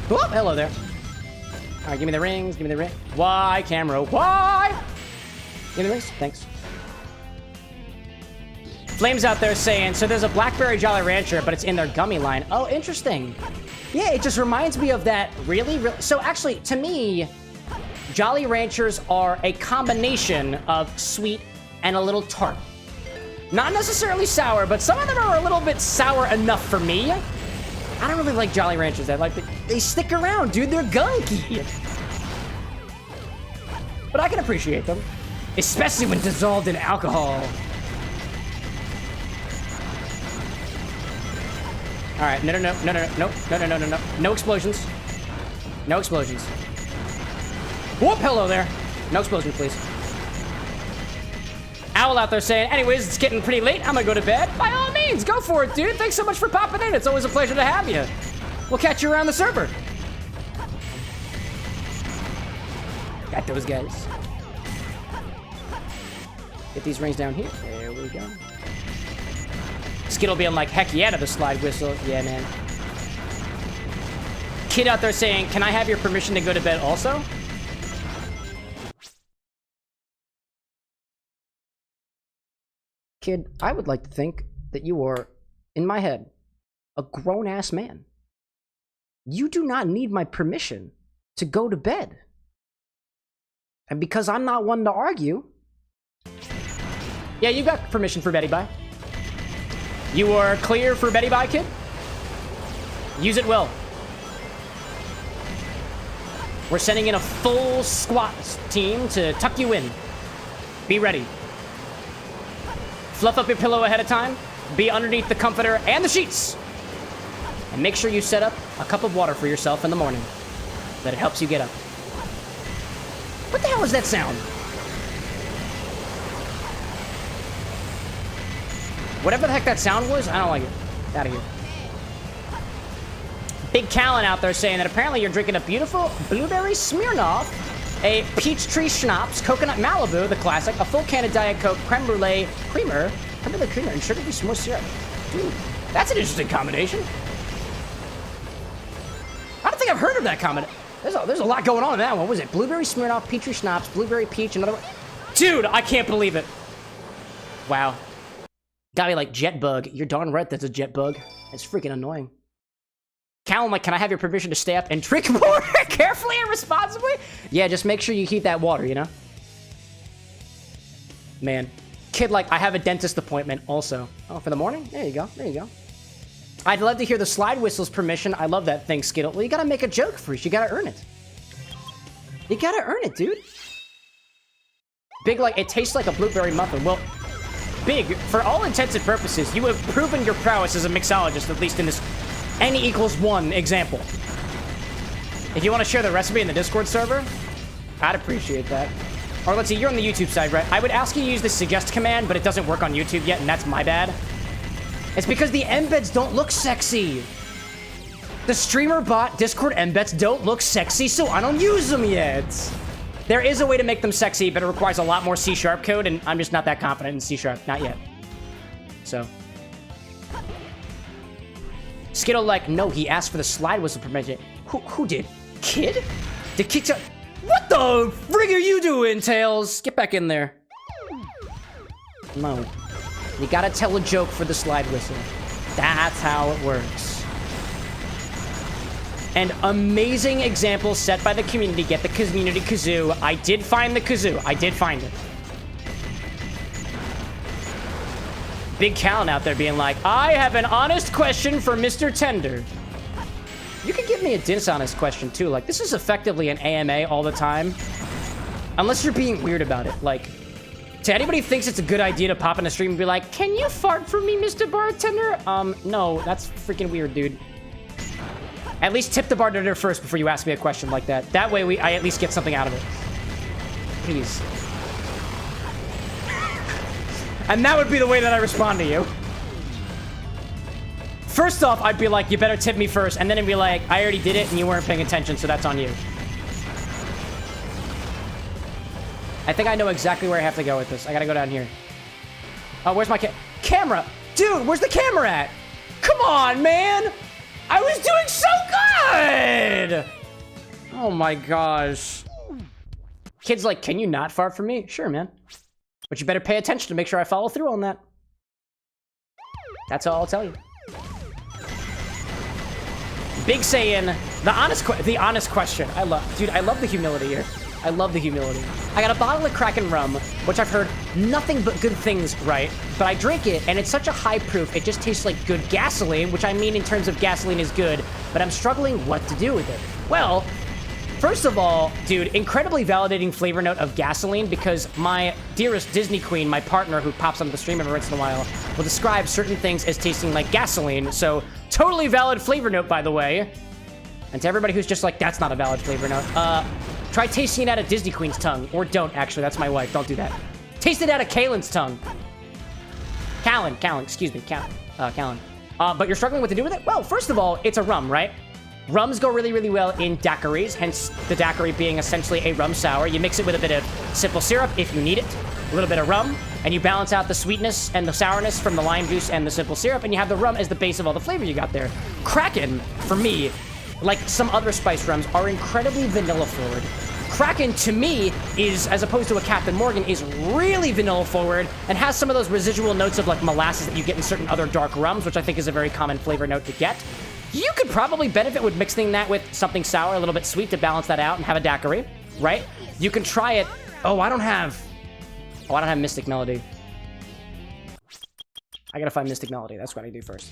Oh, hello there. All right, give me the rings. Give me the ring. Why, Camero? Why? Give me the rings. Thanks. Flames out there saying, so there's a Blackberry Jolly Rancher, but it's in their gummy line. Oh, interesting. Yeah, it just reminds me of that really. So actually, to me, Jolly Ranchers are a combination of sweet and a little tart. Not necessarily sour, but some of them are a little bit sour enough for me. I don't really like Jolly Ranchers. They stick around, dude. They're gunky. But I can appreciate them, especially when dissolved in alcohol. All right, no. No explosions. No explosions. Whoop, hello there. No explosions, please. Owl out there saying, anyways, it's getting pretty late. I'm gonna go to bed. By all means, go for it, dude. Thanks so much for popping in. It's always a pleasure to have you. We'll catch you around the server. Got those guys. Get these rings down here. There we go. Skittle being like, heck yeah to the slide whistle. Yeah, man. Kid out there saying, can I have your permission to go to bed also? Kid, I would like to think that you are, in my head, a grown-ass man. You do not need my permission to go to bed. And because I'm not one to argue... Yeah, you got permission for Betty Bye. You are clear for Betty Bye, kid? Use it well. We're sending in a full squat team to tuck you in. Be ready. Fluff up your pillow ahead of time. Be underneath the comforter and the sheets. And make sure you set up a cup of water for yourself in the morning. That it helps you get up. What the hell is that sound? Whatever the heck that sound was, I don't like it. Out of here. Big Callan out there saying that apparently you're drinking a beautiful blueberry Smirnoff, a peach tree schnapps, coconut Malibu, the classic, a full can of Diet Coke, creme brulee creamer, and sugar-free s'more syrup. Dude, that's an interesting combination. I don't think I've heard of that combination. There's a lot going on in that one. What was it? Blueberry Smirnoff, peach tree schnapps, blueberry peach, another one. Dude, I can't believe it. Wow. Gotta be like Jetbug. You're darn right that's a Jetbug. It's freaking annoying. Callan, like, can I have your permission to stay up and drink more carefully and responsibly? Yeah, just make sure you keep that water, you know? Man, Kid, like, I have a dentist appointment also. Oh, for the morning? There you go. There you go. I'd love to hear the slide whistle's permission. I love that thing, Skittle. Well, you gotta make a joke, Fresh. You gotta earn it. You gotta earn it, dude. Big, like, it tastes like a blueberry muffin. Well, Big, for all intents and purposes, you have proven your prowess as a mixologist, at least in this N=1 example. If you want to share the recipe in the Discord server, I'd appreciate that. Or let's see, you're on the YouTube side, right? I would ask you to use the suggest command, but it doesn't work on YouTube yet, and that's my bad. It's because the embeds don't look sexy. The streamer bot Discord embeds don't look sexy, so I don't use them yet. There is a way to make them sexy, but it requires a lot more C# code, and I'm just not that confident in C#. Not yet. So. Skittle like, no, he asked for the slide whistle permission. Who did? Kid? Did Kid tell... What the frig are you doing, Tails? Get back in there. No. You gotta tell a joke for the slide whistle. That's how it works. And amazing example set by the community. Get the community kazoo. I did find the kazoo. I did find it. Big Callan out there being like, I have an honest question for Mr. Tender. You can give me a dishonest question, too. Like, this is effectively an AMA all the time. Unless you're being weird about it. Like, to anybody who thinks it's a good idea to pop in a stream and be like, can you fart for me, Mr. Bartender? No, that's freaking weird, dude. At least tip the bartender first before you ask me a question like that. That way I at least get something out of it. Please. And that would be the way that I respond to you. First off, I'd be like, you better tip me first. And then it'd be like, I already did it and you weren't paying attention, so that's on you. I think I know exactly where I have to go with this. I gotta go down here. Oh, where's my camera? Dude, where's the camera at? Come on, man! I was doing so good! Oh my gosh. Kid's like, can you not fart for me? Sure, man. But you better pay attention to make sure I follow through on that. That's all I'll tell you. Big saying, the honest question. I love the humility here. I love the humility. I got a bottle of Kraken rum, which I've heard nothing but good things, right? But I drink it, and it's such a high proof, it just tastes like good gasoline, which I mean in terms of gasoline is good, but I'm struggling what to do with it. Well, first of all, dude, incredibly validating flavor note of gasoline, because my dearest Disney queen, my partner who pops onto the stream every once in a while, will describe certain things as tasting like gasoline, so totally valid flavor note, by the way. And to everybody who's just like, that's not a valid flavor note, try tasting it out of Disney Queen's tongue. Or don't, actually. That's my wife. Don't do that. Taste it out of Kalen's tongue. Callan, excuse me. Callan. But you're struggling what to do with it? Well, first of all, it's a rum, right? Rums go really, really well in daiquiris, hence the daiquiri being essentially a rum sour. You mix it with a bit of simple syrup if you need it, a little bit of rum, and you balance out the sweetness and the sourness from the lime juice and the simple syrup, and you have the rum as the base of all the flavor you got there. Kraken, for me, like some other spice rums, are incredibly vanilla forward. Kraken, to me, is, as opposed to a Captain Morgan, is really vanilla forward and has some of those residual notes of like molasses that you get in certain other dark rums, which I think is a very common flavor note to get. You could probably benefit with mixing that with something sour, a little bit sweet to balance that out and have a daiquiri, right? You can try it. Oh, I don't have Mystic Melody. I gotta find Mystic Melody. That's what I do first.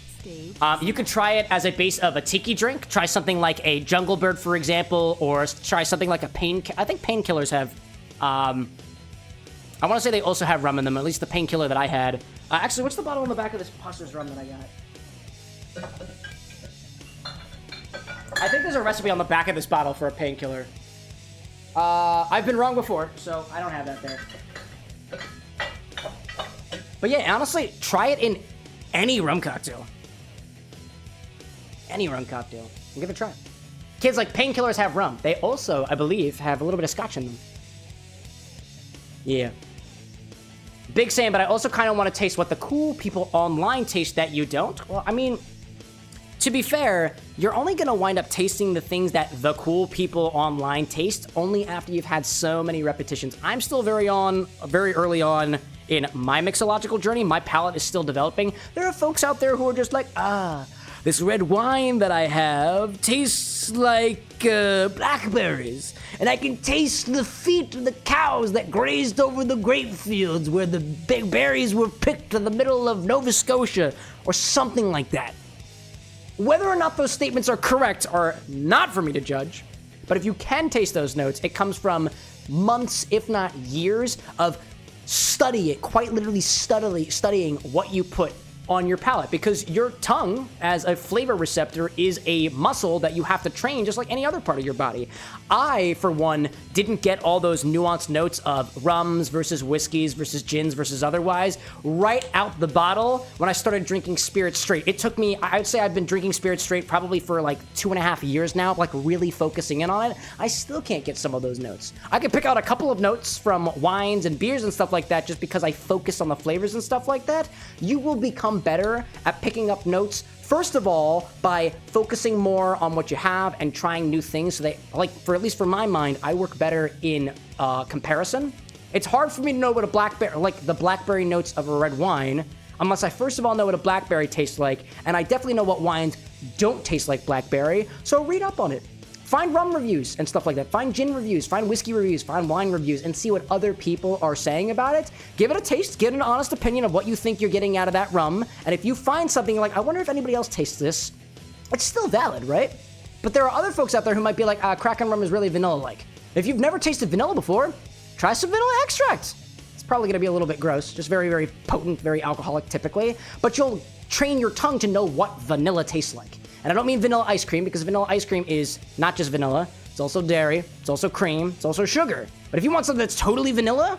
You could try it as a base of a tiki drink. Try something like a Jungle Bird, for example, or try something like a I think painkillers have. I want to say they also have rum in them. At least the painkiller that I had. Actually, what's the bottle on the back of this Puster's rum that I got? I think there's a recipe on the back of this bottle for a painkiller. I've been wrong before, so I don't have that there. But yeah, honestly, try it in any rum cocktail. Any rum cocktail. And give it a try. Kids, like, painkillers have rum. They also, I believe, have a little bit of scotch in them. Yeah. Big saying, but I also kind of want to taste what the cool people online taste that you don't. Well, I mean, to be fair, you're only going to wind up tasting the things that the cool people online taste only after you've had so many repetitions. I'm still very early on in my mixological journey. My palate is still developing. There are folks out there who are just like, this red wine that I have tastes like blackberries, and I can taste the feet of the cows that grazed over the grape fields where the big berries were picked in the middle of Nova Scotia, or something like that. Whether or not those statements are correct are not for me to judge, but if you can taste those notes, it comes from months, if not years, of quite literally studying what you put on your palate, because your tongue as a flavor receptor is a muscle that you have to train just like any other part of your body. I, for one, didn't get all those nuanced notes of rums versus whiskeys versus gins versus otherwise right out the bottle when I started drinking spirits straight. It took me, I'd say I've been drinking spirits straight probably for like 2.5 years now, like really focusing in on it. I still can't get some of those notes. I can pick out a couple of notes from wines and beers and stuff like that just because I focus on the flavors and stuff like that. You will become better at picking up notes, first of all, by focusing more on what you have and trying new things. So they, like, for at least for my mind, I work better in comparison. It's hard for me to know what a blackberry, like the blackberry notes of a red wine, unless I first of all know what a blackberry tastes like, and I definitely know what wines don't taste like blackberry, so read up on it. Find rum reviews and stuff like that. Find gin reviews, find whiskey reviews, find wine reviews, and see what other people are saying about it. Give it a taste, get an honest opinion of what you think you're getting out of that rum, and if you find something like, I wonder if anybody else tastes this, it's still valid, right? But there are other folks out there who might be like, Kraken rum is really vanilla-like. If you've never tasted vanilla before, try some vanilla extract. It's probably gonna be a little bit gross, just very, very potent, very alcoholic typically, but you'll train your tongue to know what vanilla tastes like. And I don't mean vanilla ice cream, because vanilla ice cream is not just vanilla. It's also dairy. It's also cream. It's also sugar. But if you want something that's totally vanilla,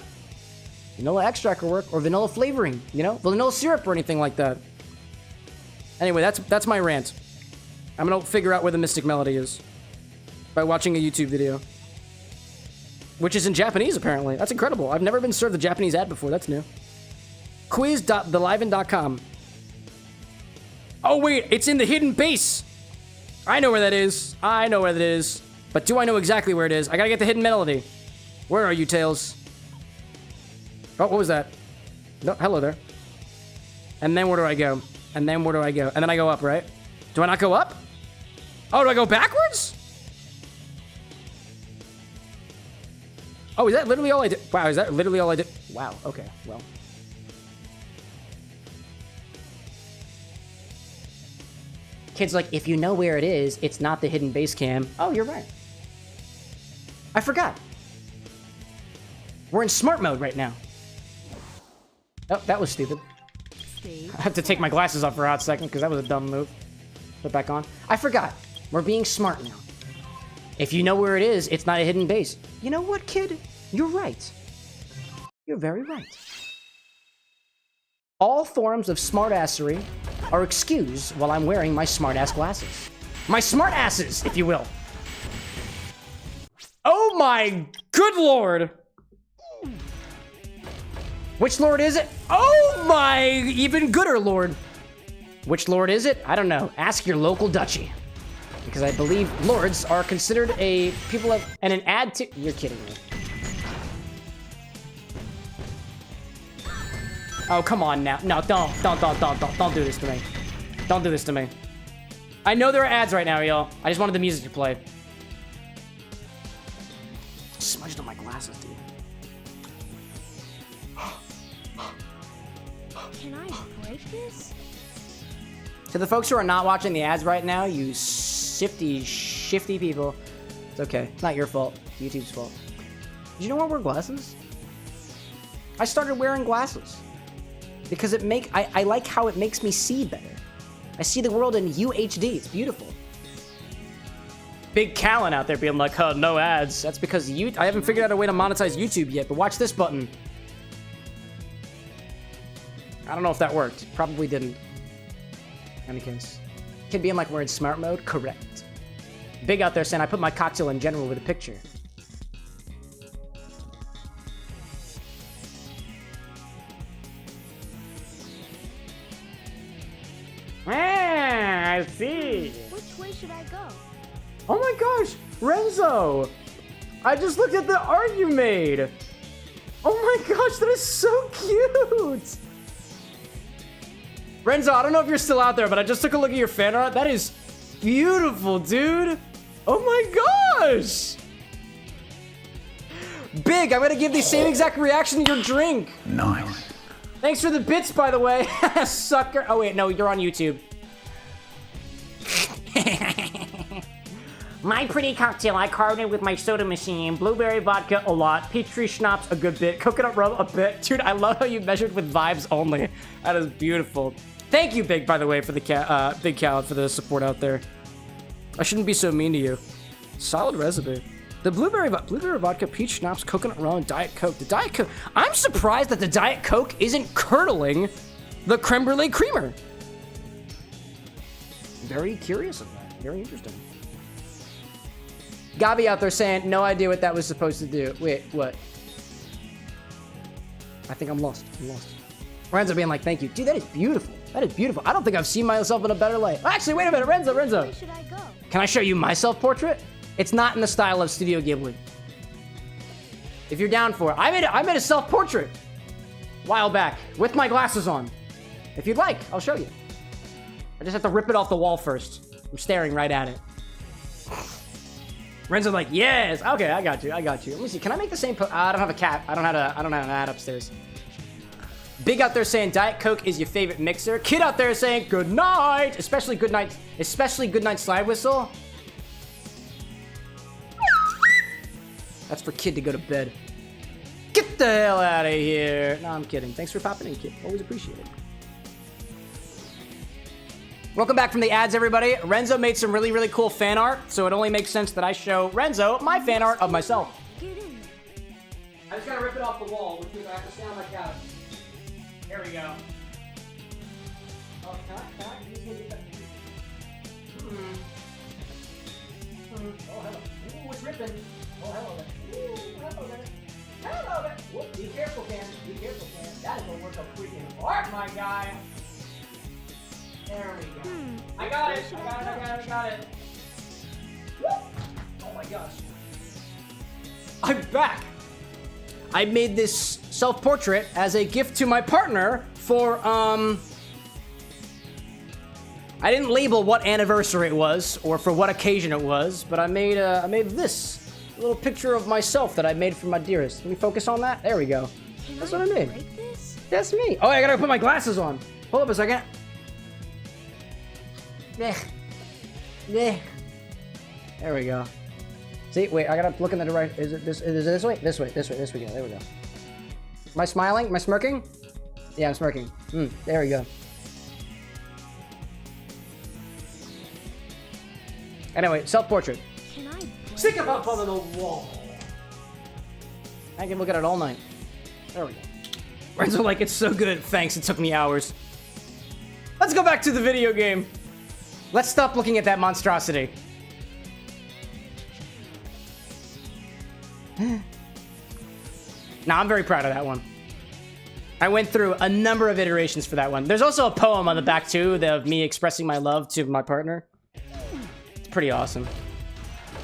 vanilla extract will work, or vanilla flavoring, you know? Vanilla syrup or anything like that. Anyway, that's my rant. I'm gonna figure out where the Mystic Melody is by watching a YouTube video. Which is in Japanese, apparently. That's incredible. I've never been served a Japanese ad before. That's new. Quiz.theliven.com. Oh, wait, it's in the hidden base. I know where that is. I know where that is. But do I know exactly where it is? I gotta get the hidden melody. Where are you, Tails? Oh, what was that? No, hello there. And then where do I go? And then where do I go? And then I go up, right? Do I not go up? Oh, do I go backwards? Oh, is that literally all I did? Wow, is that literally all I did? Wow, okay, well. Kid's like, if you know where it is, it's not the hidden base cam. Oh, you're right. I forgot. We're in smart mode right now. Oh, that was stupid. I have to take my glasses off for a hot second because that was a dumb move. Put it back on. I forgot. We're being smart now. If you know where it is, it's not a hidden base. You know what, kid? You're right. You're very right. All forms of smartassery are excused while I'm wearing my smartass glasses. My smartasses, if you will. Oh my good lord! Which lord is it? Oh my even gooder lord. Which lord is it? I don't know. Ask your local duchy. Because I believe lords are considered a people of... and an ad to... You're kidding me. Oh, come on now. No, don't do this to me. Don't do this to me. I know there are ads right now, y'all. I just wanted the music to play. Smudged on my glasses, dude. Can I break this? To the folks who are not watching the ads right now, you shifty people. It's okay. It's not your fault. It's YouTube's fault. Did you know I wear glasses? I started wearing glasses. Because I like how it makes me see better. I see the world in UHD. It's beautiful. Big Callan out there being like, oh, no ads. That's because I haven't figured out a way to monetize YouTube yet, but watch this button. I don't know if that worked. Probably didn't. In any case. Kid being like, we're in smart mode? Correct. Big out there saying I put my cocktail in general with a picture. Ah, I see. Which way should I go? Oh my gosh, Renzo! I just looked at the art you made. Oh my gosh, that is so cute. Renzo, I don't know if you're still out there, but I just took a look at your fan art. That is beautiful, dude. Oh my gosh. Big, I'm gonna give the same exact reaction to your drink. Nice. Thanks for the bits, by the way. Sucker. Oh, wait, no, you're on YouTube. My pretty cocktail, I carved it with my soda machine. Blueberry vodka, a lot. Peach tree schnapps, a good bit. Coconut rum, a bit. Dude, I love how you measured with vibes only. That is beautiful. Thank you, Big, by the way, for the Big Cal, for the support out there. I shouldn't be so mean to you. Solid recipe. The blueberry vodka, peach schnapps, coconut rum, Diet Coke. The Diet Coke. I'm surprised that the Diet Coke isn't curdling the creme brulee creamer. Very curious of that. Very interesting. Gabi out there saying, no idea what that was supposed to do. Wait, what? I think I'm lost. Renzo being like, thank you. Dude, that is beautiful. That is beautiful. I don't think I've seen myself in a better light. Actually, wait a minute, Renzo. Where should I go? Can I show you my self-portrait? It's not in the style of Studio Ghibli. If you're down for it. I made a self-portrait a while back with my glasses on. If you'd like, I'll show you. I just have to rip it off the wall first. I'm staring right at it. Renzo's like, yes. Okay, I got you. Let me see. Can I make the same I don't have a cat. I don't have an ad upstairs. Big out there saying Diet Coke is your favorite mixer. Kid out there saying good night. Especially good night slide whistle. That's for Kid to go to bed. Get the hell out of here. No, I'm kidding. Thanks for popping in, Kid. Always appreciate it. Welcome back from the ads, everybody. Renzo made some really, really cool fan art, so it only makes sense that I show Renzo my fan art of myself. Get in. I just gotta rip it off the wall, which means I have to stand on my couch. There we go. Oh, can I use it? Oh, hello. Ooh, it's ripping. Oh, hello there. Ooh, hello there. Hello there. Whoop, be careful, Cam. Be careful, Cam. That is gonna work a freaking art, my guy. There we go. I got it. Whoop. Oh my gosh. I'm back. I made this self-portrait as a gift to my partner for, I didn't label what anniversary it was or for what occasion it was, but I made this little picture of myself that I made for my dearest. Can we focus on that? There we go. That's what I made. Break this? That's me. Oh, I gotta put my glasses on. Hold up a second. There we go. See, wait, I gotta look in the direction. Is it this way? This way we go. There we go. Am I smiling? Am I smirking? Yeah, I'm smirking. There we go. Anyway, self-portrait. Can I? Stick it up on the wall. I can look at it all night. There we go. Renzo like, it's so good. Thanks, it took me hours. Let's go back to the video game. Let's stop looking at that monstrosity. Now, I'm very proud of that one. I went through a number of iterations for that one. There's also a poem on the back, too, of me expressing my love to my partner. It's pretty awesome.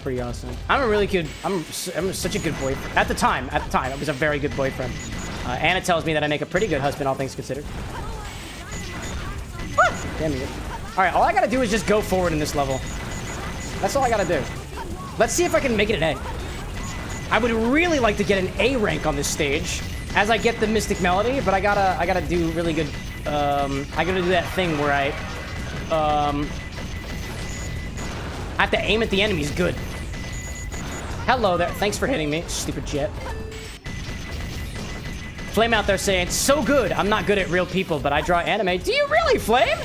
Pretty awesome. I'm such a good boyfriend. At the time, I was a very good boyfriend. Anna tells me that I make a pretty good husband, all things considered. Damn it. Alright, all I gotta do is just go forward in this level. That's all I gotta do. Let's see if I can make it an A. I would really like to get an A rank on this stage as I get the Mystic Melody, but I gotta do really good. I gotta do that thing where I have to aim at the enemies good. Hello there. Thanks for hitting me, stupid jet. Flame out there saying, so good. I'm not good at real people, but I draw anime. Do you really, Flame?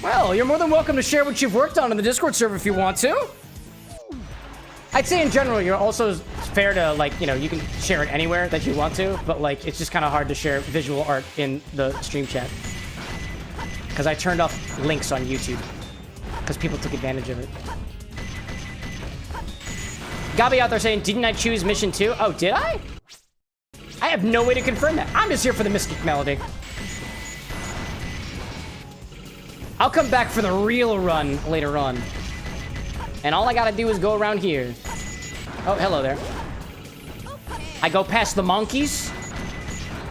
Well, you're more than welcome to share what you've worked on in the Discord server if you want to. I'd say in general, you're also fair to, like, you know, you can share it anywhere that you want to, but, like, it's just kind of hard to share visual art in the stream chat. Because I turned off links on YouTube. Because people took advantage of it. Gabi out there saying, didn't I choose mission 2? Oh, did I? I have no way to confirm that. I'm just here for the Mystic Melody. I'll come back for the real run later on. And all I gotta do is go around here. Oh, hello there. I go past the monkeys.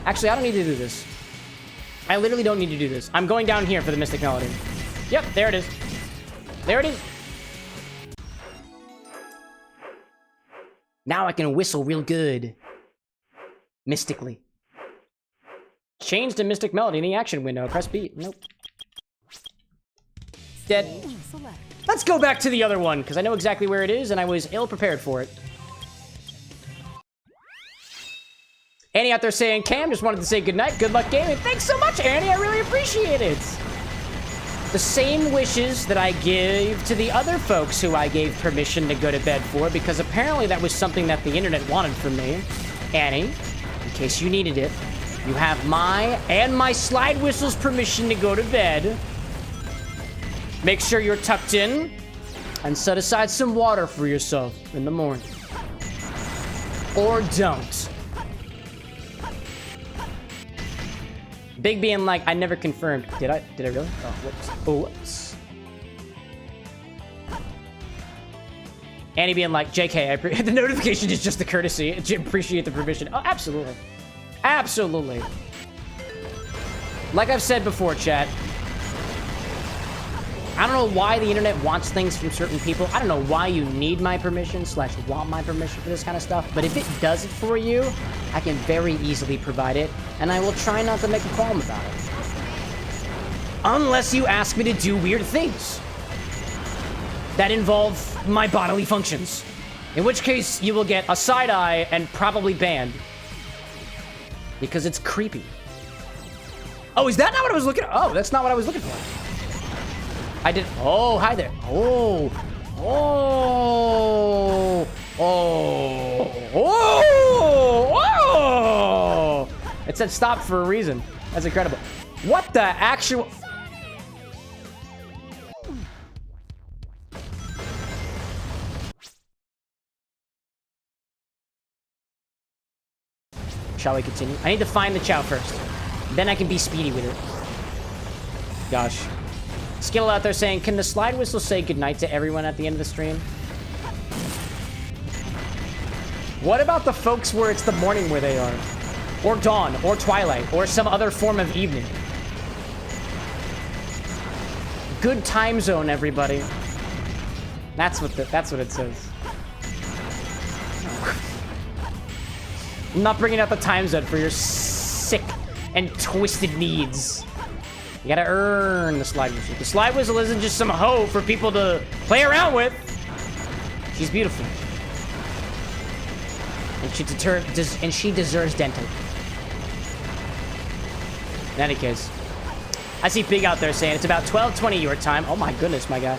Actually, I don't need to do this. I literally don't need to do this. I'm going down here for the Mystic Melody. Yep, there it is. There it is. Now I can whistle real good. Mystically. Change to Mystic Melody in the action window. Press Beet. Nope. Dead. Select. Let's go back to the other one, because I know exactly where it is, and I was ill-prepared for it. Annie out there saying, Cam, just wanted to say goodnight. Good luck gaming. Thanks so much, Annie. I really appreciate it. The same wishes that I gave to the other folks who I gave permission to go to bed for, because apparently that was something that the internet wanted from me. Annie, in case you needed it, you have my and my slide whistle's permission to go to bed. Make sure you're tucked in and set aside some water for yourself in the morning. Or don't. Big being like, I never confirmed. Did I really? Oh, whoops. Oh, whoops. Annie being like, JK, the notification is just the courtesy. Appreciate the permission. Oh, absolutely. Absolutely. Like I've said before, chat, I don't know why the internet wants things from certain people. I don't know why you need my permission / want my permission for this kind of stuff. But if it does it for you, I can very easily provide it. And I will try not to make a qualm about it. Unless you ask me to do weird things that involve my bodily functions. In which case, you will get a side eye and probably banned. Because it's creepy. Oh, is that not what I was looking at? Oh, that's not what I was looking for. I did. Oh, hi there. Oh. Oh. Oh. Oh. Oh. It said stop for a reason. That's incredible. What the actual... Shall we continue? I need to find the chow first. Then I can be speedy with it. Gosh. Skittle out there saying, can the slide whistle say goodnight to everyone at the end of the stream? What about the folks where it's the morning where they are? Or dawn, or twilight, or some other form of evening? Good time zone, everybody. That's what it says. I'm not bringing out the time zone for your sick and twisted needs. You gotta earn the slide whistle. The slide whistle isn't just some hoe for people to play around with. She's beautiful. And she deserves dental. In any case, I see Big out there saying it's about 12:20 your time. Oh my goodness, my guy.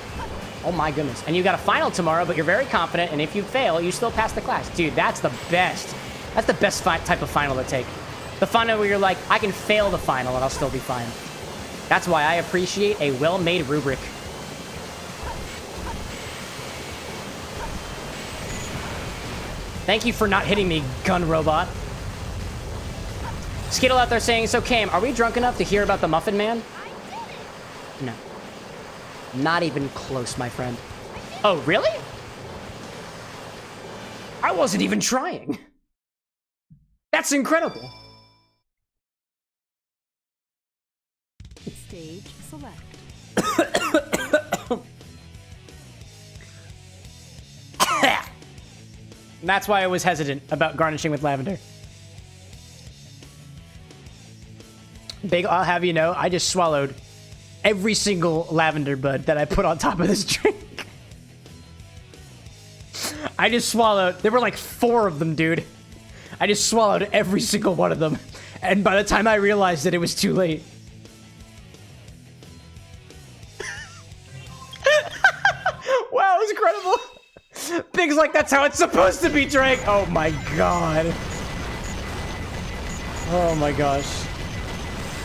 Oh my goodness. And you got a final tomorrow, but you're very confident, and if you fail, you still pass the class. Dude, that's the best. That's the best type of final to take. The final where you're like, I can fail the final and I'll still be fine. That's why I appreciate a well-made rubric. Thank you for not hitting me, gun robot. Skittle out there saying, so Cam, are we drunk enough to hear about the Muffin Man? No. Not even close, my friend. Oh, really? I wasn't even trying. That's incredible. Stage select. That's why I was hesitant about garnishing with lavender. Big, I'll have you know, I just swallowed every single lavender bud that I put on top of this drink. I just swallowed, there were like 4 of them, dude. I just swallowed every single one of them. And by the time I realized that it was too late. Wow, it was incredible. Big's like, that's how it's supposed to be drank. Oh my god. Oh my gosh.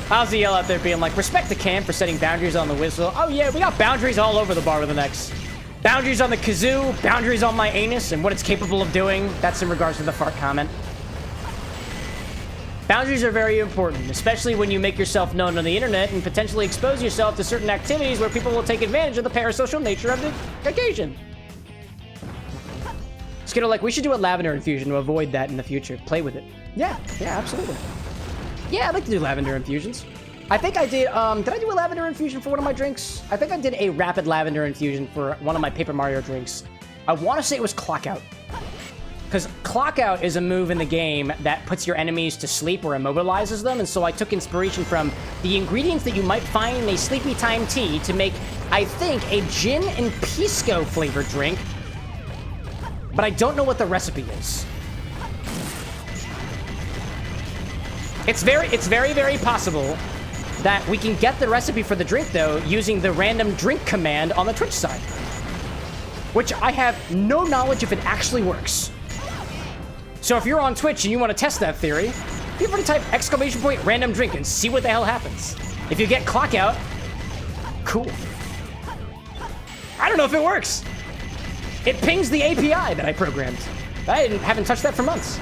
How's the yell out there being like, respect the Cam for setting boundaries on the whistle. Oh yeah, we got boundaries all over the bar with an X. Boundaries on the kazoo, boundaries on my anus and what it's capable of doing. That's in regards to the fart comment. Boundaries are very important, especially when you make yourself known on the internet and potentially expose yourself to certain activities where people will take advantage of the parasocial nature of the occasion. Skittle like, we should do a lavender infusion to avoid that in the future. Play with it. Yeah, absolutely. Yeah, I'd like to do lavender infusions. I think I did I do a lavender infusion for one of my drinks? I think I did a rapid lavender infusion for one of my Paper Mario drinks. I want to say it was Clock Out. Because Clock Out is a move in the game that puts your enemies to sleep or immobilizes them, and so I took inspiration from the ingredients that you might find in a Sleepy Time tea to make, I think, a gin and pisco flavored drink, but I don't know what the recipe is. It's very, very possible that we can get the recipe for the drink, though, using the random drink command on the Twitch side, which I have no knowledge if it actually works. So if you're on Twitch and you want to test that theory, feel free to type !random drink and see what the hell happens. If you get Clock Out, cool. I don't know if it works. It pings the API that I programmed. I haven't touched that for months.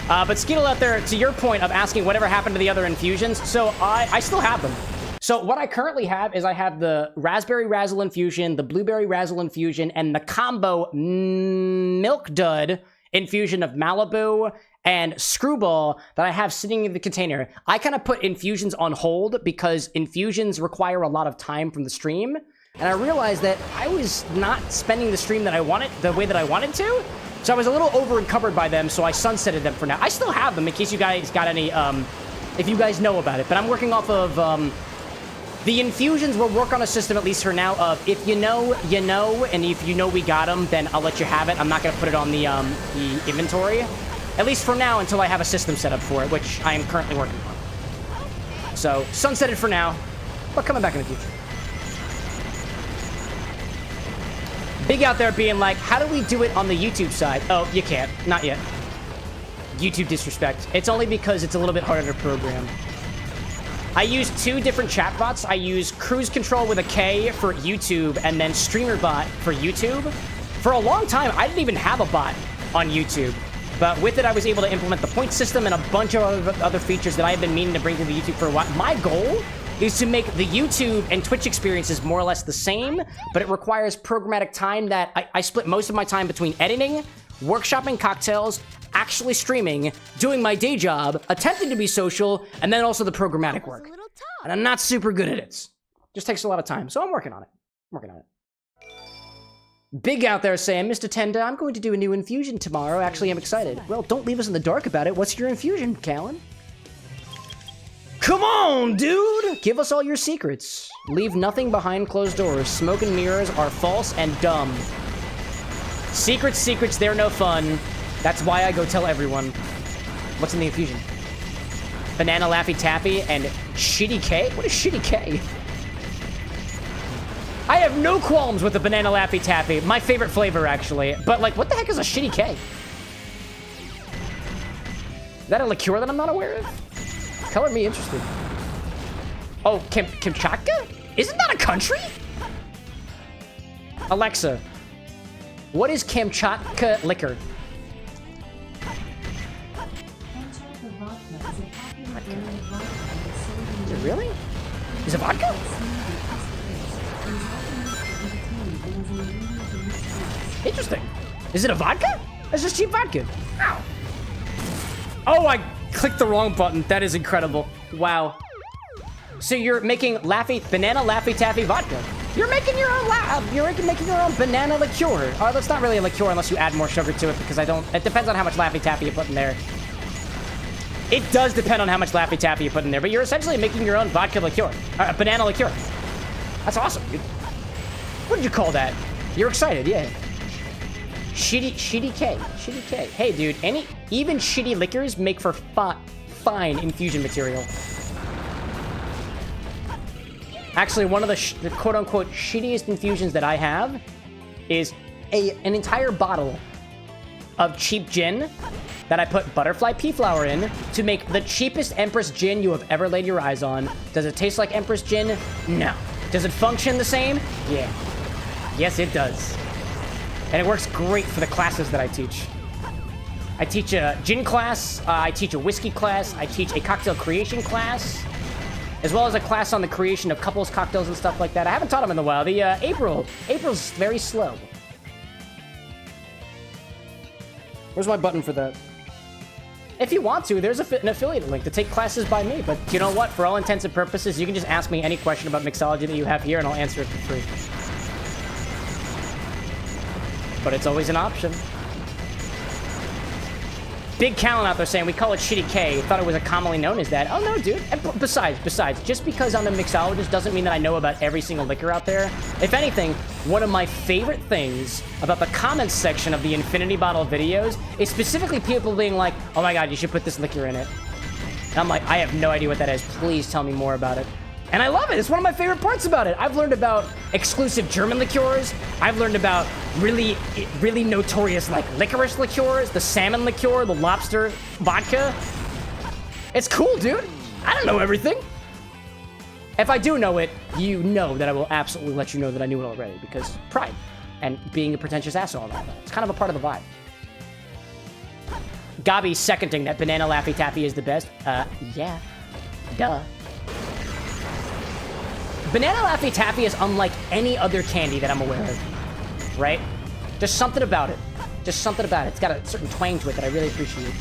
But Skeetle out there, to your point of asking whatever happened to the other infusions, so I still have them. So what I currently have is I have the Raspberry Razzle Infusion, the Blueberry Razzle Infusion, and the combo Milk Dud Infusion of Malibu and Screwball that I have sitting in the container. I kind of put infusions on hold because infusions require a lot of time from the stream, and I realized that I was not spending the stream that I wanted, the way that I wanted to, so I was a little over-encumbered by them, so I sunsetted them for now. I still have them in case you guys got any, if you guys know about it, but I'm working off of, the infusions will work on a system, at least for now, of if you know, you know, and if you know we got them, then I'll let you have it. I'm not going to put it on the inventory. At least for now, until I have a system set up for it, which I am currently working on. So, sunsetted for now, but coming back in the future. Big out there being like, how do we do it on the YouTube side? Oh, you can't. Not yet. YouTube disrespect. It's only because it's a little bit harder to program. I use two different chatbots. I use Cruise Control with a K for YouTube and then StreamerBot for YouTube. For a long time, I didn't even have a bot on YouTube. But with it, I was able to implement the point system and a bunch of other features that I have been meaning to bring to the YouTube for a while. My goal is to make the YouTube and Twitch experiences more or less the same, but it requires programmatic time that I split most of my time between editing, workshopping cocktails, actually streaming, doing my day job, attempting to be social, and then also the programmatic work. And I'm not super good at it. Just takes a lot of time, so I'm working on it. Big out there saying, Mr. Tenda, I'm going to do a new infusion tomorrow. Actually, I'm excited. Well, don't leave us in the dark about it. What's your infusion, Callan? Come on, dude! Give us all your secrets. Leave nothing behind closed doors. Smoke and mirrors are false and dumb. Secrets, they're no fun. That's why I go tell everyone. What's in the infusion? Banana Laffy Taffy and Shitty K? What is Shitty K? I have no qualms with the Banana Laffy Taffy. My favorite flavor, actually. But, like, what the heck is a Shitty K? Is that a liqueur that I'm not aware of? Color me interested. Oh, Kamchatka? Isn't that a country? Alexa, what is Kamchatka liquor? Is it really? Is it vodka? Interesting. Is it a vodka? It's just cheap vodka. Ow. Oh, I clicked the wrong button. That is incredible. Wow. So you're making banana Laffy Taffy vodka. You're making your own making your own banana liqueur. Oh, that's not really a liqueur unless you add more sugar to it because it depends on how much Laffy Taffy you put in there. It does depend on how much Laffy Taffy you put in there, but you're essentially making your own vodka liqueur. Banana liqueur. That's awesome, dude. What did you call that? You're excited, yeah. Shitty K. Hey, dude, even shitty liquors make for fine infusion material. Actually, one of the quote-unquote shittiest infusions that I have is an entire bottle of cheap gin that I put butterfly pea flower in to make the cheapest Empress gin you have ever laid your eyes on. Does it taste like Empress gin? No. Does it function the same? Yeah. Yes, it does. And it works great for the classes that I teach. I teach a gin class, I teach a whiskey class, I teach a cocktail creation class, as well as a class on the creation of couples cocktails and stuff like that. I haven't taught them in a while. April's very slow. Where's my button for that? If you want to, there's an affiliate link to take classes by me. But you know what? For all intents and purposes, you can just ask me any question about mixology that you have here, and I'll answer it for free. But it's always an option. Big Callan out there saying we call it Shitty K. Thought it was commonly known as that. Oh no, dude. And besides, just because I'm a mixologist doesn't mean that I know about every single liquor out there. If anything, one of my favorite things about the comments section of the Infinity Bottle videos is specifically people being like, "Oh my god, you should put this liquor in it." And I'm like, I have no idea what that is. Please tell me more about it. And I love it. It's one of my favorite parts about it. I've learned about exclusive German liqueurs. I've learned about really notorious, like, licorice liqueurs, the salmon liqueur, the lobster vodka. It's cool, dude. I don't know everything. If I do know it, you know that I will absolutely let you know that I knew it already, because pride and being a pretentious asshole and all that. It's kind of a part of the vibe. Gabi seconding that Banana Laffy Taffy is the best. Yeah. Duh. Banana Laffy Taffy is unlike any other candy that I'm aware of, right? There's something about it. Just something about it. It's got a certain twang to it that I really appreciate.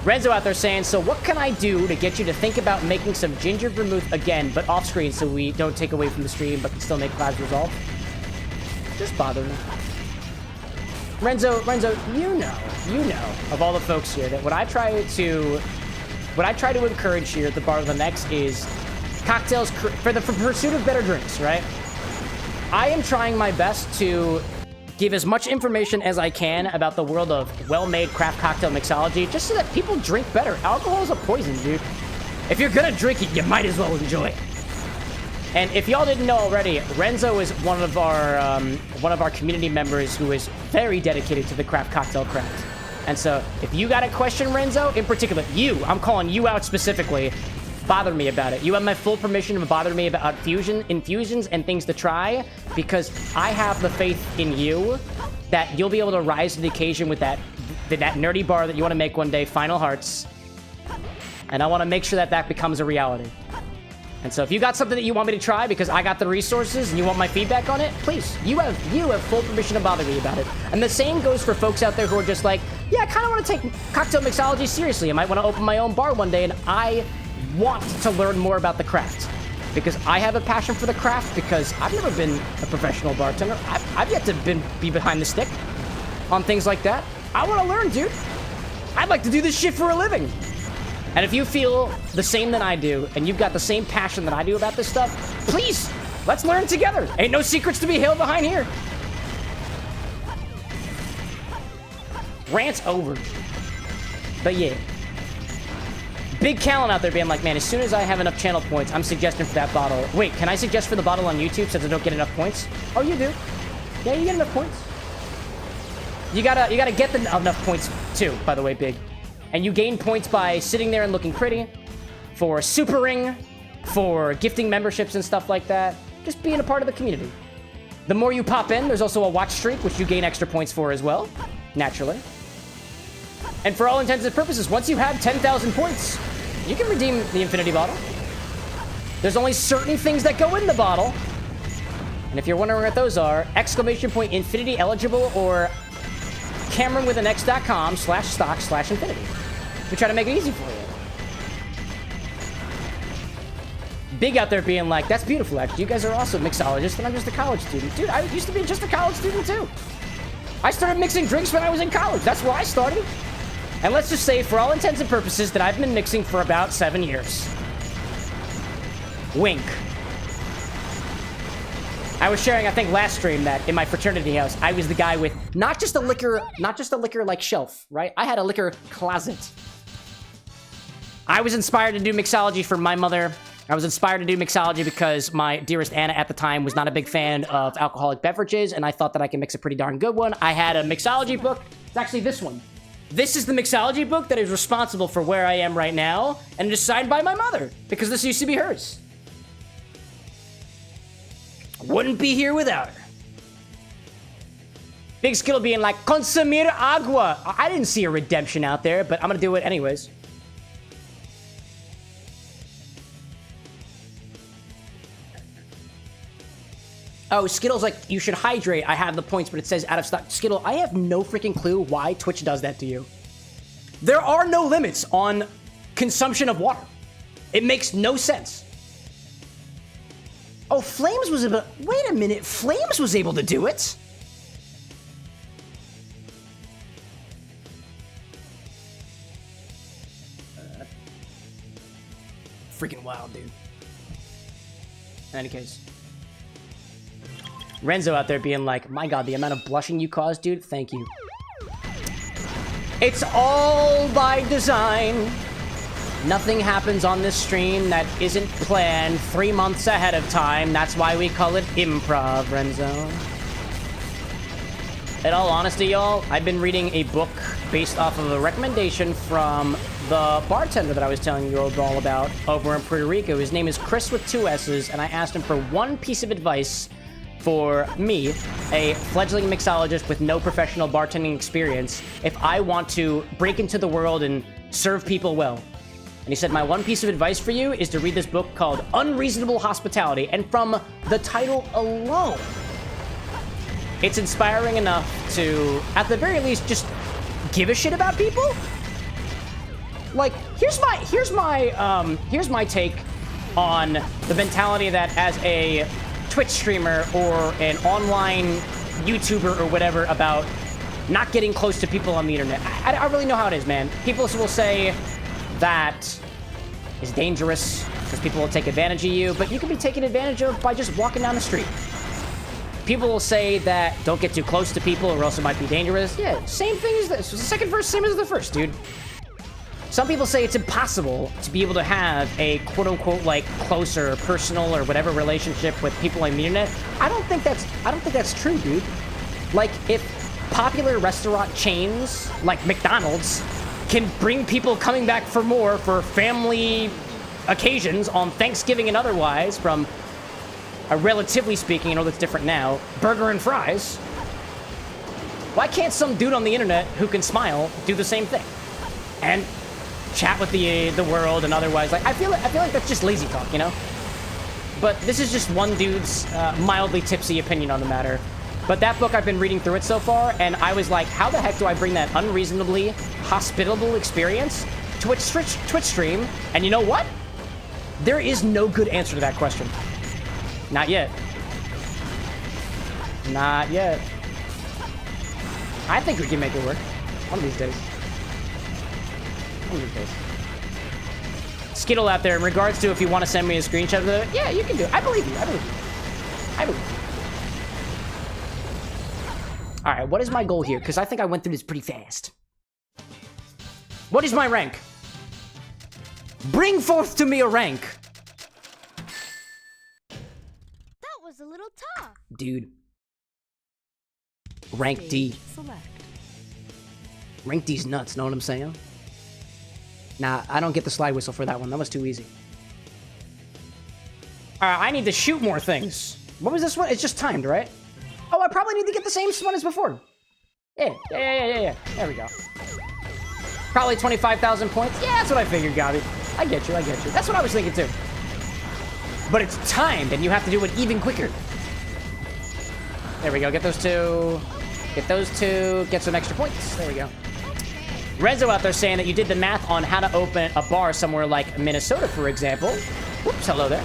Renzo out there saying, so what can I do to get you to think about making some ginger vermouth again, but off screen so we don't take away from the stream, but can still make vibes resolve? Just bother me. Renzo, you know, of all the folks here, that what I try to encourage here at the Bar with an X is cocktails for the pursuit of better drinks, right? I am trying my best to give as much information as I can about the world of well-made craft cocktail mixology, just so that people drink better. Alcohol is a poison, dude. If you're gonna drink it, you might as well enjoy it. And if y'all didn't know already, Renzo is one of our community members who is very dedicated to the craft cocktail craft. And so, if you got a question, Renzo, in particular, I'm calling you out specifically, bother me about it. You have my full permission to bother me about infusions and things to try, because I have the faith in you that you'll be able to rise to the occasion with that nerdy bar that you want to make one day, Final Hearts. And I want to make sure that becomes a reality. And so if you got something that you want me to try because I got the resources and you want my feedback on it, please, you have full permission to bother me about it. And the same goes for folks out there who are just like, yeah, I kind of want to take cocktail mixology seriously. I might want to open my own bar one day, and I want to learn more about the craft. Because I have a passion for the craft, because I've never been a professional bartender. I've yet to be behind the stick on things like that. I want to learn, dude. I'd like to do this shit for a living. And if you feel the same that I do, and you've got the same passion that I do about this stuff, please, let's learn together. Ain't no secrets to be held behind here. Rant's over. But yeah. Big Callan out there being like, man, as soon as I have enough channel points, I'm suggesting for that bottle. Wait, can I suggest for the bottle on YouTube since I don't get enough points? Oh, you do. Yeah, you get enough points. You gotta get enough points too, by the way, Big. And you gain points by sitting there and looking pretty, for Super Ring, for gifting memberships and stuff like that. Just being a part of the community. The more you pop in, there's also a watch streak, which you gain extra points for as well, naturally. And for all intents and purposes, once you have 10,000 points, you can redeem the Infinity Bottle. There's only certain things that go in the bottle. And if you're wondering what those are, !Infinity eligible or CameroxnWithAnX.com/stock/infinity. We try to make it easy for you. Big out there being like, that's beautiful, actually. You guys are also mixologists, and I'm just a college student. Dude, I used to be just a college student, too. I started mixing drinks when I was in college. That's where I started. And let's just say, for all intents and purposes, that I've been mixing for about 7 years. Wink. I was sharing, I think, last stream that in my fraternity house, I was the guy with not just a liquor like shelf, right? I had a liquor closet. I was inspired to do mixology for my mother. I was inspired to do mixology because my dearest Anna at the time was not a big fan of alcoholic beverages, and I thought that I could mix a pretty darn good one. I had a mixology book. It's actually this one. This is the mixology book that is responsible for where I am right now, and it is signed by my mother, because this used to be hers. Wouldn't be here without her. Big Skittle being like, consumir agua. I didn't see a redemption out there, but I'm gonna do it anyways. Oh, Skittle's like, you should hydrate. I have the points, but it says out of stock. Skittle, I have no freaking clue why Twitch does that to you. There are no limits on consumption of water. It makes no sense. Oh, Flames was able... Wait a minute. Flames was able to do it? Freaking wild, dude. In any case. Renzo out there being like, my god, the amount of blushing you caused, dude. Thank you. It's all by design. Nothing happens on this stream that isn't planned 3 months ahead of time. That's why we call it improv, Renzo. In all honesty, y'all, I've been reading a book based off of a recommendation from the bartender that I was telling you all about over in Puerto Rico. His name is Chris with 2 S's, and I asked him for one piece of advice for me, a fledgling mixologist with no professional bartending experience, if I want to break into the world and serve people well. And he said, my one piece of advice for you is to read this book called Unreasonable Hospitality. And from the title alone, it's inspiring enough to, at the very least, just give a shit about people. Like, here's my take on the mentality that as a Twitch streamer or an online YouTuber or whatever about not getting close to people on the internet. I don't really know how it is, man. People will say that is dangerous because people will take advantage of you, but you can be taken advantage of by just walking down the street. People will say that don't get too close to people or else it might be dangerous. Yeah, same thing as this. The second verse, same as the first, dude. Some people say it's impossible to be able to have a quote-unquote like closer personal or whatever relationship with people on the internet. I don't think that's true, dude. Like, if popular restaurant chains like McDonald's can bring people coming back for more for family occasions on Thanksgiving and otherwise from a relatively speaking, I know that's different now, burger and fries, why can't some dude on the internet who can smile do the same thing? And chat with the world and otherwise. Like, I feel like that's just lazy talk, you know? But this is just one dude's mildly tipsy opinion on the matter. But that book, I've been reading through it so far, and I was like, how the heck do I bring that unreasonably hospitable experience to a Twitch stream? And you know what? There is no good answer to that question. Not yet. Not yet. I think we can make it work. One of these days. One of these days. Skittle out there, in regards to if you want to send me a screenshot of it, yeah, you can do it. I believe you. I believe you. I believe you. All right, what is my goal here? Because I think I went through this pretty fast. What is my rank? Bring forth to me a rank. That was a little tough. Dude. Rank D. Select. Rank D's nuts, know what I'm saying? Nah, I don't get the slide whistle for that one. That was too easy. I need to shoot more things. What was this one? It's just timed, right? Oh, I probably need to get the same one as before. Yeah. There we go. Probably 25,000 points. Yeah, that's what I figured, Gabi. I get you. That's what I was thinking, too. But it's timed, and you have to do it even quicker. There we go. Get those two. Get those two. Get some extra points. There we go. Renzo out there saying that you did the math on how to open a bar somewhere like Minnesota, for example. Whoops, hello there.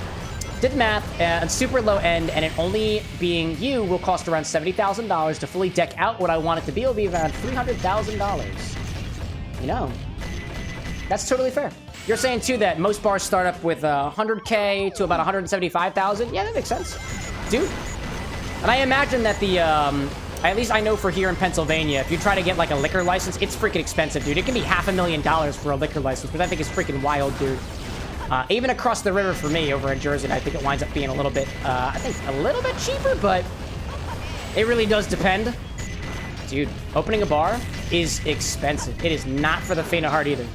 Did the math at super low end, and it only being you will cost around $70,000 to fully deck out what I want it to be. It'll be around $300,000. You know, that's totally fair. You're saying too that most bars start up with 100K to about 175,000. Yeah, that makes sense, dude. And I imagine that the at least I know for here in Pennsylvania, if you try to get like a liquor license, it's freaking expensive, dude. It can be $500,000 for a liquor license, which I think is freaking wild, dude. Even across the river for me over in Jersey, I think it winds up being a little bit, I think a little bit cheaper, but it really does depend. Dude, opening a bar is expensive. It is not for the faint of heart either.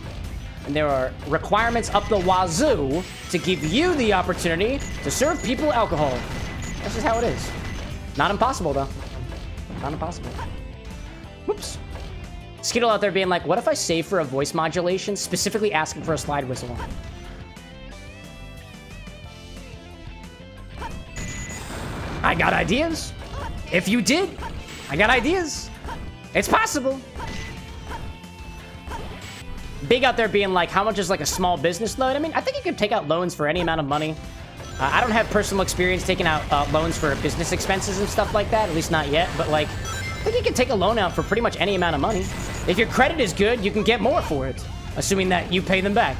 And there are requirements up the wazoo to give you the opportunity to serve people alcohol. That's just how it is. Not impossible, though. Not impossible. Whoops. Skittle out there being like, what if I save for a voice modulation, specifically asking for a slide whistle? I got ideas. If you did, I got ideas. It's possible. Big out there being like, how much is like a small business loan? I mean, I think you can take out loans for any amount of money. I don't have personal experience taking out loans for business expenses and stuff like that, at least not yet. But like, I think you can take a loan out for pretty much any amount of money. If your credit is good, you can get more for it, assuming that you pay them back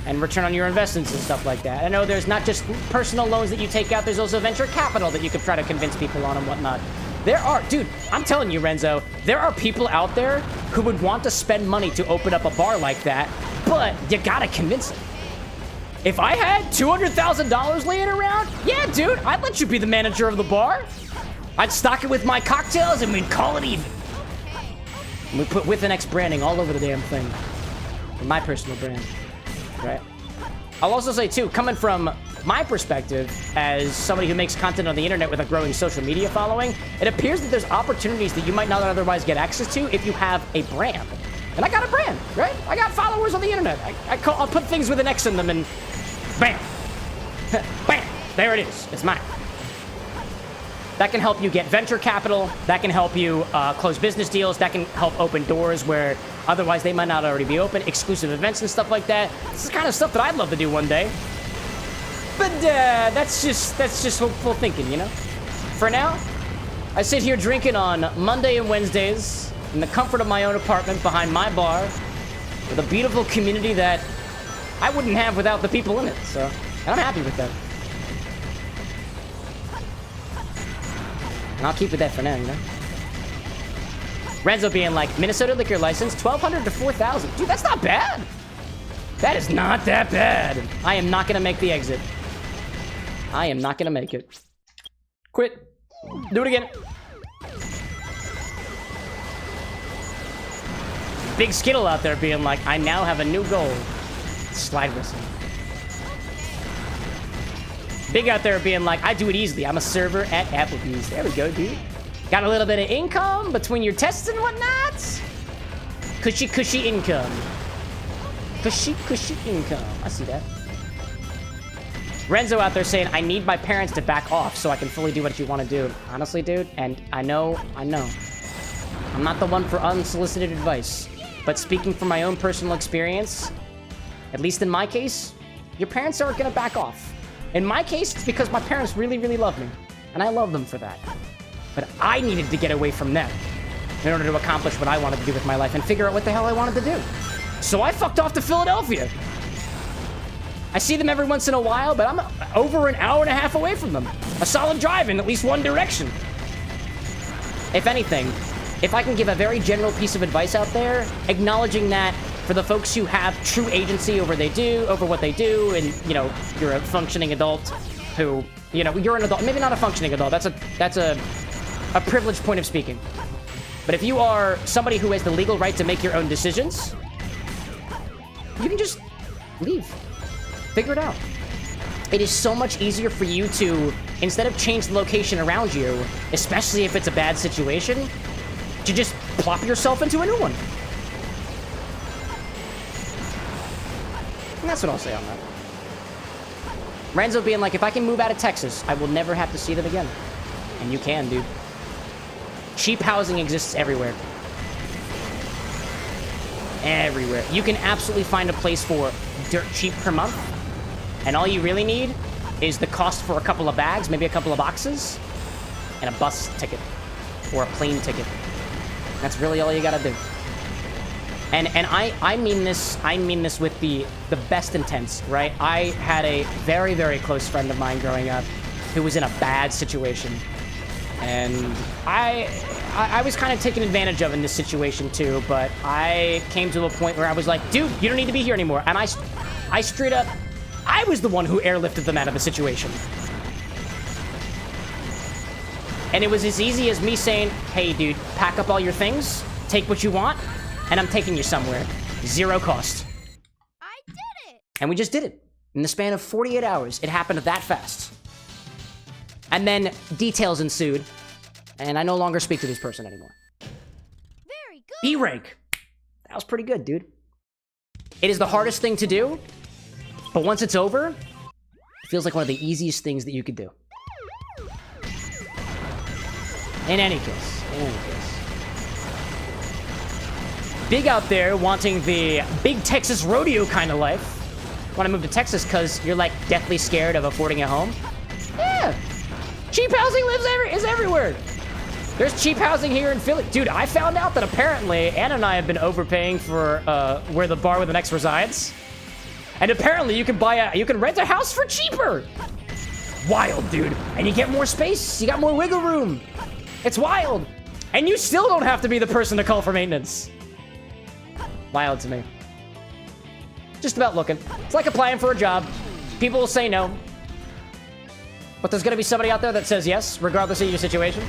and return on your investments and stuff like that. I know there's not just personal loans that you take out, there's also venture capital that you can try to convince people on and whatnot. There are, dude, I'm telling you, Renzo, there are people out there who would want to spend money to open up a bar like that, but you gotta convince them. If I had $200,000 laying around, yeah, dude, I'd let you be the manager of the bar. I'd stock it with my cocktails and we'd call it even. And we put WithAnX branding all over the damn thing. My personal brand, right? I'll also say, too, coming from my perspective as somebody who makes content on the internet with a growing social media following, it appears that there's opportunities that you might not otherwise get access to if you have a brand. And I got a brand, right? I got followers on the internet. I'll put things with an X in them and bam. Bam. There it is. It's mine. That can help you get venture capital. That can help you close business deals. That can help open doors where otherwise they might not already be open. Exclusive events and stuff like that. This is the kind of stuff that I'd love to do one day. But that's just hopeful thinking, you know? For now, I sit here drinking on Monday and Wednesdays in the comfort of my own apartment behind my bar with a beautiful community that I wouldn't have without the people in it. So, and I'm happy with that. And I'll keep with that for now, you know? Renzo being like, Minnesota liquor license, $1,200 to $4,000. Dude, that's not bad. That is not that bad. I am not going to make the exit. I am not going to make it. Quit. Do it again. Big Skittle out there being like, I now have a new goal. Slide whistle. Big out there being like, I do it easily. I'm a server at Applebee's. There we go, dude. Got a little bit of income between your tests and whatnot. Cushy, cushy income. Cushy, cushy income. I see that. Renzo out there saying, I need my parents to back off so I can fully do what you want to do. Honestly, dude, and I know. I'm not the one for unsolicited advice. But speaking from my own personal experience, at least in my case, your parents aren't going to back off. In my case, it's because my parents really, really love me. And I love them for that. But I needed to get away from them in order to accomplish what I wanted to do with my life and figure out what the hell I wanted to do. So I fucked off to Philadelphia. I see them every once in a while, but I'm over an hour and a half away from them. A solid drive in at least one direction. If anything, if I can give a very general piece of advice out there, acknowledging that for the folks who have true agency over what they do, and, you know, you're a functioning adult who, you know, you're an adult, maybe not a functioning adult, that's a privileged point of speaking. But if you are somebody who has the legal right to make your own decisions, you can just leave. Figure it out. It is so much easier for you to, instead of change the location around you, especially if it's a bad situation, to just plop yourself into a new one. And that's what I'll say on that. Renzo being like, if I can move out of Texas, I will never have to see them again. And you can, dude. Cheap housing exists everywhere. Everywhere. You can absolutely find a place for dirt cheap per month. And all you really need is the cost for a couple of bags, maybe a couple of boxes, and a bus ticket or a plane ticket. That's really all you gotta do. And I mean this with the best intents, right? I had a very, very close friend of mine growing up who was in a bad situation. And I was kind of taken advantage of in this situation too, but I came to a point where I was like, dude, you don't need to be here anymore. And I straight up, I was the one who airlifted them out of the situation. And it was as easy as me saying, hey, dude, pack up all your things, take what you want, and I'm taking you somewhere. Zero cost. I did it! And we just did it. In the span of 48 hours, it happened that fast. And then details ensued, and I no longer speak to this person anymore. Very good! B rank. That was pretty good, dude. It is the hardest thing to do, but once it's over, it feels like one of the easiest things that you could do. In any case. Big out there wanting the big Texas rodeo kind of life. Want to move to Texas because you're like deathly scared of affording a home? Yeah. Cheap housing is everywhere. There's cheap housing here in Philly. Dude, I found out that apparently Anna and I have been overpaying for where the bar with an X resides. And apparently you can rent a house for cheaper. Wild, dude. And you get more space. You got more wiggle room. It's wild. And you still don't have to be the person to call for maintenance. Wild to me. Just about looking. It's like applying for a job. People will say no. But there's gonna be somebody out there that says yes, regardless of your situation.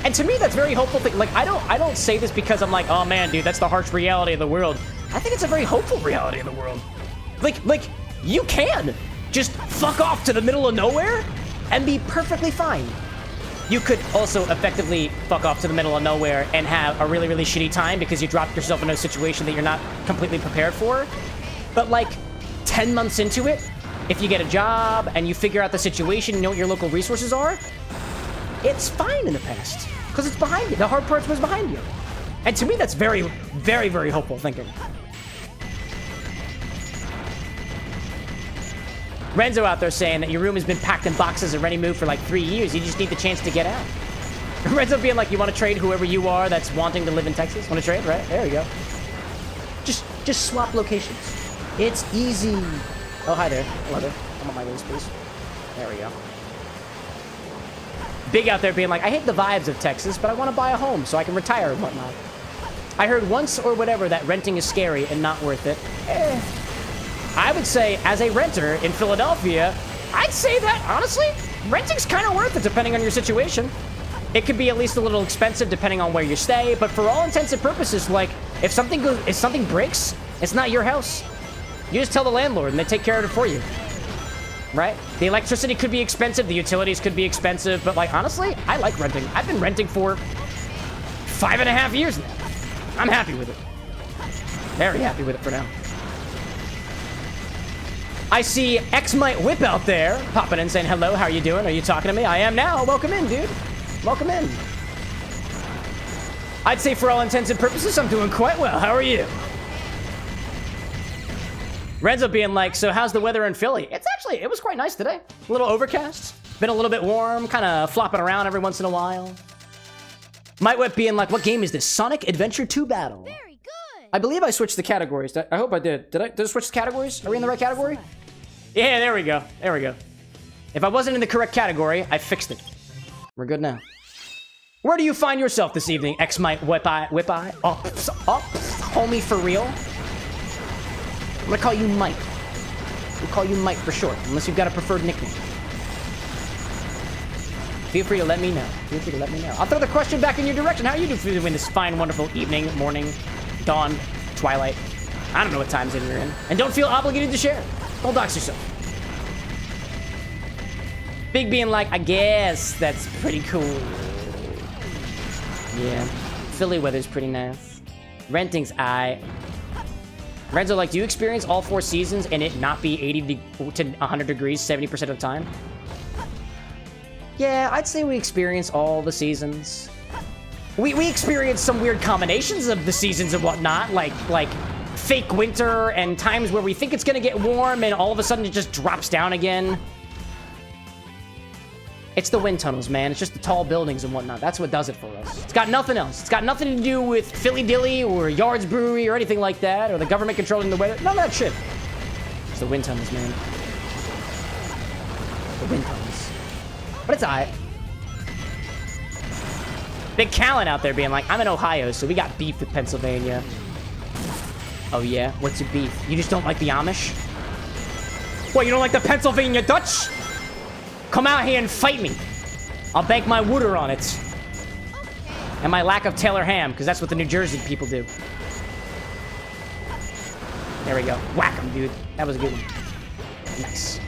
And to me, that's very hopeful thing. Like, I don't say this because I'm like, oh man, dude, that's the harsh reality of the world. I think it's a very hopeful reality of the world. Like, you can just fuck off to the middle of nowhere and be perfectly fine. You could also effectively fuck off to the middle of nowhere and have a really, really shitty time because you dropped yourself into a situation that you're not completely prepared for. But like 10 months into it, if you get a job and you figure out the situation, you know what your local resources are, it's fine in the past because it's behind you. The hard part was behind you. And to me, that's very, very, very hopeful thinking. Renzo out there saying that your room has been packed in boxes and ready moved for like 3 years. You just need the chance to get out. Renzo being like, you want to trade whoever you are that's wanting to live in Texas? Want to trade? Right? There we go. Just swap locations. It's easy. Oh, hi there. Hello there. I'm on my little space. There we go. Big out there being like, I hate the vibes of Texas, but I want to buy a home so I can retire and whatnot. I heard once or whatever that renting is scary and not worth it. I would say, as a renter in Philadelphia, I'd say that, honestly, renting's kind of worth it depending on your situation. It could be at least a little expensive depending on where you stay, but for all intents and purposes, like, if something breaks, it's not your house. You just tell the landlord and they take care of it for you. Right? The electricity could be expensive, the utilities could be expensive, but like, honestly, I like renting. I've been renting for 5.5 years now. I'm happy with it. Very happy with it for now. I see X Might Whip out there, popping in saying, hello, how are you doing? Are you talking to me? I am now. Welcome in, dude. Welcome in. I'd say for all intents and purposes, I'm doing quite well. How are you? Renzo being like, so how's the weather in Philly? It was quite nice today. A little overcast. Been a little bit warm, kind of flopping around every once in a while. Might Whip being like, what game is this? Sonic Adventure 2 Battle. Very good. I believe I switched the categories. I hope I did. Did I switch the categories? Are we in the right category? Yeah, there we go. There we go. If I wasn't in the correct category, I fixed it. We're good now. Where do you find yourself this evening, X Might Whip Eye? Up, homie, for real? I'm gonna call you Mike. We'll call you Mike for short, unless you've got a preferred nickname. Feel free to let me know. Feel free to let me know. I'll throw the question back in your direction. How are you doing this fine, wonderful evening, morning, dawn, twilight? I don't know what time zone you're in. And don't feel obligated to share. Don't dox yourself. Big being like, I guess that's pretty cool. Yeah. Philly weather's pretty nice. Renting's aight. Renzo, like, do you experience all 4 seasons and it not be 80 to 100 degrees 70% of the time? Yeah, I'd say we experience all the seasons. We experience some weird combinations of the seasons and whatnot, like fake winter and times where we think it's gonna get warm and all of a sudden it just drops down again. It's the wind tunnels, man. It's just the tall buildings and whatnot. That's what does it for us. It's got nothing else. It's got nothing to do with Philly Dilly or Yards Brewery or anything like that, or the government controlling the weather. None of that shit. It's the wind tunnels, man. The wind tunnels. But it's alright. Big Callan out there being like, I'm in Ohio, so we got beef with Pennsylvania. Oh yeah? What's your beef? You just don't like the Amish? What, you don't like the Pennsylvania Dutch? Come out here and fight me. I'll bank my wooder on it. And my lack of Taylor ham, because that's what the New Jersey people do. There we go. Whack him, dude. That was a good one. Nice.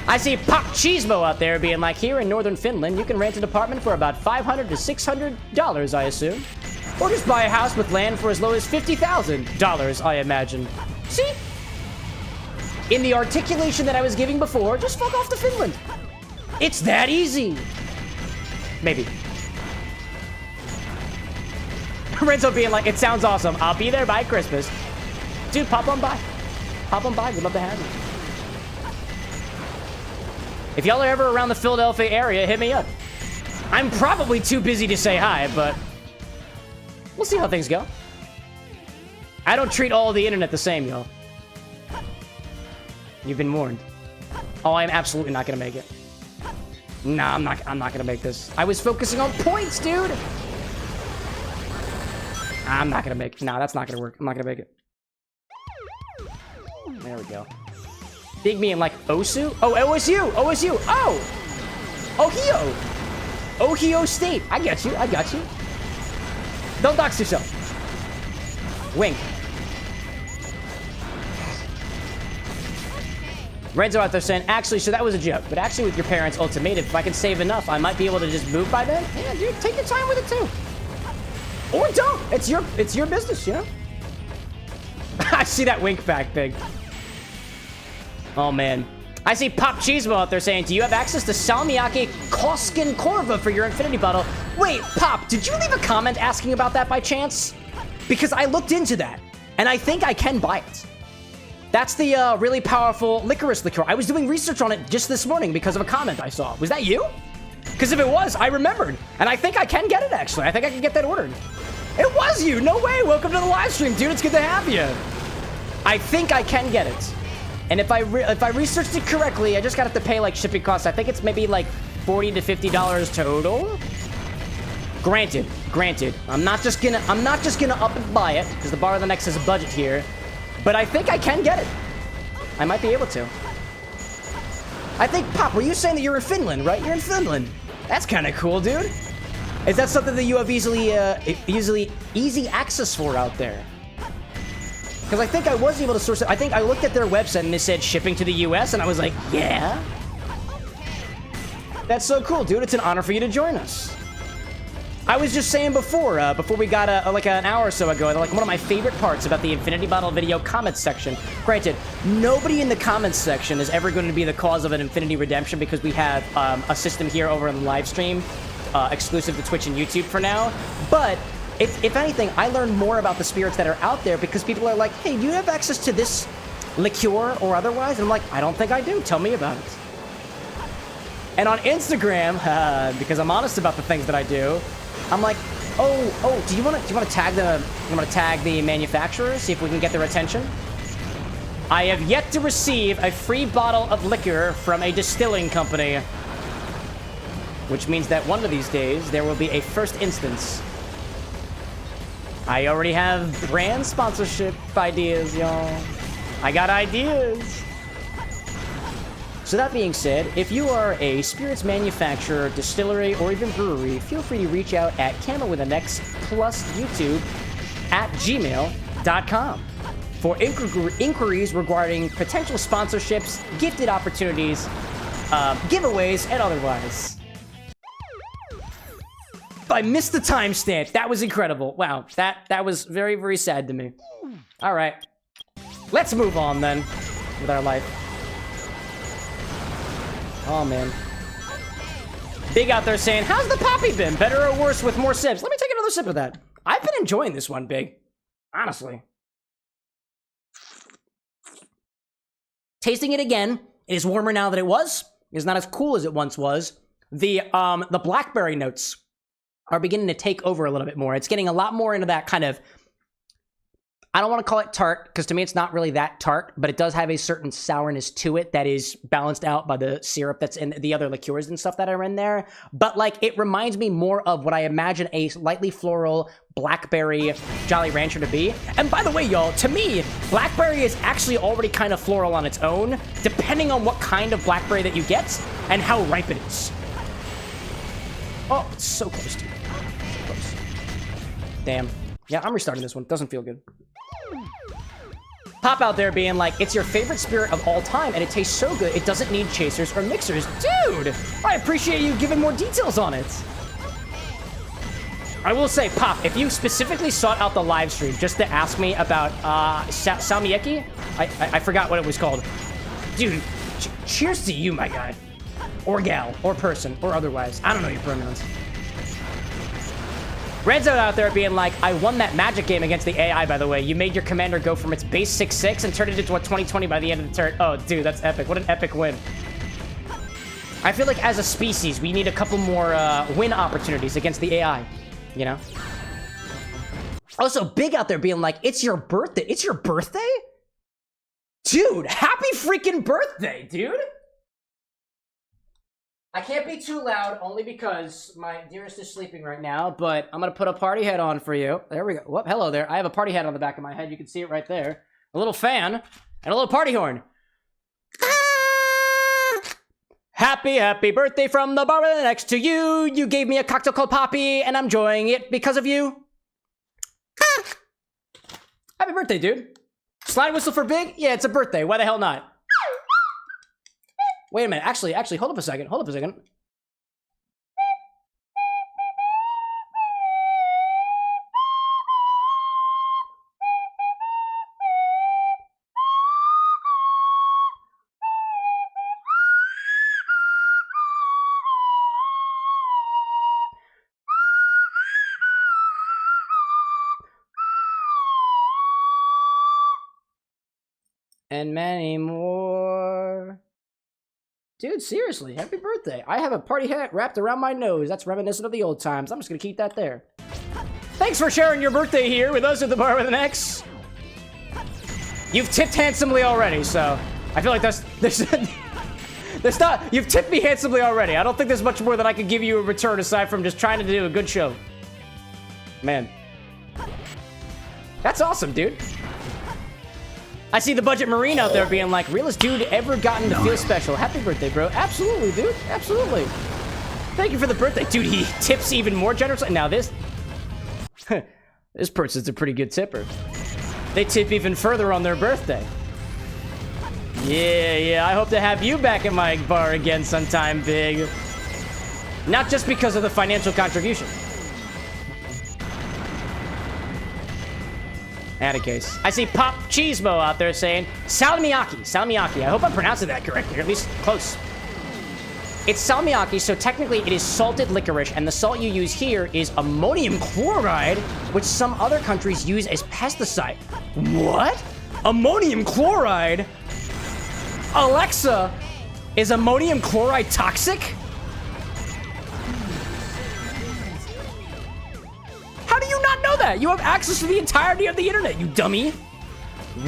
I see Pop Cheesemo out there being like, here in northern Finland, you can rent an apartment for about $500 to $600, I assume. Or just buy a house with land for as low as $50,000, I imagine. See? In the articulation that I was giving before, just fuck off to Finland. It's that easy. Maybe. Renzo being like, it sounds awesome. I'll be there by Christmas. Dude, pop on by. Pop on by. We'd love to have you. If y'all are ever around the Philadelphia area, hit me up. I'm probably too busy to say hi, but we'll see how things go. I don't treat all of the internet the same, y'all. You've been warned. Oh, I'm absolutely not gonna make it. Nah, I'm not gonna make this. I was focusing on points, dude. I'm not gonna make it. Nah, that's not gonna work. I'm not gonna make it. There we go. Big me and like Osu? Oh, OSU! OSU! Oh! Ohio! Ohio State. I got you. I got you. Don't dox yourself. Wink. Renzo out there saying, actually, so that was a joke. But actually, with your parents' ultimatum, if I can save enough, I might be able to just move by then. Yeah, dude, take your time with it too. Or don't. It's your business, you know? I see that wink back, Big. Oh, man. I see Pop Cheesemo out there saying, do you have access to Salmiake Koskin Korva for your infinity bottle? Wait, Pop, did you leave a comment asking about that by chance? Because I looked into that, and I think I can buy it. That's the really powerful licorice liqueur. I was doing research on it just this morning because of a comment I saw. Was that you? Because if it was, I remembered. And I think I can get it, actually. I think I can get that ordered. It was you! No way! Welcome to the live stream, dude. It's good to have you. I think I can get it. And if I researched it correctly, I just got to pay, like, shipping costs. I think it's maybe, like, $40 to $50 total. Granted. I'm not just gonna up and buy it, because the Bar of the Next has a budget here. But I think I can get it. I might be able to. I think, Pop, were you saying that you're in Finland, right? You're in Finland. That's kind of cool, dude. Is that something that you have easy access for out there? Because I think I was able to source it. I think I looked at their website and it said shipping to the US, and I was like, yeah. That's so cool, dude. It's an honor for you to join us. I was just saying before we got like an hour or so ago, like one of my favorite parts about the Infinity Bottle video comments section. Granted, nobody in the comments section is ever going to be the cause of an Infinity Redemption because we have a system here over on the live stream, exclusive to Twitch and YouTube for now. But if anything, I learned more about the spirits that are out there because people are like, hey, do you have access to this liqueur or otherwise? And I'm like, I don't think I do. Tell me about it. And on Instagram, because I'm honest about the things that I do, I'm like, oh, do you want to tag the manufacturer, see if we can get their attention? I have yet to receive a free bottle of liquor from a distilling company, which means that one of these days there will be a first instance. I already have brand sponsorship ideas, y'all. I got ideas. So that being said, if you are a spirits manufacturer, distillery, or even brewery, feel free to reach out at CameroxnWithAnX plus YouTube at gmail.com for inquiries regarding potential sponsorships, gifted opportunities, giveaways, and otherwise. I missed the timestamp. That was incredible. Wow, that was very, very sad to me. All right, let's move on then with our life. Oh, man. Big out there saying, how's the poppy been? Better or worse with more sips? Let me take another sip of that. I've been enjoying this one, Big. Honestly. Tasting it again. It is warmer now than it was. It's not as cool as it once was. The blackberry notes are beginning to take over a little bit more. It's getting a lot more into that kind of... I don't want to call it tart, because to me it's not really that tart, but it does have a certain sourness to it that is balanced out by the syrup that's in the other liqueurs and stuff that are in there. But, like, it reminds me more of what I imagine a lightly floral blackberry Jolly Rancher to be. And by the way, y'all, to me, blackberry is actually already kind of floral on its own, depending on what kind of blackberry that you get and how ripe it is. Oh, it's so close, dude. So close. Damn. Yeah, I'm restarting this one. Doesn't feel good. Pop out there being like, it's your favorite spirit of all time, and it tastes so good, it doesn't need chasers or mixers. Dude, I appreciate you giving more details on it. I will say, Pop, if you specifically sought out the live stream just to ask me about Salmiake, I forgot what it was called. Dude, cheers to you, my guy. Or gal, or person, or otherwise. I don't know your pronouns. Renzo out there being like, I won that magic game against the AI, by the way. You made your commander go from its base 6/6 and turned it into a 20/20 by the end of the turn. Oh, dude, that's epic. What an epic win. I feel like as a species, we need a couple more win opportunities against the AI, you know? Also, Big out there being like, it's your birthday. It's your birthday? Dude, happy freaking birthday, dude. I can't be too loud, only because my dearest is sleeping right now, but I'm going to put a party hat on for you. There we go. Whoop, hello there. I have a party hat on the back of my head. You can see it right there. A little fan and a little party horn. Happy birthday from the bar next to you. You gave me a cocktail called Poppy, and I'm enjoying it because of you. Happy birthday, dude. Slide whistle for Big? Yeah, it's a birthday. Why the hell not? Wait a minute. Actually, hold up a second. Hold up a second. And many more. Dude, seriously, happy birthday. I have a party hat wrapped around my nose. That's reminiscent of the old times. I'm just gonna keep that there. Thanks for sharing your birthday here with us at the bar with an X. You've tipped handsomely already, so I feel like there's not, you've tipped me handsomely already. I don't think there's much more that I could give you in return aside from just trying to do a good show. Man. That's awesome, dude. I see the Budget Marine out there being like, realest dude ever gotten to feel special. Happy birthday, bro. Absolutely, dude. Absolutely. Thank you for the birthday. Dude, he tips even more generously. Now this... this person's a pretty good tipper. They tip even further on their birthday. Yeah. I hope to have you back at my bar again sometime, Big. Not just because of the financial contribution. Add a case. I see Pop Cheesemo out there saying salmiakki. I hope I'm pronouncing that correctly, or at least close. It's salmiakki, so technically it is salted licorice, and the salt you use here is ammonium chloride, which some other countries use as pesticide. What? Ammonium chloride? Alexa, is ammonium chloride toxic? How do you not know that? You have access to the entirety of the internet, you dummy.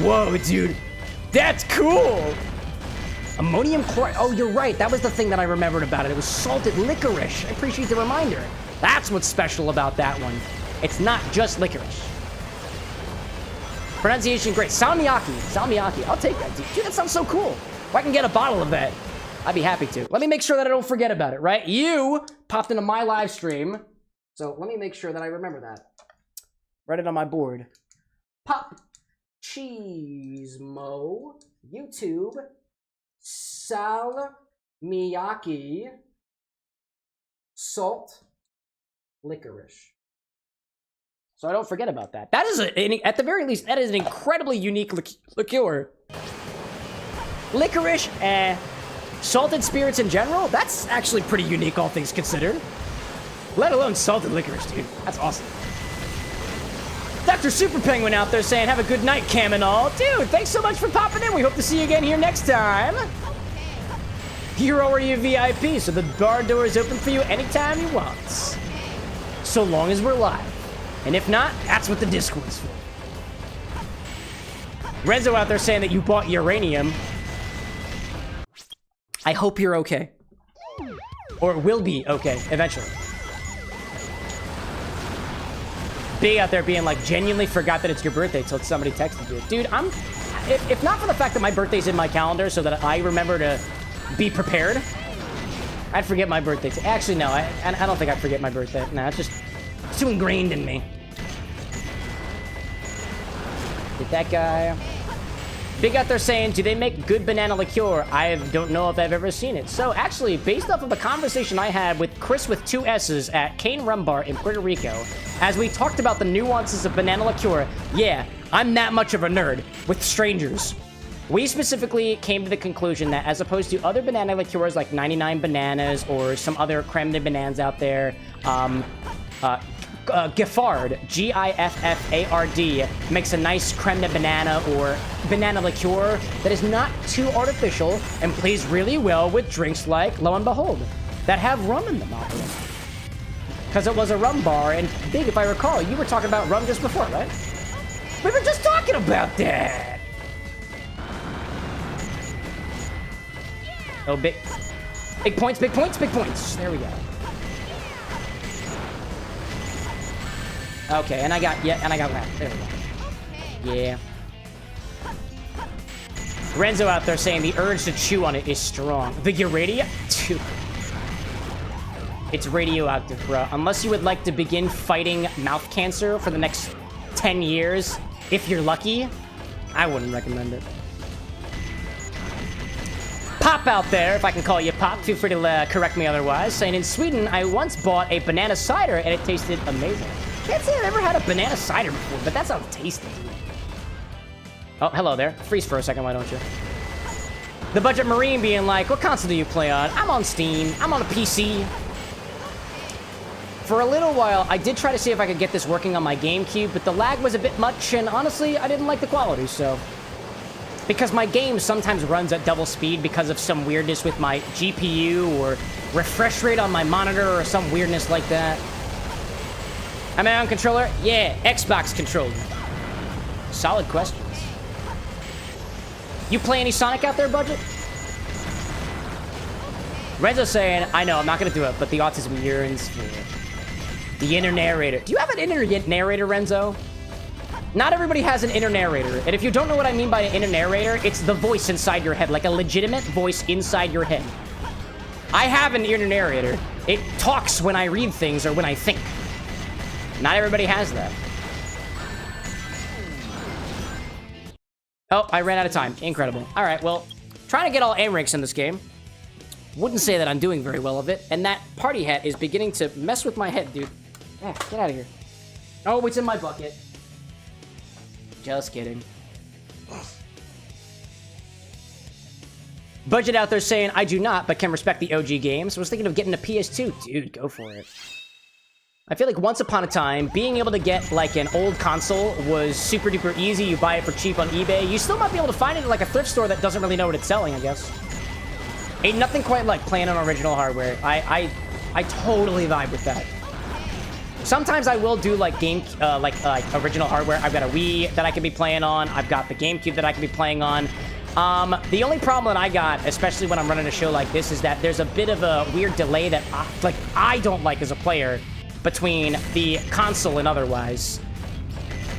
Whoa, dude. That's cool. Ammonium chloride. Oh, you're right. That was the thing that I remembered about it. It was salted licorice. I appreciate the reminder. That's what's special about that one. It's not just licorice. Pronunciation great. Salmiakki. I'll take that, dude. Dude, that sounds so cool. If I can get a bottle of that, I'd be happy to. Let me make sure that I don't forget about it, right? You popped into my live stream. So let me make sure that I remember that. Write it on my board. Pop Cheesemo, YouTube, salmiakki, salt, licorice. So I don't forget about that. That is, at the very least, that is an incredibly unique liqueur. Licorice and salted spirits in general, that's actually pretty unique, all things considered. Let alone salted licorice, dude. That's awesome. Dr. Super Penguin out there saying, have a good night, Cam and all. Dude, thanks so much for popping in. We hope to see you again here next time. You're already a VIP, so the bar door is open for you anytime you want. So long as we're live. And if not, that's what the Discord's for. Renzo out there saying that you bought uranium. I hope you're okay. Or will be okay, eventually. Big out there being like, genuinely forgot that it's your birthday till somebody texted you. Dude, if not for the fact that my birthday's in my calendar so that I remember to be prepared, I'd forget my birthday. Actually, no, I don't think I'd forget my birthday. No, it's too ingrained in me. Get that guy. Big out there saying, do they make good banana liqueur? I don't know if I've ever seen it. So actually, based off of a conversation I had with Chris with 2 S's at Cane Rum Bar in Puerto Rico, as we talked about the nuances of banana liqueur, yeah, I'm that much of a nerd with strangers. We specifically came to the conclusion that as opposed to other banana liqueurs like 99 Bananas or some other creme de bananas out there, Giffard, Giffard, makes a nice creme de banana or banana liqueur that is not too artificial and plays really well with drinks like, lo and behold, that have rum in them, obviously. Because it was a rum bar, and Big, if I recall, you were talking about rum just before, right? We were just talking about that! Oh, big points, big points, big points. There we go. Okay, and I got that. There we go. Yeah. Renzo out there saying the urge to chew on it is strong. The Uradia? Dude. It's radioactive, bro. Unless you would like to begin fighting mouth cancer for the next 10 years, if you're lucky, I wouldn't recommend it. Pop out there, if I can call you Pop, feel free to correct me otherwise, saying in Sweden, I once bought a banana cider and it tasted amazing. Can't say I've ever had a banana cider before, but that sounds tasty. Oh, hello there. Freeze for a second, why don't you? The Budget Marine being like, what console do you play on? I'm on Steam. I'm on a PC. For a little while, I did try to see if I could get this working on my GameCube, but the lag was a bit much, and honestly, I didn't like the quality, so... Because my game sometimes runs at double speed because of some weirdness with my GPU, or refresh rate on my monitor, or some weirdness like that. Am I on controller? Yeah, Xbox controller. Solid questions. You play any Sonic out there, Budget? Renzo's saying, I know, I'm not gonna do it, but the autism yearns for it. The inner narrator. Do you have an inner narrator, Renzo? Not everybody has an inner narrator. And if you don't know what I mean by an inner narrator, it's the voice inside your head, like a legitimate voice inside your head. I have an inner narrator. It talks when I read things or when I think. Not everybody has that. Oh, I ran out of time. Incredible. All right, well, trying to get all aim ranks in this game. Wouldn't say that I'm doing very well of it. And that party hat is beginning to mess with my head, dude. Yeah, get out of here. Oh, it's in my bucket. Just kidding. Budget out there saying, I do not, but can respect the OG games. I was thinking of getting a PS2. Dude, go for it. I feel like once upon a time, being able to get, like, an old console was super duper easy. You buy it for cheap on eBay. You still might be able to find it at, like, a thrift store that doesn't really know what it's selling, I guess. Ain't nothing quite like playing on original hardware. I totally vibe with that. Sometimes I will do like original hardware. I've got a Wii that I can be playing on. I've got the GameCube that I can be playing on. The only problem that I got, especially when I'm running a show like this, is that there's a bit of a weird delay that I don't like as a player between the console and otherwise.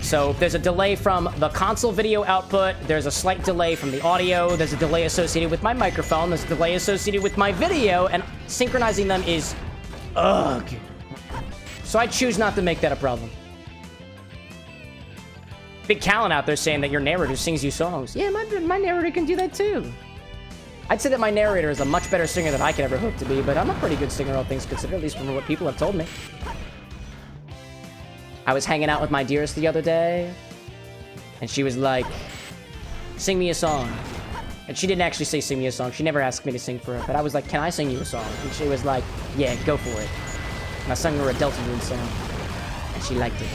So there's a delay from the console video output, there's a slight delay from the audio, there's a delay associated with my microphone, there's a delay associated with my video, and synchronizing them is ugh. So I choose not to make that a problem. Big Callan out there saying that your narrator sings you songs. Yeah, my narrator can do that too. I'd say that my narrator is a much better singer than I could ever hope to be, but I'm a pretty good singer, all things considered, at least from what people have told me. I was hanging out with my dearest the other day, and she was like, sing me a song. And she didn't actually say sing me a song. She never asked me to sing for her, but I was like, can I sing you a song? And she was like, yeah, go for it. And I sung her a Delta Moon song, and she liked it.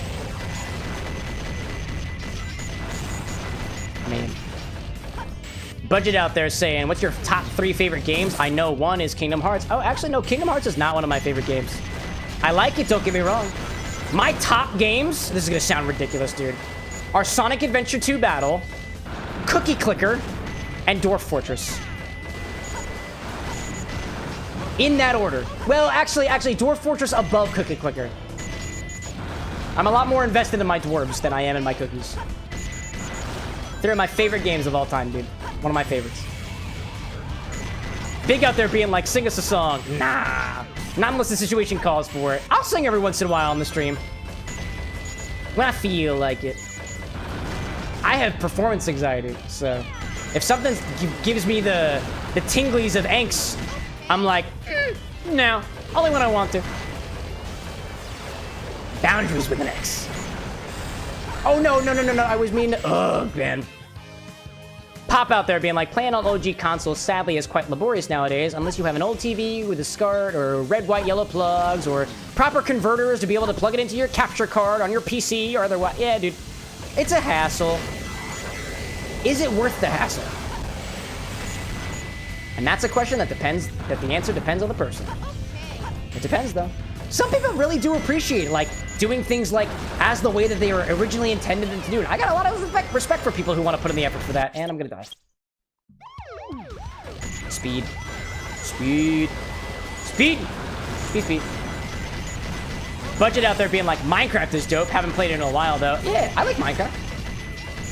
Man. Budget out there saying, what's your top 3 favorite games? I know one is Kingdom Hearts. Oh, actually, no, Kingdom Hearts is not one of my favorite games. I like it, don't get me wrong. My top games, this is gonna sound ridiculous, dude, are Sonic Adventure 2 Battle, Cookie Clicker, and Dwarf Fortress. In that order. Well, actually, Dwarf Fortress above Cookie Clicker. I'm a lot more invested in my dwarves than I am in my cookies. They're my favorite games of all time, dude. One of my favorites. Big out there being like, sing us a song. Nah. Not unless the situation calls for it. I'll sing every once in a while on the stream. When I feel like it. I have performance anxiety, so if something gives me the tinglies of angst, I'm like, no, only when I want to. Boundaries with an X. Oh, no, I was mean. Ugh, man. Pop out there being like, playing on OG consoles sadly is quite laborious nowadays, unless you have an old TV with a SCART or red, white, yellow plugs or proper converters to be able to plug it into your capture card on your PC or otherwise. Yeah, dude, it's a hassle. Is it worth the hassle? And that's a question that depends, that the answer depends on the person. It depends, though. Some people really do appreciate, like, doing things, like, as the way that they were originally intended to do it. I got a lot of respect for people who want to put in the effort for that, and I'm gonna die. Speed. Speed. Speed! Speed, speed. Budget out there being like, Minecraft is dope. Haven't played it in a while, though. Yeah, I like Minecraft.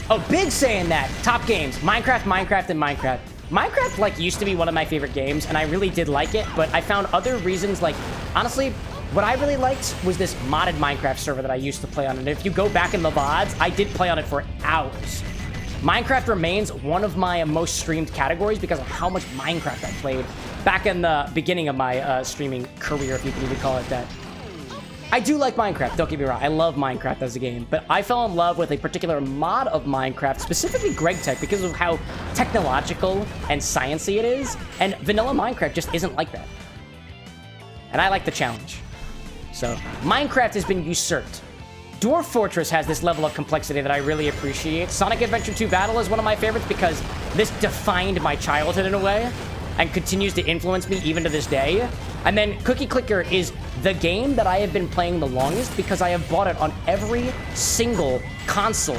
Oh, Big saying that. Top games. Minecraft, Minecraft, and Minecraft. Minecraft, like, used to be one of my favorite games, and I really did like it, but I found other reasons, like, honestly, what I really liked was this modded Minecraft server that I used to play on, and if you go back in the VODs, I did play on it for hours. Minecraft remains one of my most streamed categories because of how much Minecraft I played back in the beginning of my streaming career, if you can even call it that. I do like Minecraft, don't get me wrong. I love Minecraft as a game, but I fell in love with a particular mod of Minecraft, specifically GregTech, because of how technological and sciencey it is, and vanilla Minecraft just isn't like that. And I like the challenge. So, Minecraft has been usurped. Dwarf Fortress has this level of complexity that I really appreciate. Sonic Adventure 2 Battle is one of my favorites because this defined my childhood in a way, and continues to influence me even to this day. And then Cookie Clicker is the game that I have been playing the longest because I have bought it on every single console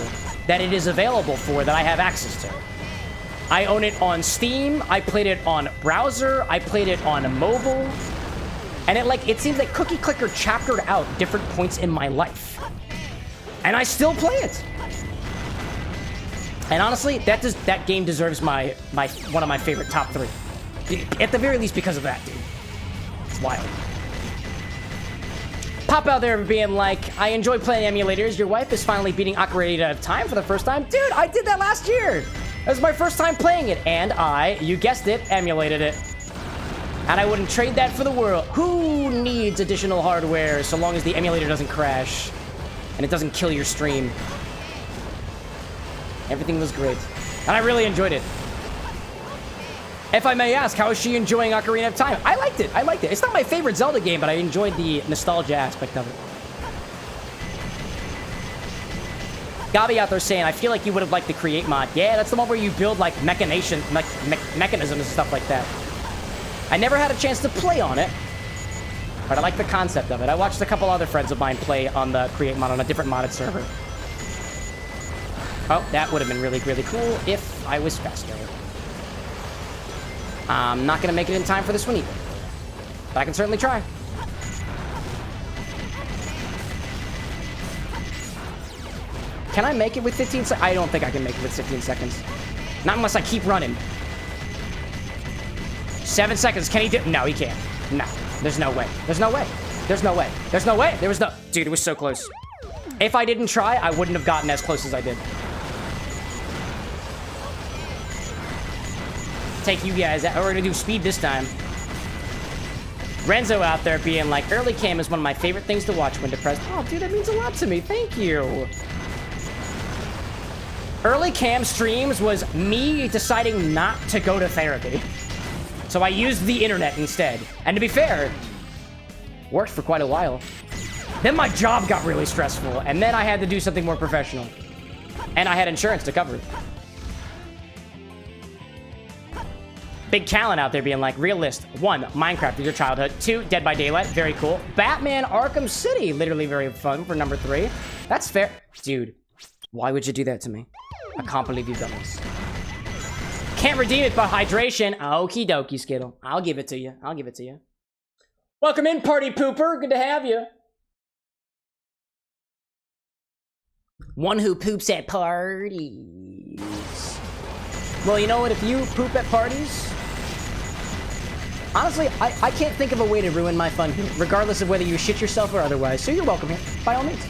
that it is available for that I have access to. I own it on Steam, I played it on browser, I played it on mobile, and it seems like Cookie Clicker chaptered out different points in my life. And I still play it. And honestly, that game deserves one of my favorite top 3. At the very least because of that, dude. It's wild. Pop out there being like, I enjoy playing emulators. Your wife is finally beating Ocarina of Time for the first time. Dude, I did that last year. That was my first time playing it. And you guessed it, emulated it. And I wouldn't trade that for the world. Who needs additional hardware so long as the emulator doesn't crash and it doesn't kill your stream? Everything was great. And I really enjoyed it. If I may ask, how is she enjoying Ocarina of Time? I liked it. I liked it. It's not my favorite Zelda game, but I enjoyed the nostalgia aspect of it. Gabi out there saying, I feel like you would have liked the Create mod. Yeah, that's the one where you build, like, mechanisms and stuff like that. I never had a chance to play on it, but I like the concept of it. I watched a couple other friends of mine play on the Create mod on a different modded server. Oh, that would have been really, really cool if I was faster. I'm not going to make it in time for this one either. But I can certainly try. Can I make it with 15 seconds? I don't think I can make it with 15 seconds. Not unless I keep running. 7 seconds. Can he do? No, he can't. No. There's no way. There's no way. There's no way. There's no way. There was no... Dude, it was so close. If I didn't try, I wouldn't have gotten as close as I did. Take you guys out. We're gonna do speed this time. Renzo out there being like, early cam is one of my favorite things to watch when depressed. Oh, dude, that means a lot to me. Thank you. Early cam streams was me deciding not to go to therapy. So I used the internet instead. And to be fair, worked for quite a while. Then my job got really stressful, and then I had to do something more professional. And I had insurance to cover it. Big Callan out there being like, realist. 1, Minecraft is your childhood. 2, Dead by Daylight. Very cool. Batman Arkham City. Literally very fun for number 3. That's fair. Dude, why would you do that to me? I can't believe you've done this. Can't redeem it by hydration. Okie dokie, Skittle. I'll give it to you. I'll give it to you. Welcome in, Party Pooper. Good to have you. One who poops at parties. Well, you know what? If you poop at parties... Honestly, I can't think of a way to ruin my fun here, regardless of whether you shit yourself or otherwise. So you're welcome here, by all means.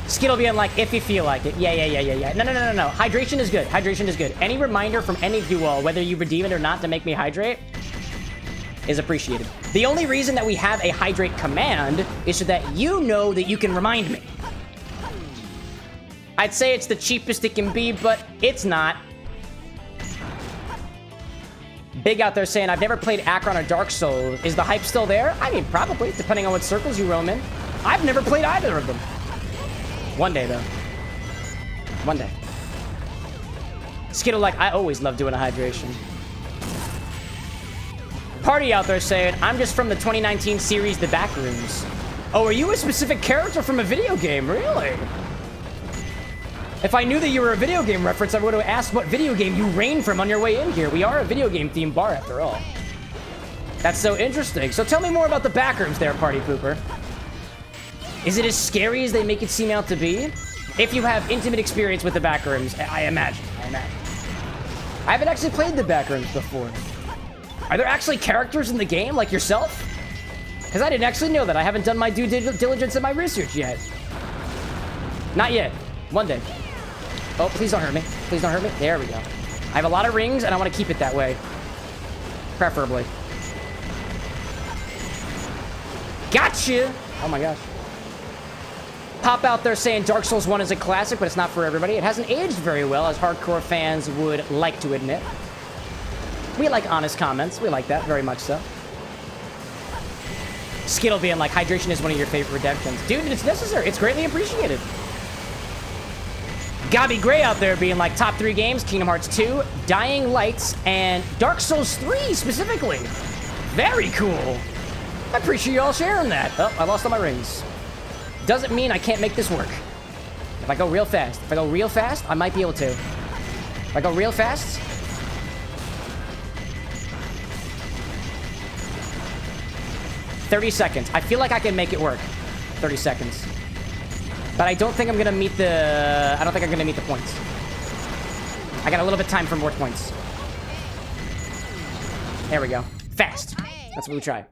Skittle being like, if you feel like it. Yeah. No. Hydration is good. Hydration is good. Any reminder from any of you all, whether you redeem it or not, to make me hydrate is appreciated. The only reason that we have a hydrate command is so that you know that you can remind me. I'd say it's the cheapest it can be, but it's not. Big out there saying, I've never played Akron or Dark Souls. Is the hype still there? I mean, probably, depending on what circles you roam in. I've never played either of them. One day, though. One day. Skittle like, I always love doing a hydration. Party out there saying, I'm just from the 2019 series The Backrooms. Oh, are you a specific character from a video game? Really? If I knew that you were a video game reference, I would have asked what video game you reigned from on your way in here. We are a video game themed bar after all. That's so interesting. So tell me more about the Backrooms there, Party Pooper. Is it as scary as they make it seem out to be? If you have intimate experience with the Backrooms, I imagine. I haven't actually played the Backrooms before. Are there actually characters in the game like yourself? Because I didn't actually know that. I haven't done my due diligence in my research yet. Not yet. One day. Oh, please don't hurt me. Please don't hurt me. There we go. I have a lot of rings, and I want to keep it that way. Preferably. Gotcha! Oh my gosh. Pop out there saying Dark Souls 1 is a classic, but it's not for everybody. It hasn't aged very well, as hardcore fans would like to admit. We like honest comments. We like that, very much so. Skittle being like, hydration is one of your favorite redemptions. Dude, it's necessary. It's greatly appreciated. Gabby Gray out there being like, top 3 games, Kingdom Hearts 2, Dying Lights, and Dark Souls 3 specifically. Very cool. I appreciate you all sharing that. Oh, I lost all my rings. Doesn't mean I can't make this work. If I go real fast. If I go real fast, I might be able to. If I go real fast. $30 seconds. I feel like I can make it work. 30 seconds. But I don't think I'm gonna meet the... I don't think I'm gonna meet the points. I got a little bit of time for more points. There we go. Fast. That's what we try.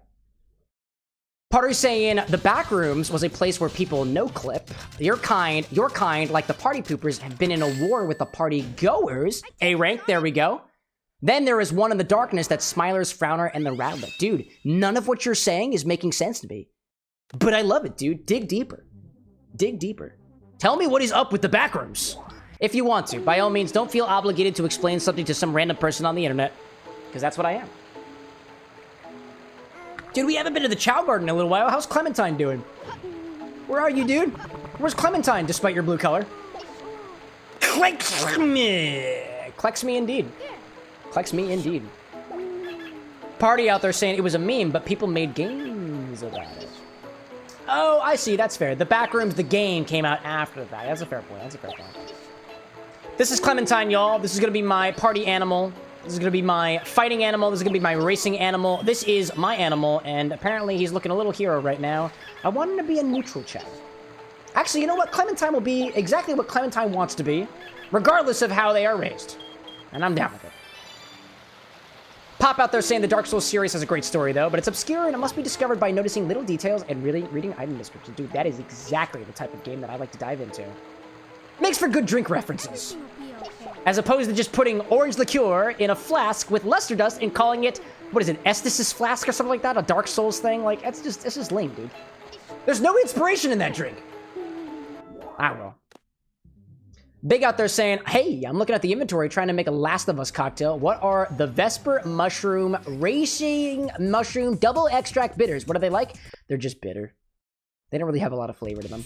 Party saying the Backrooms was a place where people no clip. Your kind, like the Party Poopers, have been in a war with the Party Goers. A rank, there we go. Then there is one in the darkness that's Smilers, Frowner, and the Rattler. Dude, none of what you're saying is making sense to me. But I love it, dude. Dig deeper. Dig deeper. Tell me what is up with the Backrooms. If you want to. By all means, don't feel obligated to explain something to some random person on the internet. Because that's what I am. Dude, we haven't been to the Chow Garden in a little while. How's Clementine doing? Where are you, dude? Where's Clementine, despite your blue color? Clex me. Clex me indeed. Clex me indeed. Party out there saying it was a meme, but people made games about it. Oh, I see. That's fair. The Backrooms, the game, came out after the fact. That's a fair point. That's a fair point. This is Clementine, y'all. This is going to be my party animal. This is going to be my fighting animal. This is going to be my racing animal. This is my animal, and apparently he's looking a little hero right now. I want him to be a neutral chat. Actually, you know what? Clementine will be exactly what Clementine wants to be, regardless of how they are raised. And I'm down with it. Pop out there saying the Dark Souls series has a great story, though, but it's obscure and it must be discovered by noticing little details and really reading item descriptions. Dude, that is exactly the type of game that I like to dive into. Makes for good drink references. As opposed to just putting orange liqueur in a flask with luster dust and calling it, what is it, Estus's flask or something like that? A Dark Souls thing? Like, it's just lame, dude. There's no inspiration in that drink. I will. Big out there saying, hey, I'm looking at the inventory trying to make a Last of Us cocktail. What are the Vesper Mushroom Racing Mushroom Double Extract Bitters? What are they like? They're just bitter. They don't really have a lot of flavor to them.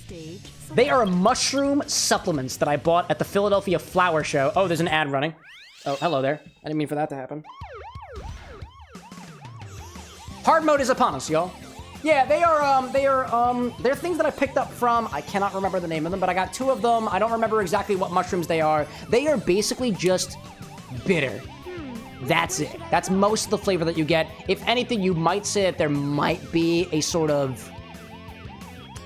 They are mushroom supplements that I bought at the Philadelphia Flower Show. Oh, there's an ad running. Oh, hello there. I didn't mean for that to happen. Hard mode is upon us, y'all. Yeah, they're things that I picked up from, I cannot remember the name of them, but I got 2 of them. I don't remember exactly what mushrooms they are. They are basically just bitter. That's it. That's most of the flavor that you get. If anything, you might say that there might be a sort of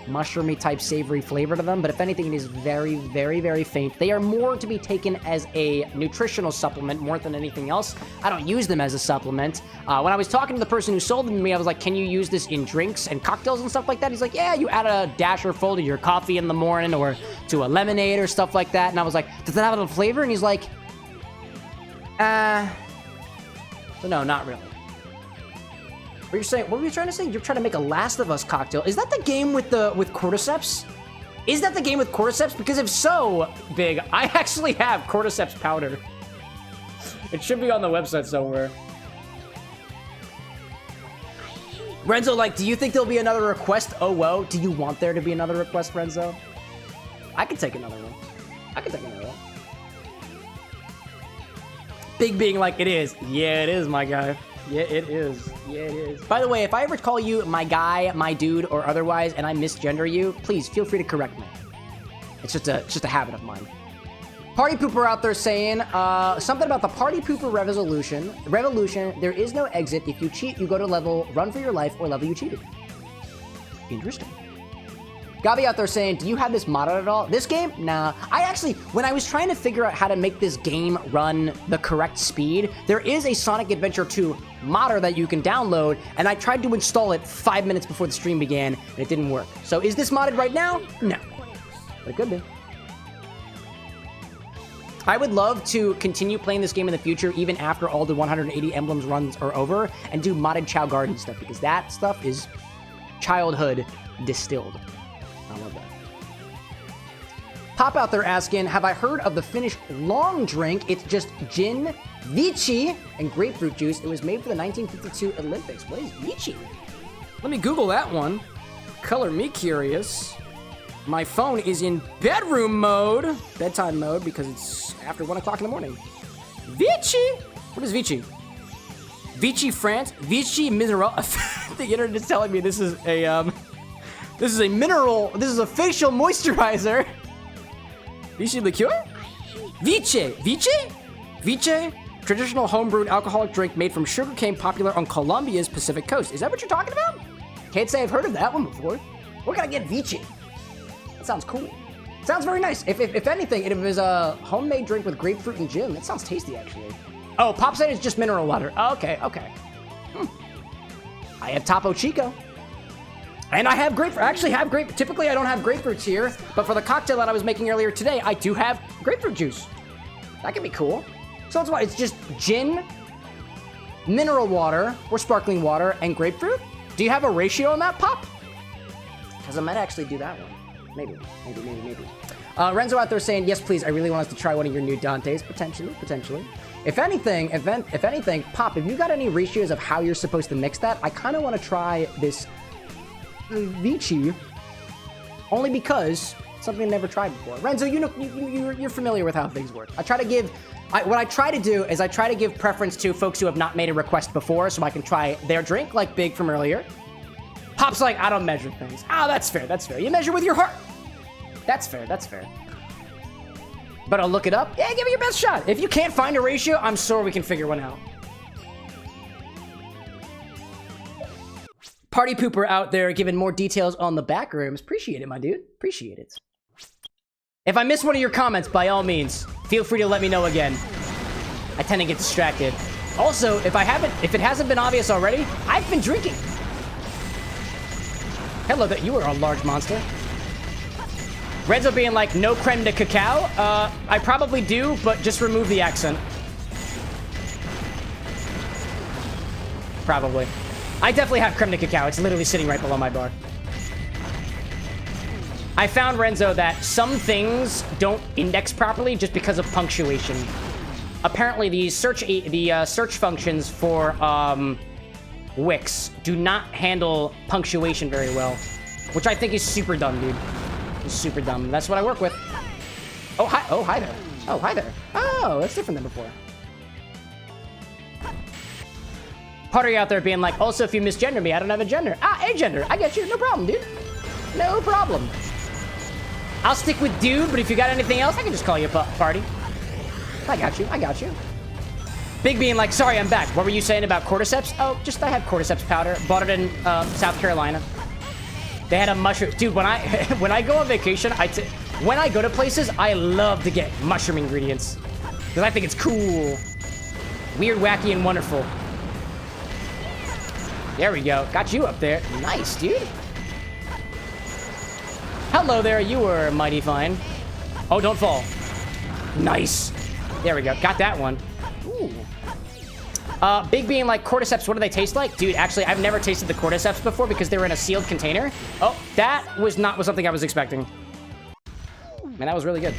mushroomy type savory flavor to them, but if anything, it is very, very, very faint. They are more to be taken as a nutritional supplement more than anything else. I don't use them as a supplement. When I was talking to the person who sold them to me, I was like, can you use this in drinks and cocktails and stuff like that? He's like, yeah, you add a dash or full to your coffee in the morning or to a lemonade or stuff like that. And I was like, does that have a flavor? And he's like, no, not really. What were you trying to say? You're trying to make a Last of Us cocktail. Is that the game with cordyceps? Is that the game with cordyceps? Because if so, Big, I actually have cordyceps powder. It should be on the website somewhere. Renzo, like, do you think there'll be another request? Oh, whoa. Do you want there to be another request, Renzo? I could take another one. I could take another one. Big being like, it is. Yeah, it is, my guy. Yeah, it is. Yeah, it is. By the way, if I ever call you my guy, my dude, or otherwise, and I misgender you, please feel free to correct me. It's just a habit of mine. Party Pooper out there saying something about the Party Pooper Revolution. There is no exit. If you cheat, you go to level Run for Your Life or level you cheated. Interesting. Gabi out there saying, do you have this modded at all? This game? Nah. I actually, when I was trying to figure out how to make this game run the correct speed, there is a Sonic Adventure 2 modder that you can download, and I tried to install it 5 minutes before the stream began, and it didn't work. So is this modded right now? No. But it could be. I would love to continue playing this game in the future, even after all the 180 Emblems runs are over, and do modded Chow Garden stuff, because that stuff is childhood distilled. I love that. Pop out there asking, have I heard of the Finnish long drink? It's just gin, vici, and grapefruit juice. It was made for the 1952 Olympics. What is vici? Let me Google that one. Color me curious. My phone is in bedroom mode, bedtime mode, because it's after 1 o'clock in the morning. Vici? What is Vici? Vici France? Vici mineral? The internet is telling me this is a mineral. This is a facial moisturizer. Vici liqueur? Vici? Vici? Vici? Traditional homebrewed alcoholic drink made from sugarcane, popular on Colombia's Pacific coast. Is that what you're talking about? Can't say I've heard of that one before. We're gonna get Vici. That sounds cool. Sounds very nice. If anything, it was a homemade drink with grapefruit and gin. That sounds tasty, actually. Oh, Pop said it's just mineral water. Oh, okay. I have Topo Chico. And I have grapefruit. I actually have grapefruit. Typically, I don't have grapefruits here, but for the cocktail that I was making earlier today, I do have grapefruit juice. That could be cool. So it's what? It's just gin, mineral water, or sparkling water, and grapefruit? Do you have a ratio on that, Pop? Because I might actually do that one. Maybe. Renzo out there saying, yes, please, I really want us to try one of your new Dantes, potentially. If anything, Pop, if you got any ratios of how you're supposed to mix that, I kind of want to try this Vici, only because something I've never tried before. Renzo, you're familiar with how things work. What I try to do is I try to give preference to folks who have not made a request before, so I can try their drink, like Big from earlier. Pop's like, I don't measure things. Oh, that's fair. You measure with your heart. That's fair. But I'll look it up. Yeah, give it your best shot. If you can't find a ratio, I'm sure we can figure one out. Party Pooper out there giving more details on the back rooms. Appreciate it, my dude. Appreciate it. If I miss one of your comments, by all means, feel free to let me know again. I tend to get distracted. Also, if it hasn't been obvious already, I've been drinking. Hello, you are a large monster. Renzo being like, no creme de cacao? I probably do, but just remove the accent. Probably. I definitely have creme de cacao. It's literally sitting right below my bar. I found, Renzo, that some things don't index properly just because of punctuation. Apparently, the search functions for Wix do not handle punctuation very well, which I think is super dumb, dude. It's super dumb. That's what I work with. Oh, hi. Oh, hi there. Oh, hi there. Oh, that's different than before. Party out there being like, also, if you misgender me, I don't have a gender. Ah, agender. I get you. No problem, dude. No problem. I'll stick with dude, but if you got anything else, I can just call you party. I got you. Big being like, sorry, I'm back. What were you saying about cordyceps? Oh, just I have cordyceps powder. Bought it in South Carolina. They had a mushroom. Dude, when I go on vacation, when I go to places, I love to get mushroom ingredients. Because I think it's cool. Weird, wacky, and wonderful. There we go. Got you up there. Nice, dude. Hello there. You were mighty fine. Oh, don't fall. Nice. There we go. Got that one. Ooh. Big being like, cordyceps, what do they taste like? Dude, actually, I've never tasted the cordyceps before because they were in a sealed container. Oh, that was not something I was expecting. Man, that was really good.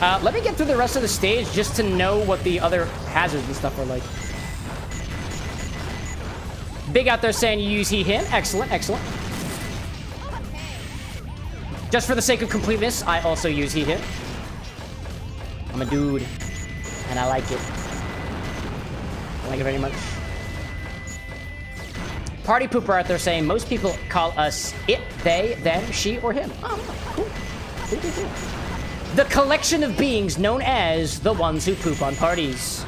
Let me get through the rest of the stage just to know what the other hazards and stuff are like. Big out there saying you use him. Excellent, excellent. Just for the sake of completeness, I also use him. I'm a dude, and I like it. I like it very much. Party Pooper out there saying most people call us it, they, them, she, or him. Oh, cool. Cool, cool, cool. The collection of beings known as the ones who poop on parties.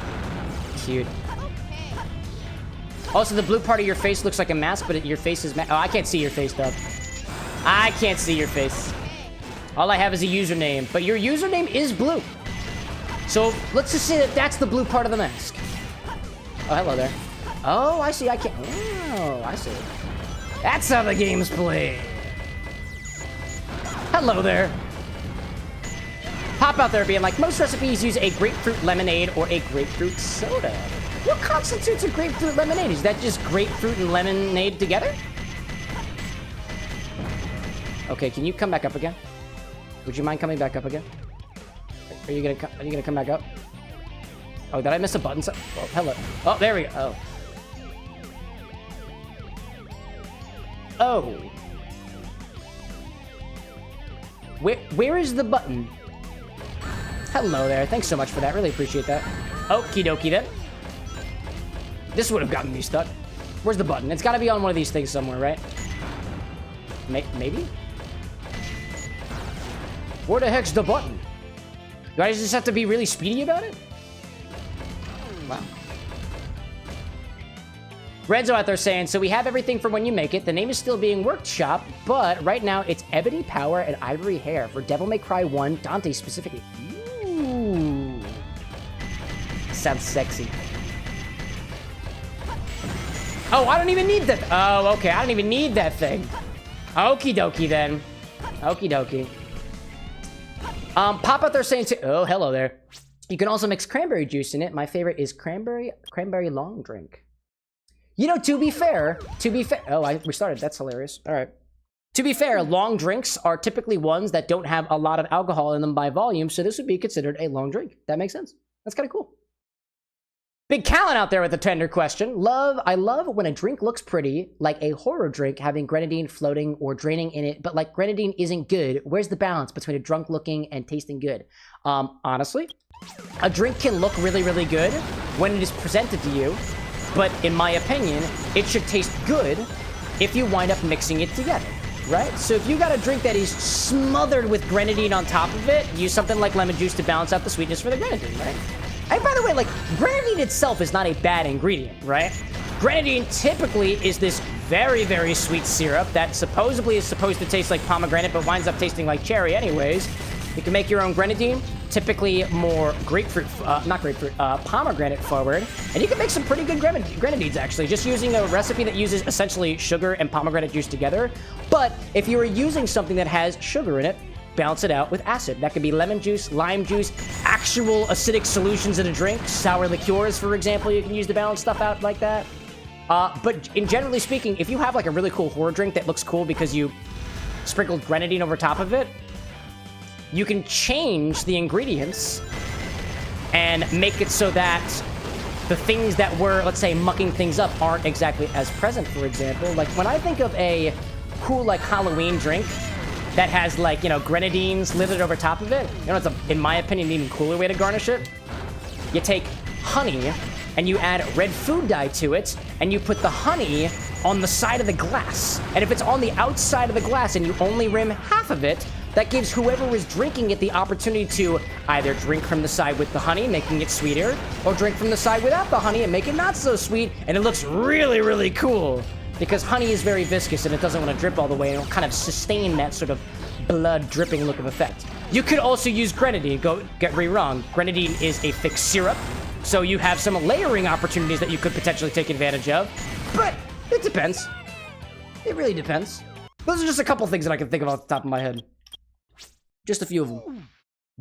Cute. Also, the blue part of your face looks like a mask, but your face is... Oh, I can't see your face, though. I can't see your face. All I have is a username, but your username is blue. So, let's just say that that's the blue part of the mask. Oh, hello there. Oh, I see. I can't... Oh, I see. That's how the game's played. Hello there. Pop out there being like, most recipes use a grapefruit lemonade or a grapefruit soda. What constitutes a grapefruit lemonade? Is that just grapefruit and lemonade together? Okay, can you come back up again? Would you mind coming back up again? Are you gonna come back up? Oh, did I miss a button? Oh, hello. Oh, there we go. Oh. Where is the button? Hello there. Thanks so much for that. Really appreciate that. Okie dokie then. This would have gotten me stuck. Where's the button? It's got to be on one of these things somewhere, right? Maybe? Where the heck's the button? Do I just have to be really speedy about it? Wow. Renzo out there saying, so we have everything for when you make it. The name is still being worked shop, but right now it's Ebony Power and Ivory Hair for Devil May Cry 1, Dante specifically. Ooh. Sounds sexy. Oh, I don't even need that. Oh, okay. I don't even need that thing. Okie dokie then. Okie dokie. Pop out there saying to... Oh, hello there. You can also mix cranberry juice in it. My favorite is cranberry long drink. You know, to be fair... Oh, I restarted. That's hilarious. All right. To be fair, long drinks are typically ones that don't have a lot of alcohol in them by volume, so this would be considered a long drink. That makes sense. That's kind of cool. Big Callan out there with a tender question. I love when a drink looks pretty, like a horror drink having grenadine floating or draining in it, but like grenadine isn't good. Where's the balance between a drunk looking and tasting good? Honestly, a drink can look really, really good when it is presented to you, but in my opinion, it should taste good if you wind up mixing it together, right? So if you got a drink that is smothered with grenadine on top of it, use something like lemon juice to balance out the sweetness for the grenadine, right? And by the way, like, grenadine itself is not a bad ingredient, right? Grenadine typically is this very, very sweet syrup that supposedly is supposed to taste like pomegranate, but winds up tasting like cherry anyways. You can make your own grenadine, typically more pomegranate forward. And you can make some pretty good grenadines, actually, just using a recipe that uses essentially sugar and pomegranate juice together. But if you are using something that has sugar in it, balance it out with acid. That could be lemon juice, lime juice, actual acidic solutions in a drink, sour liqueurs, for example, you can use to balance stuff out like that. But in generally speaking, if you have like a really cool horror drink that looks cool because you sprinkled grenadine over top of it, you can change the ingredients and make it so that the things that were, let's say, mucking things up aren't exactly as present, for example. Like when I think of a cool like Halloween drink that has, like, you know, grenadines littered over top of it. You know, it's, in my opinion, an even cooler way to garnish it. You take honey, and you add red food dye to it, and you put the honey on the side of the glass. And if it's on the outside of the glass and you only rim half of it, that gives whoever is drinking it the opportunity to either drink from the side with the honey, making it sweeter, or drink from the side without the honey and make it not so sweet, and it looks really, really cool. Because honey is very viscous and it doesn't want to drip all the way, and it'll kind of sustain that sort of blood dripping look of effect. You could also use grenadine. Get me wrong, grenadine is a thick syrup, so you have some layering opportunities that you could potentially take advantage of. But it depends. It really depends. Those are just a couple things that I can think of off the top of my head. Just a few of them.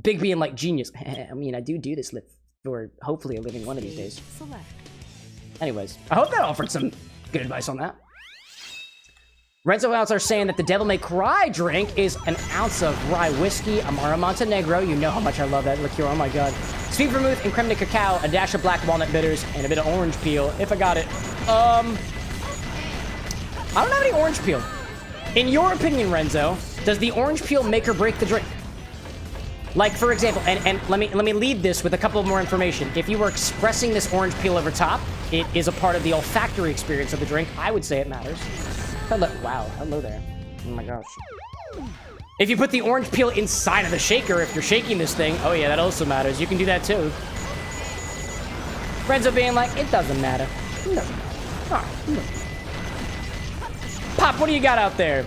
Big being like genius. I mean, I do this for hopefully a living one of these days. Anyways, I hope that offered some good advice on that. Renzo House are saying that the Devil May Cry drink is an ounce of rye whiskey, Amaro Montenegro. You know how much I love that liqueur. Oh my god. Sweet vermouth and creme de cacao, a dash of black walnut bitters, and a bit of orange peel, if I got it. I don't have any orange peel. In your opinion, Renzo, does the orange peel make or break the drink? Like, for example, and let me lead this with a couple more information. If you were expressing this orange peel over top, it is a part of the olfactory experience of the drink. I would say it matters. Hello, wow, hello there. Oh my gosh. If you put the orange peel inside of the shaker, if you're shaking this thing, oh yeah, that also matters. You can do that too. Renzo being like, it doesn't matter. It doesn't matter. All right, no. Pop, what do you got out there?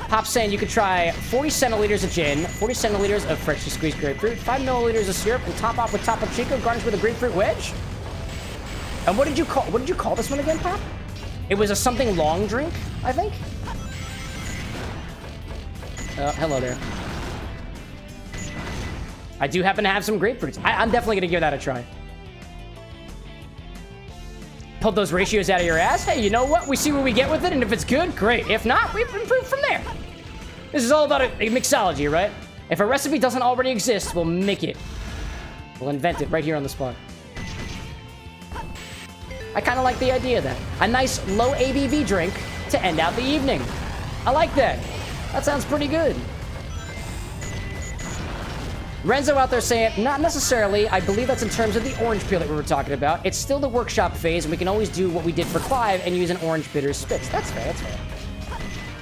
Pop's saying you could try 40 centiliters of gin, 40 centiliters of freshly squeezed grapefruit, 5 milliliters of syrup, and top off with Topo Chico, garnished with a grapefruit wedge. And what did you call this one again, Pop? It was a something long drink, I think. Hello there. I do happen to have some grapefruits. I'm definitely gonna give that a try. Pulled those ratios out of your ass. Hey, you know what? We see what we get with it, and if it's good, great. If not, we've improved from there. This is all about a mixology, right? If a recipe doesn't already exist, we'll make it. We'll invent it right here on the spot. I kind of like the idea of that. A nice low ABV drink to end out the evening. I like that. That sounds pretty good. Renzo out there saying, not necessarily. I believe that's in terms of the orange peel that we were talking about. It's still the workshop phase, and we can always do what we did for Clive and use an orange bitter spitz. That's fair, that's fair.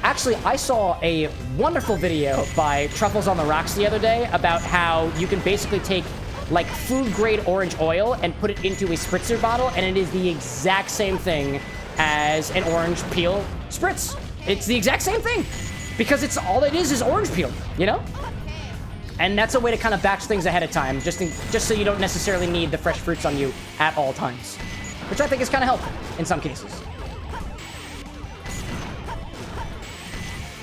Actually, I saw a wonderful video by Truffles on the Rocks the other day about how you can basically take like food-grade orange oil and put it into a spritzer bottle, and it is the exact same thing as an orange peel spritz. It's the exact same thing because it's all it is orange peel, you know? And that's a way to kind of batch things ahead of time, just so you don't necessarily need the fresh fruits on you at all times, which I think is kind of helpful in some cases.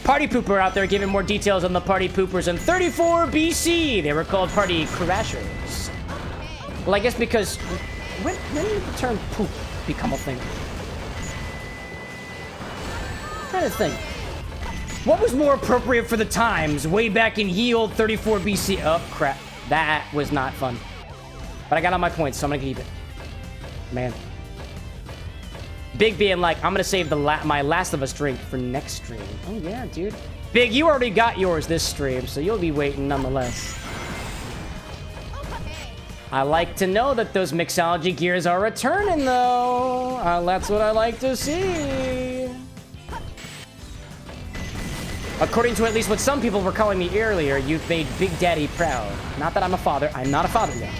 Party Pooper out there giving more details on the Party Poopers in 34 BC. They were called Party Crashers. Well, I guess because when did the term poop become a thing? I'm trying to think. What was more appropriate for the times way back in ye old 34 BC? Oh, crap. That was not fun. But I got all my points, so I'm gonna keep it. Man. Big being like, I'm gonna save my Last of Us drink for next stream. Oh, yeah, dude. Big, you already got yours this stream, so you'll be waiting nonetheless. I like to know that those mixology gears are returning, though. That's what I like to see. According to at least what some people were calling me earlier, you've made Big Daddy proud. Not that I'm a father. I'm not a father yet.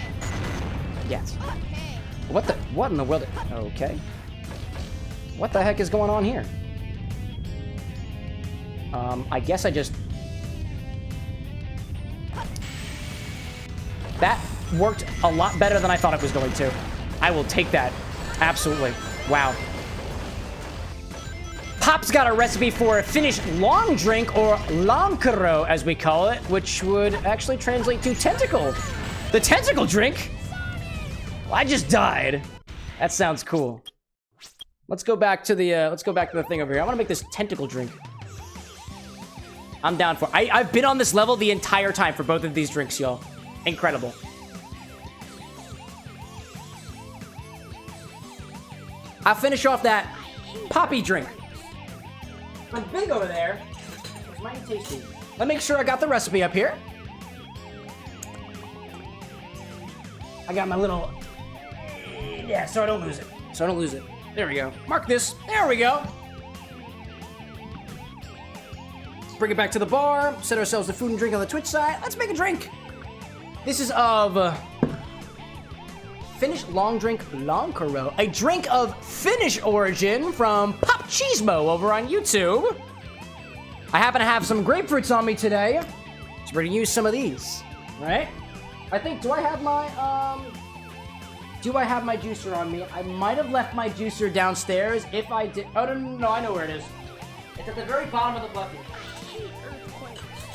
Yes. What in the world? Okay. What the heck is going on here? I guess I just... That worked a lot better than I thought it was going to. I will take that. Absolutely. Wow. Pop's got a recipe for a Finnish long drink, or lankero, as we call it, which would actually translate to tentacle. The tentacle drink? Well, I just died. That sounds cool. Let's go back to the thing over here. I want to make this tentacle drink. I'm down for it. I've been on this level the entire time for both of these drinks, y'all. Incredible. I'll finish off that poppy drink. But big over there. It's mighty tasty. Let me make sure I got the recipe up here. I got my little... Yeah, so I don't lose it. There we go. Mark this. There we go. Let's bring it back to the bar. Set ourselves the food and drink on the Twitch side. Let's make a drink. This is of Finnish long drink lankero, a drink of Finnish origin from Pop Cheesemo over on YouTube. I happen to have some grapefruits on me today, so we're gonna use some of these, right? I think, do I have my juicer on me? I might have left my juicer downstairs. If I did... Oh, no, I know where it is. It's at the very bottom of the bucket.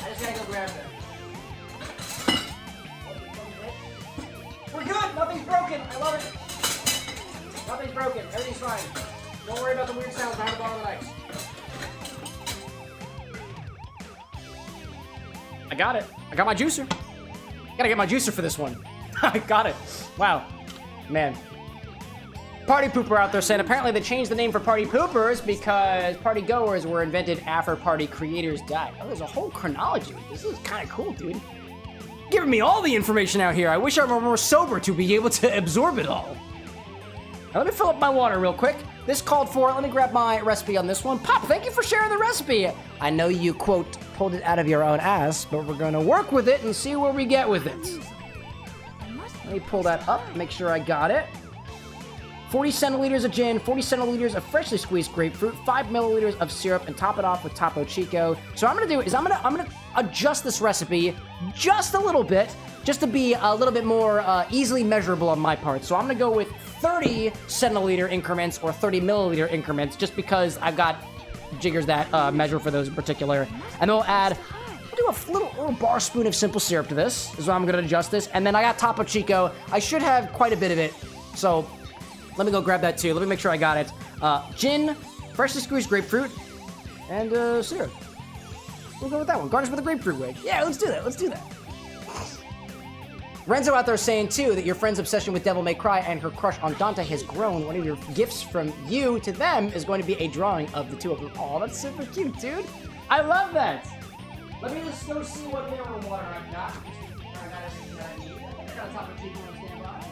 I just gotta go grab it. We're good! Nothing's broken! I love it! Nothing's broken. Everything's fine. Don't worry about the weird sounds behind the bottom of the ice. got it. I got my juicer. Gotta get my juicer for this one. I got it. Wow. Man. Party Pooper out there saying apparently they changed the name for Party Poopers because party goers were invented after party creators died. Oh, there's a whole chronology. This is kind of cool, dude. Giving me all the information out here. I wish I were more sober to be able to absorb it all. Now, let me fill up my water real quick. This called for, let me grab my recipe on this one. Pop, thank you for sharing the recipe. I know you, quote, pulled it out of your own ass, but we're gonna work with it and see where we get with it. Let me pull that up, make sure I got it. 40 centiliters of gin, 40 centiliters of freshly squeezed grapefruit, 5 milliliters of syrup, and top it off with Topo Chico. So what I'm gonna do is I'm gonna adjust this recipe just a little bit, just to be a little bit more easily measurable on my part. So I'm gonna go with 30 centiliter increments or 30 milliliter increments, just because I've got jiggers that measure for those in particular. And then we'll add, do a little bar spoon of simple syrup to this, is what I'm gonna adjust this. And then I got Topo Chico. I should have quite a bit of it, so let me go grab that too. Let me make sure I got it. Gin, freshly squeezed grapefruit, and syrup. We'll go with that one. Garnish with a grapefruit wig. Yeah, let's do that. Let's do that. Renzo out there saying too that your friend's obsession with Devil May Cry and her crush on Dante has grown. One of your gifts from you to them is going to be a drawing of the two of them. Oh, that's super cute, dude. I love that. Let me just go see what mineral water I've got. I got everything that I need. I got a Topo Chico on standby.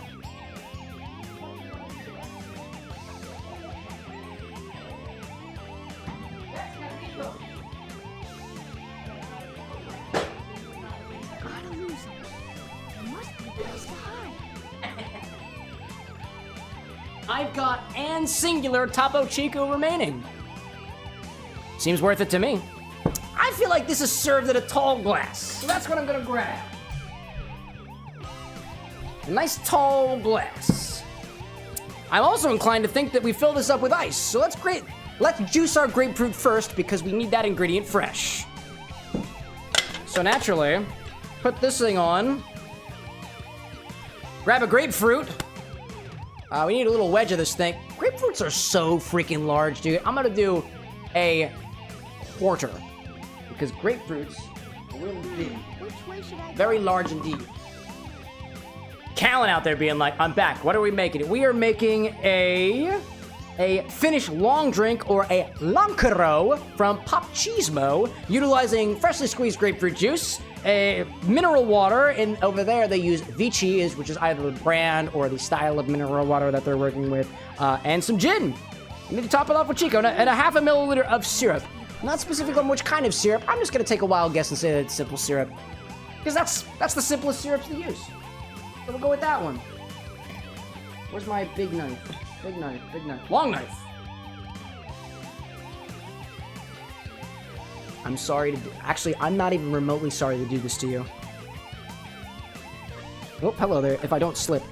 Gotta lose him. There must be a place to hide. I've got and singular Topo Chico remaining. Seems worth it to me. I feel like this is served in a tall glass, so that's what I'm gonna grab. A nice tall glass. I'm also inclined to think that we fill this up with ice, so let's juice our grapefruit first because we need that ingredient fresh. So naturally, put this thing on. Grab a grapefruit. We need a little wedge of this thing. Grapefruits are so freaking large, dude. I'm gonna do a quarter because grapefruits are really big. Which way should I go? Very large indeed. Callan out there being like, I'm back. What are we making? We are making a Finnish long drink or a lankero from Popchismo, utilizing freshly squeezed grapefruit juice, a mineral water, and over there they use Vici, which is either the brand or the style of mineral water that they're working with, and some gin. You need to top it off with Chico, and a half a milliliter of syrup. Not specific on which kind of syrup. I'm just gonna take a wild guess and say that it's simple syrup, because that's the simplest syrups to use. So we'll go with that one. Where's my big knife? Big knife, big knife. Long knife! I'm sorry to do... Actually, I'm not even remotely sorry to do this to you. Oh, hello there, if I don't slip.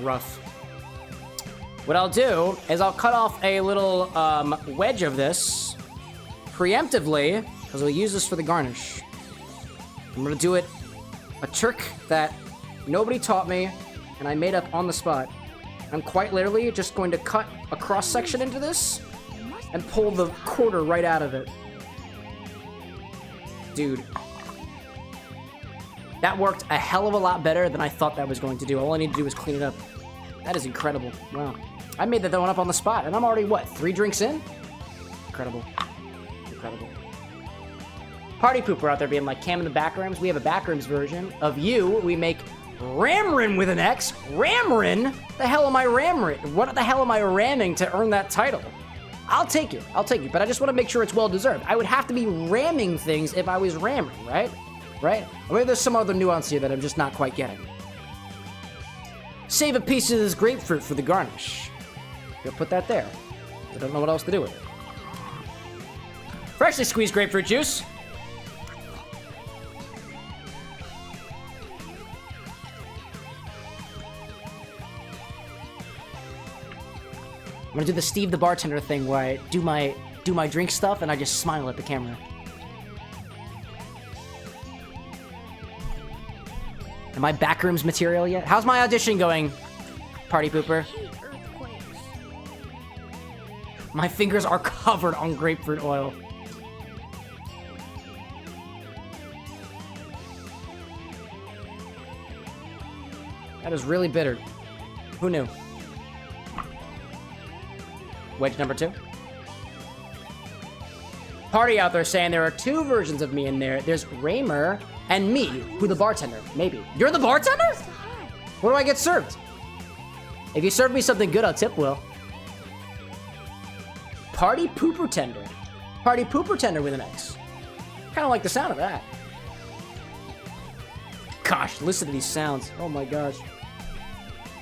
Rough. What I'll do is I'll cut off a little wedge of this preemptively, because we'll use this for the garnish. I'm gonna do it a trick that nobody taught me, and I made up on the spot. I'm quite literally just going to cut a cross-section into this and pull the quarter right out of it. Dude. That worked a hell of a lot better than I thought that was going to do. All I need to do is clean it up. That is incredible. Wow. I made that one up on the spot, and I'm already, what, 3 drinks in? Incredible. Incredible. Party Pooper out there being like, Cam in the backrooms. We have a backrooms version of you. We make Ramrin with an X. Ramrin? The hell am I Ramrin? What the hell am I ramming to earn that title? I'll take it. I'll take it. But I just want to make sure it's well deserved. I would have to be ramming things if I was ramming, right? Right? Or maybe there's some other nuance here that I'm just not quite getting. Save a piece of this grapefruit for the garnish. You'll put that there. I don't know what else to do with it. Freshly squeezed grapefruit juice. I'm gonna do the Steve the bartender thing where I do my drink stuff and I just smile at the camera. Am I backrooms material yet? How's my audition going, Party Pooper? Hate earthquakes. My fingers are covered on grapefruit oil. That is really bitter. Who knew? Wedge number 2. Party out there saying there are 2 versions of me in there. There's Raymer and me, who the bartender. Maybe. You're the bartender? What do I get served? If you serve me something good, I'll tip Will. Party pooper tender. Party pooper tender with an X. Kind of like the sound of that. Gosh, listen to these sounds. Oh my gosh.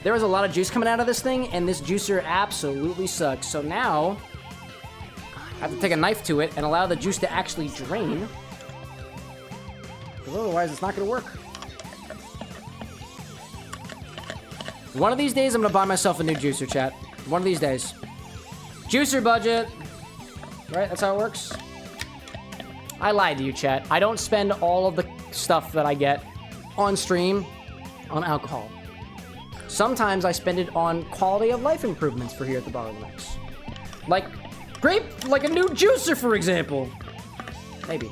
There was a lot of juice coming out of this thing, and this juicer absolutely sucks. So now, I have to take a knife to it and allow the juice to actually drain. Because otherwise, it's not going to work. One of these days, I'm going to buy myself a new juicer, chat. One of these days. Juicer budget. Right? That's how it works. I lied to you, chat. I don't spend all of the stuff that I get on stream on alcohol. Sometimes I spend it on quality of life improvements for here at the Bar of the Next. Like a new juicer, for example. Maybe.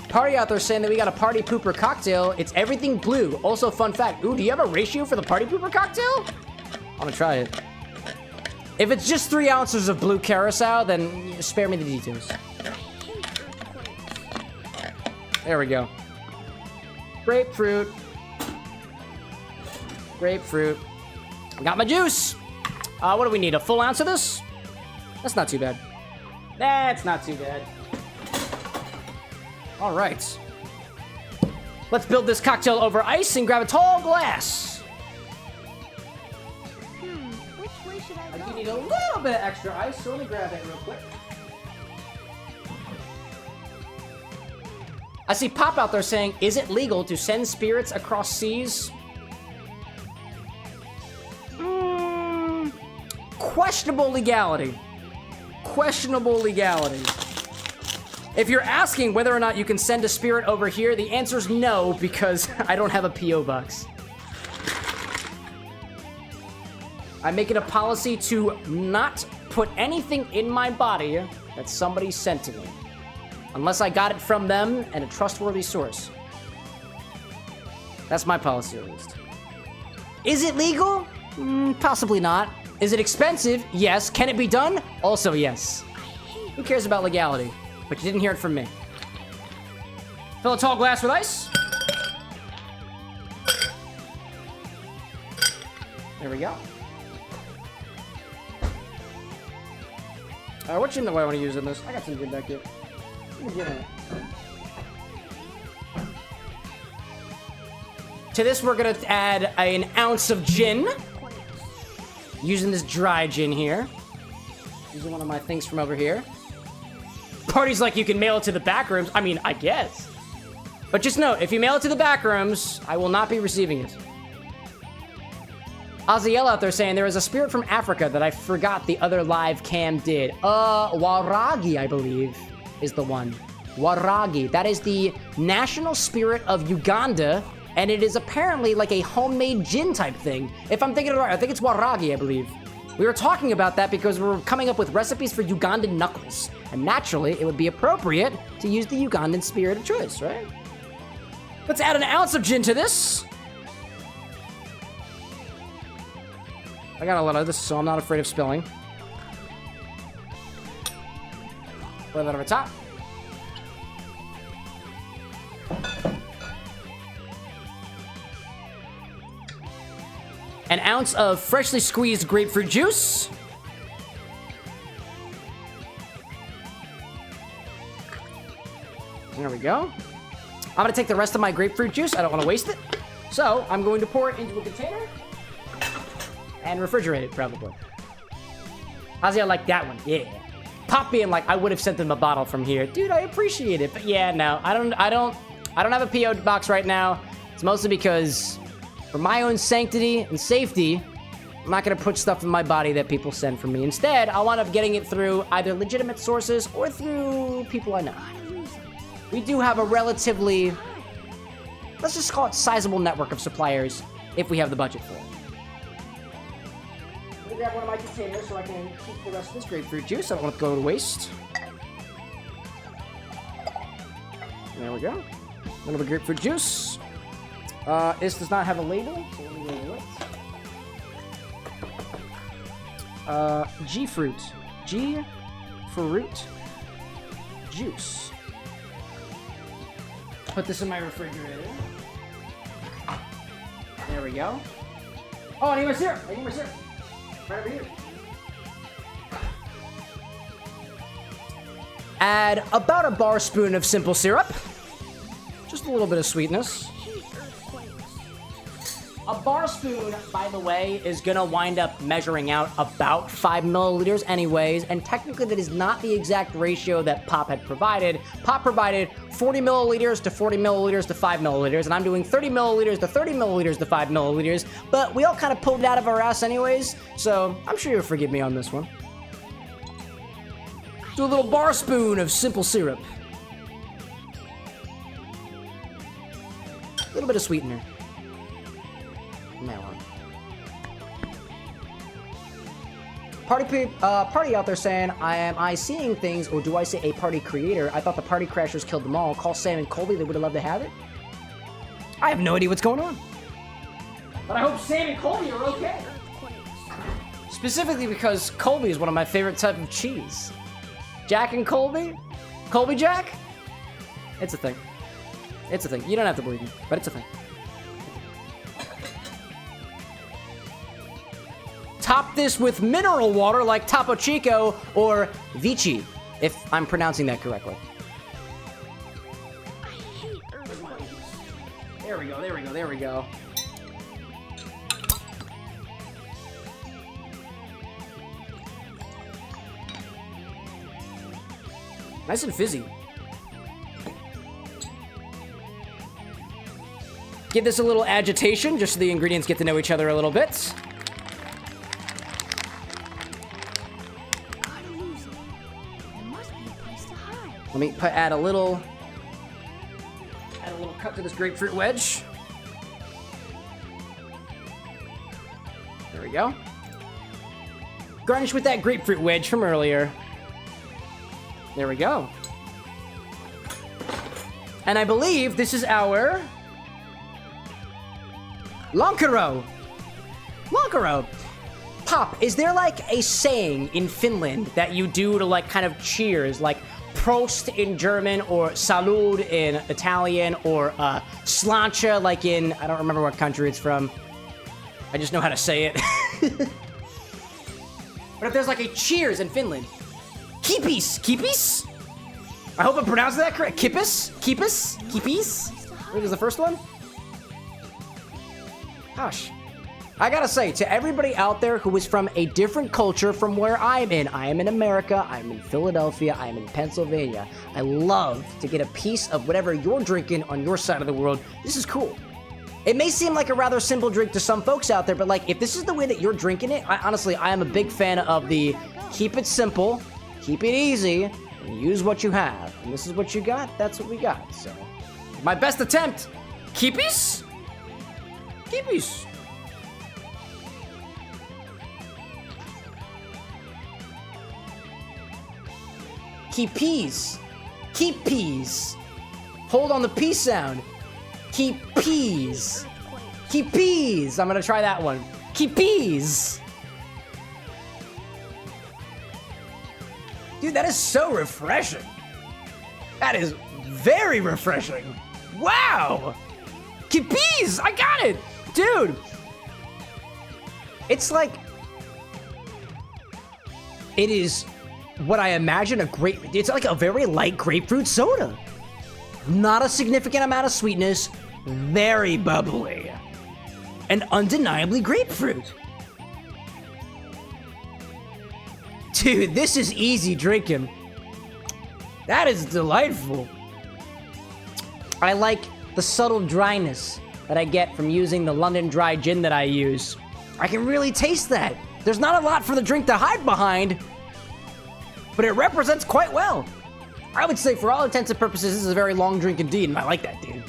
Party out there saying that we got a party pooper cocktail. It's everything blue. Also, fun fact. Ooh, do you have a ratio for the party pooper cocktail? I want to try it. If it's just 3 ounces of blue carousel, then spare me the details. There we go. Grapefruit. Grapefruit. Got my juice. What do we need? A full ounce of this? That's not too bad. That's not too bad. All right. Let's build this cocktail over ice and grab a tall glass. Which way should I I go? do need a little bit of extra ice, so let me grab it real quick. I see Pop out there saying, is it legal to send spirits across seas? Questionable legality. Questionable legality. If you're asking whether or not you can send a spirit over here, the answer is no, because I don't have a P.O. box. I make it a policy to not put anything in my body that somebody sent to me. Unless I got it from them and a trustworthy source. That's my policy, at least. Is it legal? Possibly not. Is it expensive? Yes. Can it be done? Also yes. Who cares about legality? But you didn't hear it from me. Fill a tall glass with ice. There we go. What gin do I want to use in this? I got some gin back here. To this, we're gonna add an ounce of gin. Using this dry gin here. Using one of my things from over here. Party's like you can mail it to the back rooms. I mean, I guess. But just note, if you mail it to the back rooms, I will not be receiving it. Aziel out there saying there is a spirit from Africa that I forgot the other live cam did. Waragi, I believe, is the one. Waragi. That is the national spirit of Uganda, and it is apparently like a homemade gin type thing. If I'm thinking it right, I think it's Waragi, I believe. We were talking about that because we were coming up with recipes for Ugandan knuckles. And naturally, it would be appropriate to use the Ugandan spirit of choice, right? Let's add an ounce of gin to this. I got a lot of this, so I'm not afraid of spilling. Pour that over top. An ounce of freshly squeezed grapefruit juice. There we go. I'm gonna take the rest of my grapefruit juice. I don't want to waste it. So I'm going to pour it into a container and refrigerate it, probably. How's I like that one? Yeah. Pop being like, I would have sent them a bottle from here. Dude, I appreciate it. But yeah, no, I don't have a P.O. box right now. It's mostly because for my own sanctity and safety, I'm not gonna put stuff in my body that people send for me. Instead, I'll wind up getting it through either legitimate sources or through people I know. We do have a relatively, let's just call it sizable network of suppliers if we have the budget for it. grab one of my containers so I can keep the rest of this grapefruit juice. I don't want it to go to waste. There we go. A little bit of grapefruit juice. This does not have a label, so let me label it. G-fruit. G-fruit juice. Put this in my refrigerator. There we go. Oh, I need my syrup. Right over here. Add about a bar spoon of simple syrup. Just a little bit of sweetness. A bar spoon, by the way, is gonna wind up measuring out about 5 milliliters anyways, and technically that is not the exact ratio that Pop had provided. Pop provided 40 milliliters to 40 milliliters to 5 milliliters, and I'm doing 30 milliliters to 30 milliliters to 5 milliliters, but we all kind of pulled it out of our ass anyways, so I'm sure you'll forgive me on this one. Do a little bar spoon of simple syrup. A little bit of sweetener. Party out there saying, am I seeing things, or do I say a party creator? I thought the party crashers killed them all. Call Sam and Colby, they would have loved to have it. I have no idea what's going on. But I hope Sam and Colby are okay. Specifically because Colby is one of my favorite type of cheese. Jack and Colby? Colby Jack? It's a thing. It's a thing. You don't have to believe me, but it's a thing. Top this with mineral water like Topo Chico or Vichy, if I'm pronouncing that correctly. I hate earthquakes. There we go, there we go, there we go. Nice and fizzy. Give this a little agitation, just so the ingredients get to know each other a little bit. Gotta lose it. There must be a place to hide. Let me add a little cut to this grapefruit wedge. There we go. Garnish with that grapefruit wedge from earlier. There we go. And I believe this is our Lonkero. Lonkero. Pop, is there like a saying in Finland that you do to like kind of cheers, like Prost in German or Salud in Italian or Slancha like in, I don't remember what country it's from. I just know how to say it. But if there's like a cheers in Finland, Kipis, Kipis? I hope I'm pronouncing that correct. Kipis? Kipis? Kipis? What was the first one? Gosh. I gotta say, to everybody out there who is from a different culture from where I am in America, I'm in Philadelphia, I'm in Pennsylvania. I love to get a piece of whatever you're drinking on your side of the world. This is cool. It may seem like a rather simple drink to some folks out there, but like, if this is the way that you're drinking it, honestly, I am a big fan of the keep it simple, keep it easy, and use what you have. And this is what you got, that's what we got. So, my best attempt. Keepies? Keepies. Keep peas. Keep peas. Hold on the P sound. Keep peas. Keep peas. I'm gonna try that one. Keep peas. Dude, that is so refreshing. That is very refreshing. Wow. Keep peas. I got it. Dude. It's like, it is what I imagine it's like a very light grapefruit soda. Not a significant amount of sweetness, very bubbly, and undeniably grapefruit. Dude, this is easy drinking. That is delightful. I like the subtle dryness that I get from using the London Dry gin that I use. I can really taste that. There's not a lot for the drink to hide behind, but it represents quite well. I would say for all intents and purposes, this is a very long drink indeed, and I like that, dude.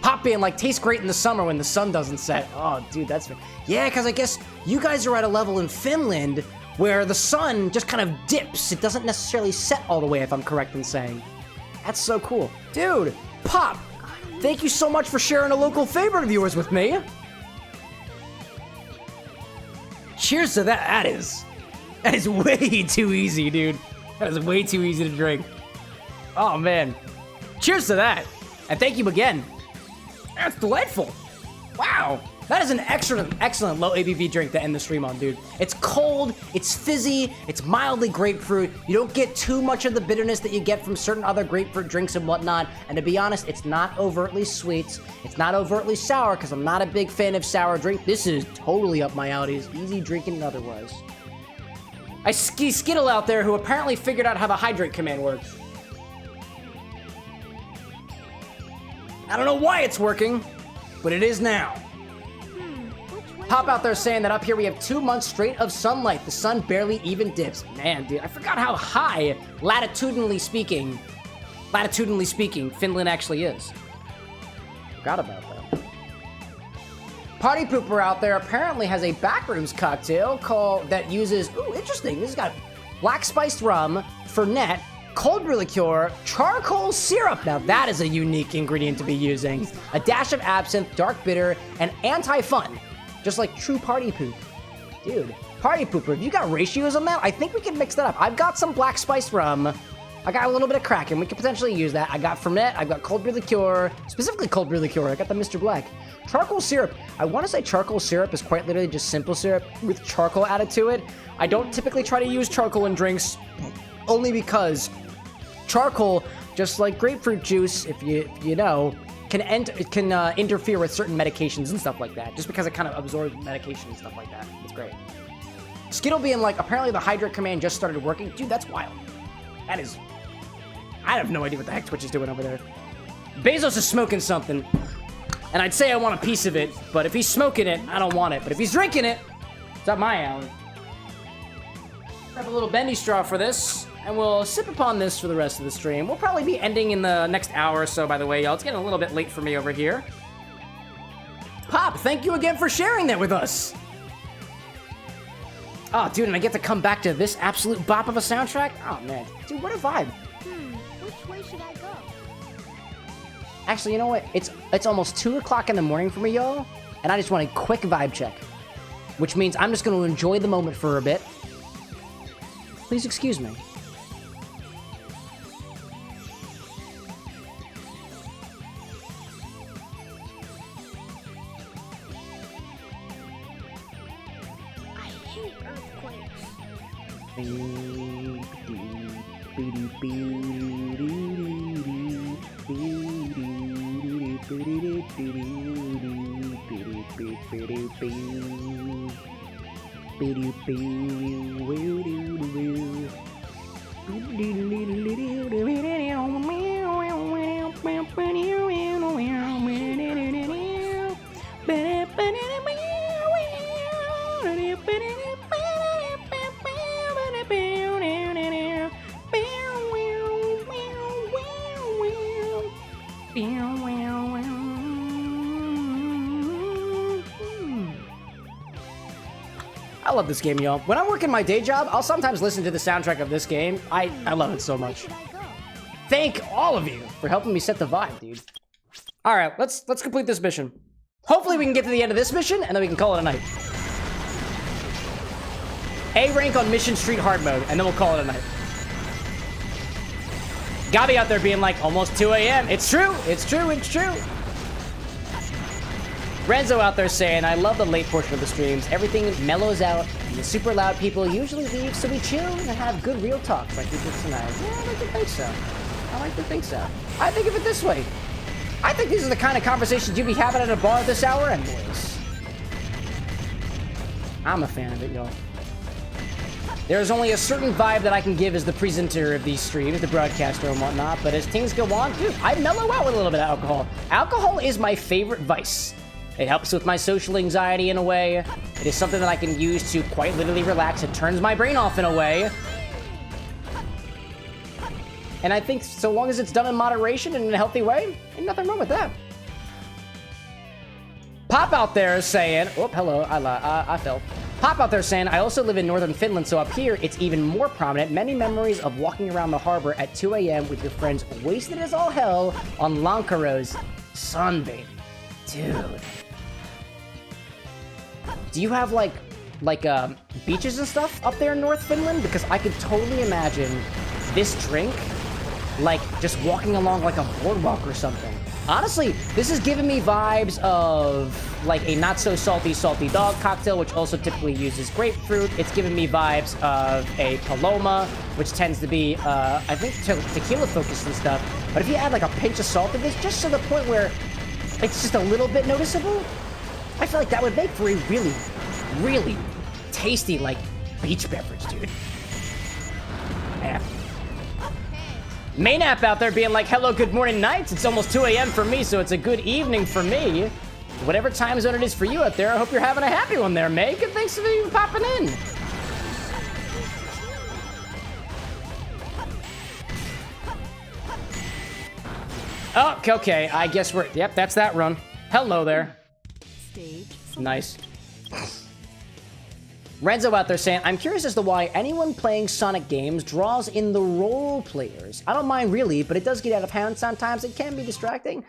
Pop being like, tastes great in the summer when the sun doesn't set. Oh, dude, that's... Yeah, because I guess you guys are at a level in Finland where the sun just kind of dips. It doesn't necessarily set all the way, if I'm correct in saying. That's so cool. Dude, Pop, thank you so much for sharing a local favorite of yours with me. Cheers to that. That is way too easy, dude. That is way too easy to drink. Oh, man. Cheers to that. And thank you again. That's delightful. Wow. That is an excellent low ABV drink to end the stream on, dude. It's cold, it's fizzy, it's mildly grapefruit. You don't get too much of the bitterness that you get from certain other grapefruit drinks and whatnot. And to be honest, it's not overtly sweet. It's not overtly sour, because I'm not a big fan of sour drink. This is totally up my alley. It's easy drinking otherwise. I see Skittle out there who apparently figured out how the hydrate command works. I don't know why it's working, but it is now. Pop out there saying that up here we have 2 months straight of sunlight. The sun barely even dips. Man, dude, I forgot how high, latitudinally speaking, Finland actually is. Forgot about that. Party Pooper out there apparently has a backrooms cocktail that uses, ooh, interesting. This has got black spiced rum, Fernet, cold brew liqueur, charcoal syrup. Now that is a unique ingredient to be using. A dash of absinthe, dark bitter, and anti-fun. Just like true party poop. Dude, Party Pooper, if you got ratios on that, I think we can mix that up. I've got some black spiced rum. I got a little bit of Kraken. We could potentially use that. I got Fernet. I've got cold brew liqueur. Specifically cold brew liqueur. I got the Mr. Black. Charcoal syrup. I want to say charcoal syrup is quite literally just simple syrup with charcoal added to it. I don't typically try to use charcoal in drinks only because charcoal, just like grapefruit juice, if you know, can interfere with certain medications and stuff like that, just because it kind of absorbs medication and stuff like that. It's great. Skittle being like, apparently the hydrate command just started working. Dude, that's wild. That is... I have no idea what the heck Twitch is doing over there. Bezos is smoking something, and I'd say I want a piece of it, but if he's smoking it, I don't want it. But if he's drinking it, it's up my alley. Grab a little bendy straw for this, and we'll sip upon this for the rest of the stream. We'll probably be ending in the next hour or so, by the way, y'all. It's getting a little bit late for me over here. Pop, thank you again for sharing that with us. Oh, dude, and I get to come back to this absolute bop of a soundtrack? Oh, man. Dude, what a vibe. Which way should I go? Actually, you know what? It's almost 2 o'clock in the morning for me, y'all, and I just want a quick vibe check, which means I'm just going to enjoy the moment for a bit. Please excuse me. I love this game, y'all. When I'm working my day job, I'll sometimes listen to the soundtrack of this game. I love it so much. Thank all of you for helping me set the vibe, dude. All right, let's complete this mission. Hopefully we can get to the end of this mission, and then we can call it a night. A rank on Mission Street hard mode, and then we'll call it a night. Gabi out there being like, almost 2 a.m. It's true, it's true, it's true. Renzo out there saying, I love the late portion of the streams. Everything mellows out, and the super loud people usually leave, so we chill and have good real talks like we did tonight. Yeah, I like to think so. I like to think so. I think of it this way. I think these are the kind of conversations you'd be having at a bar at this hour anyways. I'm a fan of it, y'all. There's only a certain vibe that I can give as the presenter of these streams, the broadcaster and whatnot, but as things go on, dude, I mellow out with a little bit of alcohol. Alcohol is my favorite vice. It helps with my social anxiety in a way. It is something that I can use to quite literally relax. It turns my brain off in a way. And I think so long as it's done in moderation and in a healthy way, ain't nothing wrong with that. Pop out there saying, oh, hello, I fell. Pop out there saying, I also live in northern Finland, so up here, it's even more prominent. Many memories of walking around the harbor at 2 a.m. with your friends, wasted as all hell on Lankaros sunbathing. Dude. Do you have, like beaches and stuff up there in North Finland? Because I could totally imagine this drink, like, just walking along like a boardwalk or something. Honestly, this is giving me vibes of, like, a not-so-salty dog cocktail, which also typically uses grapefruit. It's giving me vibes of a Paloma, which tends to be, I think, tequila-focused and stuff. But if you add, like, a pinch of salt to this, just to the point where it's just a little bit noticeable, I feel like that would make for a really, really tasty, like, beach beverage, dude. Yeah. Main app out there being like, hello, good morning, nights. It's almost 2 a.m. for me, so it's a good evening for me. Whatever time zone it is for you out there, I hope you're having a happy one there, Meg. And thanks for you popping in. Oh, okay. I guess we're... Yep, that's that run. Hello there. Stage. Nice. Renzo out there saying, I'm curious as to why anyone playing Sonic games draws in the role players. I don't mind really, but it does get out of hand sometimes. It can be distracting.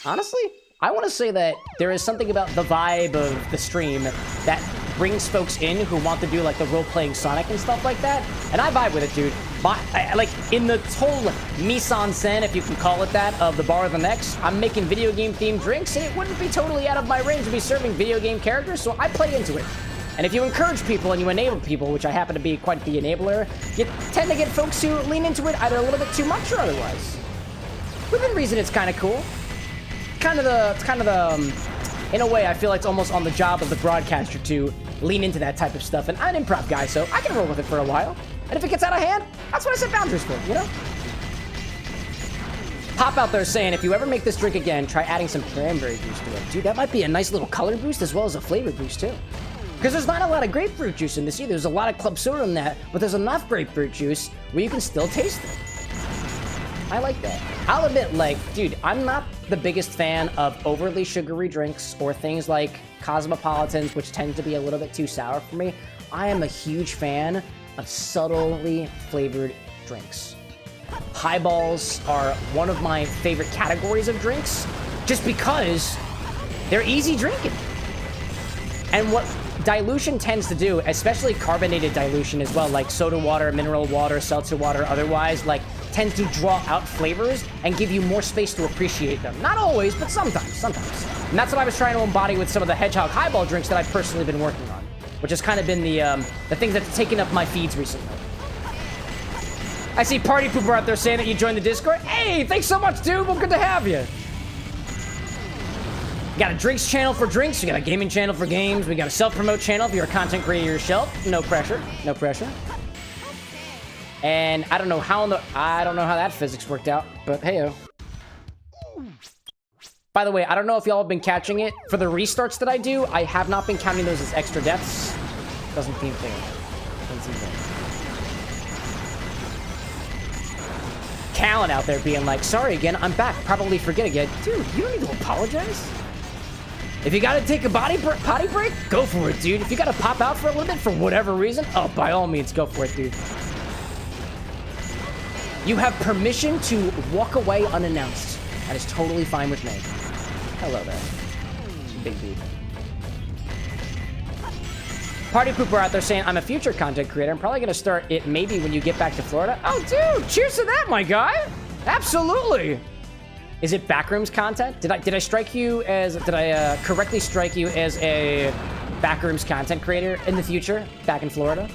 Honestly, I want to say that there is something about the vibe of the stream that brings folks in who want to do like the role-playing Sonic and stuff like that. And I vibe with it, dude. Like, in the whole mise-en-scène, if you can call it that, of the Bar of the Next, I'm making video game-themed drinks, and it wouldn't be totally out of my range to be serving video game characters, so I play into it. And if you encourage people and you enable people, which I happen to be quite the enabler, you tend to get folks who lean into it either a little bit too much or otherwise. Within reason, it's kind of cool. It's kind of the, in a way, I feel like it's almost on the job of the broadcaster to lean into that type of stuff. And I'm an improv guy, so I can roll with it for a while. And if it gets out of hand, that's what I set boundaries for, you know? Pop out there saying, if you ever make this drink again, try adding some cranberry juice to it. Dude, that might be a nice little color boost as well as a flavor boost, too. Because there's not a lot of grapefruit juice in this either. There's a lot of club soda in that, but there's enough grapefruit juice where you can still taste it. I like that. I'll admit, like, dude, I'm not the biggest fan of overly sugary drinks or things like Cosmopolitans, which tend to be a little bit too sour for me. I am a huge fan of subtly flavored drinks. Highballs are one of my favorite categories of drinks, just because they're easy drinking. And what dilution tends to do, especially carbonated dilution as well, like soda water, mineral water, seltzer water, otherwise, like, tends to draw out flavors and give you more space to appreciate them. Not always, but sometimes. And that's what I was trying to embody with some of the Hedgehog Highball drinks that I've personally been working on, which has kind of been the things that's taken up my feeds recently. I see Party Pooper out there saying that you joined the Discord. Hey, thanks so much, dude. Well, good to have you. We got a drinks channel for drinks. We got a gaming channel for games. We got a self-promote channel if you're a content creator yourself. No pressure. No pressure. And I don't know how that physics worked out, but hey-o. By the way, I don't know if y'all have been catching it. For the restarts that I do, I have not been counting those as extra deaths. Doesn't seem fair. Doesn't seem fair. Callan out there being like, sorry again, I'm back. Probably forget again. Dude, you don't need to apologize. If you gotta take a potty break, go for it, dude. If you gotta pop out for a little bit for whatever reason, oh, by all means, go for it, dude. You have permission to walk away unannounced. That is totally fine with me. Hello there. Big Beet. Party Pooper out there saying, I'm a future content creator. I'm probably gonna start it maybe when you get back to Florida. Oh, dude, cheers to that, my guy. Absolutely. Is it backrooms content? Did I strike you as, did I correctly strike you as a backrooms content creator in the future, back in Florida?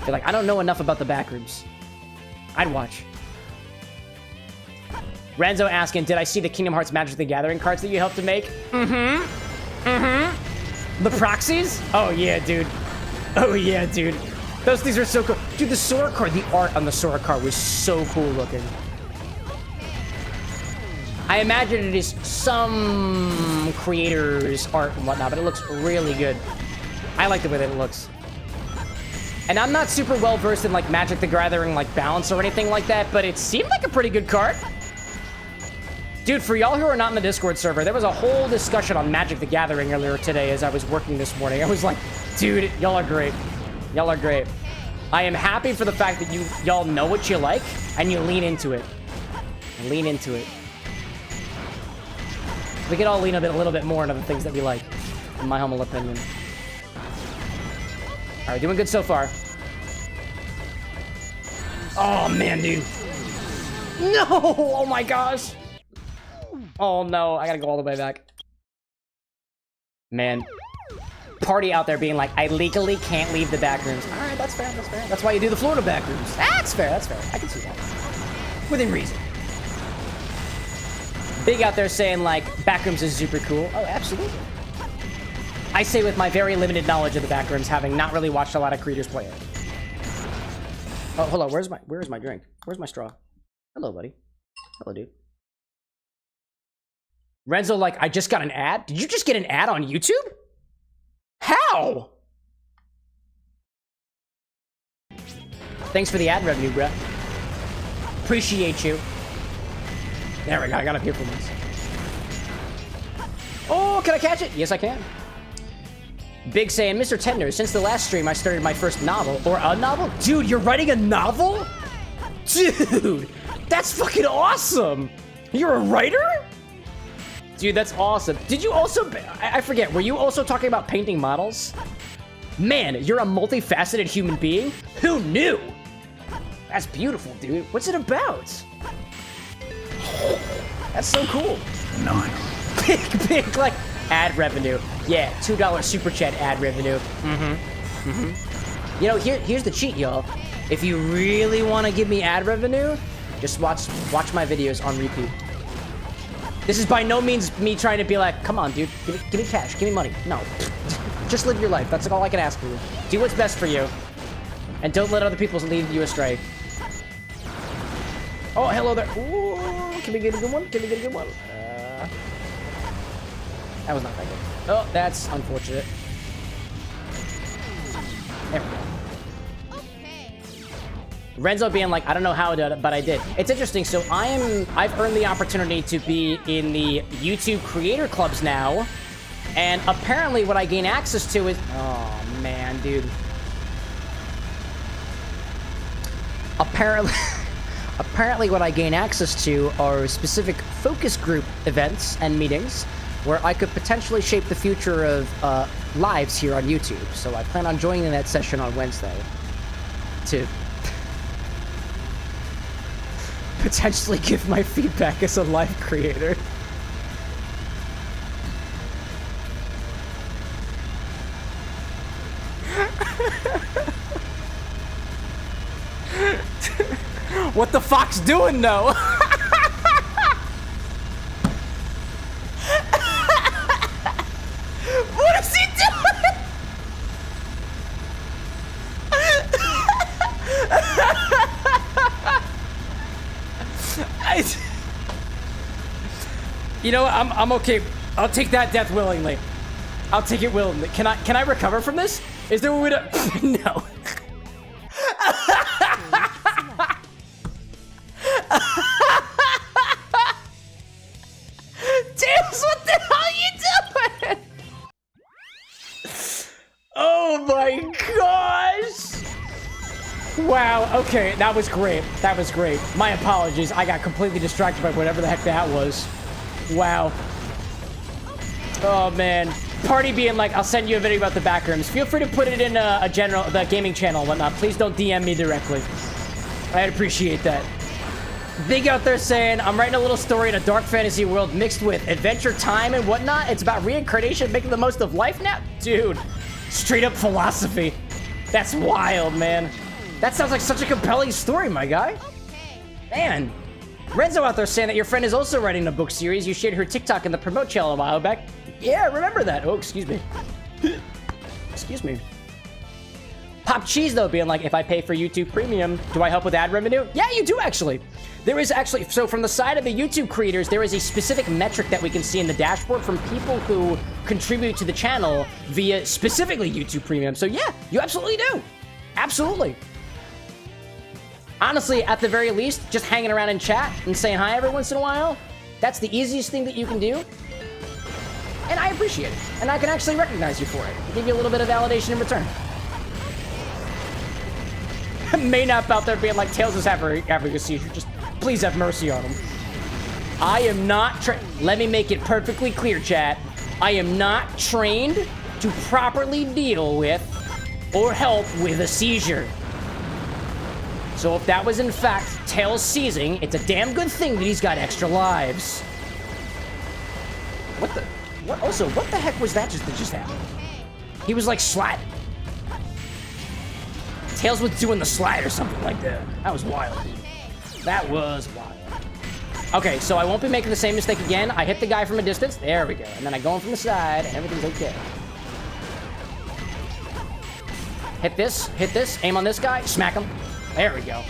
You're like, I don't know enough about the backrooms. I'd watch. Renzo asking, did I see the Kingdom Hearts Magic the Gathering cards that you helped to make? The proxies? Oh yeah, dude. Oh yeah, dude. Those things are so cool. Dude, the Sora card, the art on the Sora card was so cool looking. I imagine it is some creators' art and whatnot, but it looks really good. I like the way that it looks. And I'm not super well versed in like Magic the Gathering, like balance or anything like that, but it seemed like a pretty good card. Dude, for y'all who are not in the Discord server, there was a whole discussion on Magic the Gathering earlier today as I was working this morning. I was like, dude, y'all are great. Y'all are great. I am happy for the fact that y'all know what you like and you lean into it. Lean into it. We can all lean a little bit more into the things that we like, in my humble opinion. All right, doing good so far. Oh, man, dude. No! Oh, my gosh. Oh, no. I gotta go all the way back. Man. Party out there being like, I legally can't leave the back rooms. All right, that's fair, that's fair. That's why you do the Florida back rooms. That's fair, that's fair. I can see that. Within reason. Big out there saying, like, backrooms is super cool. Oh, absolutely. I say with my very limited knowledge of the backrooms, having not really watched a lot of creators play it. Oh, hold on. Where's my drink? Where's my straw? Hello, buddy. Hello, dude. Renzo, like, I just got an ad? Did you just get an ad on YouTube? How? Thanks for the ad revenue, bruh. Appreciate you. There we go. I got a few from this. Oh, can I catch it? Yes, I can. Big saying, Mr. Tender, since the last stream, I started my first novel. Or a novel? Dude, you're writing a novel? Dude, that's fucking awesome. You're a writer? Dude, that's awesome. Did you also... I forget. Were you also talking about painting models? Man, you're a multifaceted human being? Who knew? That's beautiful, dude. What's it about? That's so cool. Nice. Big, like, ad revenue. Yeah, $2 super chat ad revenue. You know, here's the cheat, y'all. If you really want to give me ad revenue, just watch my videos on repeat. This is by no means me trying to be like, come on, dude, give me cash, give me money. No, just live your life. That's all I can ask for you. Do what's best for you, and don't let other people lead you astray. Oh, hello there. Ooh, can we get a good one? Can we get a good one? That was not that good. Oh, that's unfortunate. There we go. Renzo being like, I don't know how I did it, but I did. It's interesting. So I've earned the opportunity to be in the YouTube creator clubs now. And apparently what I gain access to is, oh man, dude. Apparently what I gain access to are specific focus group events and meetings where I could potentially shape the future of lives here on YouTube. So I plan on joining that session on Wednesday to potentially give my feedback as a live creator. What the fox doing though? What is he doing? You know what? I'm okay. I'll take that death willingly. I'll take it willingly. Can I recover from this? Is there a way to? No. Tails, what the hell are you doing? Oh my gosh! Wow, okay, that was great. That was great. My apologies, I got completely distracted by whatever the heck that was. Wow. Oh man. Party being like, I'll send you a video about the backrooms. Feel free to put it in the gaming channel and whatnot. Please don't DM me directly. I'd appreciate that. Big out there saying, I'm writing a little story in a dark fantasy world mixed with adventure time and whatnot. It's about reincarnation, making the most of life now. Dude, straight up philosophy. That's wild, man. That sounds like such a compelling story, my guy. Man. Renzo out there saying that your friend is also writing a book series. You shared her TikTok in the promote channel a while back. Yeah, I remember that. Oh, excuse me. Excuse me. Pop Cheese, though, being like, if I pay for YouTube Premium, do I help with ad revenue? Yeah, you do, actually. There is actually, so from the side of the YouTube creators, there is a specific metric that we can see in the dashboard from people who contribute to the channel via specifically YouTube Premium. So yeah, you absolutely do. Absolutely. Honestly, at the very least, just hanging around in chat and saying hi every once in a while, That's the easiest thing that you can do. And I appreciate it. And I can actually recognize you for it. Give you a little bit of validation in return. Maynap out there being like, Tails is having a seizure. Just please have mercy on him. I am not let me make it perfectly clear, chat. I am not trained to properly deal with or help with a seizure. So if that was in fact Tails seizing, it's a damn good thing that he's got extra lives. What the? What? Also, what the heck was that just happened? He was like sliding. Tails was doing the slide or something like that. That was wild. That was wild. Okay, so I won't be making the same mistake again. I hit the guy from a distance. There we go. And then I go in from the side, and everything's okay. Hit this, aim on this guy, smack him. There we go.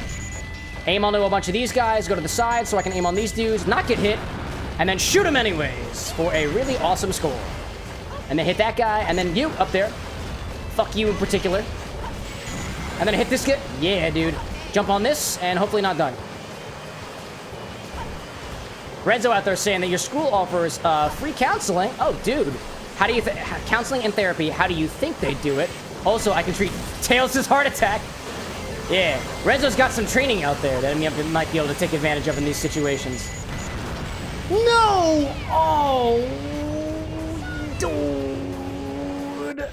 Aim onto a bunch of these guys, go to the side so I can aim on these dudes, not get hit, and then shoot him anyways for a really awesome score. And then hit that guy, and then you up there. Fuck you in particular. And then hit this guy. Yeah, dude. Jump on this, and hopefully not done. Renzo out there saying that your school offers free counseling. Oh, dude. How do you counseling and therapy? How do you think they do it? Also, I can treat Tails' heart attack. Yeah, Renzo's got some training out there that I might be able to take advantage of in these situations. No! Oh, dude.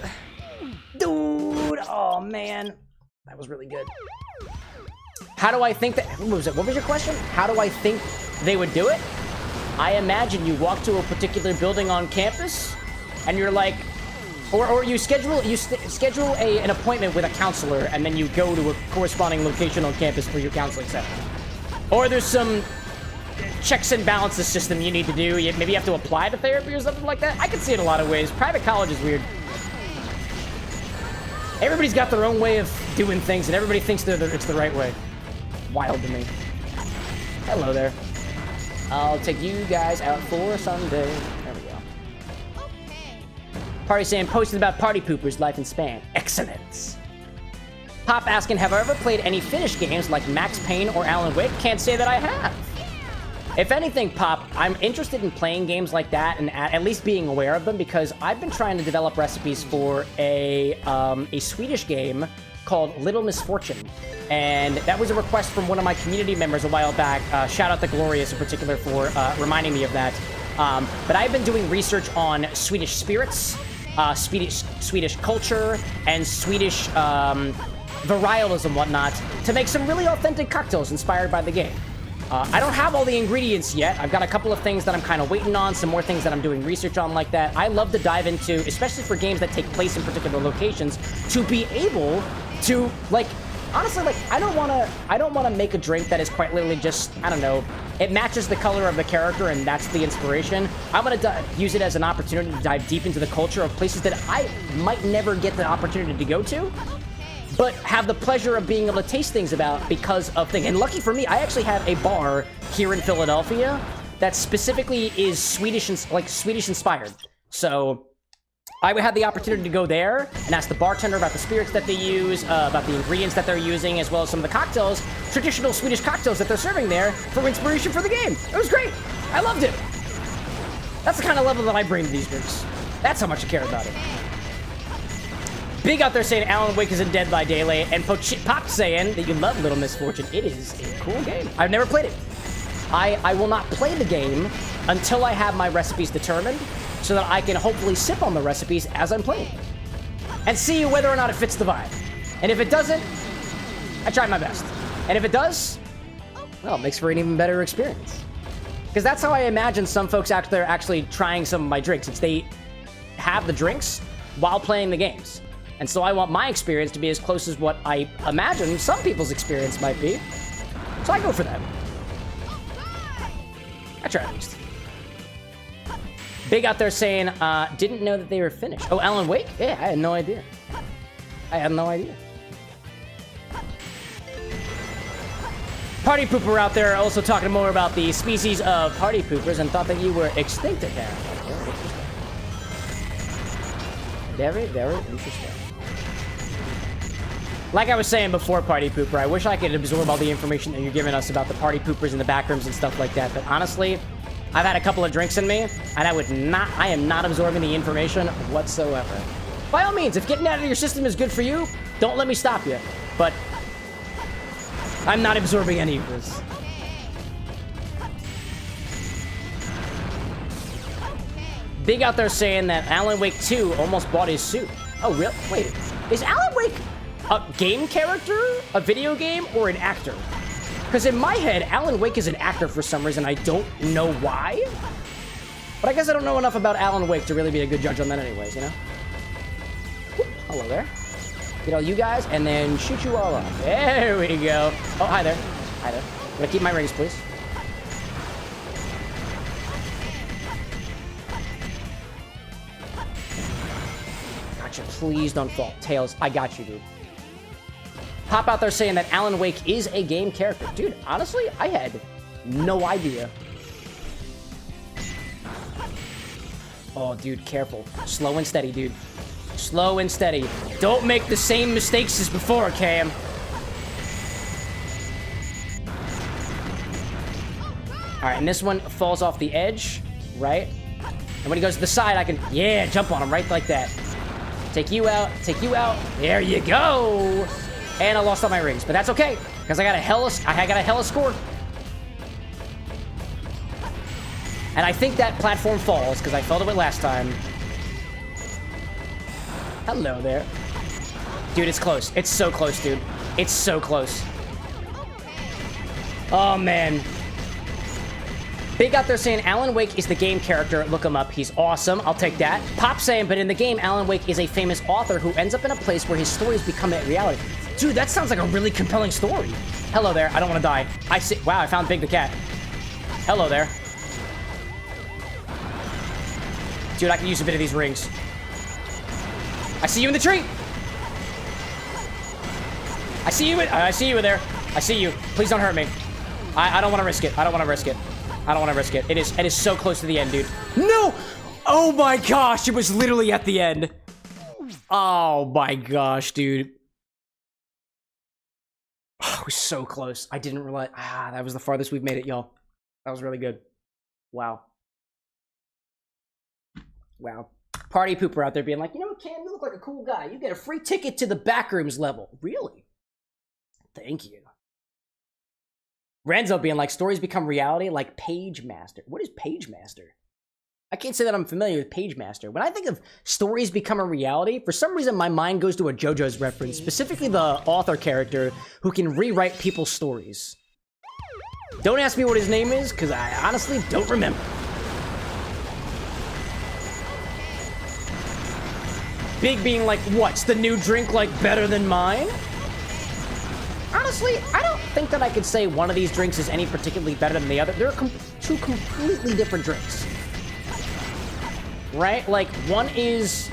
Dude. Oh, man. That was really good. How do I think that... What was it? What was your question? How do I think they would do it? I imagine you walk to a particular building on campus, and you're like... Or you schedule an appointment with a counselor, and then you go to a corresponding location on campus for your counseling session. Or there's some checks and balances system you need to do. Maybe you have to apply to therapy or something like that. I can see it a lot of ways. Private college is weird. Everybody's got their own way of doing things, and everybody thinks it's the right way. Wild to me. Hello there. I'll take you guys out for Sunday. There we go. Party saying, posted about party poopers, life and span. Excellent. Pop asking, have I ever played any Finnish games like Max Payne or Alan Wake? Can't say that I have. If anything, Pop, I'm interested in playing games like that and at least being aware of them because I've been trying to develop recipes for a Swedish game called Little Misfortune. And that was a request from one of my community members a while back. Shout out to Glorious in particular for reminding me of that. But I've been doing research on Swedish spirits, Swedish culture, and Swedish varietals and whatnot to make some really authentic cocktails inspired by the game. I don't have all the ingredients yet. I've got a couple of things that I'm kind of waiting on, some more things that I'm doing research on like that. I love to dive into, especially for games that take place in particular locations, to be able to, like, honestly, like, I don't want to make a drink that is quite literally just, I don't know, it matches the color of the character and that's the inspiration. I want to use it as an opportunity to dive deep into the culture of places that I might never get the opportunity to go to, but have the pleasure of being able to taste things about because of things. And lucky for me, I actually have a bar here in Philadelphia that specifically is Swedish inspired. So I would have the opportunity to go there and ask the bartender about the spirits that they use, about the ingredients that they're using, as well as some of the cocktails, traditional Swedish cocktails that they're serving there for inspiration for the game. It was great. I loved it. That's the kind of level that I bring to these drinks. That's how much I care about it. Big out there saying Alan Wake is in Dead by Daylight, and Pop saying that you love Little Misfortune. It is a cool game. I've never played it. I will not play the game until I have my recipes determined, so that I can hopefully sip on the recipes as I'm playing, and see whether or not it fits the vibe. And if it doesn't, I tried my best. And if it does, well, it makes for an even better experience. Because that's how I imagine some folks out there actually trying some of my drinks. It's they have the drinks while playing the games. And so I want my experience to be as close as what I imagine some people's experience might be. So I go for that. I try at least. Big out there saying, didn't know that they were finished. Oh, Alan Wake? Yeah, I had no idea. I had no idea. Party Pooper out there also talking more about the species of party poopers and thought that you were extinct again. Very, very interesting. Like I was saying before, Party Pooper, I wish I could absorb all the information that you're giving us about the party poopers in the back rooms and stuff like that, but honestly, I've had a couple of drinks in me, and I am not absorbing the information whatsoever. By all means, if getting out of your system is good for you, don't let me stop you. But I'm not absorbing any of this. Big out there saying that Alan Wake 2 almost bought his suit. Oh, really? Wait, is Alan Wake a game character, a video game, or an actor? Because in my head, Alan Wake is an actor for some reason. I don't know why. But I guess I don't know enough about Alan Wake to really be a good judge on that anyways, you know? Whoop, hello there. Get all you guys, and then shoot you all up. There we go. Oh, hi there. Hi there. I'm gonna keep my rings, please. Gotcha. Please don't fall. Tails, I got you, dude. Pop out there saying that Alan Wake is a game character. Dude, honestly, I had no idea. Oh, dude, careful. Slow and steady, dude. Slow and steady. Don't make the same mistakes as before, Cam. All right, and this one falls off the edge, right? And when he goes to the side, I can, yeah, jump on him right like that. Take you out, take you out. There you go. And I lost all my rings, but that's okay, because I got a hella score. And I think that platform falls, because I fell to it last time. Hello there. Dude, it's close. It's so close, dude. It's so close. Oh, man. Big out there saying Alan Wake is the game character. Look him up. He's awesome. I'll take that. Pop saying, but in the game, Alan Wake is a famous author who ends up in a place where his stories become a reality. Dude, that sounds like a really compelling story. Hello there. I don't want to die. I see. Wow, I found Big the cat. Hello there. Dude, I can use a bit of these rings. I see you in the tree. I see you in there. I see you. Please don't hurt me. I don't want to risk it. I don't want to risk it. I don't want to risk it. It is so close to the end, dude. No! Oh my gosh, it was literally at the end. Oh my gosh, dude. Oh, it was so close. I didn't realize. That was the farthest we've made it, y'all. That was really good. Wow. Wow. Party pooper out there being like, you know what, Cam, you look like a cool guy. You get a free ticket to the backrooms level. Really? Thank you. Renzo being like, stories become reality like Page Master. What is Page Master? I can't say that I'm familiar with Page Master. When I think of stories become a reality, for some reason my mind goes to a JoJo's reference, specifically the author character who can rewrite people's stories. Don't ask me what his name is, because I honestly don't remember. Big being like, what's the new drink like better than mine? Honestly, I don't think that I could say one of these drinks is any particularly better than the other. They're two completely different drinks. Right? Like, one is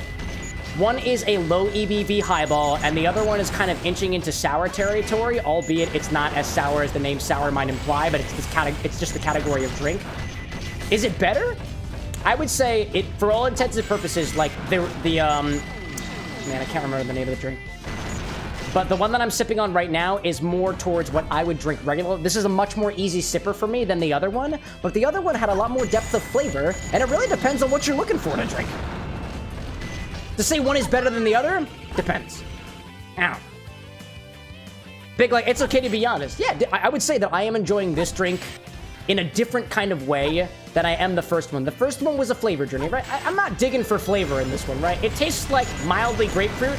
a low EBV highball, and the other one is kind of inching into sour territory, albeit it's not as sour as the name sour might imply, but it's just the category of drink. Is it better? I would say it, for all intents and purposes, like, man, I can't remember the name of the drink. But the one that I'm sipping on right now is more towards what I would drink regularly. This is a much more easy sipper for me than the other one, but the other one had a lot more depth of flavor, and it really depends on what you're looking for in a drink. To say one is better than the other, depends. Ow. Big, like, it's okay to be honest. Yeah, I would say that I am enjoying this drink in a different kind of way than I am the first one. The first one was a flavor journey, right? I'm not digging for flavor in this one, right? It tastes like mildly grapefruit,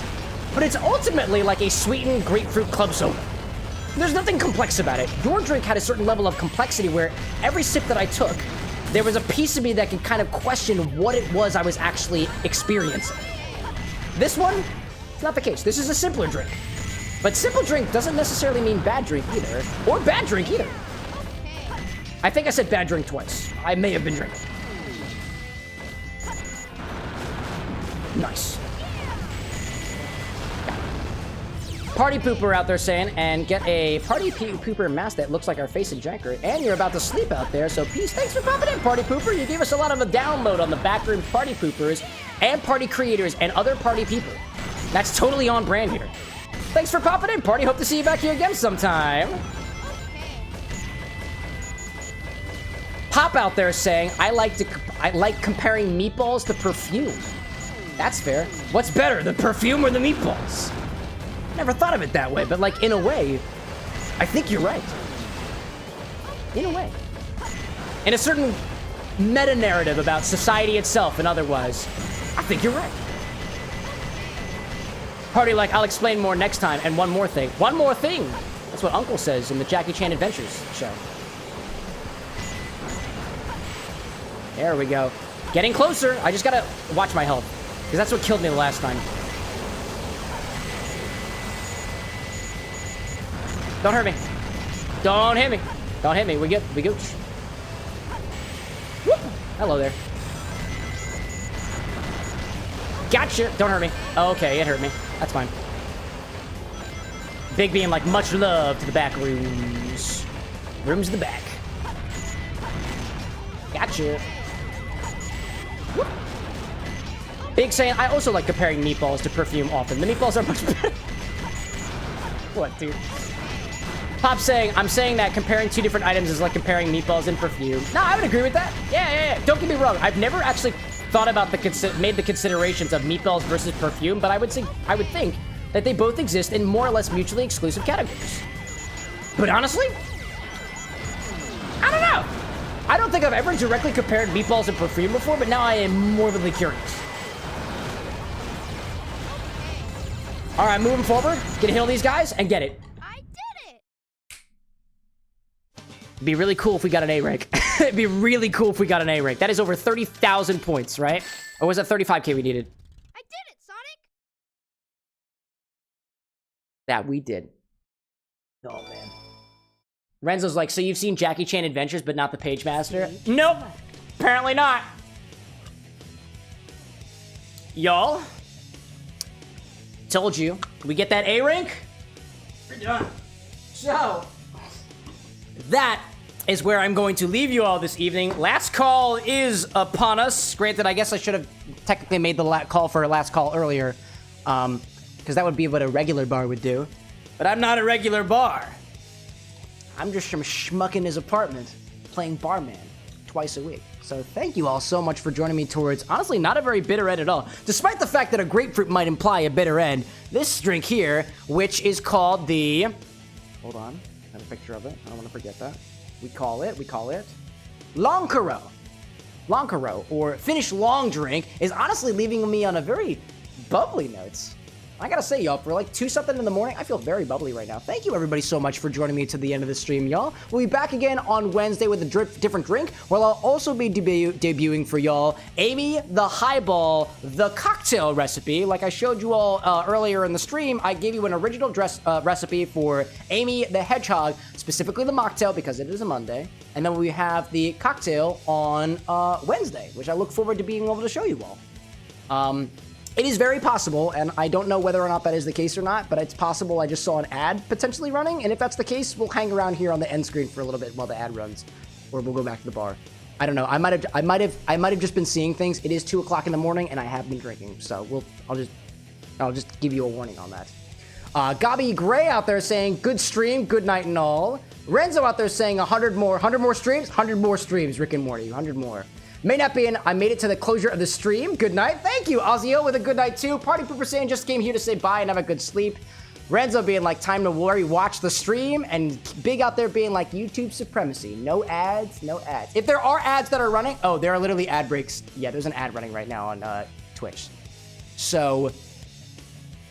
but it's ultimately like a sweetened grapefruit club soda. There's nothing complex about it. Your drink had a certain level of complexity where every sip that I took, there was a piece of me that could kind of question what it was I was actually experiencing. This one, it's not the case. This is a simpler drink. But simple drink doesn't necessarily mean bad drink either, or bad drink either. I think I said bad drink twice. I may have been drinking. Nice. Party pooper out there saying, and get a party pooper mask that looks like our face in Janker, and you're about to sleep out there, so peace. Thanks for popping in, party pooper. You gave us a lot of a download on the backroom party poopers and party creators and other party people. That's totally on brand here. Thanks for popping in, party. Hope to see you back here again sometime. Pop out there saying, I like comparing meatballs to perfume. That's fair. What's better, the perfume or the meatballs? Never thought of it that way, but like in a way, I think you're right. In a way. In a certain meta-narrative about society itself and otherwise, I think you're right. Party like, I'll explain more next time. And one more thing. One more thing! That's what Uncle says in the Jackie Chan Adventures show. There we go. Getting closer. I just gotta watch my health. Because that's what killed me the last time. Don't hurt me. Don't hit me. Don't hit me. We gooch. Whoop. Hello there. Gotcha. Don't hurt me. Okay, it hurt me. That's fine. Big being like, much love to the back rooms. Rooms in the back. Gotcha. Whoop. Big saying, I also like comparing meatballs to perfume often. The meatballs are much better. What, dude? Pop saying, I'm saying that comparing two different items is like comparing meatballs and perfume. No, I would agree with that. Yeah. Don't get me wrong. I've never actually thought about made the considerations of meatballs versus perfume, but I would think that they both exist in more or less mutually exclusive categories. But honestly, I don't know. I don't think I've ever directly compared meatballs and perfume before, but now I am morbidly curious. All right, moving forward. Gonna heal these guys and get it. I did it! It'd be really cool if we got an A rank. It'd be really cool if we got an A rank. That is over 30,000 points, right? Or was that 35k we needed? I did it, Sonic! That we did. Oh, man. Renzo's like, so you've seen Jackie Chan Adventures, but not the Page Master? Nope! Apparently not. Y'all? Told you. We get that A rank? We're done. So, that is where I'm going to leave you all this evening. Last call is upon us. Granted, I guess I should have technically made the call for a last call earlier, because that would be what a regular bar would do. But I'm not a regular bar. I'm just some schmuck in his apartment playing barman twice a week. So thank you all so much for joining me towards, honestly, not a very bitter end at all. Despite the fact that a grapefruit might imply a bitter end, this drink here, which is called the... Hold on. I have a picture of it. I don't want to forget that. We call it Longcaro. Longcaro, or Finnish long drink, is honestly leaving me on a very bubbly note. I gotta say, y'all, for like 2-something in the morning, I feel very bubbly right now. Thank you, everybody, so much for joining me to the end of the stream, y'all. We'll be back again on Wednesday with a different drink, where I'll also be debuting for y'all Amy the Highball, the cocktail recipe. Like I showed you all earlier in the stream, I gave you an original recipe for Amy the Hedgehog, specifically the mocktail, because it is a Monday. And then we have the cocktail on Wednesday, which I look forward to being able to show you all. It is very possible, and I don't know whether or not that is the case or not, but it's possible I just saw an ad potentially running, and if that's the case, we'll hang around here on the end screen for a little bit while the ad runs, or we'll go back to the bar. I don't know. I might have just been seeing things. It is 2 o'clock in the morning, and I have been drinking, so I'll just give you a warning on that. Gabby Gray out there saying, good stream, good night and all. Renzo out there saying 100 more streams, 100 more streams, Rick and Morty, 100 more. May not be in, I made it to the closure of the stream. Good night. Thank you, Ozio, with a good night too. Party Pooper saying just came here to say bye and have a good sleep. Renzo being like, time to worry, watch the stream. And Big out there being like, YouTube supremacy. No ads, no ads. If there are ads that are running, oh, there are literally ad breaks. Yeah, there's an ad running right now on Twitch. So,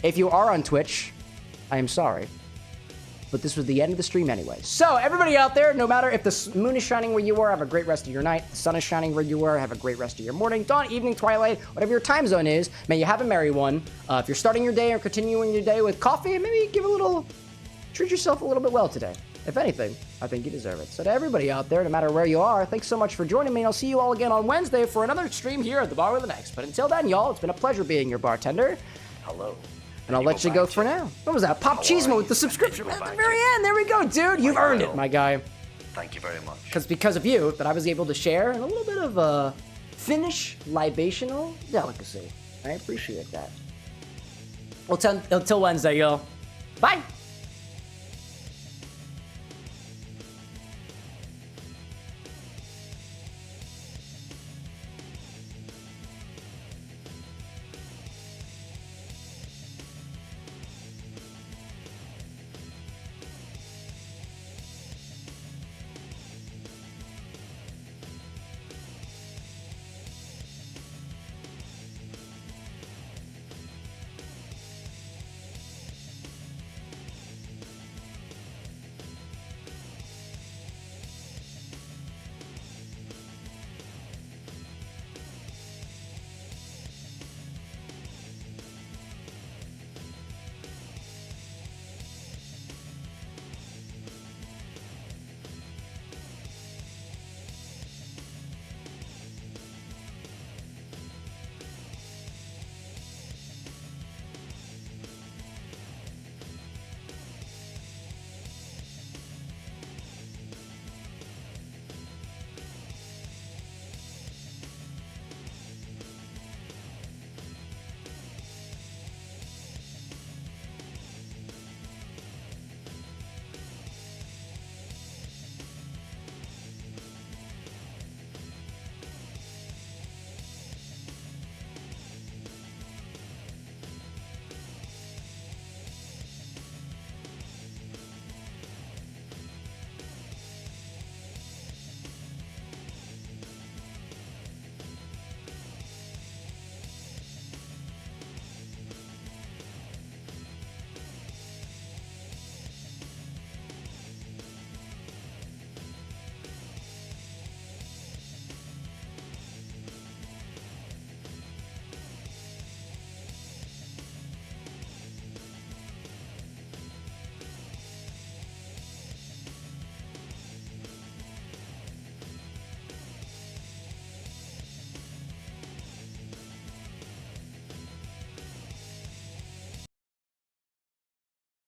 if you are on Twitch, I am sorry. But this was the end of the stream anyway. So, everybody out there, no matter if the moon is shining where you are, have a great rest of your night. The sun is shining where you are, have a great rest of your morning, dawn, evening, twilight, whatever your time zone is. May you have a merry one. If you're starting your day or continuing your day with coffee, maybe treat yourself a little bit well today. If anything, I think you deserve it. So to everybody out there, no matter where you are, thanks so much for joining me. I'll see you all again on Wednesday for another stream here at the Bar with an X. But until then, y'all, it's been a pleasure being your bartender. Hello. And I'll let you go for now. What was that? Pop Cheesemo with the subscription at the very end. There we go, dude. You've earned it, my guy. Thank you very much. Because of you, that I was able to share a little bit of a Finnish libational delicacy. I appreciate that. Well, until Wednesday, y'all. Bye.